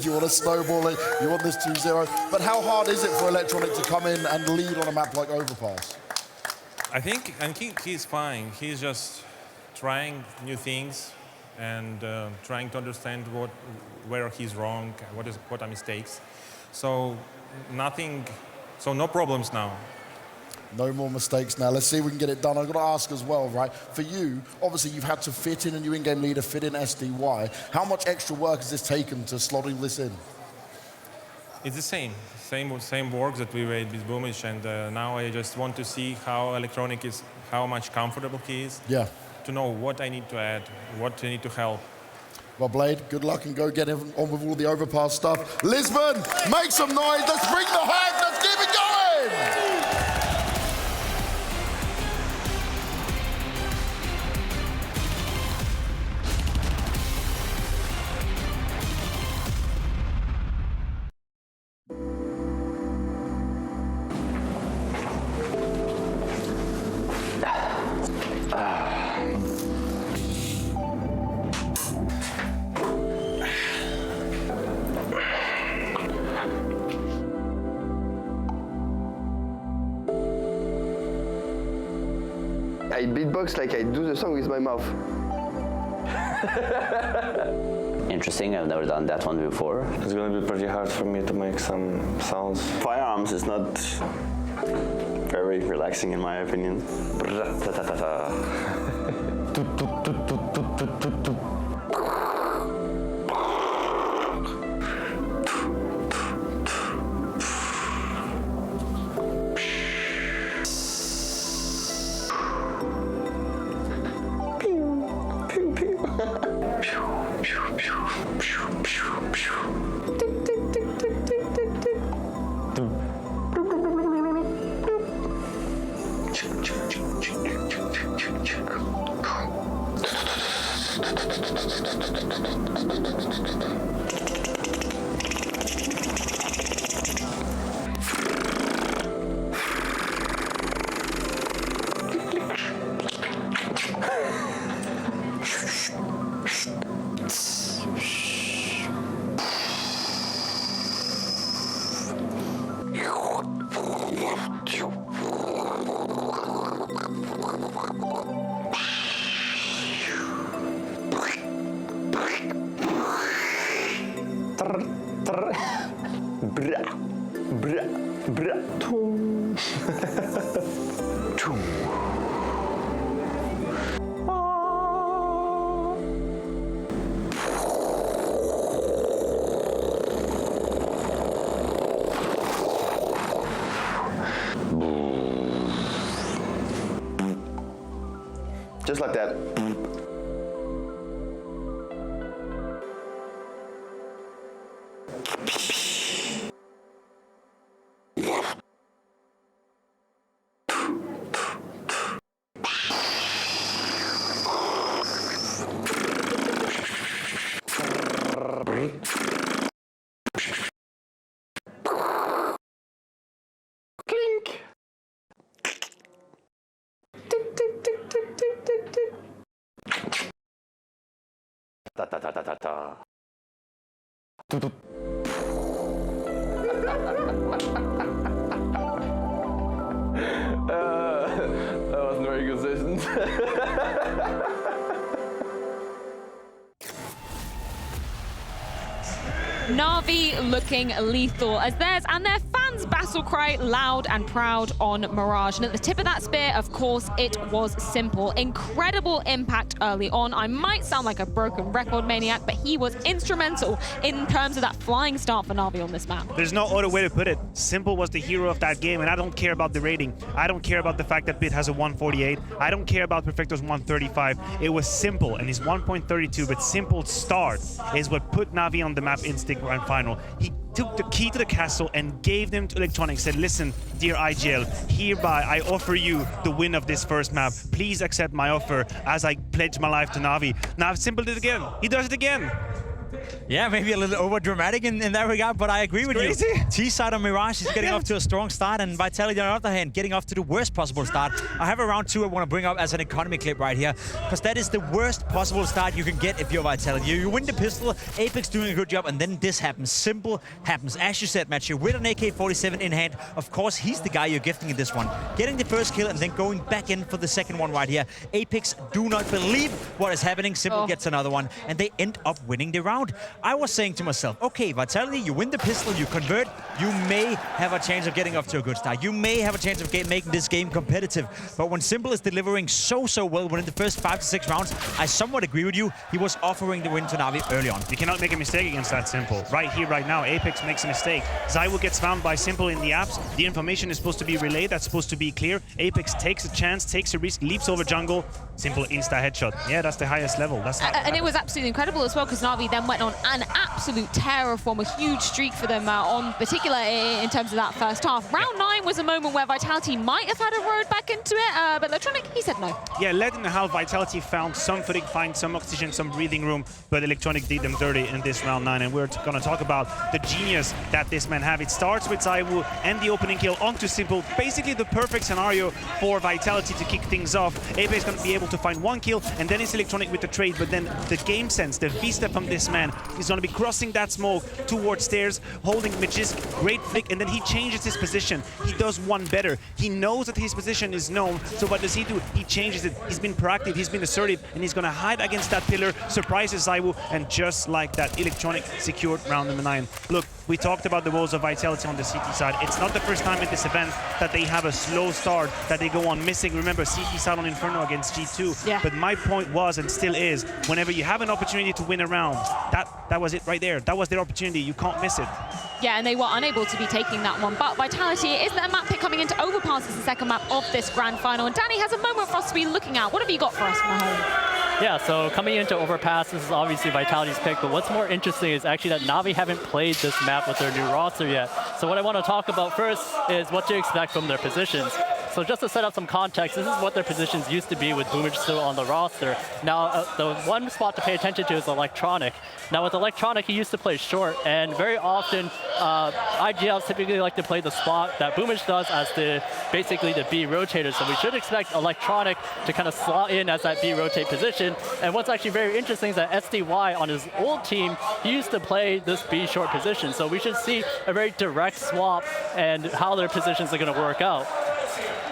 S5: You want to snowball it, you want this 2-0. But how hard is it for Electronic to come in and lead on a map like Overpass?
S7: I think he's fine. He's just trying new things and trying to understand where he's wrong, what are mistakes. So no problems now.
S5: No more mistakes now. Let's see if we can get it done. I've got to ask as well, right? For you, obviously you've had to fit in a new in-game leader, fit in SDY. How much extra work has this taken to slotting this in?
S7: It's the same work that we made with Boomage, and now I just want to see how Electronic is, how much comfortable he is.
S5: Yeah.
S7: To know what I need to add, what I need to help.
S5: Well, Blade, good luck and go get on with all the Overpass stuff. Lisbon, make some noise. Let's bring the hype. Let's keep it going.
S9: I beatbox like I do the song with my mouth.
S10: Interesting, I've never done that one before.
S17: It's gonna be pretty hard for me to make some sounds.
S10: Firearms is not very relaxing in my opinion.
S9: Just like that.
S10: Ta ta ta ta ta ta. That wasn't very consistent.
S1: NaVi looking lethal as theirs and their fans battle cry loud and proud on Mirage. And at the tip of that spear, of course, it was simple. Incredible impact early on. I might sound like a broken record maniac, but he was instrumental in terms of that flying start for NaVi on this map.
S3: There's no other way to put it. Simple was the hero of that game, and I don't care about the rating. I don't care about the fact that Bit has a 148. I don't care about Perfecto's 135. It was Simple, and his 1.32, but Simple's start is what put NaVi on the map in the grand final. He took the key to the castle and gave them to Electronic, said, listen, dear IGL, hereby I offer you the win of this first map. Please accept my offer as I pledge my life to NaVi. Now Simple did it again. He does it again.
S4: Yeah, maybe a little over dramatic in that regard, but I agree with you. T-side on Mirage is getting off to a strong start, and Vitality on the other hand getting off to the worst possible start. I have a round 2 I want to bring up as an economy clip right here, because that is the worst possible start you can get if you're Vitality. You win the pistol, Apex doing a good job, and then this happens. Simple happens. As you said, Matthew, with an AK-47 in hand, of course, he's the guy you're gifting in this one. Getting the first kill and then going back in for the second one right here. Apex do not believe what is happening. Simple gets another one, and they end up winning the round. I was saying to myself, okay, Vitality, you win the pistol, you convert, you may have a chance of getting off to a good start. You may have a chance of making this game competitive. But when Simple is delivering so well within the first 5 to 6 rounds, I somewhat agree with you. He was offering the win to NaVi early on.
S3: You cannot make a mistake against that Simple. Right here, right now, Apex makes a mistake. Zywo gets found by Simple in the apps. The information is supposed to be relayed. That's supposed to be clear. Apex takes a chance, takes a risk, leaps over jungle. Simple insta-headshot. Yeah, that's the highest level. That's
S1: and it was absolutely incredible as well, because NaVi then went on an absolute terror form, a huge streak for them on particular in terms of that first half. Round 9 was a moment where Vitality might have had a road back into it, but Electronic, he said no.
S3: Yeah, late in the half, Vitality found some footing, find some oxygen, some breathing room, but Electronic did them dirty in this round 9, and we're going to talk about the genius that this man have. It starts with Zywo and the opening kill onto Simple, basically the perfect scenario for Vitality to kick things off. Apex is going to be able to find 1 kill, and then it's Electronic with the trade, but then the game sense, the vista from this man is going to be crossing that smoke towards stairs, holding Magisk, great flick, and then he changes his position. He does one better. He knows that his position is known, so what does he do? He changes it. He's been proactive, he's been assertive, and he's going to hide against that pillar, surprises Zywo, and just like that, Electronic secured round number 9. Look, we talked about the woes of Vitality on the CT side. It's not the first time in this event that they have a slow start, that they go on missing. Remember, CT side on Inferno against G2.
S1: Yeah.
S3: But my point was, and still is, whenever you have an opportunity to win a round, that was it right there. That was their opportunity. You can't miss it.
S1: Yeah, and they were unable to be taking that one. But Vitality is their map pick coming into Overpass as the second map of this grand final. And Danny has a moment for us to be looking at. What have you got for us from home?
S8: Yeah, so coming into Overpass, this is obviously Vitality's pick, but what's more interesting is actually that NaVi haven't played this map with their new roster yet. So what I want to talk about first is what to expect from their positions. So just to set up some context, this is what their positions used to be with Boomage still on the roster. Now, the one spot to pay attention to is Electronic. Now, with Electronic, he used to play short, and very often, IGLs typically like to play the spot that Boomage does as basically the B rotator. So we should expect Electronic to kind of slot in as that B rotate position. And what's actually very interesting is that SDY on his old team, he used to play this B short position. So we should see a very direct swap and how their positions are going to work out.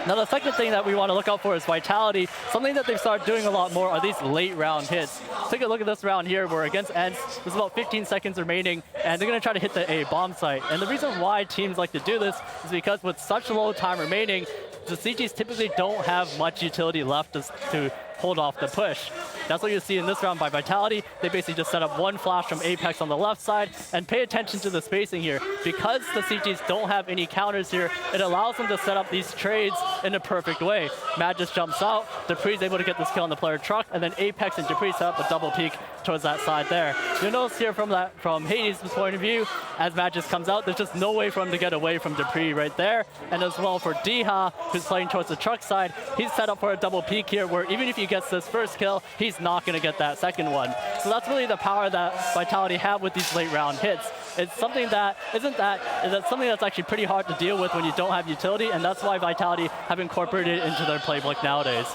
S8: Now, the second thing that we want to look out for is Vitality. Something that they've started doing a lot more are these late round hits. Take a look at this round here. We're against Ence. There's about 15 seconds remaining, and they're going to try to hit the A bomb site. And the reason why teams like to do this is because with such low time remaining, the CGs typically don't have much utility left to hold off the push. That's what you see in this round by Vitality. They basically just set up one flash from Apex on the left side, and pay attention to the spacing here. Because the CTs don't have any counters here, it allows them to set up these trades in a perfect way. Mad just jumps out, Dupree's able to get this kill on the player truck, and then Apex and Dupree set up a double peek towards that side there. You'll notice here from Hades' point of view, as Mad just comes out, there's just no way for him to get away from Dupree right there. And as well for Diha, who's playing towards the truck side, he's set up for a double peek here, where even if he gets this first kill, he's not going to get that second one. So that's really the power that Vitality have with these late round hits. It's something that that's something that's actually pretty hard to deal with when you don't have utility, and that's why Vitality have incorporated it into their playbook nowadays.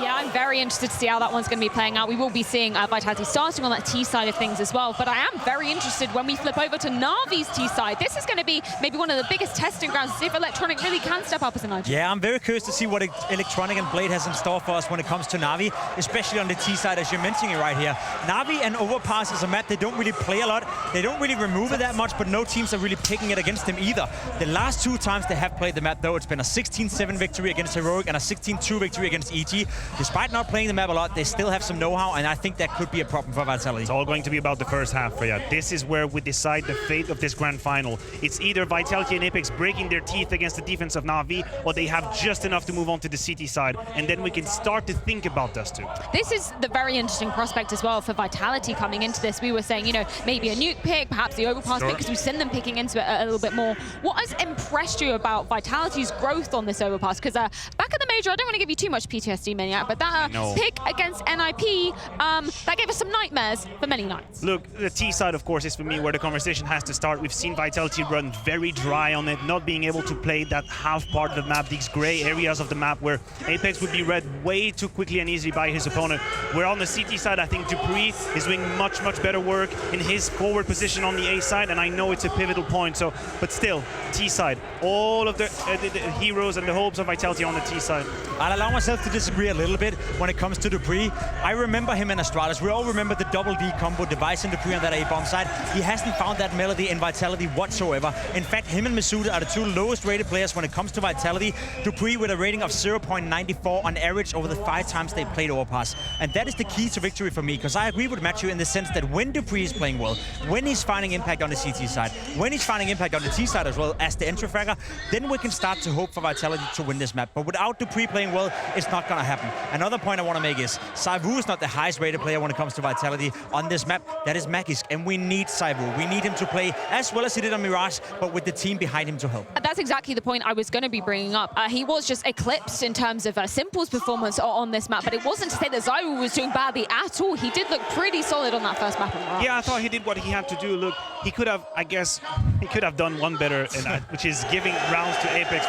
S1: Yeah, I'm very interested to see how that one's going to be playing out. We will be seeing Vitality starting on that T side of things as well, but I am very interested when we flip over to NaVi's T side. This is going to be maybe one of the biggest testing grounds to see if Electronic really can step up as an IG.
S4: Yeah, I'm very curious to see what Electronic and Blade has in store for us when it comes to NaVi, especially on the T side, as you're mentioning it right here. NaVi and Overpass is a map they don't really play a lot. They don't really remove it that much, but no teams are really picking it against them either. The last 2 times they have played the map, though, it's been a 16-7 victory against Heroic and a 16-2 victory against EG. Despite not playing the map a lot, they still have some know-how, and I think that could be a problem for Vitality.
S3: It's all going to be about the first half, Freya. This is where we decide the fate of this grand final. It's either Vitality and Apex breaking their teeth against the defense of NaVi, or they have just enough to move on to the CT side, and then we can start to think about Dust 2.
S1: This is the very interesting prospect as well for Vitality coming into this. We were saying, you know, maybe a nuke pick, perhaps the Overpass pick, because we've seen them picking into it a little bit more. What has impressed you about Vitality's growth on this Overpass? Because back at the Major, I don't want to give you too much PTSD, Maniac, but that pick against NIP, that gave us some nightmares for many nights.
S3: Look, the T side, of course, is for me where the conversation has to start. We've seen Vitality run very dry on it, not being able to play that half part of the map, these gray areas of the map where Apex would be read way too quickly and easily by his opponent. Where on the CT side, I think Dupree is doing much, much better work in his forward position on the A side, and I know it's a pivotal point, so, but still, T side, all of the heroes and the hopes of Vitality on the T side.
S4: I'll allow myself to disagree a little bit when it comes to Dupree. I remember him in Astralis. We all remember the double D combo, Device and Dupree on that A-bomb side. He hasn't found that melody in Vitality whatsoever. In fact, him and Masuda are the 2 lowest rated players when it comes to Vitality. Dupree with a rating of 0.94 on average over the 5 times they played Overpass. And that is the key to victory for me, because I agree with Matthew in the sense that when Dupree is playing well, when he's finding impact on the CT side, when he's finding impact on the T side as well as the entry fragger, then we can start to hope for Vitality to win this map. But without Dupree playing well, it's not going to happen. Another point I want to make is Saivu is not the highest rated player when it comes to Vitality on this map. That is Magisk, and we need Saivu. We need him to play as well as he did on Mirage, but with the team behind him to help.
S1: That's exactly the point I was going to be bringing up. He was just eclipsed in terms of Simple's performance on this map, but it wasn't to say that Saivu was doing badly at all. He did look pretty solid on that first map.
S3: Yeah, I thought he did what he had to do. Look, he could have, I guess, he could have done one better, which is giving rounds to Apex.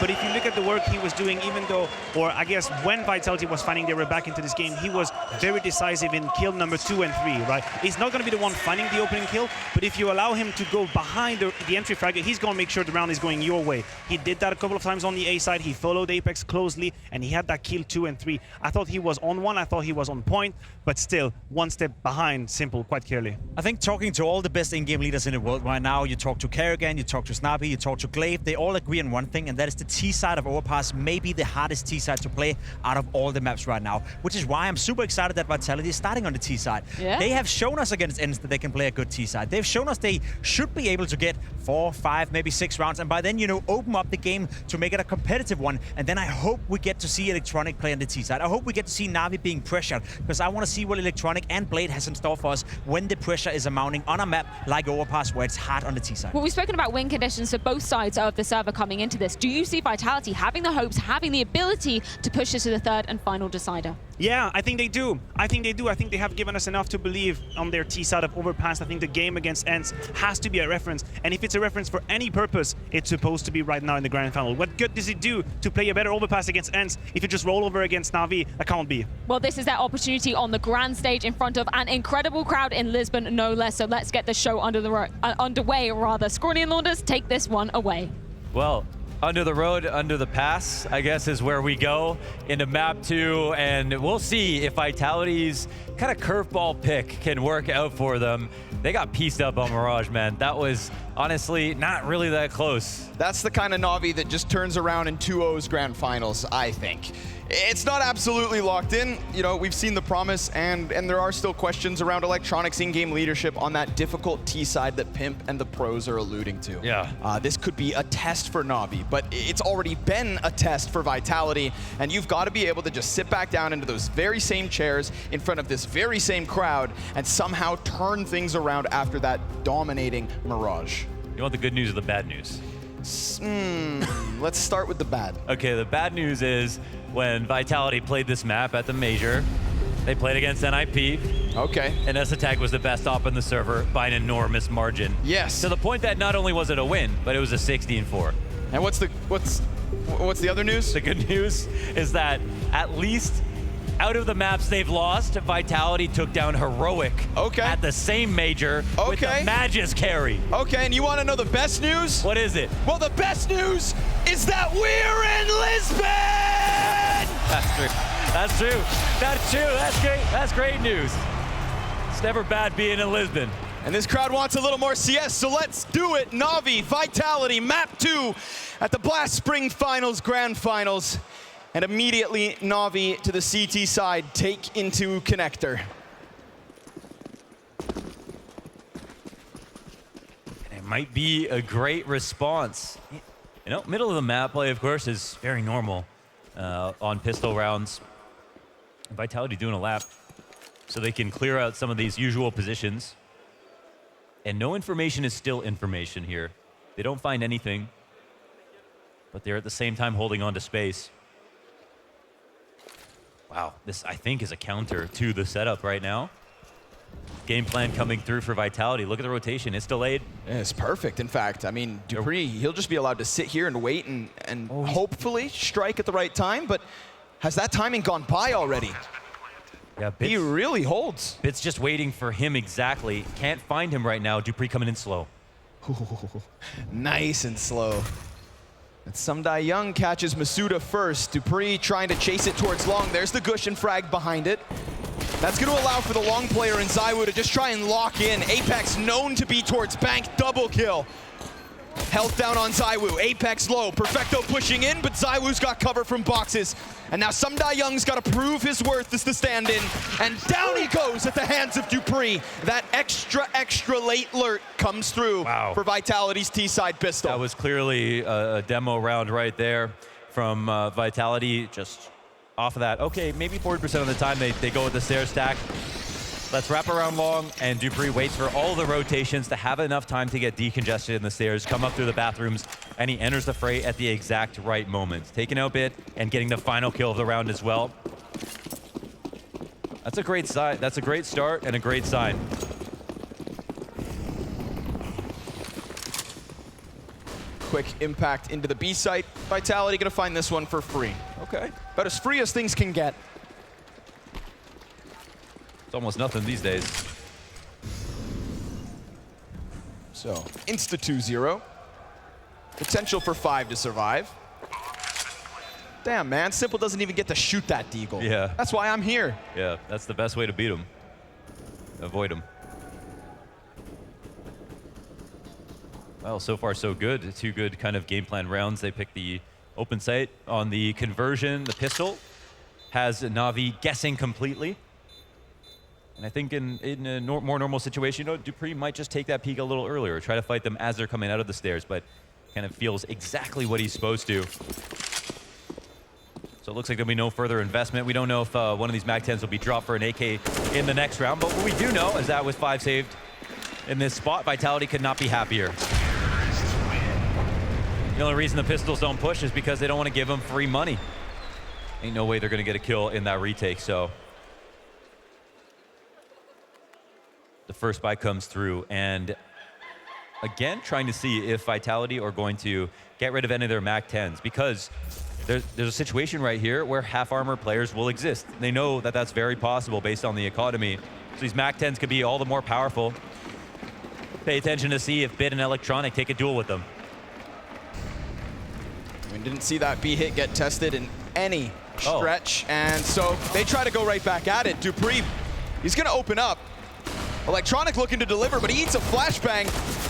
S3: But if you look at the work he was doing, even though, or I guess when Vitality was finding their way back into this game, he was very decisive in kill number 2 and 3, right? He's not going to be the one finding the opening kill, but if you allow him to go behind the entry fragger, he's going to make sure the round is going your way. He did that a couple of times on the A side. He followed Apex closely, and he had that kill 2 and 3. I thought he was on one. I thought he was on point, but still one step behind Simple quite clearly.
S4: I think talking to all the best in-game leaders in the world right now, you talk to Kerrigan, you talk to Snappy, you talk to Glaive, they all agree on one thing, and that is the T side of Overpass may be the hardest T side to play out of all the maps right now, which is why I'm super excited that Vitality is starting on the T side. Yeah. They have shown us against Ence that they can play a good T side. They've shown us they should be able to get 4, 5, maybe 6 rounds, and by then, you know, open up the game to make it a competitive one. And then I hope we get to see Electronic play on the T side. I hope we get to see NaVi being pressured, because I want to see what Electronic and Blade has in store for us when the pressure is mounting on a map like Overpass, where it's hard on the T side.
S1: Well, we've spoken about win conditions for both sides of the server coming into this. Do you see Vitality having the hopes, having the ability to push it to the 3rd and final decider?
S3: Yeah, I think they do. I think they have given us enough to believe on their T side of Overpass. I think the game against Ence has to be a reference. And if it's a reference for any purpose, it's supposed to be right now in the grand final. What good does it do to play a better Overpass against Ence if you just roll over against NaVi? That can't be.
S1: Well, this is their opportunity on the grand stage in front of an incredible crowd in Lisbon, no less. So let's get the show underway. Scrawny and Launders, take this one away.
S25: Well, under the road, under the pass, I guess, is where we go into map 2, and we'll see if Vitality's kind of curveball pick can work out for them. They got pieced up on Mirage, man. That was honestly not really that close.
S6: That's the kind of NaVi that just turns around in 2-0's grand finals, I think. it's not absolutely locked in. You know, we've seen the promise, and there are still questions around Electronics in-game leadership on that difficult T side that Pimp and the pros are alluding to.
S25: Yeah.
S6: This could be a test for NaVi, but it's already been a test for Vitality, and you've got to be able to just sit back down into those very same chairs in front of this very same crowd and somehow turn things around after that dominating Mirage.
S25: You want the good news or the bad news?
S6: Let's start with the bad.
S25: Okay, the bad news is when Vitality played this map at the Major, they played against NIP.
S6: Okay.
S25: And Tag was the best op in the server by an enormous margin.
S6: Yes.
S25: To the point that not only was it a win, but it was a 16-4.
S6: And what's the other news?
S25: The good news is that at least out of the maps they've lost, Vitality took down Heroic at the same Major with the Magis carry.
S6: Okay, and you want to know the best news?
S25: What is it?
S6: Well, the best news is that we're in Lisbon!
S25: That's true. That's true. That's true. That's great. That's great news. It's never bad being in Lisbon.
S6: And this crowd wants a little more CS, so let's do it. NaVi, Vitality, Map 2 at the Blast Spring Finals, Grand Finals. And immediately, NaVi to the CT side, take into Connector.
S25: It might be a great response. You know, middle of the map play, of course, is very normal on pistol rounds. Vitality doing a lap so they can clear out some of these usual positions. And no information is still information here. They don't find anything, but they're at the same time holding on to space. Wow, this, I think, is a counter to the setup right now. Game plan coming through for Vitality. Look at the rotation. It's delayed.
S6: Yeah, it's perfect. In fact, I mean, dupreeh, he'll just be allowed to sit here and wait and hopefully strike at the right time, but has that timing gone by already?
S25: Yeah, Bits,
S6: he really holds.
S25: Bits just waiting for him exactly. Can't find him right now. dupreeh coming in slow.
S6: Nice and slow. And Sumdai Young catches Masuda first. dupreeh trying to chase it towards long. There's the Gushin frag behind it. That's going to allow for the long player in ZywOo to just try and lock in. Apex known to be towards bank, double kill. Health down on ZywOo, Apex low. Perfecto pushing in, but ZywOo's got cover from boxes. And now Sumdai Young's got to prove his worth as the stand-in. And down he goes at the hands of dupreeh. That extra late lurk comes through for Vitality's T-side pistol.
S25: That was clearly a demo round right there from Vitality. Just off of that. Okay, maybe 40% of the time they go with the stairs stack. Let's wrap around long, and dupreeh waits for all the rotations to have enough time to get decongested in the stairs, come up through the bathrooms, and he enters the fray at the exact right moment. Taking out Bit and getting the final kill of the round as well. That's a great sign. That's a great start and a great sign.
S6: Quick impact into the B site. Vitality gonna find this one for free.
S25: Okay.
S6: About as free as things can get.
S25: It's almost nothing these days.
S6: So, insta 2-0. Potential for 5 to survive. Damn, man. Simple doesn't even get to shoot that deagle.
S25: Yeah.
S6: That's why I'm here.
S25: Yeah, that's the best way to beat him. Avoid him. Well, so far so good. 2 good kind of game plan rounds. They pick the open site on the conversion. The pistol has NaVi guessing completely. And I think in a more normal situation, dupreeh might just take that peek a little earlier, try to fight them as they're coming out of the stairs, but kind of feels exactly what he's supposed to. So it looks like there'll be no further investment. We don't know if one of these Mag-10s will be dropped for an AK in the next round, but what we do know is that with 5 saved in this spot, Vitality could not be happier. The only reason the pistols don't push is because they don't want to give them free money. Ain't no way they're going to get a kill in that retake, so. The first buy comes through, and again, trying to see if Vitality are going to get rid of any of their Mag-10s, because there's a situation right here where half-armor players will exist. They know that that's very possible based on the economy. So these Mag-10s could be all the more powerful. Pay attention to see if Bit and Electronic take a duel with them.
S6: We didn't see that B hit get tested in any stretch, and so they try to go right back at it. dupreeh, he's going to open up. Electronic looking to deliver, but he eats a flashbang.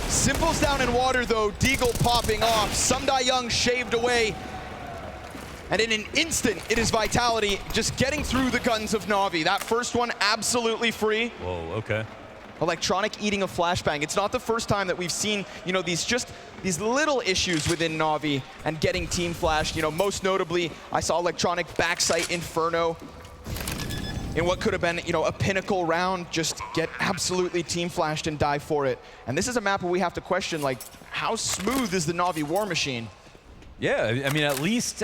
S6: Simple's down in water, though. Deagle popping off. Sumdai Young shaved away. And in an instant, it is Vitality just getting through the guns of Na'Vi. That first one, absolutely free.
S25: Whoa, okay.
S6: Electronic eating a flashbang. It's not the first time that we've seen, you know, these little issues within Na'Vi and getting team flashed. You know, most notably, I saw Electronic backside Inferno in what could have been, you know, a pinnacle round, just get absolutely team flashed and die for it. And this is a map where we have to question, like, how smooth is the Na'Vi war machine?
S25: Yeah, I mean, at least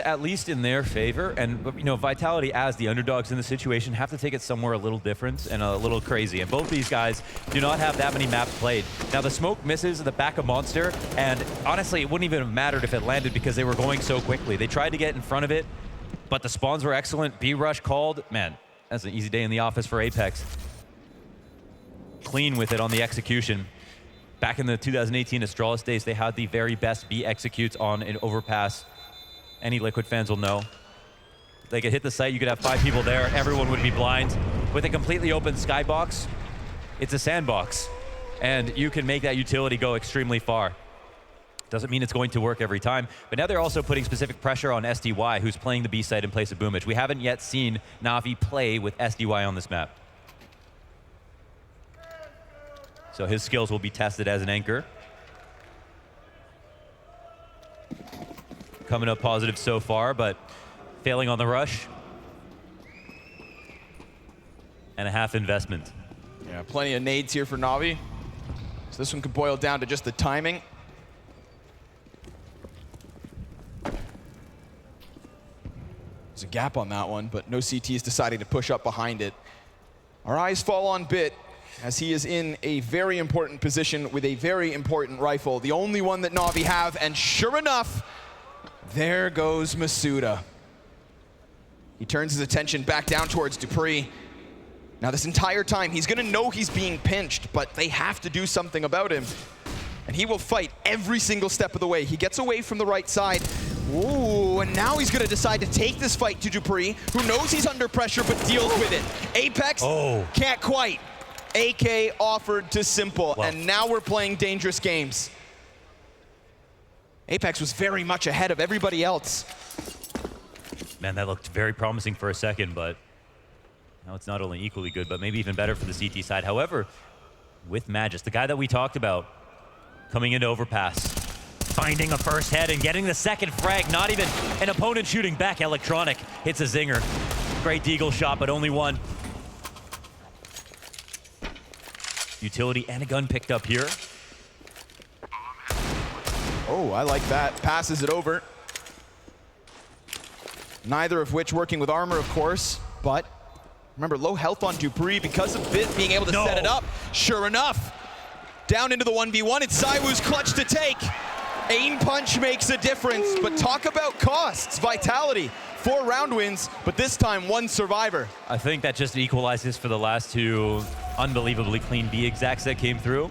S25: in their favor. And, you know, Vitality, as the underdogs in the situation, have to take it somewhere a little different and a little crazy. And both these guys do not have that many maps played. Now, the smoke misses at the back of Monster, and honestly, it wouldn't even have mattered if it landed because they were going so quickly. They tried to get in front of it, but the spawns were excellent. B-Rush called. Man, that's an easy day in the office for Apex. Clean with it on the execution. Back in the 2018 Astralis days, they had the very best B executes on an overpass. Any Liquid fans will know. They could hit the site, you could have 5 people there, everyone would be blind. With a completely open skybox, it's a sandbox. And you can make that utility go extremely far. Doesn't mean it's going to work every time, but now they're also putting specific pressure on SDY, who's playing the B side in place of Boomich. We haven't yet seen Na'Vi play with SDY on this map. So his skills will be tested as an anchor. Coming up positive so far, but failing on the rush. And a half investment.
S6: Yeah, plenty of nades here for Na'Vi. So this one could boil down to just the timing. There's a gap on that one, but no CTs deciding to push up behind it. Our eyes fall on Bit, as he is in a very important position with a very important rifle, the only one that Na'Vi have, and sure enough, there goes Masuda. He turns his attention back down towards Dupree. Now this entire time, he's gonna know he's being pinched, but they have to do something about him. And he will fight every single step of the way. He gets away from the right side. Ooh, and now he's gonna decide to take this fight to Dupree, who knows he's under pressure but deals with it. Apex can't quite. AK offered to Simple, and now we're playing dangerous games. Apex was very much ahead of everybody else.
S25: Man, that looked very promising for a second, but now it's not only equally good, but maybe even better for the CT side. However, with Magus, the guy that we talked about, coming into overpass, finding a first head and getting the second frag, not even an opponent shooting back. Electronic hits a zinger. Great deagle shot, but only one. Utility and a gun picked up here.
S6: Oh, I like that. Passes it over. Neither of which working with armor, of course, but remember, low health on Dupree because of Bit being able to set it up. Sure enough, down into the 1v1. It's Zywoo's clutch to take. Aim punch makes a difference, but talk about costs. Vitality, 4 round wins, but this time 1 survivor.
S25: I think that just equalizes for the last 2 unbelievably clean B execs that came through.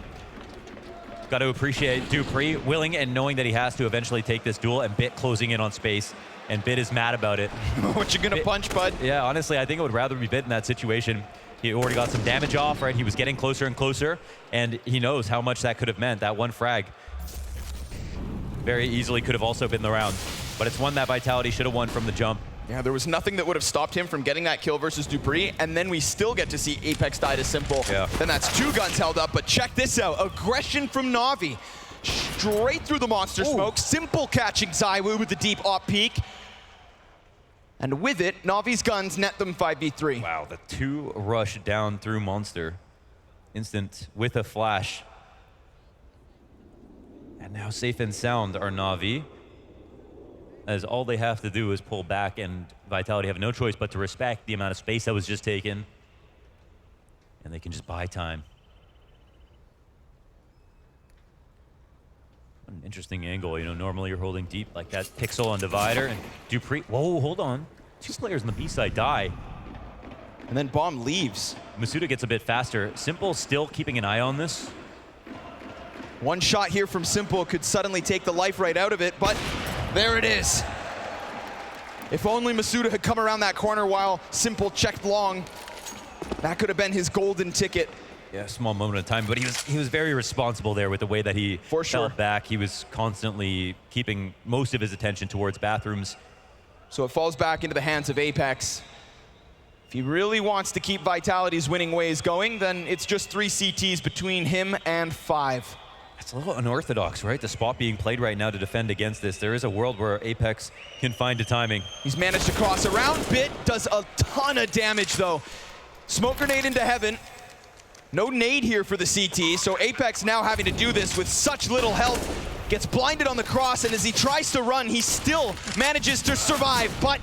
S25: Got to appreciate Dupree willing and knowing that he has to eventually take this duel, and Bit closing in on space, and Bit is mad about it.
S6: What you gonna punch, bud?
S25: Yeah, honestly, I think I would rather be Bit in that situation. He already got some damage off, right? He was getting closer and closer, and he knows how much that could have meant. That 1 frag very easily could have also been the round, but it's one that Vitality should have won from the jump.
S6: Yeah, there was nothing that would have stopped him from getting that kill versus Dupree, and then we still get to see Apex die to Simple.
S25: Yeah.
S6: Then that's 2 guns held up, but check this out. Aggression from Na'Vi. Straight through the monster smoke. Simple catching Zywoo with the deep op peek. And with it, Na'Vi's guns net them 5v3.
S25: Wow, the 2 rush down through Monster. Instant with a flash. And now safe and sound are Na'Vi, as all they have to do is pull back, and Vitality have no choice but to respect the amount of space that was just taken. And they can just buy time. An interesting angle, you know, normally you're holding deep like that pixel on Divider, and Dupree, whoa, hold on. 2 players on the B side die.
S6: And then Bomb leaves.
S25: Masuda gets a bit faster. Simple still keeping an eye on this.
S6: 1 shot here from Simple could suddenly take the life right out of it, but there it is. If only Masuda had come around that corner while Simple checked long, that could have been his golden ticket.
S25: Yeah, small moment of time, but he was very responsible there with the way that he fell back. He was constantly keeping most of his attention towards bathrooms.
S6: So it falls back into the hands of Apex. If he really wants to keep Vitality's winning ways going, then it's just 3 CTs between him and 5.
S25: It's a little unorthodox, right? The spot being played right now to defend against this. There is a world where Apex can find a timing.
S6: He's managed to cross around. Bit does a ton of damage, though. Smoke grenade into heaven. No nade here for the CT, so Apex now having to do this with such little health. Gets blinded on the cross, and as he tries to run, he still manages to survive, but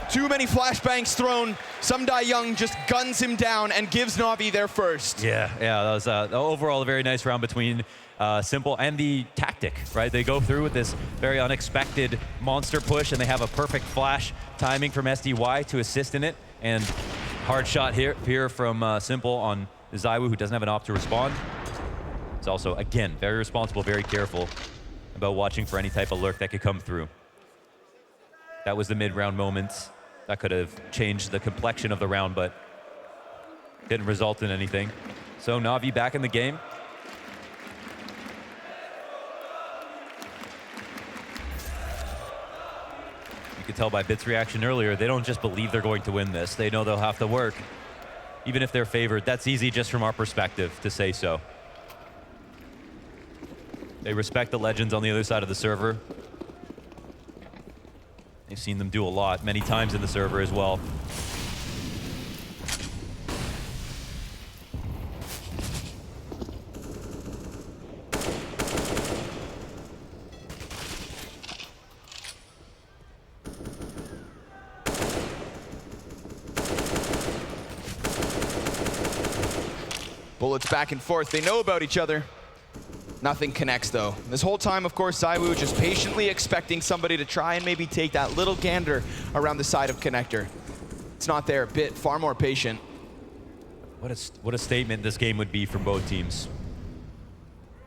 S6: too many flashbangs thrown. Sumdai Young just guns him down and gives NaVi their first.
S25: Yeah, that was overall a very nice round between Simple and the tactic, right? They go through with this very unexpected monster push, and they have a perfect flash timing from SDY to assist in it. And hard shot here from Simple on ZywOo, who doesn't have an op to respond. It's also, again, very responsible, very careful about watching for any type of lurk that could come through. That was the mid-round moments. That could have changed the complexion of the round, but didn't result in anything. So NaVi back in the game. You could tell by Bit's reaction earlier, they don't just believe they're going to win this. They know they'll have to work. Even if they're favored, that's easy just from our perspective to say so. They respect the legends on the other side of the server. They've seen them do a lot, many times in the server as well.
S6: Bullets back and forth. They know about each other. Nothing connects, though. This whole time, of course, ZywOo just patiently expecting somebody to try and maybe take that little gander around the side of Connector. It's not there. Bit far more patient.
S25: What a statement this game would be for both teams.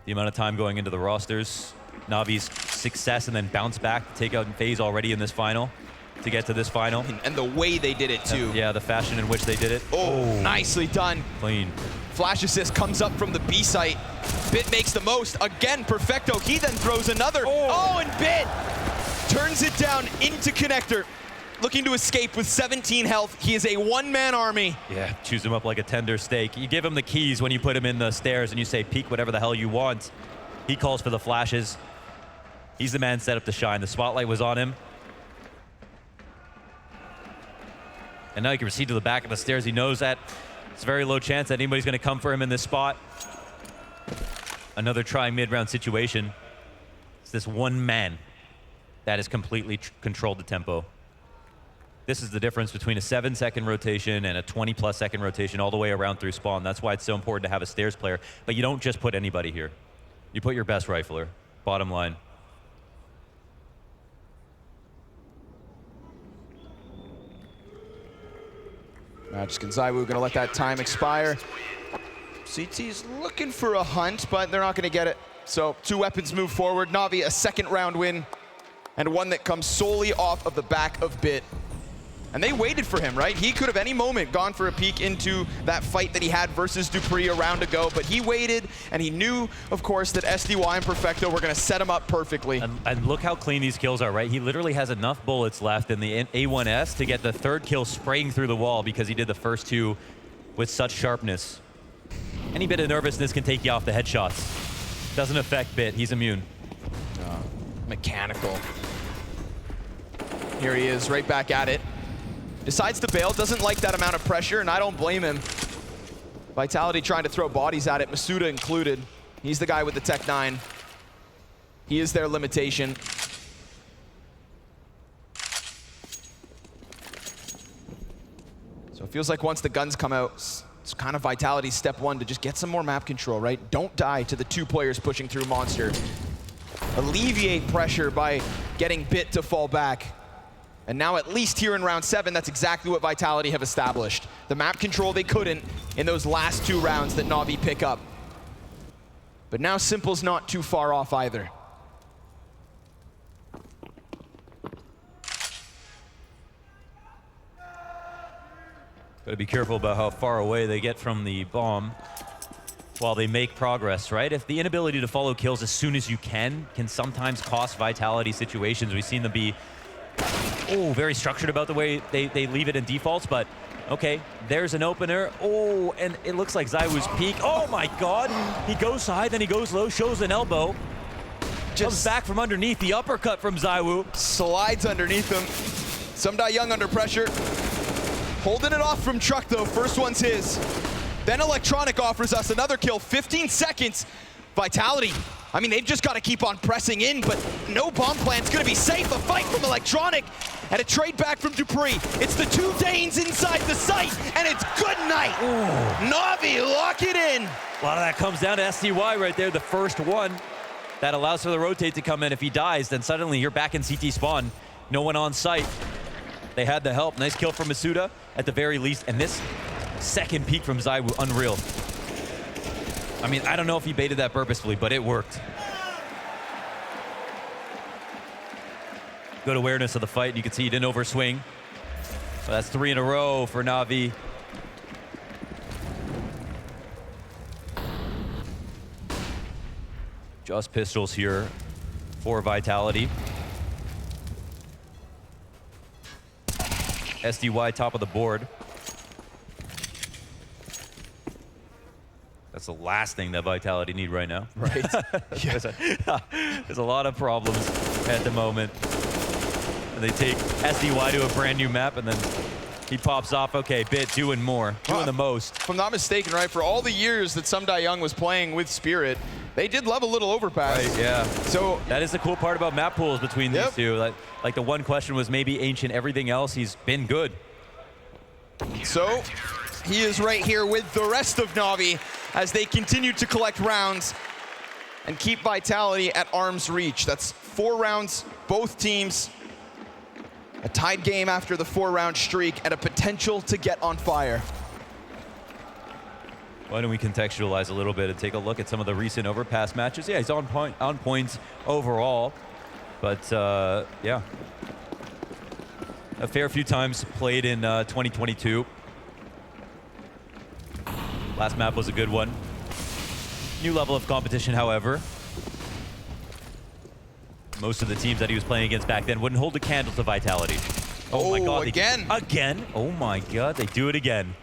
S25: The amount of time going into the rosters, NaVi's success and then bounce back to take out FaZe already in this final, to get to this final.
S6: And the way they did it, too.
S25: Yeah, the fashion in which they did it.
S6: Oh, nicely done.
S25: Clean.
S6: Flash assist comes up from the B site. Bit makes the most. Again, Perfecto. He then throws another. Oh, and Bit turns it down into Connector. Looking to escape with 17 health. He is a one-man army.
S25: Yeah, chews him up like a tender steak. You give him the keys when you put him in the stairs and you say, peek whatever the hell you want. He calls for the flashes. He's the man set up to shine. The spotlight was on him. And now he can proceed to the back of the stairs. He knows that it's a very low chance that anybody's going to come for him in this spot. Another trying mid-round situation. It's this one man that has completely controlled the tempo. This is the difference between a 7-second rotation and a 20+ second rotation all the way around through spawn. That's why it's so important to have a stairs player. But you don't just put anybody here. You put your best rifler, bottom line.
S6: Magic and ZywOo gonna let that time expire. CT's looking for a hunt, but they're not gonna get it. So 2 weapons move forward. NaVi a second round win, and one that comes solely off of the back of Bit. And they waited for him, right? He could have any moment gone for a peek into that fight that he had versus Dupree a round ago, but he waited, and he knew, of course, that SDY and Perfecto were gonna set him up perfectly.
S25: And look how clean these kills are, right? He literally has enough bullets left in the A1S to get the 3rd kill spraying through the wall because he did the first 2 with such sharpness. Any bit of nervousness can take you off the headshots. Doesn't affect Bit, he's immune.
S6: Mechanical. Here he is, right back at it. Decides to bail, doesn't like that amount of pressure, and I don't blame him. Vitality trying to throw bodies at it, Masuda included. He's the guy with the Tech 9. He is their limitation. So it feels like once the guns come out, it's kind of Vitality's step 1 to just get some more map control, right? Don't die to the 2 players pushing through Monster. Alleviate pressure by getting Bit to fall back. And now at least here in round 7, that's exactly what Vitality have established. The map control they couldn't in those last 2 rounds that NaVi pick up. But now Simple's not too far off either.
S25: Gotta be careful about how far away they get from the bomb while they make progress, right? If the inability to follow kills as soon as you can sometimes cost Vitality situations. We've seen them be Oh, very structured about the way they leave it in defaults, but okay, there's an opener. Oh, and it looks like ZywOo's peak. Oh my God, he goes high, then he goes low, shows an elbow. Comes back from underneath, the uppercut from ZywOo.
S6: Slides underneath him. Young under pressure. Holding it off from Truck though, first one's his. Then Electronic offers us another kill, 15 seconds. Vitality, I mean, they've just got to keep on pressing in, but no bomb plan's gonna be safe. A fight from Electronic and a trade back from dupreeh. It's the two Danes inside the site, and it's good night. NaVi, lock it in.
S25: A lot of that comes down to SDY right there, the first one. That allows for the rotate to come in. If he dies, then suddenly you're back in CT spawn. No one on site. They had the help. Nice kill from Masuda at the very least. And this second peek from ZywOo, unreal. I mean, I don't know if he baited that purposefully, but it worked. Good awareness of the fight. You can see he didn't overswing. So that's 3 in a row for NaVi. Just pistols here for Vitality. SDY top of the board. That's the last thing that Vitality need right now.
S6: Right.
S25: There's a lot of problems at the moment. And they take SDY to a brand new map, and then he pops off. Okay, Bit doing more, doing the most.
S6: If I'm not mistaken, right, for all the years that Young was playing with Spirit, they did love a little overpass.
S25: Right, yeah.
S6: So
S25: that is the cool part about map pools between these two. Like the one question was maybe Ancient, everything else, he's been good.
S6: So he is right here with the rest of NaVi as they continue to collect rounds and keep Vitality at arm's reach. That's 4 rounds, both teams. A tied game after the 4-round streak and a potential to get on fire.
S25: Why don't we contextualize a little bit and take a look at some of the recent overpass matches? Yeah, he's on points overall, but yeah. A fair few times played in 2022. Last map was a good one. New level of competition, however. Most of the teams that he was playing against back then wouldn't hold a candle to Vitality. Oh my God.
S6: Again?
S25: Again? Oh my God, they do it again.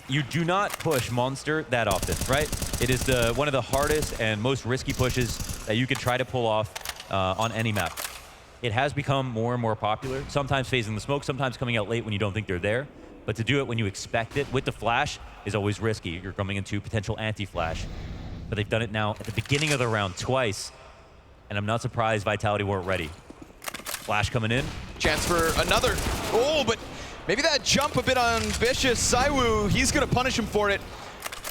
S25: You do not push Monster that often, right? It is one of the hardest and most risky pushes that you can try to pull off on any map. It has become more and more popular, sometimes phasing the smoke, sometimes coming out late when you don't think they're there. But to do it when you expect it with the flash is always risky. You're coming into potential anti-flash. But they've done it now at the beginning of the round twice. And I'm not surprised Vitality weren't ready. Flash coming in.
S6: Chance for another. Oh, but maybe that jump a bit ambitious. ZywOo, he's going to punish him for it.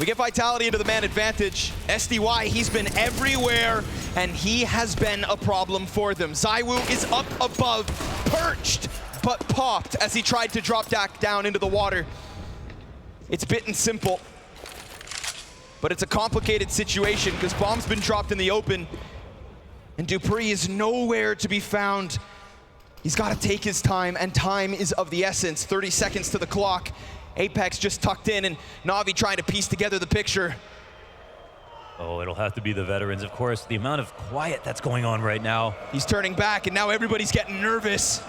S6: We get Vitality into the man advantage. SDY, he's been everywhere, and he has been a problem for them. ZywOo is up above, perched, but popped as he tried to drop down into the water. It's bit and simple. But it's a complicated situation because bomb's been dropped in the open. And dupreeh is nowhere to be found. He's got to take his time, and time is of the essence. 30 seconds to the clock. Apex just tucked in, and NaVi trying to piece together the picture.
S25: Oh, it'll have to be the veterans. Of course, the amount of quiet that's going on right now.
S6: He's turning back, and now everybody's getting nervous.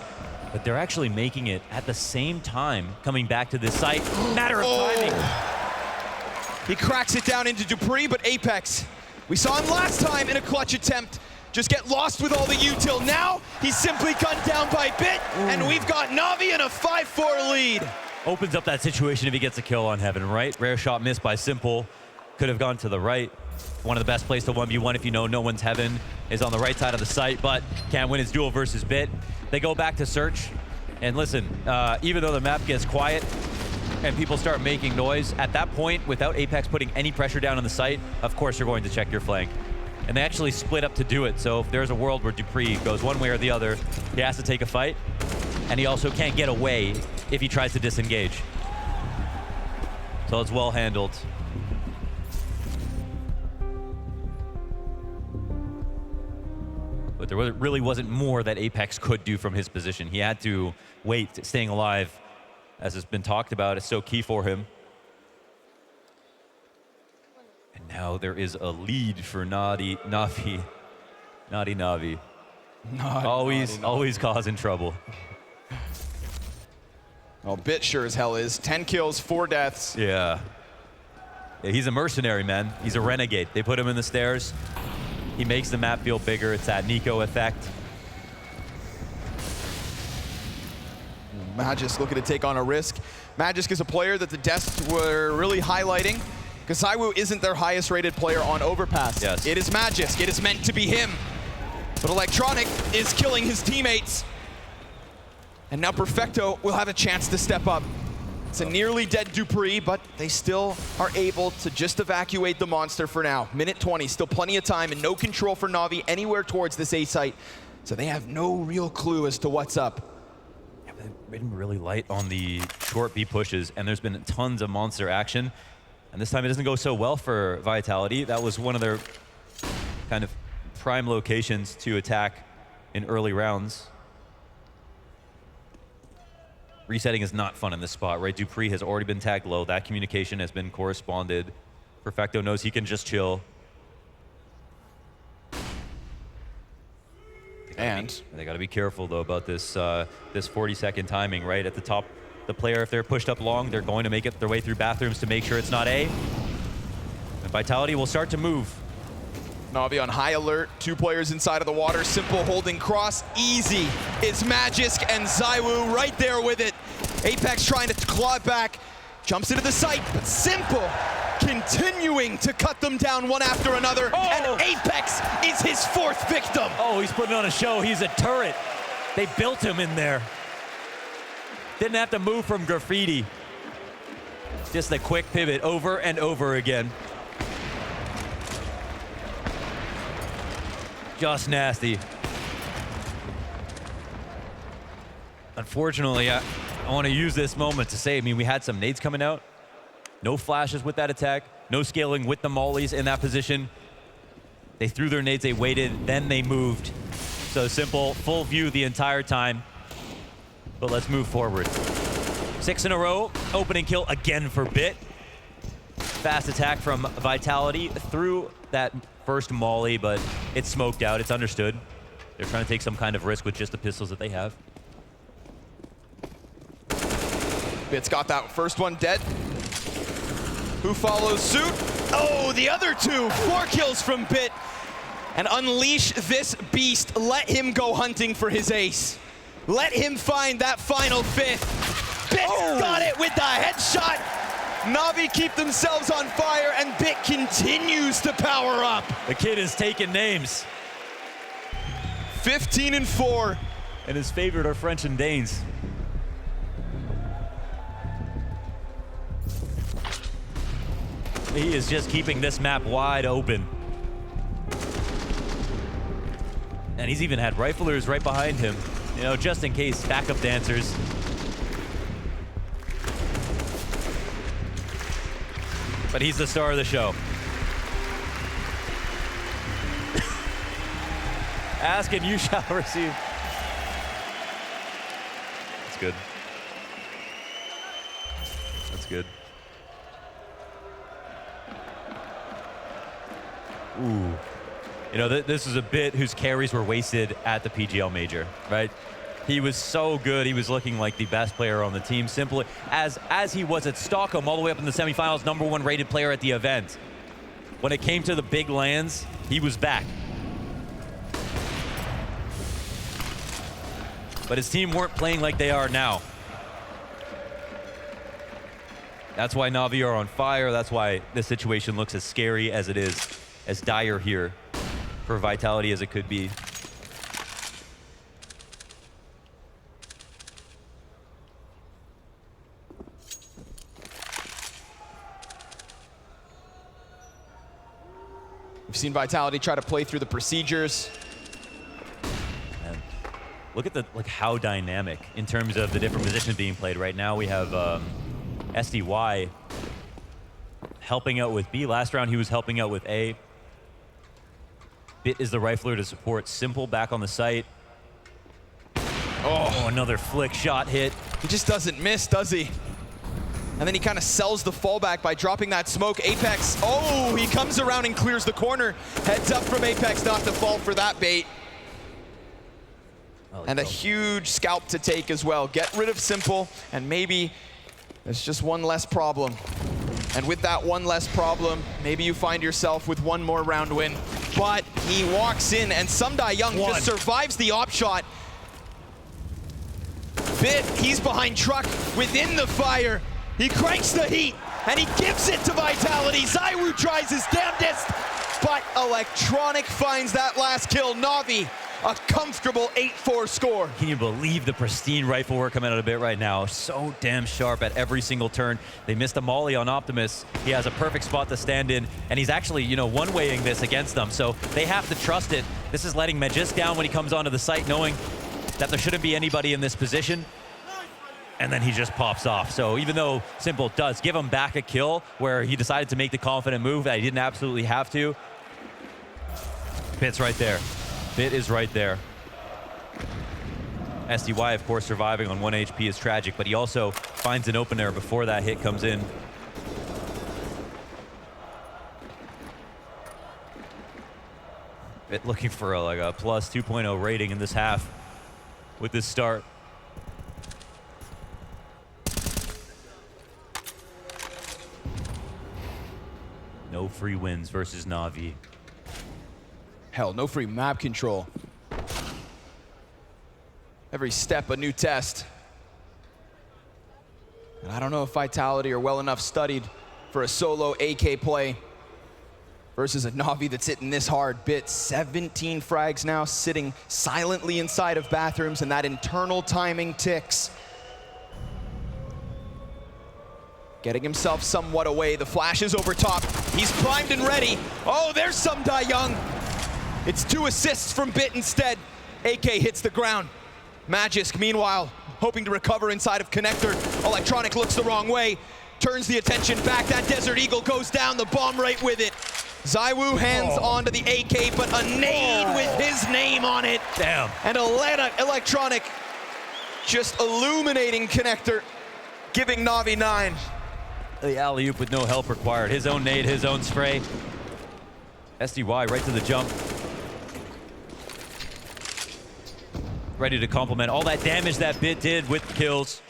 S25: But they're actually making it at the same time, coming back to this site. Matter of timing.
S6: He cracks it down into dupreeh, but Apex, we saw him last time in a clutch attempt. Just get lost with all the util. Now, he's simply gunned down by Bit, and we've got NaVi in a 5-4 lead.
S25: Opens up that situation if he gets a kill on Heaven, right? Rare shot missed by Simple. Could have gone to the right. One of the best plays to 1v1 if you know no one's Heaven is on the right side of the site, but can't win his duel versus Bit. They go back to search. And listen, even though the map gets quiet and people start making noise, at that point, without Apex putting any pressure down on the site, of course you're going to check your flank. And they actually split up to do it. So if there's a world where dupreeh goes one way or the other, he has to take a fight. And he also can't get away if he tries to disengage. So it's well handled. But there really wasn't more that Apex could do from his position. He had to wait. Staying alive, as has been talked about, is so key for him. And now there is a lead for NaVi. Always causing trouble.
S6: Well, Bit sure as hell is. 10 kills, 4 deaths.
S25: Yeah. He's a mercenary, man. He's a renegade. They put him in the stairs. He makes the map feel bigger. It's that Niko effect.
S6: Magisk looking to take on a risk. Magisk is a player that the devs were really highlighting, because ZywOo isn't their highest rated player on Overpass.
S25: Yes.
S6: It is Magisk. It is meant to be him. But Electronic is killing his teammates. And now Perfecto will have a chance to step up. It's a nearly dead Dupree, but they still are able to just evacuate the monster for now. Minute 20, still plenty of time and no control for Navi anywhere towards this A site. So they have no real clue as to what's up.
S25: Yeah, they've been really light on the short B pushes, and there's been tons of monster action. And this time it doesn't go so well for Vitality. That was one of their kind of prime locations to attack in early rounds. Resetting is not fun in this spot, right? Dupree has already been tagged low. That communication has been corresponded. Perfecto knows he can just chill. They got to be careful though about this this 40-second timing, right? At the top, the player, if they're pushed up long, they're going to make it their way through bathrooms to make sure it's not A. And Vitality will start to move.
S6: Navi on high alert, 2 players inside of the water, Simple holding cross, easy. It's Magisk and ZywOo right there with it. Apex trying to claw it back, jumps into the site, but Simple continuing to cut them down one after another, and Apex is his 4th victim.
S25: Oh, he's putting on a show. He's a turret. They built him in there. Didn't have to move from graffiti. Just a quick pivot over and over again. Just nasty. Unfortunately, I want to use this moment to say, I mean, we had some nades coming out. No flashes with that attack. No scaling with the mollies in that position. They threw their nades, they waited, then they moved. So Simple, full view the entire time. But let's move forward. 6 in a row, opening kill again for Bit. Fast attack from Vitality through that first molly, but it's smoked out, it's understood. They're trying to take some kind of risk with just the pistols that they have.
S6: Bit's got that first one dead. Who follows suit? Oh, the other 2, 4 kills from Bit. And unleash this beast, let him go hunting for his ace. Let him find that final 5th. Bit's got it with the headshot. Navi keep themselves on fire, and Bit continues to power up.
S25: The kid is taking names.
S6: 15 and 4.
S25: And his favorite are French and Danes. He is just keeping this map wide open. And he's even had riflers right behind him, you know, just in case, backup dancers. But he's the star of the show. Ask and you shall receive. That's good. That's good. Ooh. You know, this is a Bit whose carries were wasted at the PGL Major, right? He was so good. He was looking like the best player on the team, simply as he was at Stockholm all the way up in the semifinals, #1 rated player at the event. When it came to the big lands, he was back. But his team weren't playing like they are now. That's why Navi are on fire. That's why this situation looks as scary as it is, as dire here for Vitality as it could be.
S6: We've seen Vitality try to play through the procedures.
S25: Man, look at how dynamic in terms of the different positions being played right now. We have SDY helping out with B. Last round he was helping out with A. Bit is the rifler to support Simple back on the site. Oh, another flick shot hit.
S6: He just doesn't miss, does he? And then he kind of sells the fallback by dropping that smoke. Apex, oh, he comes around and clears the corner. Heads up from Apex not to fall for that bait. And a huge scalp to take as well. Get rid of Simple, and maybe there's just one less problem. And with that one less problem, maybe you find yourself with one more round win. But he walks in, and Sumdai Young just survives the op shot. Bit, he's behind Truck within the fire. He cranks the heat, and he gives it to Vitality. ZywOo tries his damnedest, but Electronic finds that last kill. NaVi, a comfortable 8-4 score.
S25: Can you believe the pristine rifle work coming out of Bit right now? So damn sharp at every single turn. They missed a molly on Optimus. He has a perfect spot to stand in, and he's actually, you know, one-waying this against them, so they have to trust it. This is letting Magisk down when he comes onto the site, knowing that there shouldn't be anybody in this position. And then he just pops off. So even though Simple does give him back a kill where he decided to make the confident move that he didn't absolutely have to, Bit's right there. Bit is right there. SDY, of course, surviving on 1 HP is tragic, but he also finds an opener before that hit comes in. Bit looking for like a plus 2.0 rating in this half with this start. No free wins versus NaVi.
S6: Hell, no free map control. Every step a new test. And I don't know if Vitality are well enough studied for a solo AK play versus a NaVi that's hitting this hard. Bit 17 frags now, sitting silently inside of bathrooms, and that internal timing ticks. Getting himself somewhat away. The flash is over top. He's primed and ready. Oh, there's Sumdai Young. It's 2 assists from Bit instead. AK hits the ground. Magisk, meanwhile, hoping to recover inside of Connector. Electronic looks the wrong way. Turns the attention back. That Desert Eagle goes down. The bomb right with it. ZywOo hands onto the AK, but a nade with his name on it.
S25: Damn.
S6: And Electronic just illuminating Connector, giving NaVi 9.
S25: The alley-oop with no help required. His own nade, his own spray. SDY right to the jump. Ready to complement all that damage that Bit did with kills.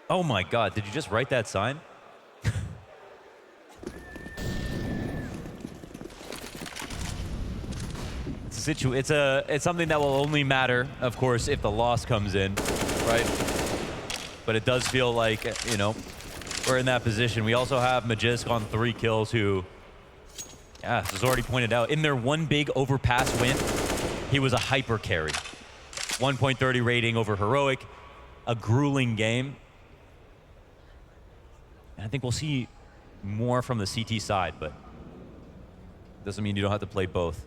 S25: Oh my God, did you just write that sign? It's something that will only matter, of course, if the loss comes in, right? But it does feel like, you know, we're in that position. We also have Magisk on 3 kills who, yeah, as was already pointed out, in their one big overpass win, he was a hyper carry. 1.30 rating over Heroic, a grueling game. And I think we'll see more from the CT side, but doesn't mean you don't have to play both.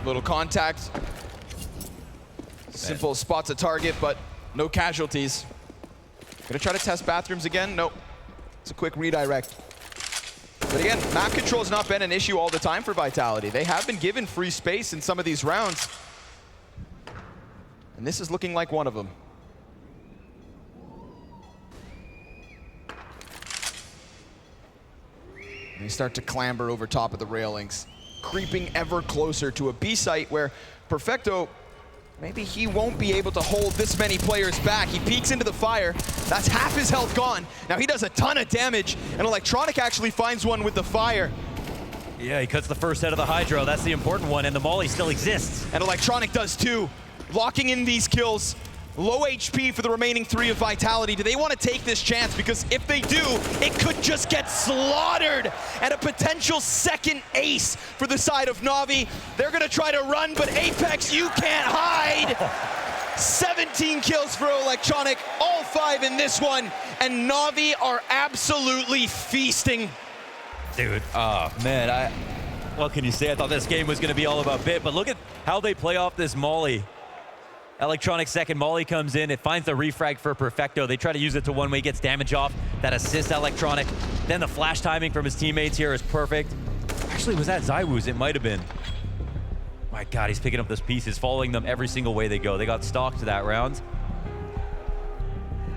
S6: Little contact. Simple spots a target, but no casualties. Gonna try to test bathrooms again? Nope. It's a quick redirect. But again, map control has not been an issue all the time for Vitality. They have been given free space in some of these rounds. And this is looking like one of them. They start to clamber over top of the railings, creeping ever closer to a B site where Perfecto, maybe he won't be able to hold this many players back. He peeks into the fire. That's half his health gone. Now he does a ton of damage, and Electronic actually finds one with the fire.
S25: Yeah, he cuts the first head of the Hydro. That's the important one, and the Molly still exists.
S6: And Electronic does too, locking in these kills. Low HP for the remaining 3 of Vitality. Do they want to take this chance? Because if they do, it could just get slaughtered. And a potential second ace for the side of NaVi. They're going to try to run, but Apex, you can't hide. 17 kills for Electronic, all 5 in this one. And NaVi are absolutely feasting.
S25: Dude, oh man, what can you say? I thought this game was going to be all about Bit, but look at how they play off this Molly. Electronic's second Molly comes in. It finds the refrag for Perfecto. They try to use it to one-way, gets damage off. That assists Electronic. Then the flash timing from his teammates here is perfect. Actually, was that ZywOo's? It might have been. My God, he's picking up those pieces, following them every single way they go. They got stalked that round.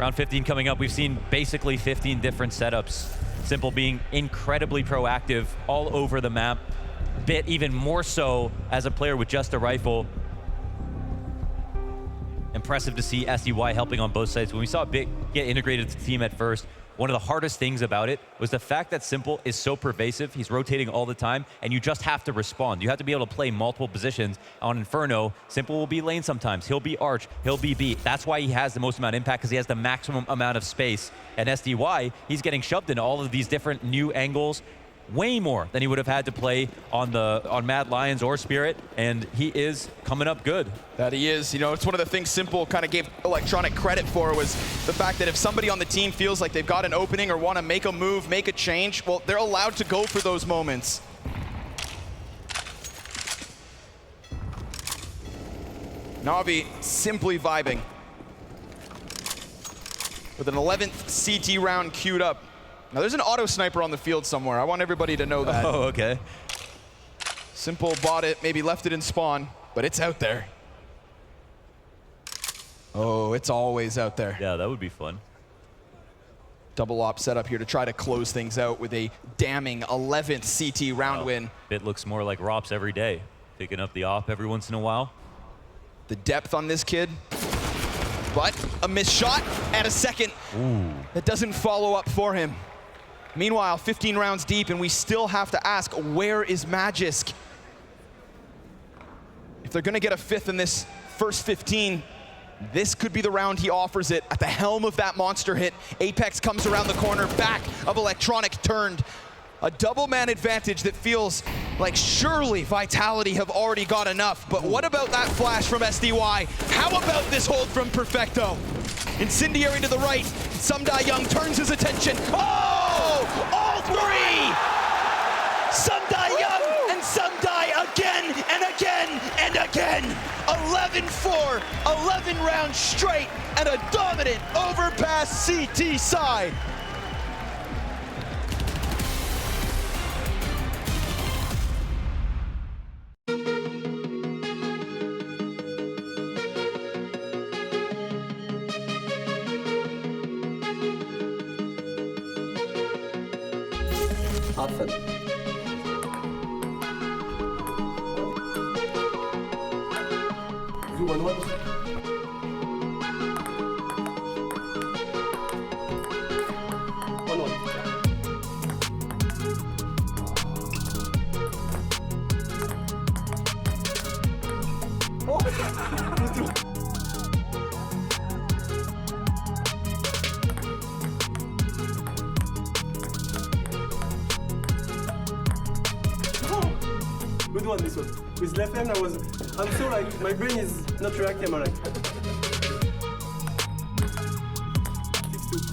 S25: Round 15 coming up. We've seen basically 15 different setups. Simple being incredibly proactive all over the map. Bit even more so as a player with just a rifle. Impressive to see SDY helping on both sides. When we saw Bit get integrated to the team at first, one of the hardest things about it was the fact that Simple is so pervasive. He's rotating all the time, and you just have to respond. You have to be able to play multiple positions. On Inferno, Simple will be lane sometimes. He'll be Arch. He'll be B. That's why he has the most amount of impact, because he has the maximum amount of space. And SDY, he's getting shoved into all of these different new angles, way more than he would have had to play on Mad Lions or Spirit, and he is coming up good.
S6: That he is. You know, it's one of the things Simple kind of gave Electronic credit for, was the fact that if somebody on the team feels like they've got an opening or want to make a move, make a change, well, they're allowed to go for those moments. NaVi simply vibing with an 11th CT round queued up. Now there's an auto sniper on the field somewhere. I want everybody to know that.
S25: Oh, okay.
S6: Simple bought it, maybe left it in spawn, but it's out there. Oh, it's always out there.
S25: Yeah, that would be fun.
S6: Double op setup here to try to close things out with a damning 11th CT round win.
S25: Bit looks more like Rops every day, picking up the op every once in a while.
S6: The depth on this kid, but a missed shot and a second.
S25: Ooh.
S6: That doesn't follow up for him. Meanwhile, 15 rounds deep, and we still have to ask, where is Magisk? If they're gonna get a fifth in this first 15, this could be the round he offers it. At the helm of that monster hit, Apex comes around the corner, back of Electronic turned. A double man advantage that feels like surely Vitality have already got enough. But what about that flash from SDY? How about this hold from Perfecto? Incendiary to the right, Sumdai Young turns his attention. Oh, all three! Sumdai Young and Sumdai again and again and again. 11-4, 11 rounds straight, and a dominant overpass CT side.
S9: Hafen.
S21: Good one, this one. With left hand, I'm so like, my brain is not reacting, I'm like. 6-2.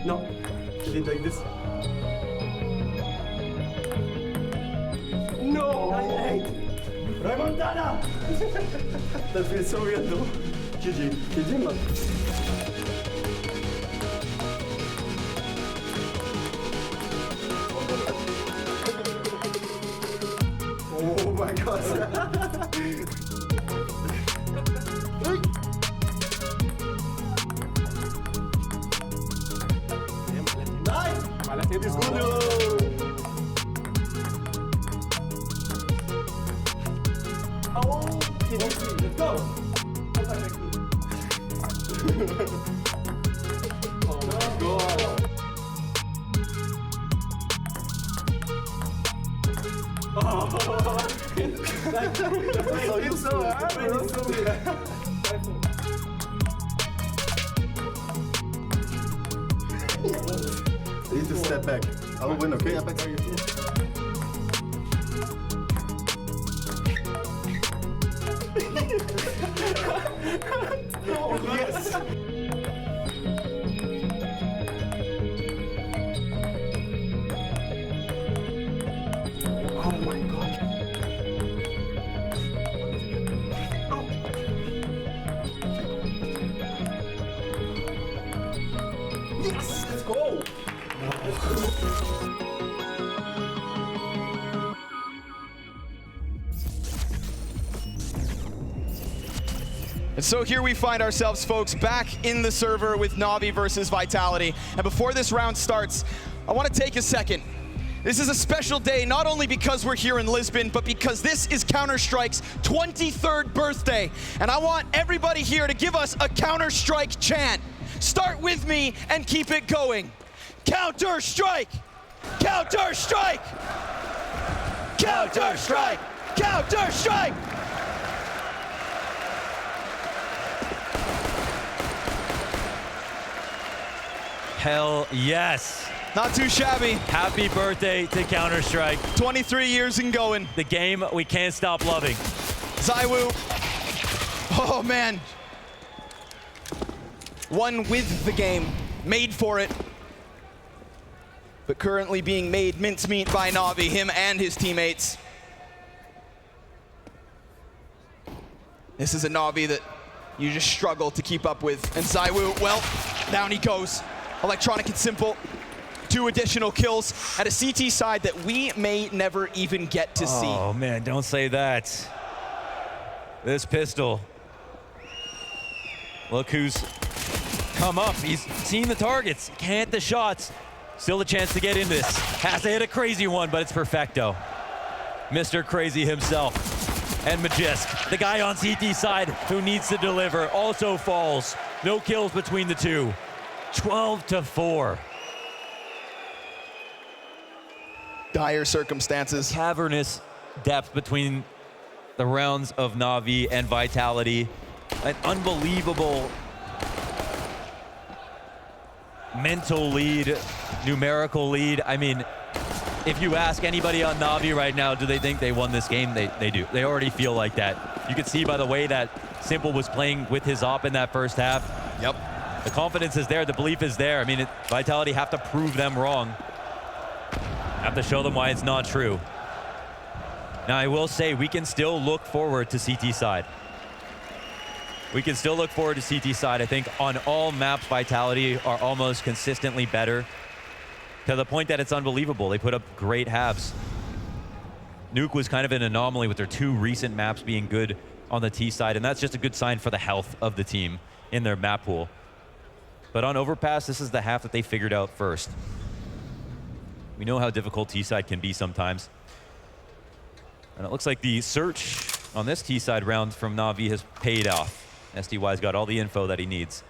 S21: No, she did like this. No! 9-8! Remontada! That feels so weird though. GG. GG, man. Oh my god. It is good. Oh, let's go. Oh my god. Oh, it's so hard, bro.
S16: I need to step back. I will win, okay? Apex?
S21: Oh, yes!
S6: And so here we find ourselves, folks, back in the server with NaVi versus Vitality. And before this round starts, I want to take a second. This is a special day, not only because we're here in Lisbon, but because this is Counter-Strike's 23rd birthday. And I want everybody here to give us a Counter-Strike chant. Start with me and keep it going. Counter-Strike! Counter-Strike! Counter-Strike! Counter-Strike!
S25: Hell yes.
S6: Not too shabby.
S25: Happy birthday to Counter-Strike.
S6: 23 years and going.
S25: The game we can't stop loving.
S6: ZywOo. Oh, man. One with the game. Made for it. But currently being made mincemeat by NaVi, him and his teammates. This is a NaVi that you just struggle to keep up with. And ZywOo, well, down he goes. Electronic and Simple, 2 additional kills at a CT side that we may never even get to see.
S25: Oh man, don't say that. This pistol. Look who's come up. He's seen the targets, can't hit the shots. Still a chance to get in this. Has to hit a crazy one, but it's perfecto. Mr. Crazy himself. And Magisk, the guy on CT side who needs to deliver, also falls. No kills between the two. 12-4.
S6: Dire circumstances.
S25: Cavernous depth between the rounds of NaVi and Vitality. An unbelievable mental lead, numerical lead. I mean, if you ask anybody on NaVi right now, do they think they won this game? They do. They already feel like that. You could see by the way that Simple was playing with his op in that first half.
S6: Yep.
S25: The confidence is there, the belief is there. I mean, Vitality have to prove them wrong. Have to show them why it's not true. Now, I will say, we can still look forward to CT side. We can still look forward to CT side. I think on all maps, Vitality are almost consistently better to the point that it's unbelievable. They put up great halves. Nuke was kind of an anomaly with their 2 recent maps being good on the T side, and that's just a good sign for the health of the team in their map pool. But on Overpass, this is the half that they figured out first. We know how difficult T-side can be sometimes. And it looks like the search on this T-side round from NaVi has paid off. SDY's got all the info that he needs,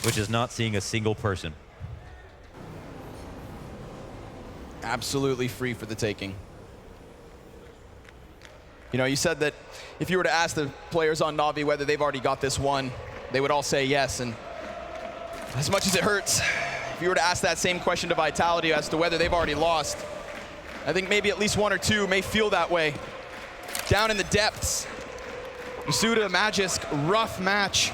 S25: which is not seeing a single person.
S6: Absolutely free for the taking. You know, you said that if you were to ask the players on NaVi whether they've already got this one, they would all say yes. And as much as it hurts, if you were to ask that same question to Vitality as to whether they've already lost, I think maybe at least 1 or 2 may feel that way. Down in the depths, Yasuda, Magisk, rough match.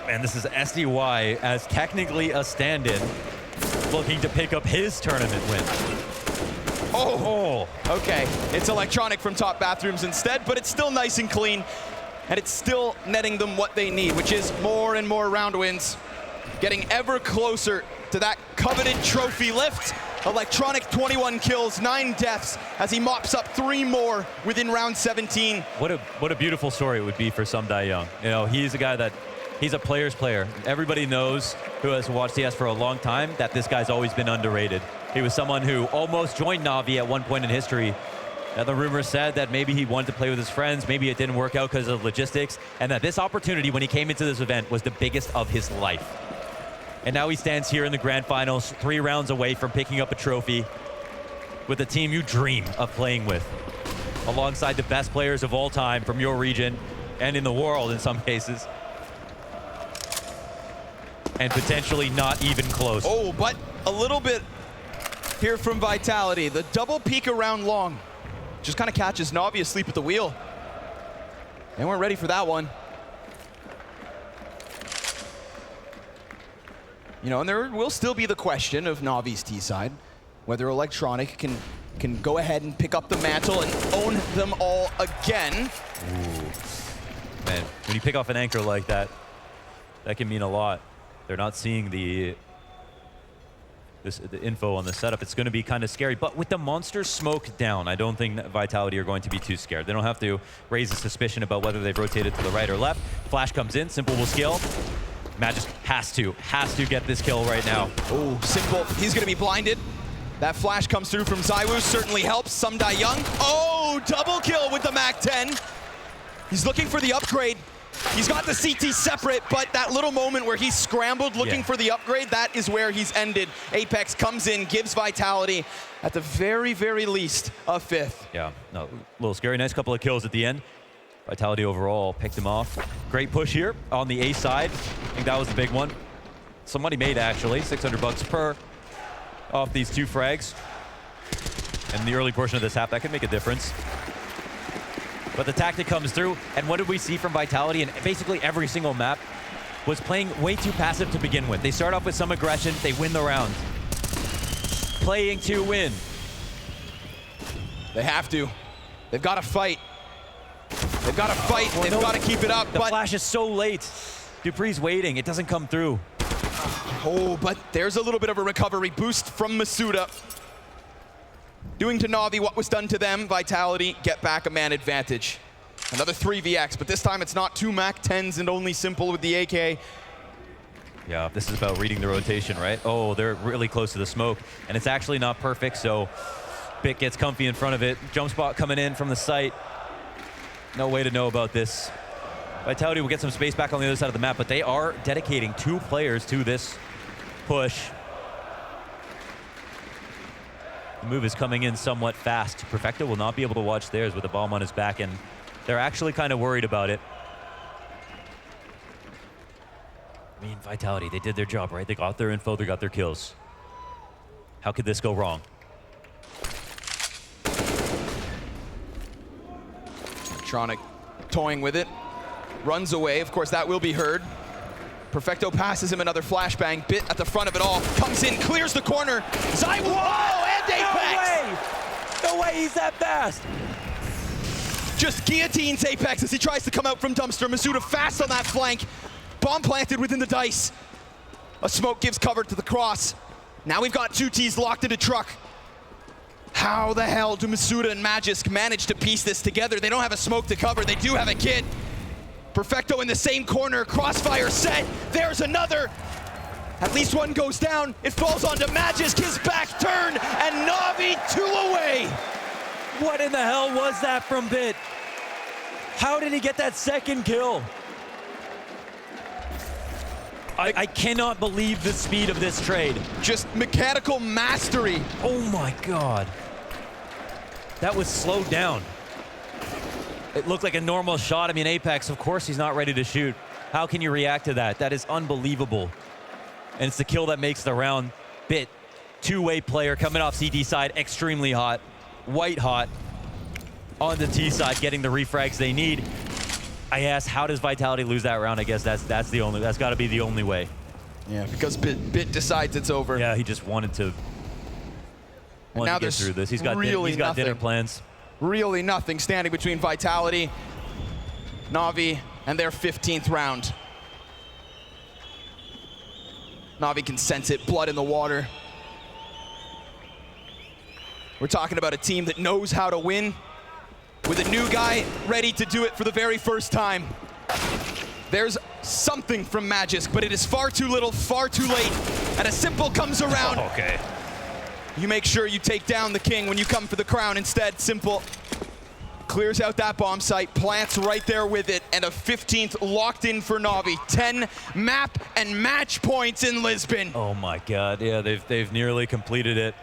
S25: Man, this is SDY as technically a stand-in, looking to pick up his tournament win.
S6: Oh, okay. It's Electronic from Top Bathrooms instead, but it's still nice and clean, and it's still netting them what they need, which is more and more round wins. Getting ever closer to that coveted trophy lift. Electronic 21 kills, 9 deaths as he mops up 3 more within round 17.
S25: What a beautiful story it would be for Sum Dai Young. You know, he's a guy that, he's a player's player. Everybody knows who has watched CS for a long time that this guy's always been underrated. He was someone who almost joined NaVi at one point in history. And the rumor said that maybe he wanted to play with his friends, maybe it didn't work out because of logistics, and that this opportunity when he came into this event was the biggest of his life. And now he stands here in the grand finals, 3 rounds away from picking up a trophy with a team you dream of playing with, alongside the best players of all time from your region and in the world in some cases. And potentially not even close.
S6: Oh, but a little bit here from Vitality. The double peek around long just kind of catches NaVi asleep at the wheel. They weren't ready for that one. You know, and there will still be the question of NaVi's T-side, whether Electronic can go ahead and pick up the mantle and own them all again.
S25: Ooh. Man, when you pick off an anchor like that, that can mean a lot. They're not seeing the the info on the setup, it's going to be kind of scary. But with the monster smoke down, I don't think that Vitality are going to be too scared. They don't have to raise a suspicion about whether they've rotated to the right or left. Flash comes in, Simple will scale. Magisk has to get this kill right now.
S6: Oh, Simple, he's gonna be blinded. That flash comes through from ZywOo, certainly helps. Some die young. Oh, double kill with the MAC-10. He's looking for the upgrade. He's got the CT separate, but that little moment where he scrambled looking for the upgrade, that is where he's ended. Apex comes in, gives Vitality, at the very, very least, a 5th.
S25: Yeah, no, a little scary. Nice couple of kills at the end. Vitality overall picked him off. Great push here on the A side. I think that was the big one. Some money made, actually. 600 bucks per off these 2 frags. In the early portion of this half, that could make a difference. But the tactic comes through, and what did we see from Vitality? And basically every single map was playing way too passive to begin with. They start off with some aggression, they win the round. Playing to win.
S6: They have to. They've got to fight. They've got to fight, they've got to keep it up.
S25: The flash is so late. Dupree's waiting, it doesn't come through.
S6: Oh, but there's a little bit of a recovery boost from Masuda. Doing to NaVi what was done to them. Vitality get back a man advantage. Another 3vx, but this time it's not 2 MAC-10s and only Simple with the AK.
S25: Yeah, this is about reading the rotation, right? Oh, they're really close to the smoke, and it's actually not perfect, so Bit gets comfy in front of it. Jump spot coming in from the site. No way to know about this. Vitality will get some space back on the other side of the map, but they are dedicating 2 players to this push. The move is coming in somewhat fast. Perfecto will not be able to watch theirs with the bomb on his back, and they're actually kind of worried about it. I mean, Vitality, they did their job, right? They got their info, they got their kills. How could this go wrong?
S6: Electronic toying with it. Runs away, of course that will be heard. Perfecto passes him another flashbang. Bit at the front of it all. Comes in, clears the corner. ZywOo and Apex!
S25: No way he's that fast!
S6: Just guillotines Apex as he tries to come out from dumpster. Masuda fast on that flank. Bomb planted within the dice. A smoke gives cover to the cross. Now we've got 2 Ts locked into truck. How the hell do Masuda and Magisk manage to piece this together? They don't have a smoke to cover, they do have a kit. Perfecto in the same corner, crossfire set, there's another. At least one goes down, it falls onto Magisk, his back turn, and NaVi 2 away.
S25: What in the hell was that from Bit? How did he get that second kill? I cannot believe the speed of this trade.
S6: Just mechanical mastery.
S25: Oh my God. That was slowed down. It looked like a normal shot. I mean, Apex, of course he's not ready to shoot. How can you react to that? That is unbelievable. And it's the kill that makes the round. Bit, 2-way player coming off CT side, extremely hot, white hot. On the T side, getting the refrags they need. I asked, how does Vitality lose that round? I guess that's got to be the only way.
S6: Yeah, because Bit decides it's over.
S25: Yeah, he just wanted to get through this. He's got dinner plans.
S6: Really nothing standing between Vitality, NaVi, and their 15th round. NaVi can sense it, blood in the water. We're talking about a team that knows how to win, with a new guy ready to do it for the very first time. There's something from Magisk, but it is far too little, far too late. And a Simple comes around.
S25: Oh, okay.
S6: You make sure you take down the king when you come for the crown. Instead, Simple clears out that bomb site, plants right there with it, and a 15th locked in for NaVi. 10 map and match points in Lisbon.
S25: Oh my God, yeah, they've nearly completed it.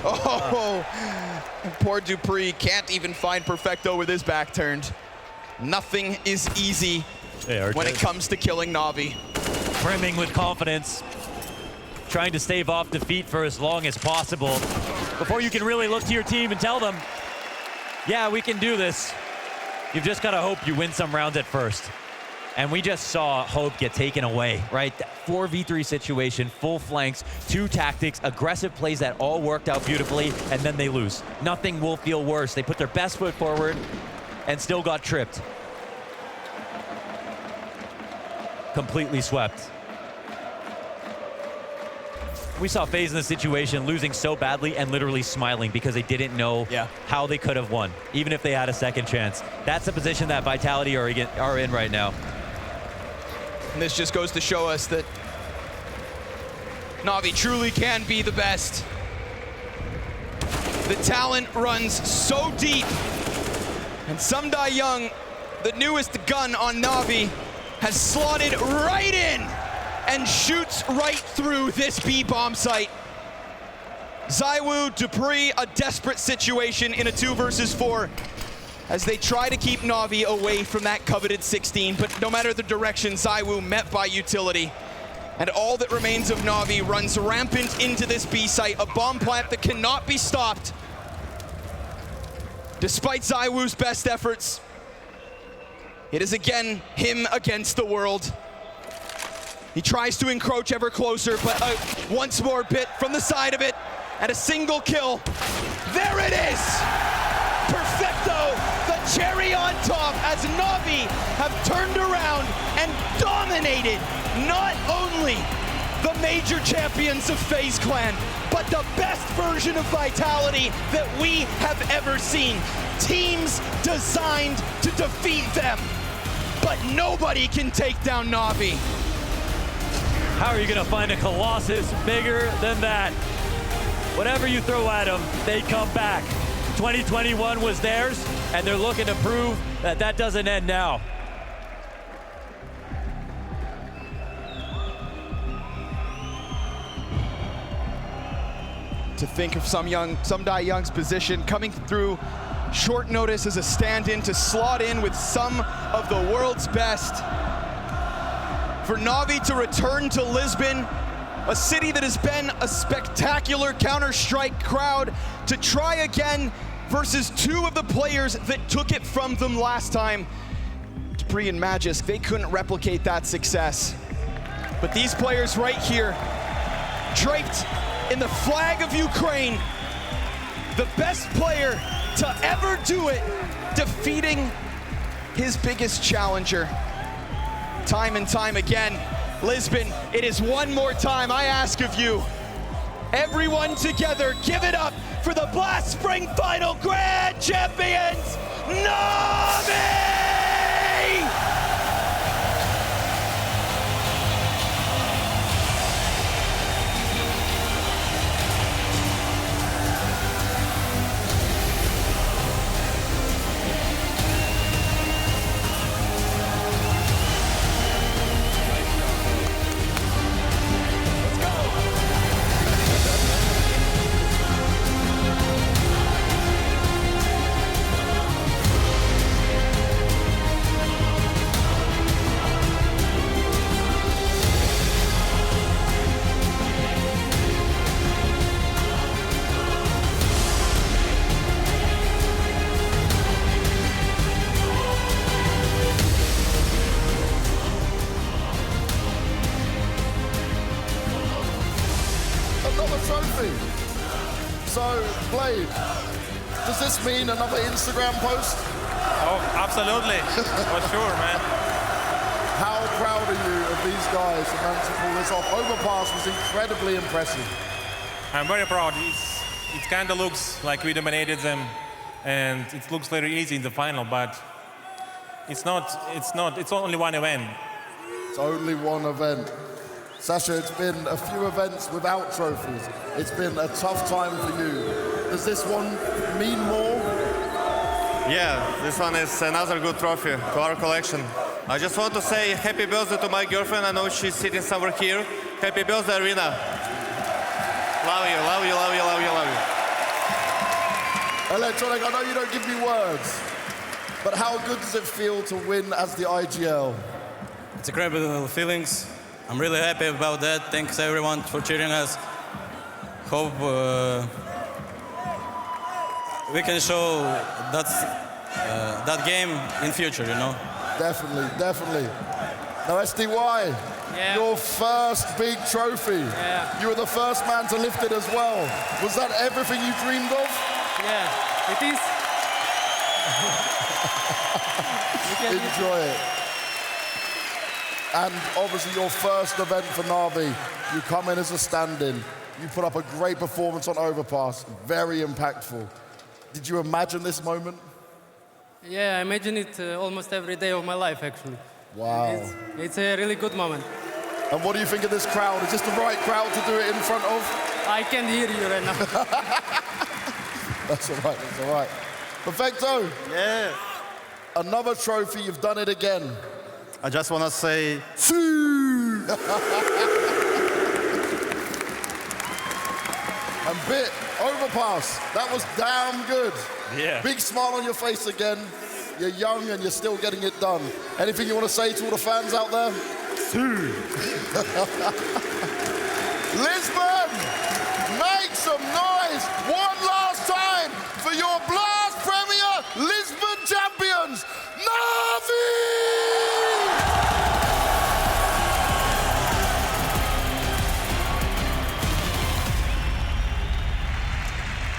S6: Oh, poor Dupree can't even find Perfecto with his back turned. Nothing is easy when it comes to killing NaVi.
S25: Brimming with confidence, trying to stave off defeat for as long as possible before you can really look to your team and tell them, yeah, we can do this. You've just got to hope you win some rounds at first. And we just saw hope get taken away, right? 4v3 situation, full flanks, 2 tactics, aggressive plays that all worked out beautifully, and then they lose. Nothing will feel worse. They put their best foot forward and still got tripped. Completely swept. We saw FaZe in the situation losing so badly and literally smiling because they didn't know how they could have won, even if they had a second chance. That's the position that Vitality are in right now.
S6: And this just goes to show us that NaVi truly can be the best. The talent runs so deep. And Sumdai Young, the newest gun on NaVi, has slotted right in and shoots right through this B bomb site. ZywOo, Dupree, a desperate situation in a 2 versus 4 as they try to keep NaVi away from that coveted 16, but no matter the direction, ZywOo met by utility. And all that remains of NaVi runs rampant into this B site, a bomb plant that cannot be stopped. Despite ZywOo's best efforts, it is again him against the world. He tries to encroach ever closer, but once more bit from the side of it, and a single kill. There it is! Perfecto, the cherry on top, as NaVi have turned around and dominated not only the major champions of FaZe Clan, but the best version of Vitality that we have ever seen. Teams designed to defeat them, but nobody can take down NaVi.
S25: How are you gonna find a Colossus bigger than that? Whatever you throw at them, they come back. 2021 was theirs, and they're looking to prove that that doesn't end now.
S6: To think of Sumdai Young's position coming through short notice as a stand-in to slot in with some of the world's best. For NaVi to return to Lisbon, a city that has been a spectacular Counter-Strike crowd, to try again versus 2 of the players that took it from them last time. Dupree and Magisk, they couldn't replicate that success. But these players right here, draped in the flag of Ukraine, the best player to ever do it, defeating his biggest challenger. Time and time again, Lisbon, it is one more time I ask of you. Everyone together, give it up for the Blast Spring Final Grand Champions, NaVi!
S5: So, Blade, does this mean another Instagram post?
S7: Oh, absolutely. For sure, man.
S5: How proud are you of these guys who managed to pull this off? Overpass was incredibly impressive.
S7: I'm very proud. It kind of looks like we dominated them, and it looks very easy in the final, but it's not. It's only one event.
S5: It's only one event. Sasha, it's been a few events without trophies. It's been a tough time for you. Does this one mean more?
S19: Yeah, this one is another good trophy to our collection. I just want to say happy birthday to my girlfriend. I know she's sitting somewhere here. Happy birthday, Arena. Love you, love you, love you, love you, love you.
S5: Electronic, I know you don't give me words, but how good does it feel to win as the IGL?
S13: It's incredible feelings. I'm really happy about that. Thanks everyone for cheering us. Hope we can show that game in future, you know?
S5: Definitely, definitely. Now, SDY, your first big trophy.
S24: Yeah.
S5: You were the first man to lift it as well. Was that everything you dreamed of?
S24: Yeah, it is.
S5: Enjoy it. And obviously your first event for NaVi, you come in as a stand-in. You put up a great performance on Overpass, very impactful. Did you imagine this moment?
S24: Yeah, I imagine it almost every day of my life, actually.
S5: Wow.
S24: It's a really good moment.
S5: And what do you think of this crowd? Is this the right crowd to do it in front of?
S24: I can hear you right now.
S5: That's all right, that's all right. Perfecto.
S21: Yeah.
S5: Another trophy, you've done it again.
S21: I just want to say,
S5: And Bit, Overpass, that was damn good.
S3: Yeah.
S5: Big smile on your face again. You're young and you're still getting it done. Anything you want to say to all the fans out there? Lisbon, make some noise one last time for your Blast Premier Lisbon champions, NaVi!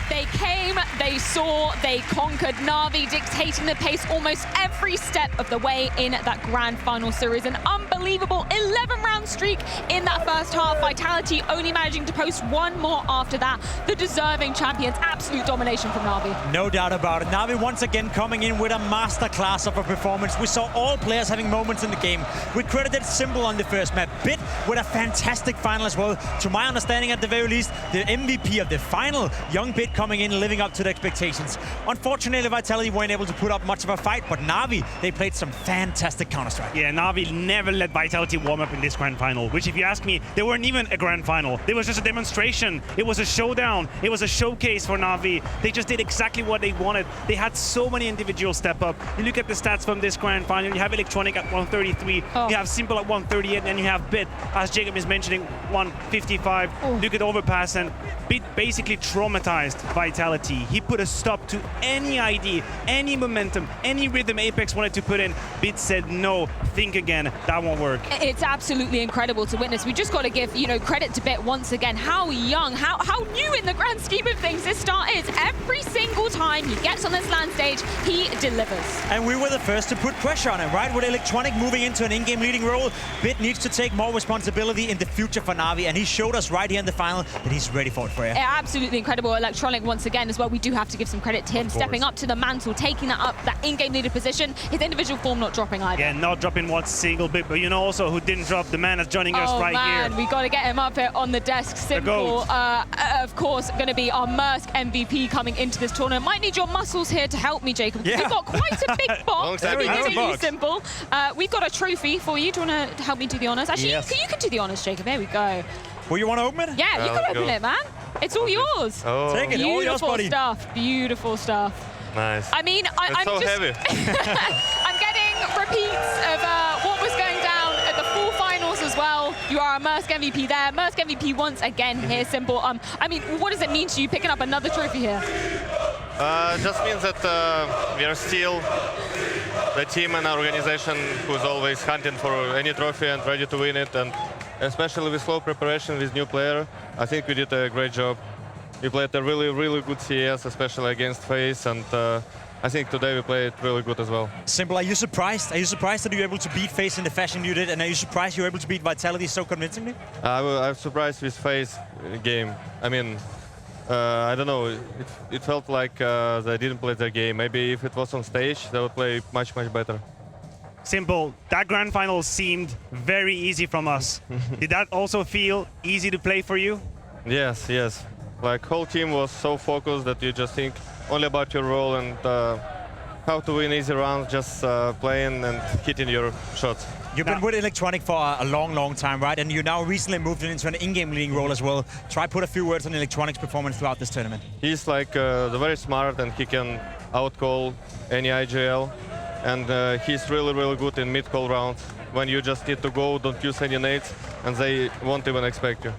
S1: They came, they saw, they conquered. NaVi dictating the pace almost every step of the way in that grand final series. An unbelievable 11-round streak in that first half. Vitality only managing to post one more after that. The deserving champions, absolute domination from NaVi.
S4: No doubt about it. NaVi once again coming in with a masterclass of a performance. We saw all players having moments in the game. We credited Simple on the first map. Bit with a fantastic final as well. To my understanding, at the very least, the MVP of the final, young Bit coming in, living up to the expectations. Unfortunately, Vitality weren't able to put up much of a fight, but NaVi, they played some fantastic Counter-Strike.
S3: Yeah, NaVi never let Vitality warm up in this grand final, which if you ask me, they weren't even a grand final. It was just a demonstration. It was a showdown. It was a showcase for NaVi. They just did exactly what they wanted. They had so many individual step up. You look at the stats from this grand final, you have Electronic at 133, you have Simple at 138, and you have Bit, as Jacob is mentioning, 155. Look at Overpass, and Bit basically traumatized Vitality. He put a stop to any ID, any momentum, any rhythm Apex wanted to put in. Bit said, no, think again, that won't work.
S1: It's absolutely incredible to witness. We just got to give, credit to Bit once again. How young, how new in the grand scheme of things this start is. Every single time he gets on this LAN stage, he delivers.
S4: And we were the first to put pressure on him, right? With Electronic moving into an in-game leading role, Bit needs to take more responsibility in the future for NaVi, and he showed us right here in the final that he's ready for it, Freya.
S1: Yeah, absolutely incredible. Electronic once again as well. We do have to give some credit to him, stepping up to the mantle, taking that in-game leader position. His individual form not dropping either.
S3: Yeah, not dropping one single bit, but you know also who didn't drop? The man that's joining us right here.
S1: We got to get him up here on the desk. Simple, of course, going to be our Mersk MVP coming into this tournament. Might need your muscles here to help me, Jacob.
S4: Yeah.
S1: We've got quite a big box. Simple. We've got a trophy for you. Do you want to help me do the honors? Actually,
S4: yes.
S1: you can do the honors, Jacob. There we go.
S4: Well, you want to open it?
S1: Yeah, you can open it, man. It's all yours.
S19: Oh.
S4: Take it, all yours, buddy.
S1: Beautiful stuff.
S19: Nice.
S1: I mean, I'm
S19: so
S1: just
S19: heavy.
S1: I'm getting repeats of what was going down at the full finals as well. You are a Mersk MVP there. Mersk MVP once again here, Simple. I mean, what does it mean to you picking up another trophy here?
S19: Just means that we are still the team and organization who's always hunting for any trophy and ready to win it. And especially with slow preparation with new player, I think we did a great job. We played a really, really good CS, especially against FaZe, and I think today we played really good as well.
S4: Simple, are you surprised? Are you surprised that you were able to beat FaZe in the fashion you did? And are you surprised you were able to beat Vitality so convincingly?
S19: I'm surprised with FaZe game. I mean, I don't know, it felt like they didn't play their game. Maybe if it was on stage, they would play much, much better.
S3: Simple, that grand final seemed very easy from us. Did that also feel easy to play for you?
S19: Yes, yes. Like, whole team was so focused that you just think only about your role and how to win easy rounds, just playing and hitting your shots.
S4: You've been with Electronic for a long, long time, right? And you now recently moved into an in-game leading role as well. Try put a few words on Electronic's performance throughout this tournament.
S19: He's like very smart and he can outcall any IGL. And he's really, really good in mid-call rounds. When you just need to go, don't use any nades, and they won't even expect you.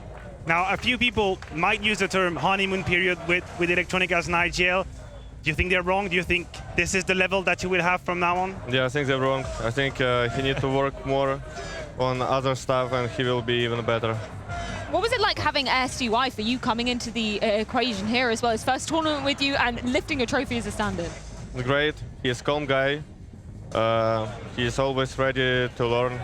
S3: Now, a few people might use the term honeymoon period with Electronic as an IGL. Do you think they're wrong? Do you think this is the level that you will have from now on?
S19: Yeah, I think they're wrong. I think he needs to work more on other stuff and he will be even better.
S1: What was it like having SDY for you coming into the equation here as well? His first tournament with you and lifting a trophy as a standard.
S19: Great. He's a calm guy. He's always ready to learn,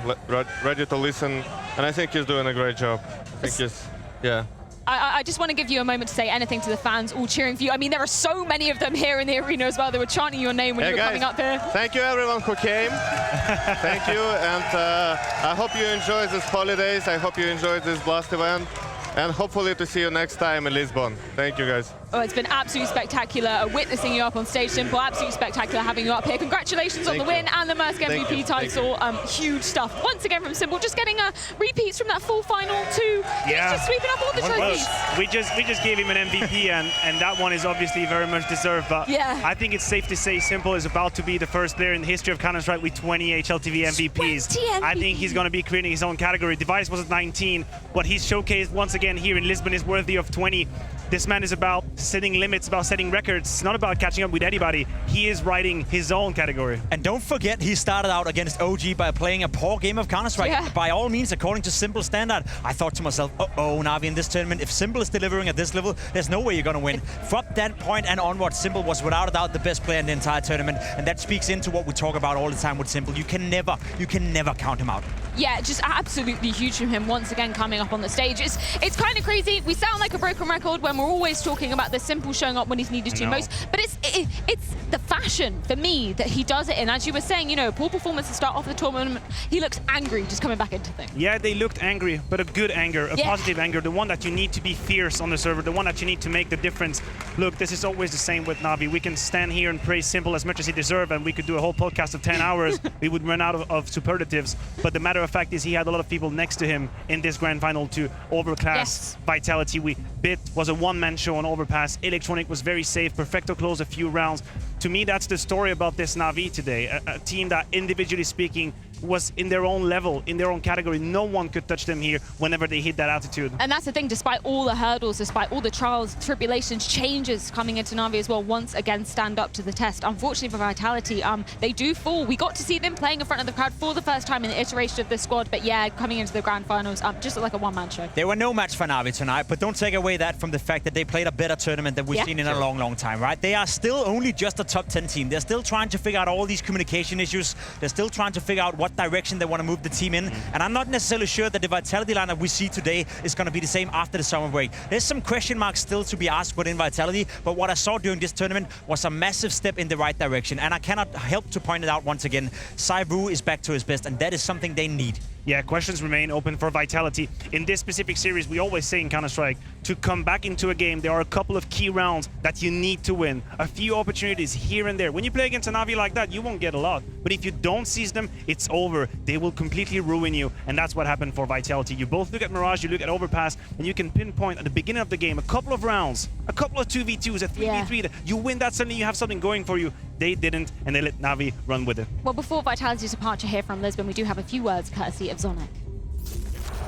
S19: ready to listen, and I think he's doing a great job. I think he's, yeah.
S1: I just want to give you a moment to say anything to the fans all cheering for you. I mean, there are so many of them here in the arena as well. They were chanting your name when you were coming up here.
S11: Thank you everyone who came. Thank you, and I hope you enjoyed these holidays. I hope you enjoyed this Blast event, and hopefully to see you next time in Lisbon. Thank you guys.
S1: Oh, it's been absolutely spectacular witnessing you up on stage, Simple. Absolutely spectacular having you up here. Congratulations on the win and the Mersk MVP title. Huge stuff. Once again from Simple, just getting repeats from that full final too.
S3: Yeah.
S1: He's just sweeping up all the trophies.
S3: We just gave him an MVP, and that one is obviously very much deserved. But
S1: yeah.
S3: I think it's safe to say Simple is about to be the first player in the history of Counter-Strike with 20 HLTV MVPs.
S1: 20 MVPs.
S3: I think he's going to be creating his own category. Device was at 19. What he's showcased once again here in Lisbon is worthy of 20. This man is about setting limits, about setting records. It's not about catching up with anybody. He is writing his own category.
S4: And don't forget, he started out against OG by playing a poor game of Counter-Strike.
S1: Yeah.
S4: By all means, according to Simple standard. I thought to myself, uh-oh, Navi in this tournament, if Simple is delivering at this level, there's no way you're going to win. From that point and onward, Simple was without a doubt the best player in the entire tournament. And that speaks into what we talk about all the time with Simple. You can never count him out.
S1: Yeah, just absolutely huge from him once again coming up on the stage. It's kind of crazy. We sound like a broken record when we're always talking about the Simple showing up when he's needed to most. But it's the fashion for me that he does it in. As you were saying, you know, poor performance to start off the tournament. He looks angry just coming back into things.
S3: Yeah, they looked angry, but a good anger, a positive anger, the one that you need to be fierce on the server, the one that you need to make the difference. Look, this is always the same with Navi. We can stand here and praise Simple as much as he deserves, and we could do a whole podcast of 10 hours. We would run out of superlatives. But the matter of fact is he had a lot of people next to him in this grand final to overclass Vitality. Bit was a one-man show on Overpass. Electronic was very safe. Perfecto closed a few rounds. To me, that's the story about this Navi today. A team that, individually speaking, was in their own level, in their own category. No one could touch them here whenever they hit that altitude.
S1: And that's the thing, despite all the hurdles, despite all the trials, tribulations, changes coming into Navi as well, once again stand up to the test. Unfortunately for Vitality, they do fall. We got to see them playing in front of the crowd for the first time in the iteration of this squad, but yeah, coming into the grand finals, just like a one-man show.
S4: They were no match for Navi tonight, but don't take away that from the fact that they played a better tournament than we've seen in a long, long time, right? They are still only just a top 10 team. They're still trying to figure out all these communication issues. They're still trying to figure out what direction they want to move the team in. And I'm not necessarily sure that the Vitality lineup we see today is going to be the same after the summer break. There's some question marks still to be asked within Vitality, but what I saw during this tournament was a massive step in the right direction. And I cannot help to point it out once again. Saivu is back to his best, and that is something they need.
S3: Yeah, questions remain open for Vitality. In this specific series, we always say in Counter-Strike, to come back into a game, there are a couple of key rounds that you need to win. A few opportunities here and there. When you play against a Navi like that, you won't get a lot. But if you don't seize them, it's over. They will completely ruin you. And that's what happened for Vitality. You both look at Mirage, you look at Overpass, and you can pinpoint at the beginning of the game a couple of rounds, a couple of 2v2s, a 3v3. Yeah. You win that, suddenly you have something going for you. They didn't, and they let Navi run with it.
S1: Well, before Vitality's departure here from Lisbon, we do have a few words courtesy of Zonic.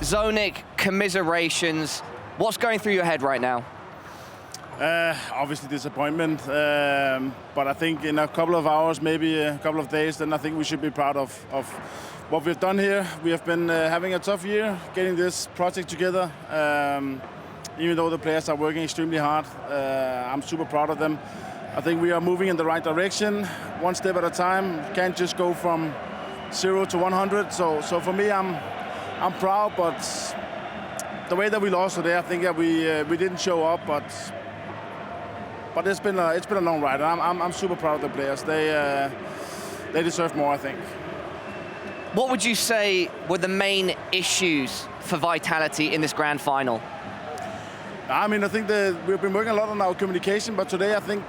S14: Zonic, commiserations. What's going through your head right now?
S18: Obviously disappointment, but I think in a couple of hours, maybe a couple of days, then I think we should be proud of what we've done here. We have been having a tough year getting this project together. Even though the players are working extremely hard, I'm super proud of them. I think we are moving in the right direction, one step at a time. Can't just go from 0 to 100. So for me, I'm proud, but the way that we lost today, I think that we didn't show up, but it's been a long ride. And I'm super proud of the players. They deserve more, I think.
S14: What would you say were the main issues for Vitality in this grand final?
S18: I mean, I think that we've been working a lot on our communication, but today I think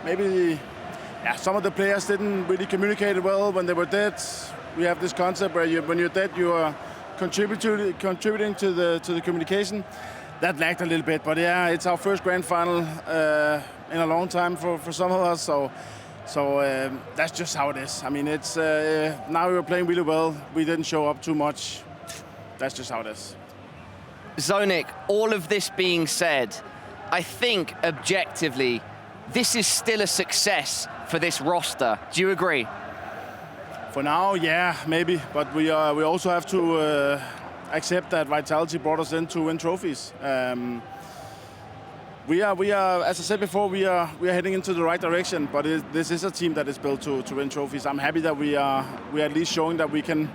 S18: maybe some of the players didn't really communicate well when they were dead. We have this concept where when you're dead, you are contributing to the communication. That lagged a little bit, but yeah, it's our first grand final in a long time for some of us, so that's just how it is. I mean, it's now we were playing really well. We didn't show up too much. That's just how it is.
S14: Zonic, all of this being said, I think objectively, this is still a success for this roster. Do you agree?
S18: For now, yeah, maybe, but we also have to accept that Vitality brought us in to win trophies. We are, as I said before, we are heading into the right direction, but this is a team that is built to win trophies. I'm happy that we are at least showing that we can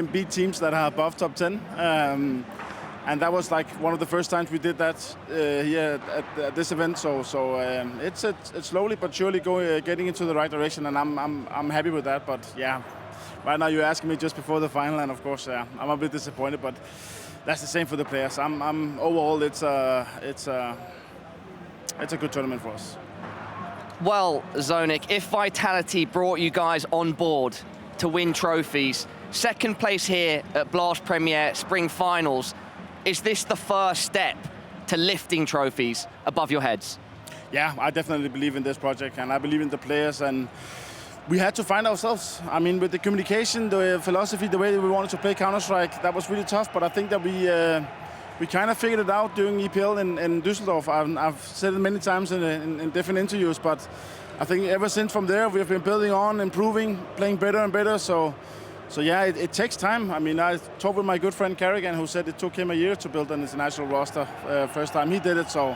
S18: beat teams that are above top 10. And that was like one of the first times we did that here at this event. So it's slowly but surely getting into the right direction, and I'm happy with that. But yeah, right now you're asking me just before the final, and of course I'm a bit disappointed. But that's the same for the players. Overall it's a good tournament for us.
S14: Well, Zonic, if Vitality brought you guys on board to win trophies, second place here at Blast Premier Spring Finals, is this the first step to lifting trophies above your heads?
S18: Yeah, I definitely believe in this project, and I believe in the players, and we had to find ourselves. I mean, with the communication, the philosophy, the way that we wanted to play Counter-Strike, that was really tough, but I think that we kind of figured it out during EPL in Düsseldorf. I've said it many times in different interviews, but I think ever since from there, we've been building on, improving, playing better and better, so yeah, it takes time. I mean, I talked with my good friend Kerrigan, who said it took him a year to build an international roster. First time he did it, so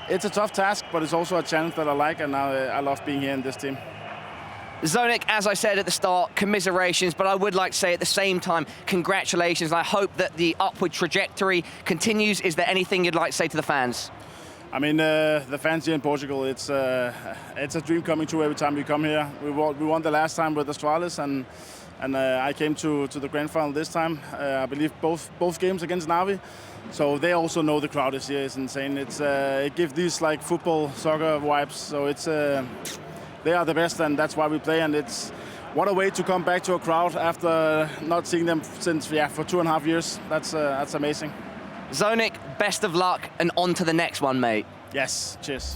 S18: it's a tough task, but it's also a challenge that I like, and I love being here in this team.
S14: Zonic, as I said at the start, commiserations, but I would like to say at the same time, congratulations. I hope that the upward trajectory continues. Is there anything you'd like to say to the fans?
S18: I mean, the fans here in Portugal, it's a dream coming true every time we come here. We won the last time with Astralis, and I came to the grand final this time. I believe both games against NaVi. So they also know the crowd is here. It's insane. It gives these like football, soccer vibes. So they are the best, and that's why we play. And what a way to come back to a crowd after not seeing them since for 2.5 years. That's amazing.
S14: Zonic, best of luck, and on to the next one, mate.
S18: Yes, cheers.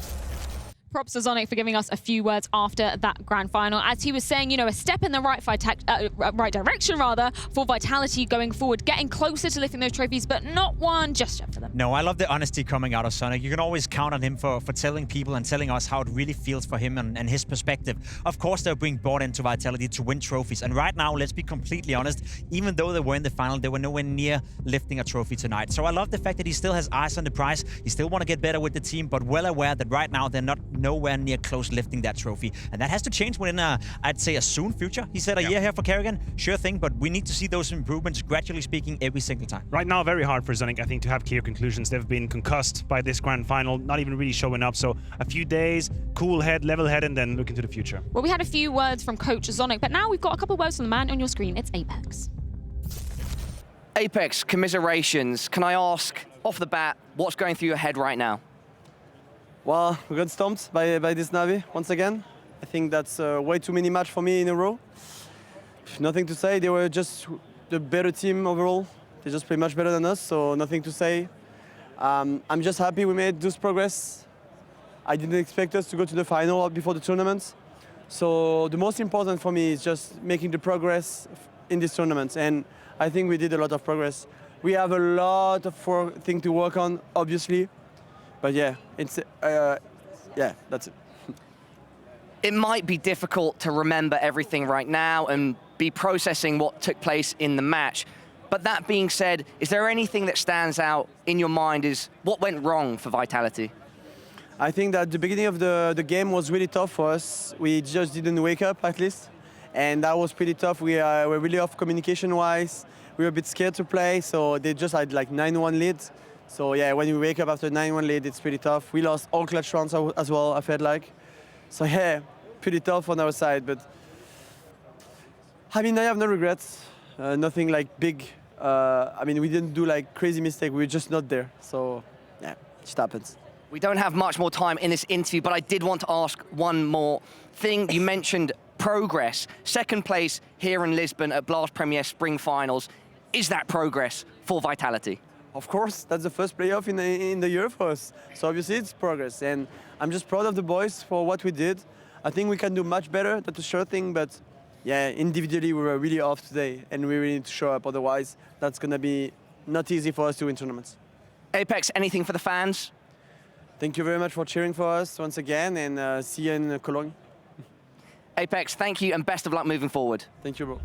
S1: Props to Zonic for giving us a few words after that grand final. As he was saying, you know, a step in the right direction, rather, for Vitality going forward, getting closer to lifting those trophies, but not one just yet for them.
S4: No, I love the honesty coming out of Zonic. You can always count on him for telling people and telling us how it really feels for him and his perspective. Of course, they're being brought into Vitality to win trophies. And right now, let's be completely honest, even though they were in the final, they were nowhere near lifting a trophy tonight. So I love the fact that he still has eyes on the prize. He still want to get better with the team, but well aware that right now they're nowhere near close lifting that trophy. And that has to change within, I'd say, a soon future. He said a year here for Kerrigan. Sure thing, but we need to see those improvements, gradually speaking, every single time.
S3: Right now, very hard for Zonic, I think, to have clear conclusions. They've been concussed by this grand final, not even really showing up. So a few days, cool head, level head, and then look into the future.
S1: Well, we had a few words from Coach Zonic, but now we've got a couple of words from the man on your screen. It's Apex.
S14: Apex, commiserations. Can I ask, off the bat, what's going through your head right now?
S21: Well, we got stomped by this NaVi once again. I think that's way too many matches for me in a row. Nothing to say. They were just the better team overall. They just play much better than us, so nothing to say. I'm just happy we made this progress. I didn't expect us to go to the final before the tournament. So the most important for me is just making the progress in this tournament, and I think we did a lot of progress. We have a lot of things to work on, obviously. But yeah, that's it.
S14: It might be difficult to remember everything right now and be processing what took place in the match. But that being said, is there anything that stands out in your mind is what went wrong for Vitality?
S21: I think that the beginning of the game was really tough for us. We just didn't wake up, at least. And that was pretty tough. We were really off communication-wise. We were a bit scared to play, so they just had like 9-1 leads. So yeah, when you wake up after 9-1 lead, it's pretty tough. We lost all clutch rounds as well, I felt like. So yeah, pretty tough on our side, but I mean, I have no regrets. Nothing like big. I mean, we didn't do like crazy mistake. We were just not there. So yeah, it just happens.
S14: We don't have much more time in this interview, but I did want to ask one more thing. You mentioned progress. Second place here in Lisbon at Blast Premier Spring Finals. Is that progress for Vitality?
S21: Of course, that's the first playoff in the year for us. So obviously it's progress, and I'm just proud of the boys for what we did. I think we can do much better, that's a sure thing, but yeah, individually we were really off today, and we really need to show up, otherwise that's gonna be not easy for us to win tournaments.
S14: Apex, anything for the fans?
S21: Thank you very much for cheering for us once again, and see you in Cologne.
S14: Apex, thank you, and best of luck moving forward.
S21: Thank you, bro.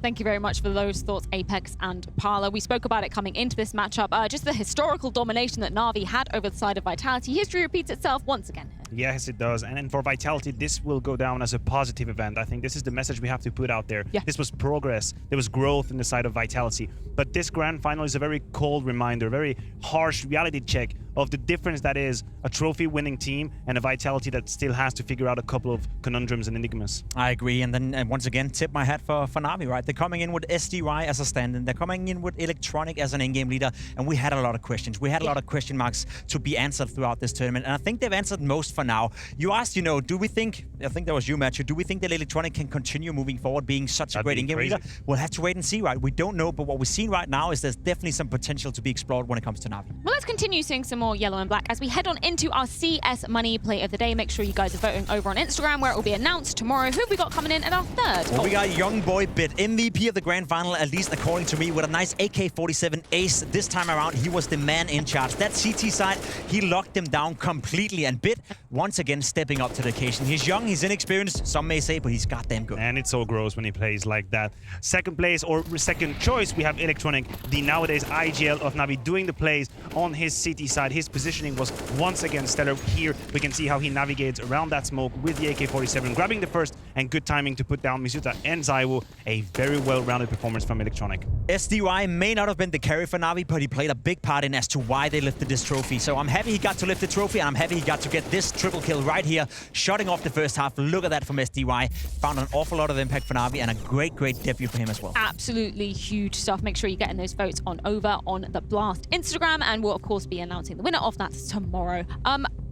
S1: Thank you very much for those thoughts, Apex and Parla. We spoke about it coming into this matchup, just the historical domination that NaVi had over the side of Vitality. History repeats itself once again here.
S3: Yes, it does. And for Vitality, this will go down as a positive event. I think this is the message we have to put out there.
S1: Yeah.
S3: This was progress. There was growth in the side of Vitality. But this grand final is a very cold reminder, very harsh reality check of the difference that is a trophy-winning team and a Vitality that still has to figure out a couple of conundrums and enigmas.
S4: I agree, and then once again, tip my hat for NaVi, right? They're coming in with SDY as a stand-in, they're coming in with Electronic as an in-game leader, and we had a lot of questions. We had a lot of question marks to be answered throughout this tournament, and I think they've answered most for now. You asked, you know, do we think, I think that was you, Matthew, do we think that Electronic can continue moving forward being such a great in-game leader? We'll have to wait and see, right? We don't know, but what we're seeing right now is there's definitely some potential to be explored when it comes to NaVi.
S1: Well, let's continue seeing some more yellow and black as we head on into our CS Money Play of the Day. Make sure you guys are voting over on Instagram, where it will be announced tomorrow. Who have we got coming in at our third?
S4: Well, we got young boy Bit, MVP of the grand final, at least according to me, with a nice AK-47 ace. This time around, he was the man in charge. That CT side, he locked them down completely, and Bit, once again, stepping up to the occasion. He's young, he's inexperienced, some may say, but he's goddamn good.
S3: And it's so gross when he plays like that. Second place, or second choice, we have Electronic, the nowadays IGL of NaVi, doing the plays on his CT side. His positioning was once again stellar. Here we can see how he navigates around that smoke with the AK-47, grabbing the first, and good timing to put down Misuta and ZywOo. A very well-rounded performance from Electronic.
S4: SDY may not have been the carry for NaVi, but he played a big part in as to why they lifted this trophy. So I'm happy he got to lift the trophy, and I'm happy he got to get this triple kill right here, shutting off the first half. Look at that from SDY. Found an awful lot of impact for NaVi, and a great debut for him as well.
S1: Absolutely huge stuff. Make sure you're getting those votes on over on the Blast Instagram, and we'll of course be announcing the winner of that tomorrow.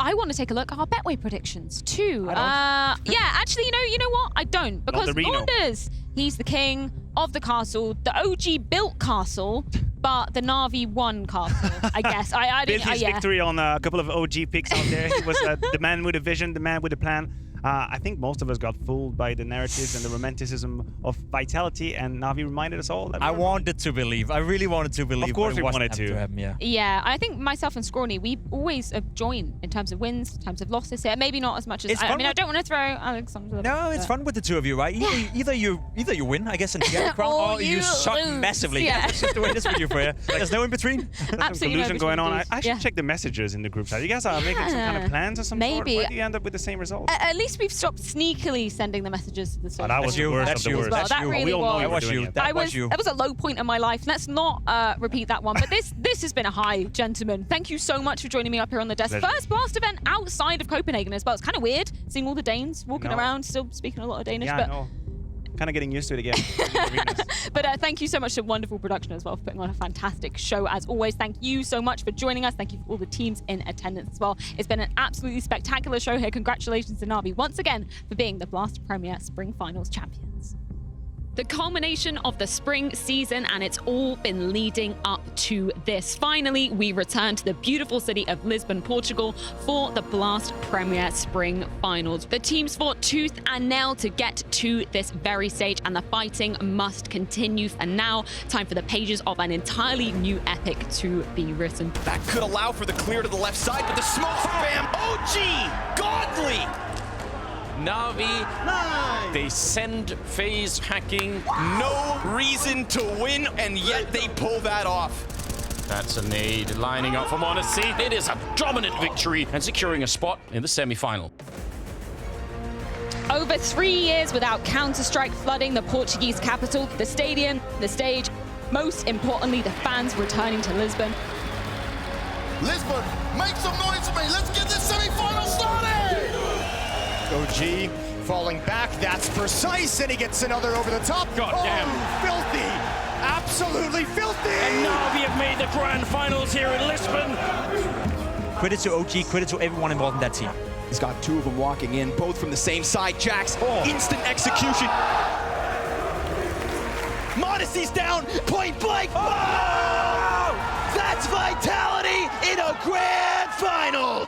S1: I want to take a look at our Betway predictions too. Yeah, actually, you know what? I don't, because Launders, he's the king of the castle, the OG built castle, but the NaVi won castle, I guess. I
S3: built his victory on a couple of OG picks out there. He was the man with a vision, the man with a plan. I think most of us got fooled by the narratives and the romanticism of Vitality, and NaVi reminded us all that
S4: I wanted to believe. I really wanted to believe.
S3: Of course we wanted
S4: to happen,
S1: yeah, I think myself and Scrawny, we always join in terms of wins, in terms of losses here. Maybe not as much as I mean, I don't want to throw Alex under the
S4: No, it's fun with the two of you, right? Either you win, I guess, and get the crown, or you suck massively.
S1: Yeah.
S4: That's just the way it is with you, Freya. There's no in between.
S1: Absolutely
S3: some collusion going on. I should check the messages in the group chat. You guys are making some kind of plans or something?
S1: Maybe.
S3: Why do you end up with the same result?
S1: At least we've stopped sneakily sending the messages to the social.
S3: That was the worst of the worst.
S1: Well, that really was.
S4: That was you. That was you.
S1: That was a low point in my life. Let's not repeat that one. But this has been a high, gentlemen. Thank you so much for joining me up here on the desk.
S3: Pleasure.
S1: First Blast event outside of Copenhagen as well. It's kind of weird seeing all the Danes walking around, still speaking a lot of Danish.
S3: Yeah,
S1: but
S3: I know. Kind of getting used to it again.
S1: But thank you so much to Wonderful Production as well for putting on a fantastic show as always. Thank you so much for joining us. Thank you for all the teams in attendance as well. It's been an absolutely spectacular show here. Congratulations to NaVi once again for being the Blast Premier Spring Finals champions. The culmination of the spring season, and it's all been leading up to this. Finally, we return to the beautiful city of Lisbon, Portugal for the Blast Premier Spring Finals. The teams fought tooth and nail to get to this very stage, and the fighting must continue. And now, time for the pages of an entirely new epic to be written.
S2: That could allow for the clear to the left side, but the smoke spam, OG, godly!
S12: NaVi, they send FaZe hacking.
S2: No reason to win, and yet they pull that off.
S12: That's a nade lining up for Modesty. It is a dominant victory and securing a spot in the semi-final.
S1: Over 3 years without Counter-Strike flooding the Portuguese capital, the stadium, the stage, most importantly, the fans returning to Lisbon.
S5: Lisbon, make some noise for me. Let's get this semi-final started!
S2: OG falling back, that's precise, and he gets another over the top.
S12: God damn.
S2: Filthy, absolutely filthy!
S12: And NaVi have made the grand finals here in Lisbon.
S4: Credit to OG, credit to everyone involved in that team.
S2: He's got two of them walking in, both from the same side. Jax, instant execution. Modesty's down, point blank. Oh! That's Vitality in a grand final.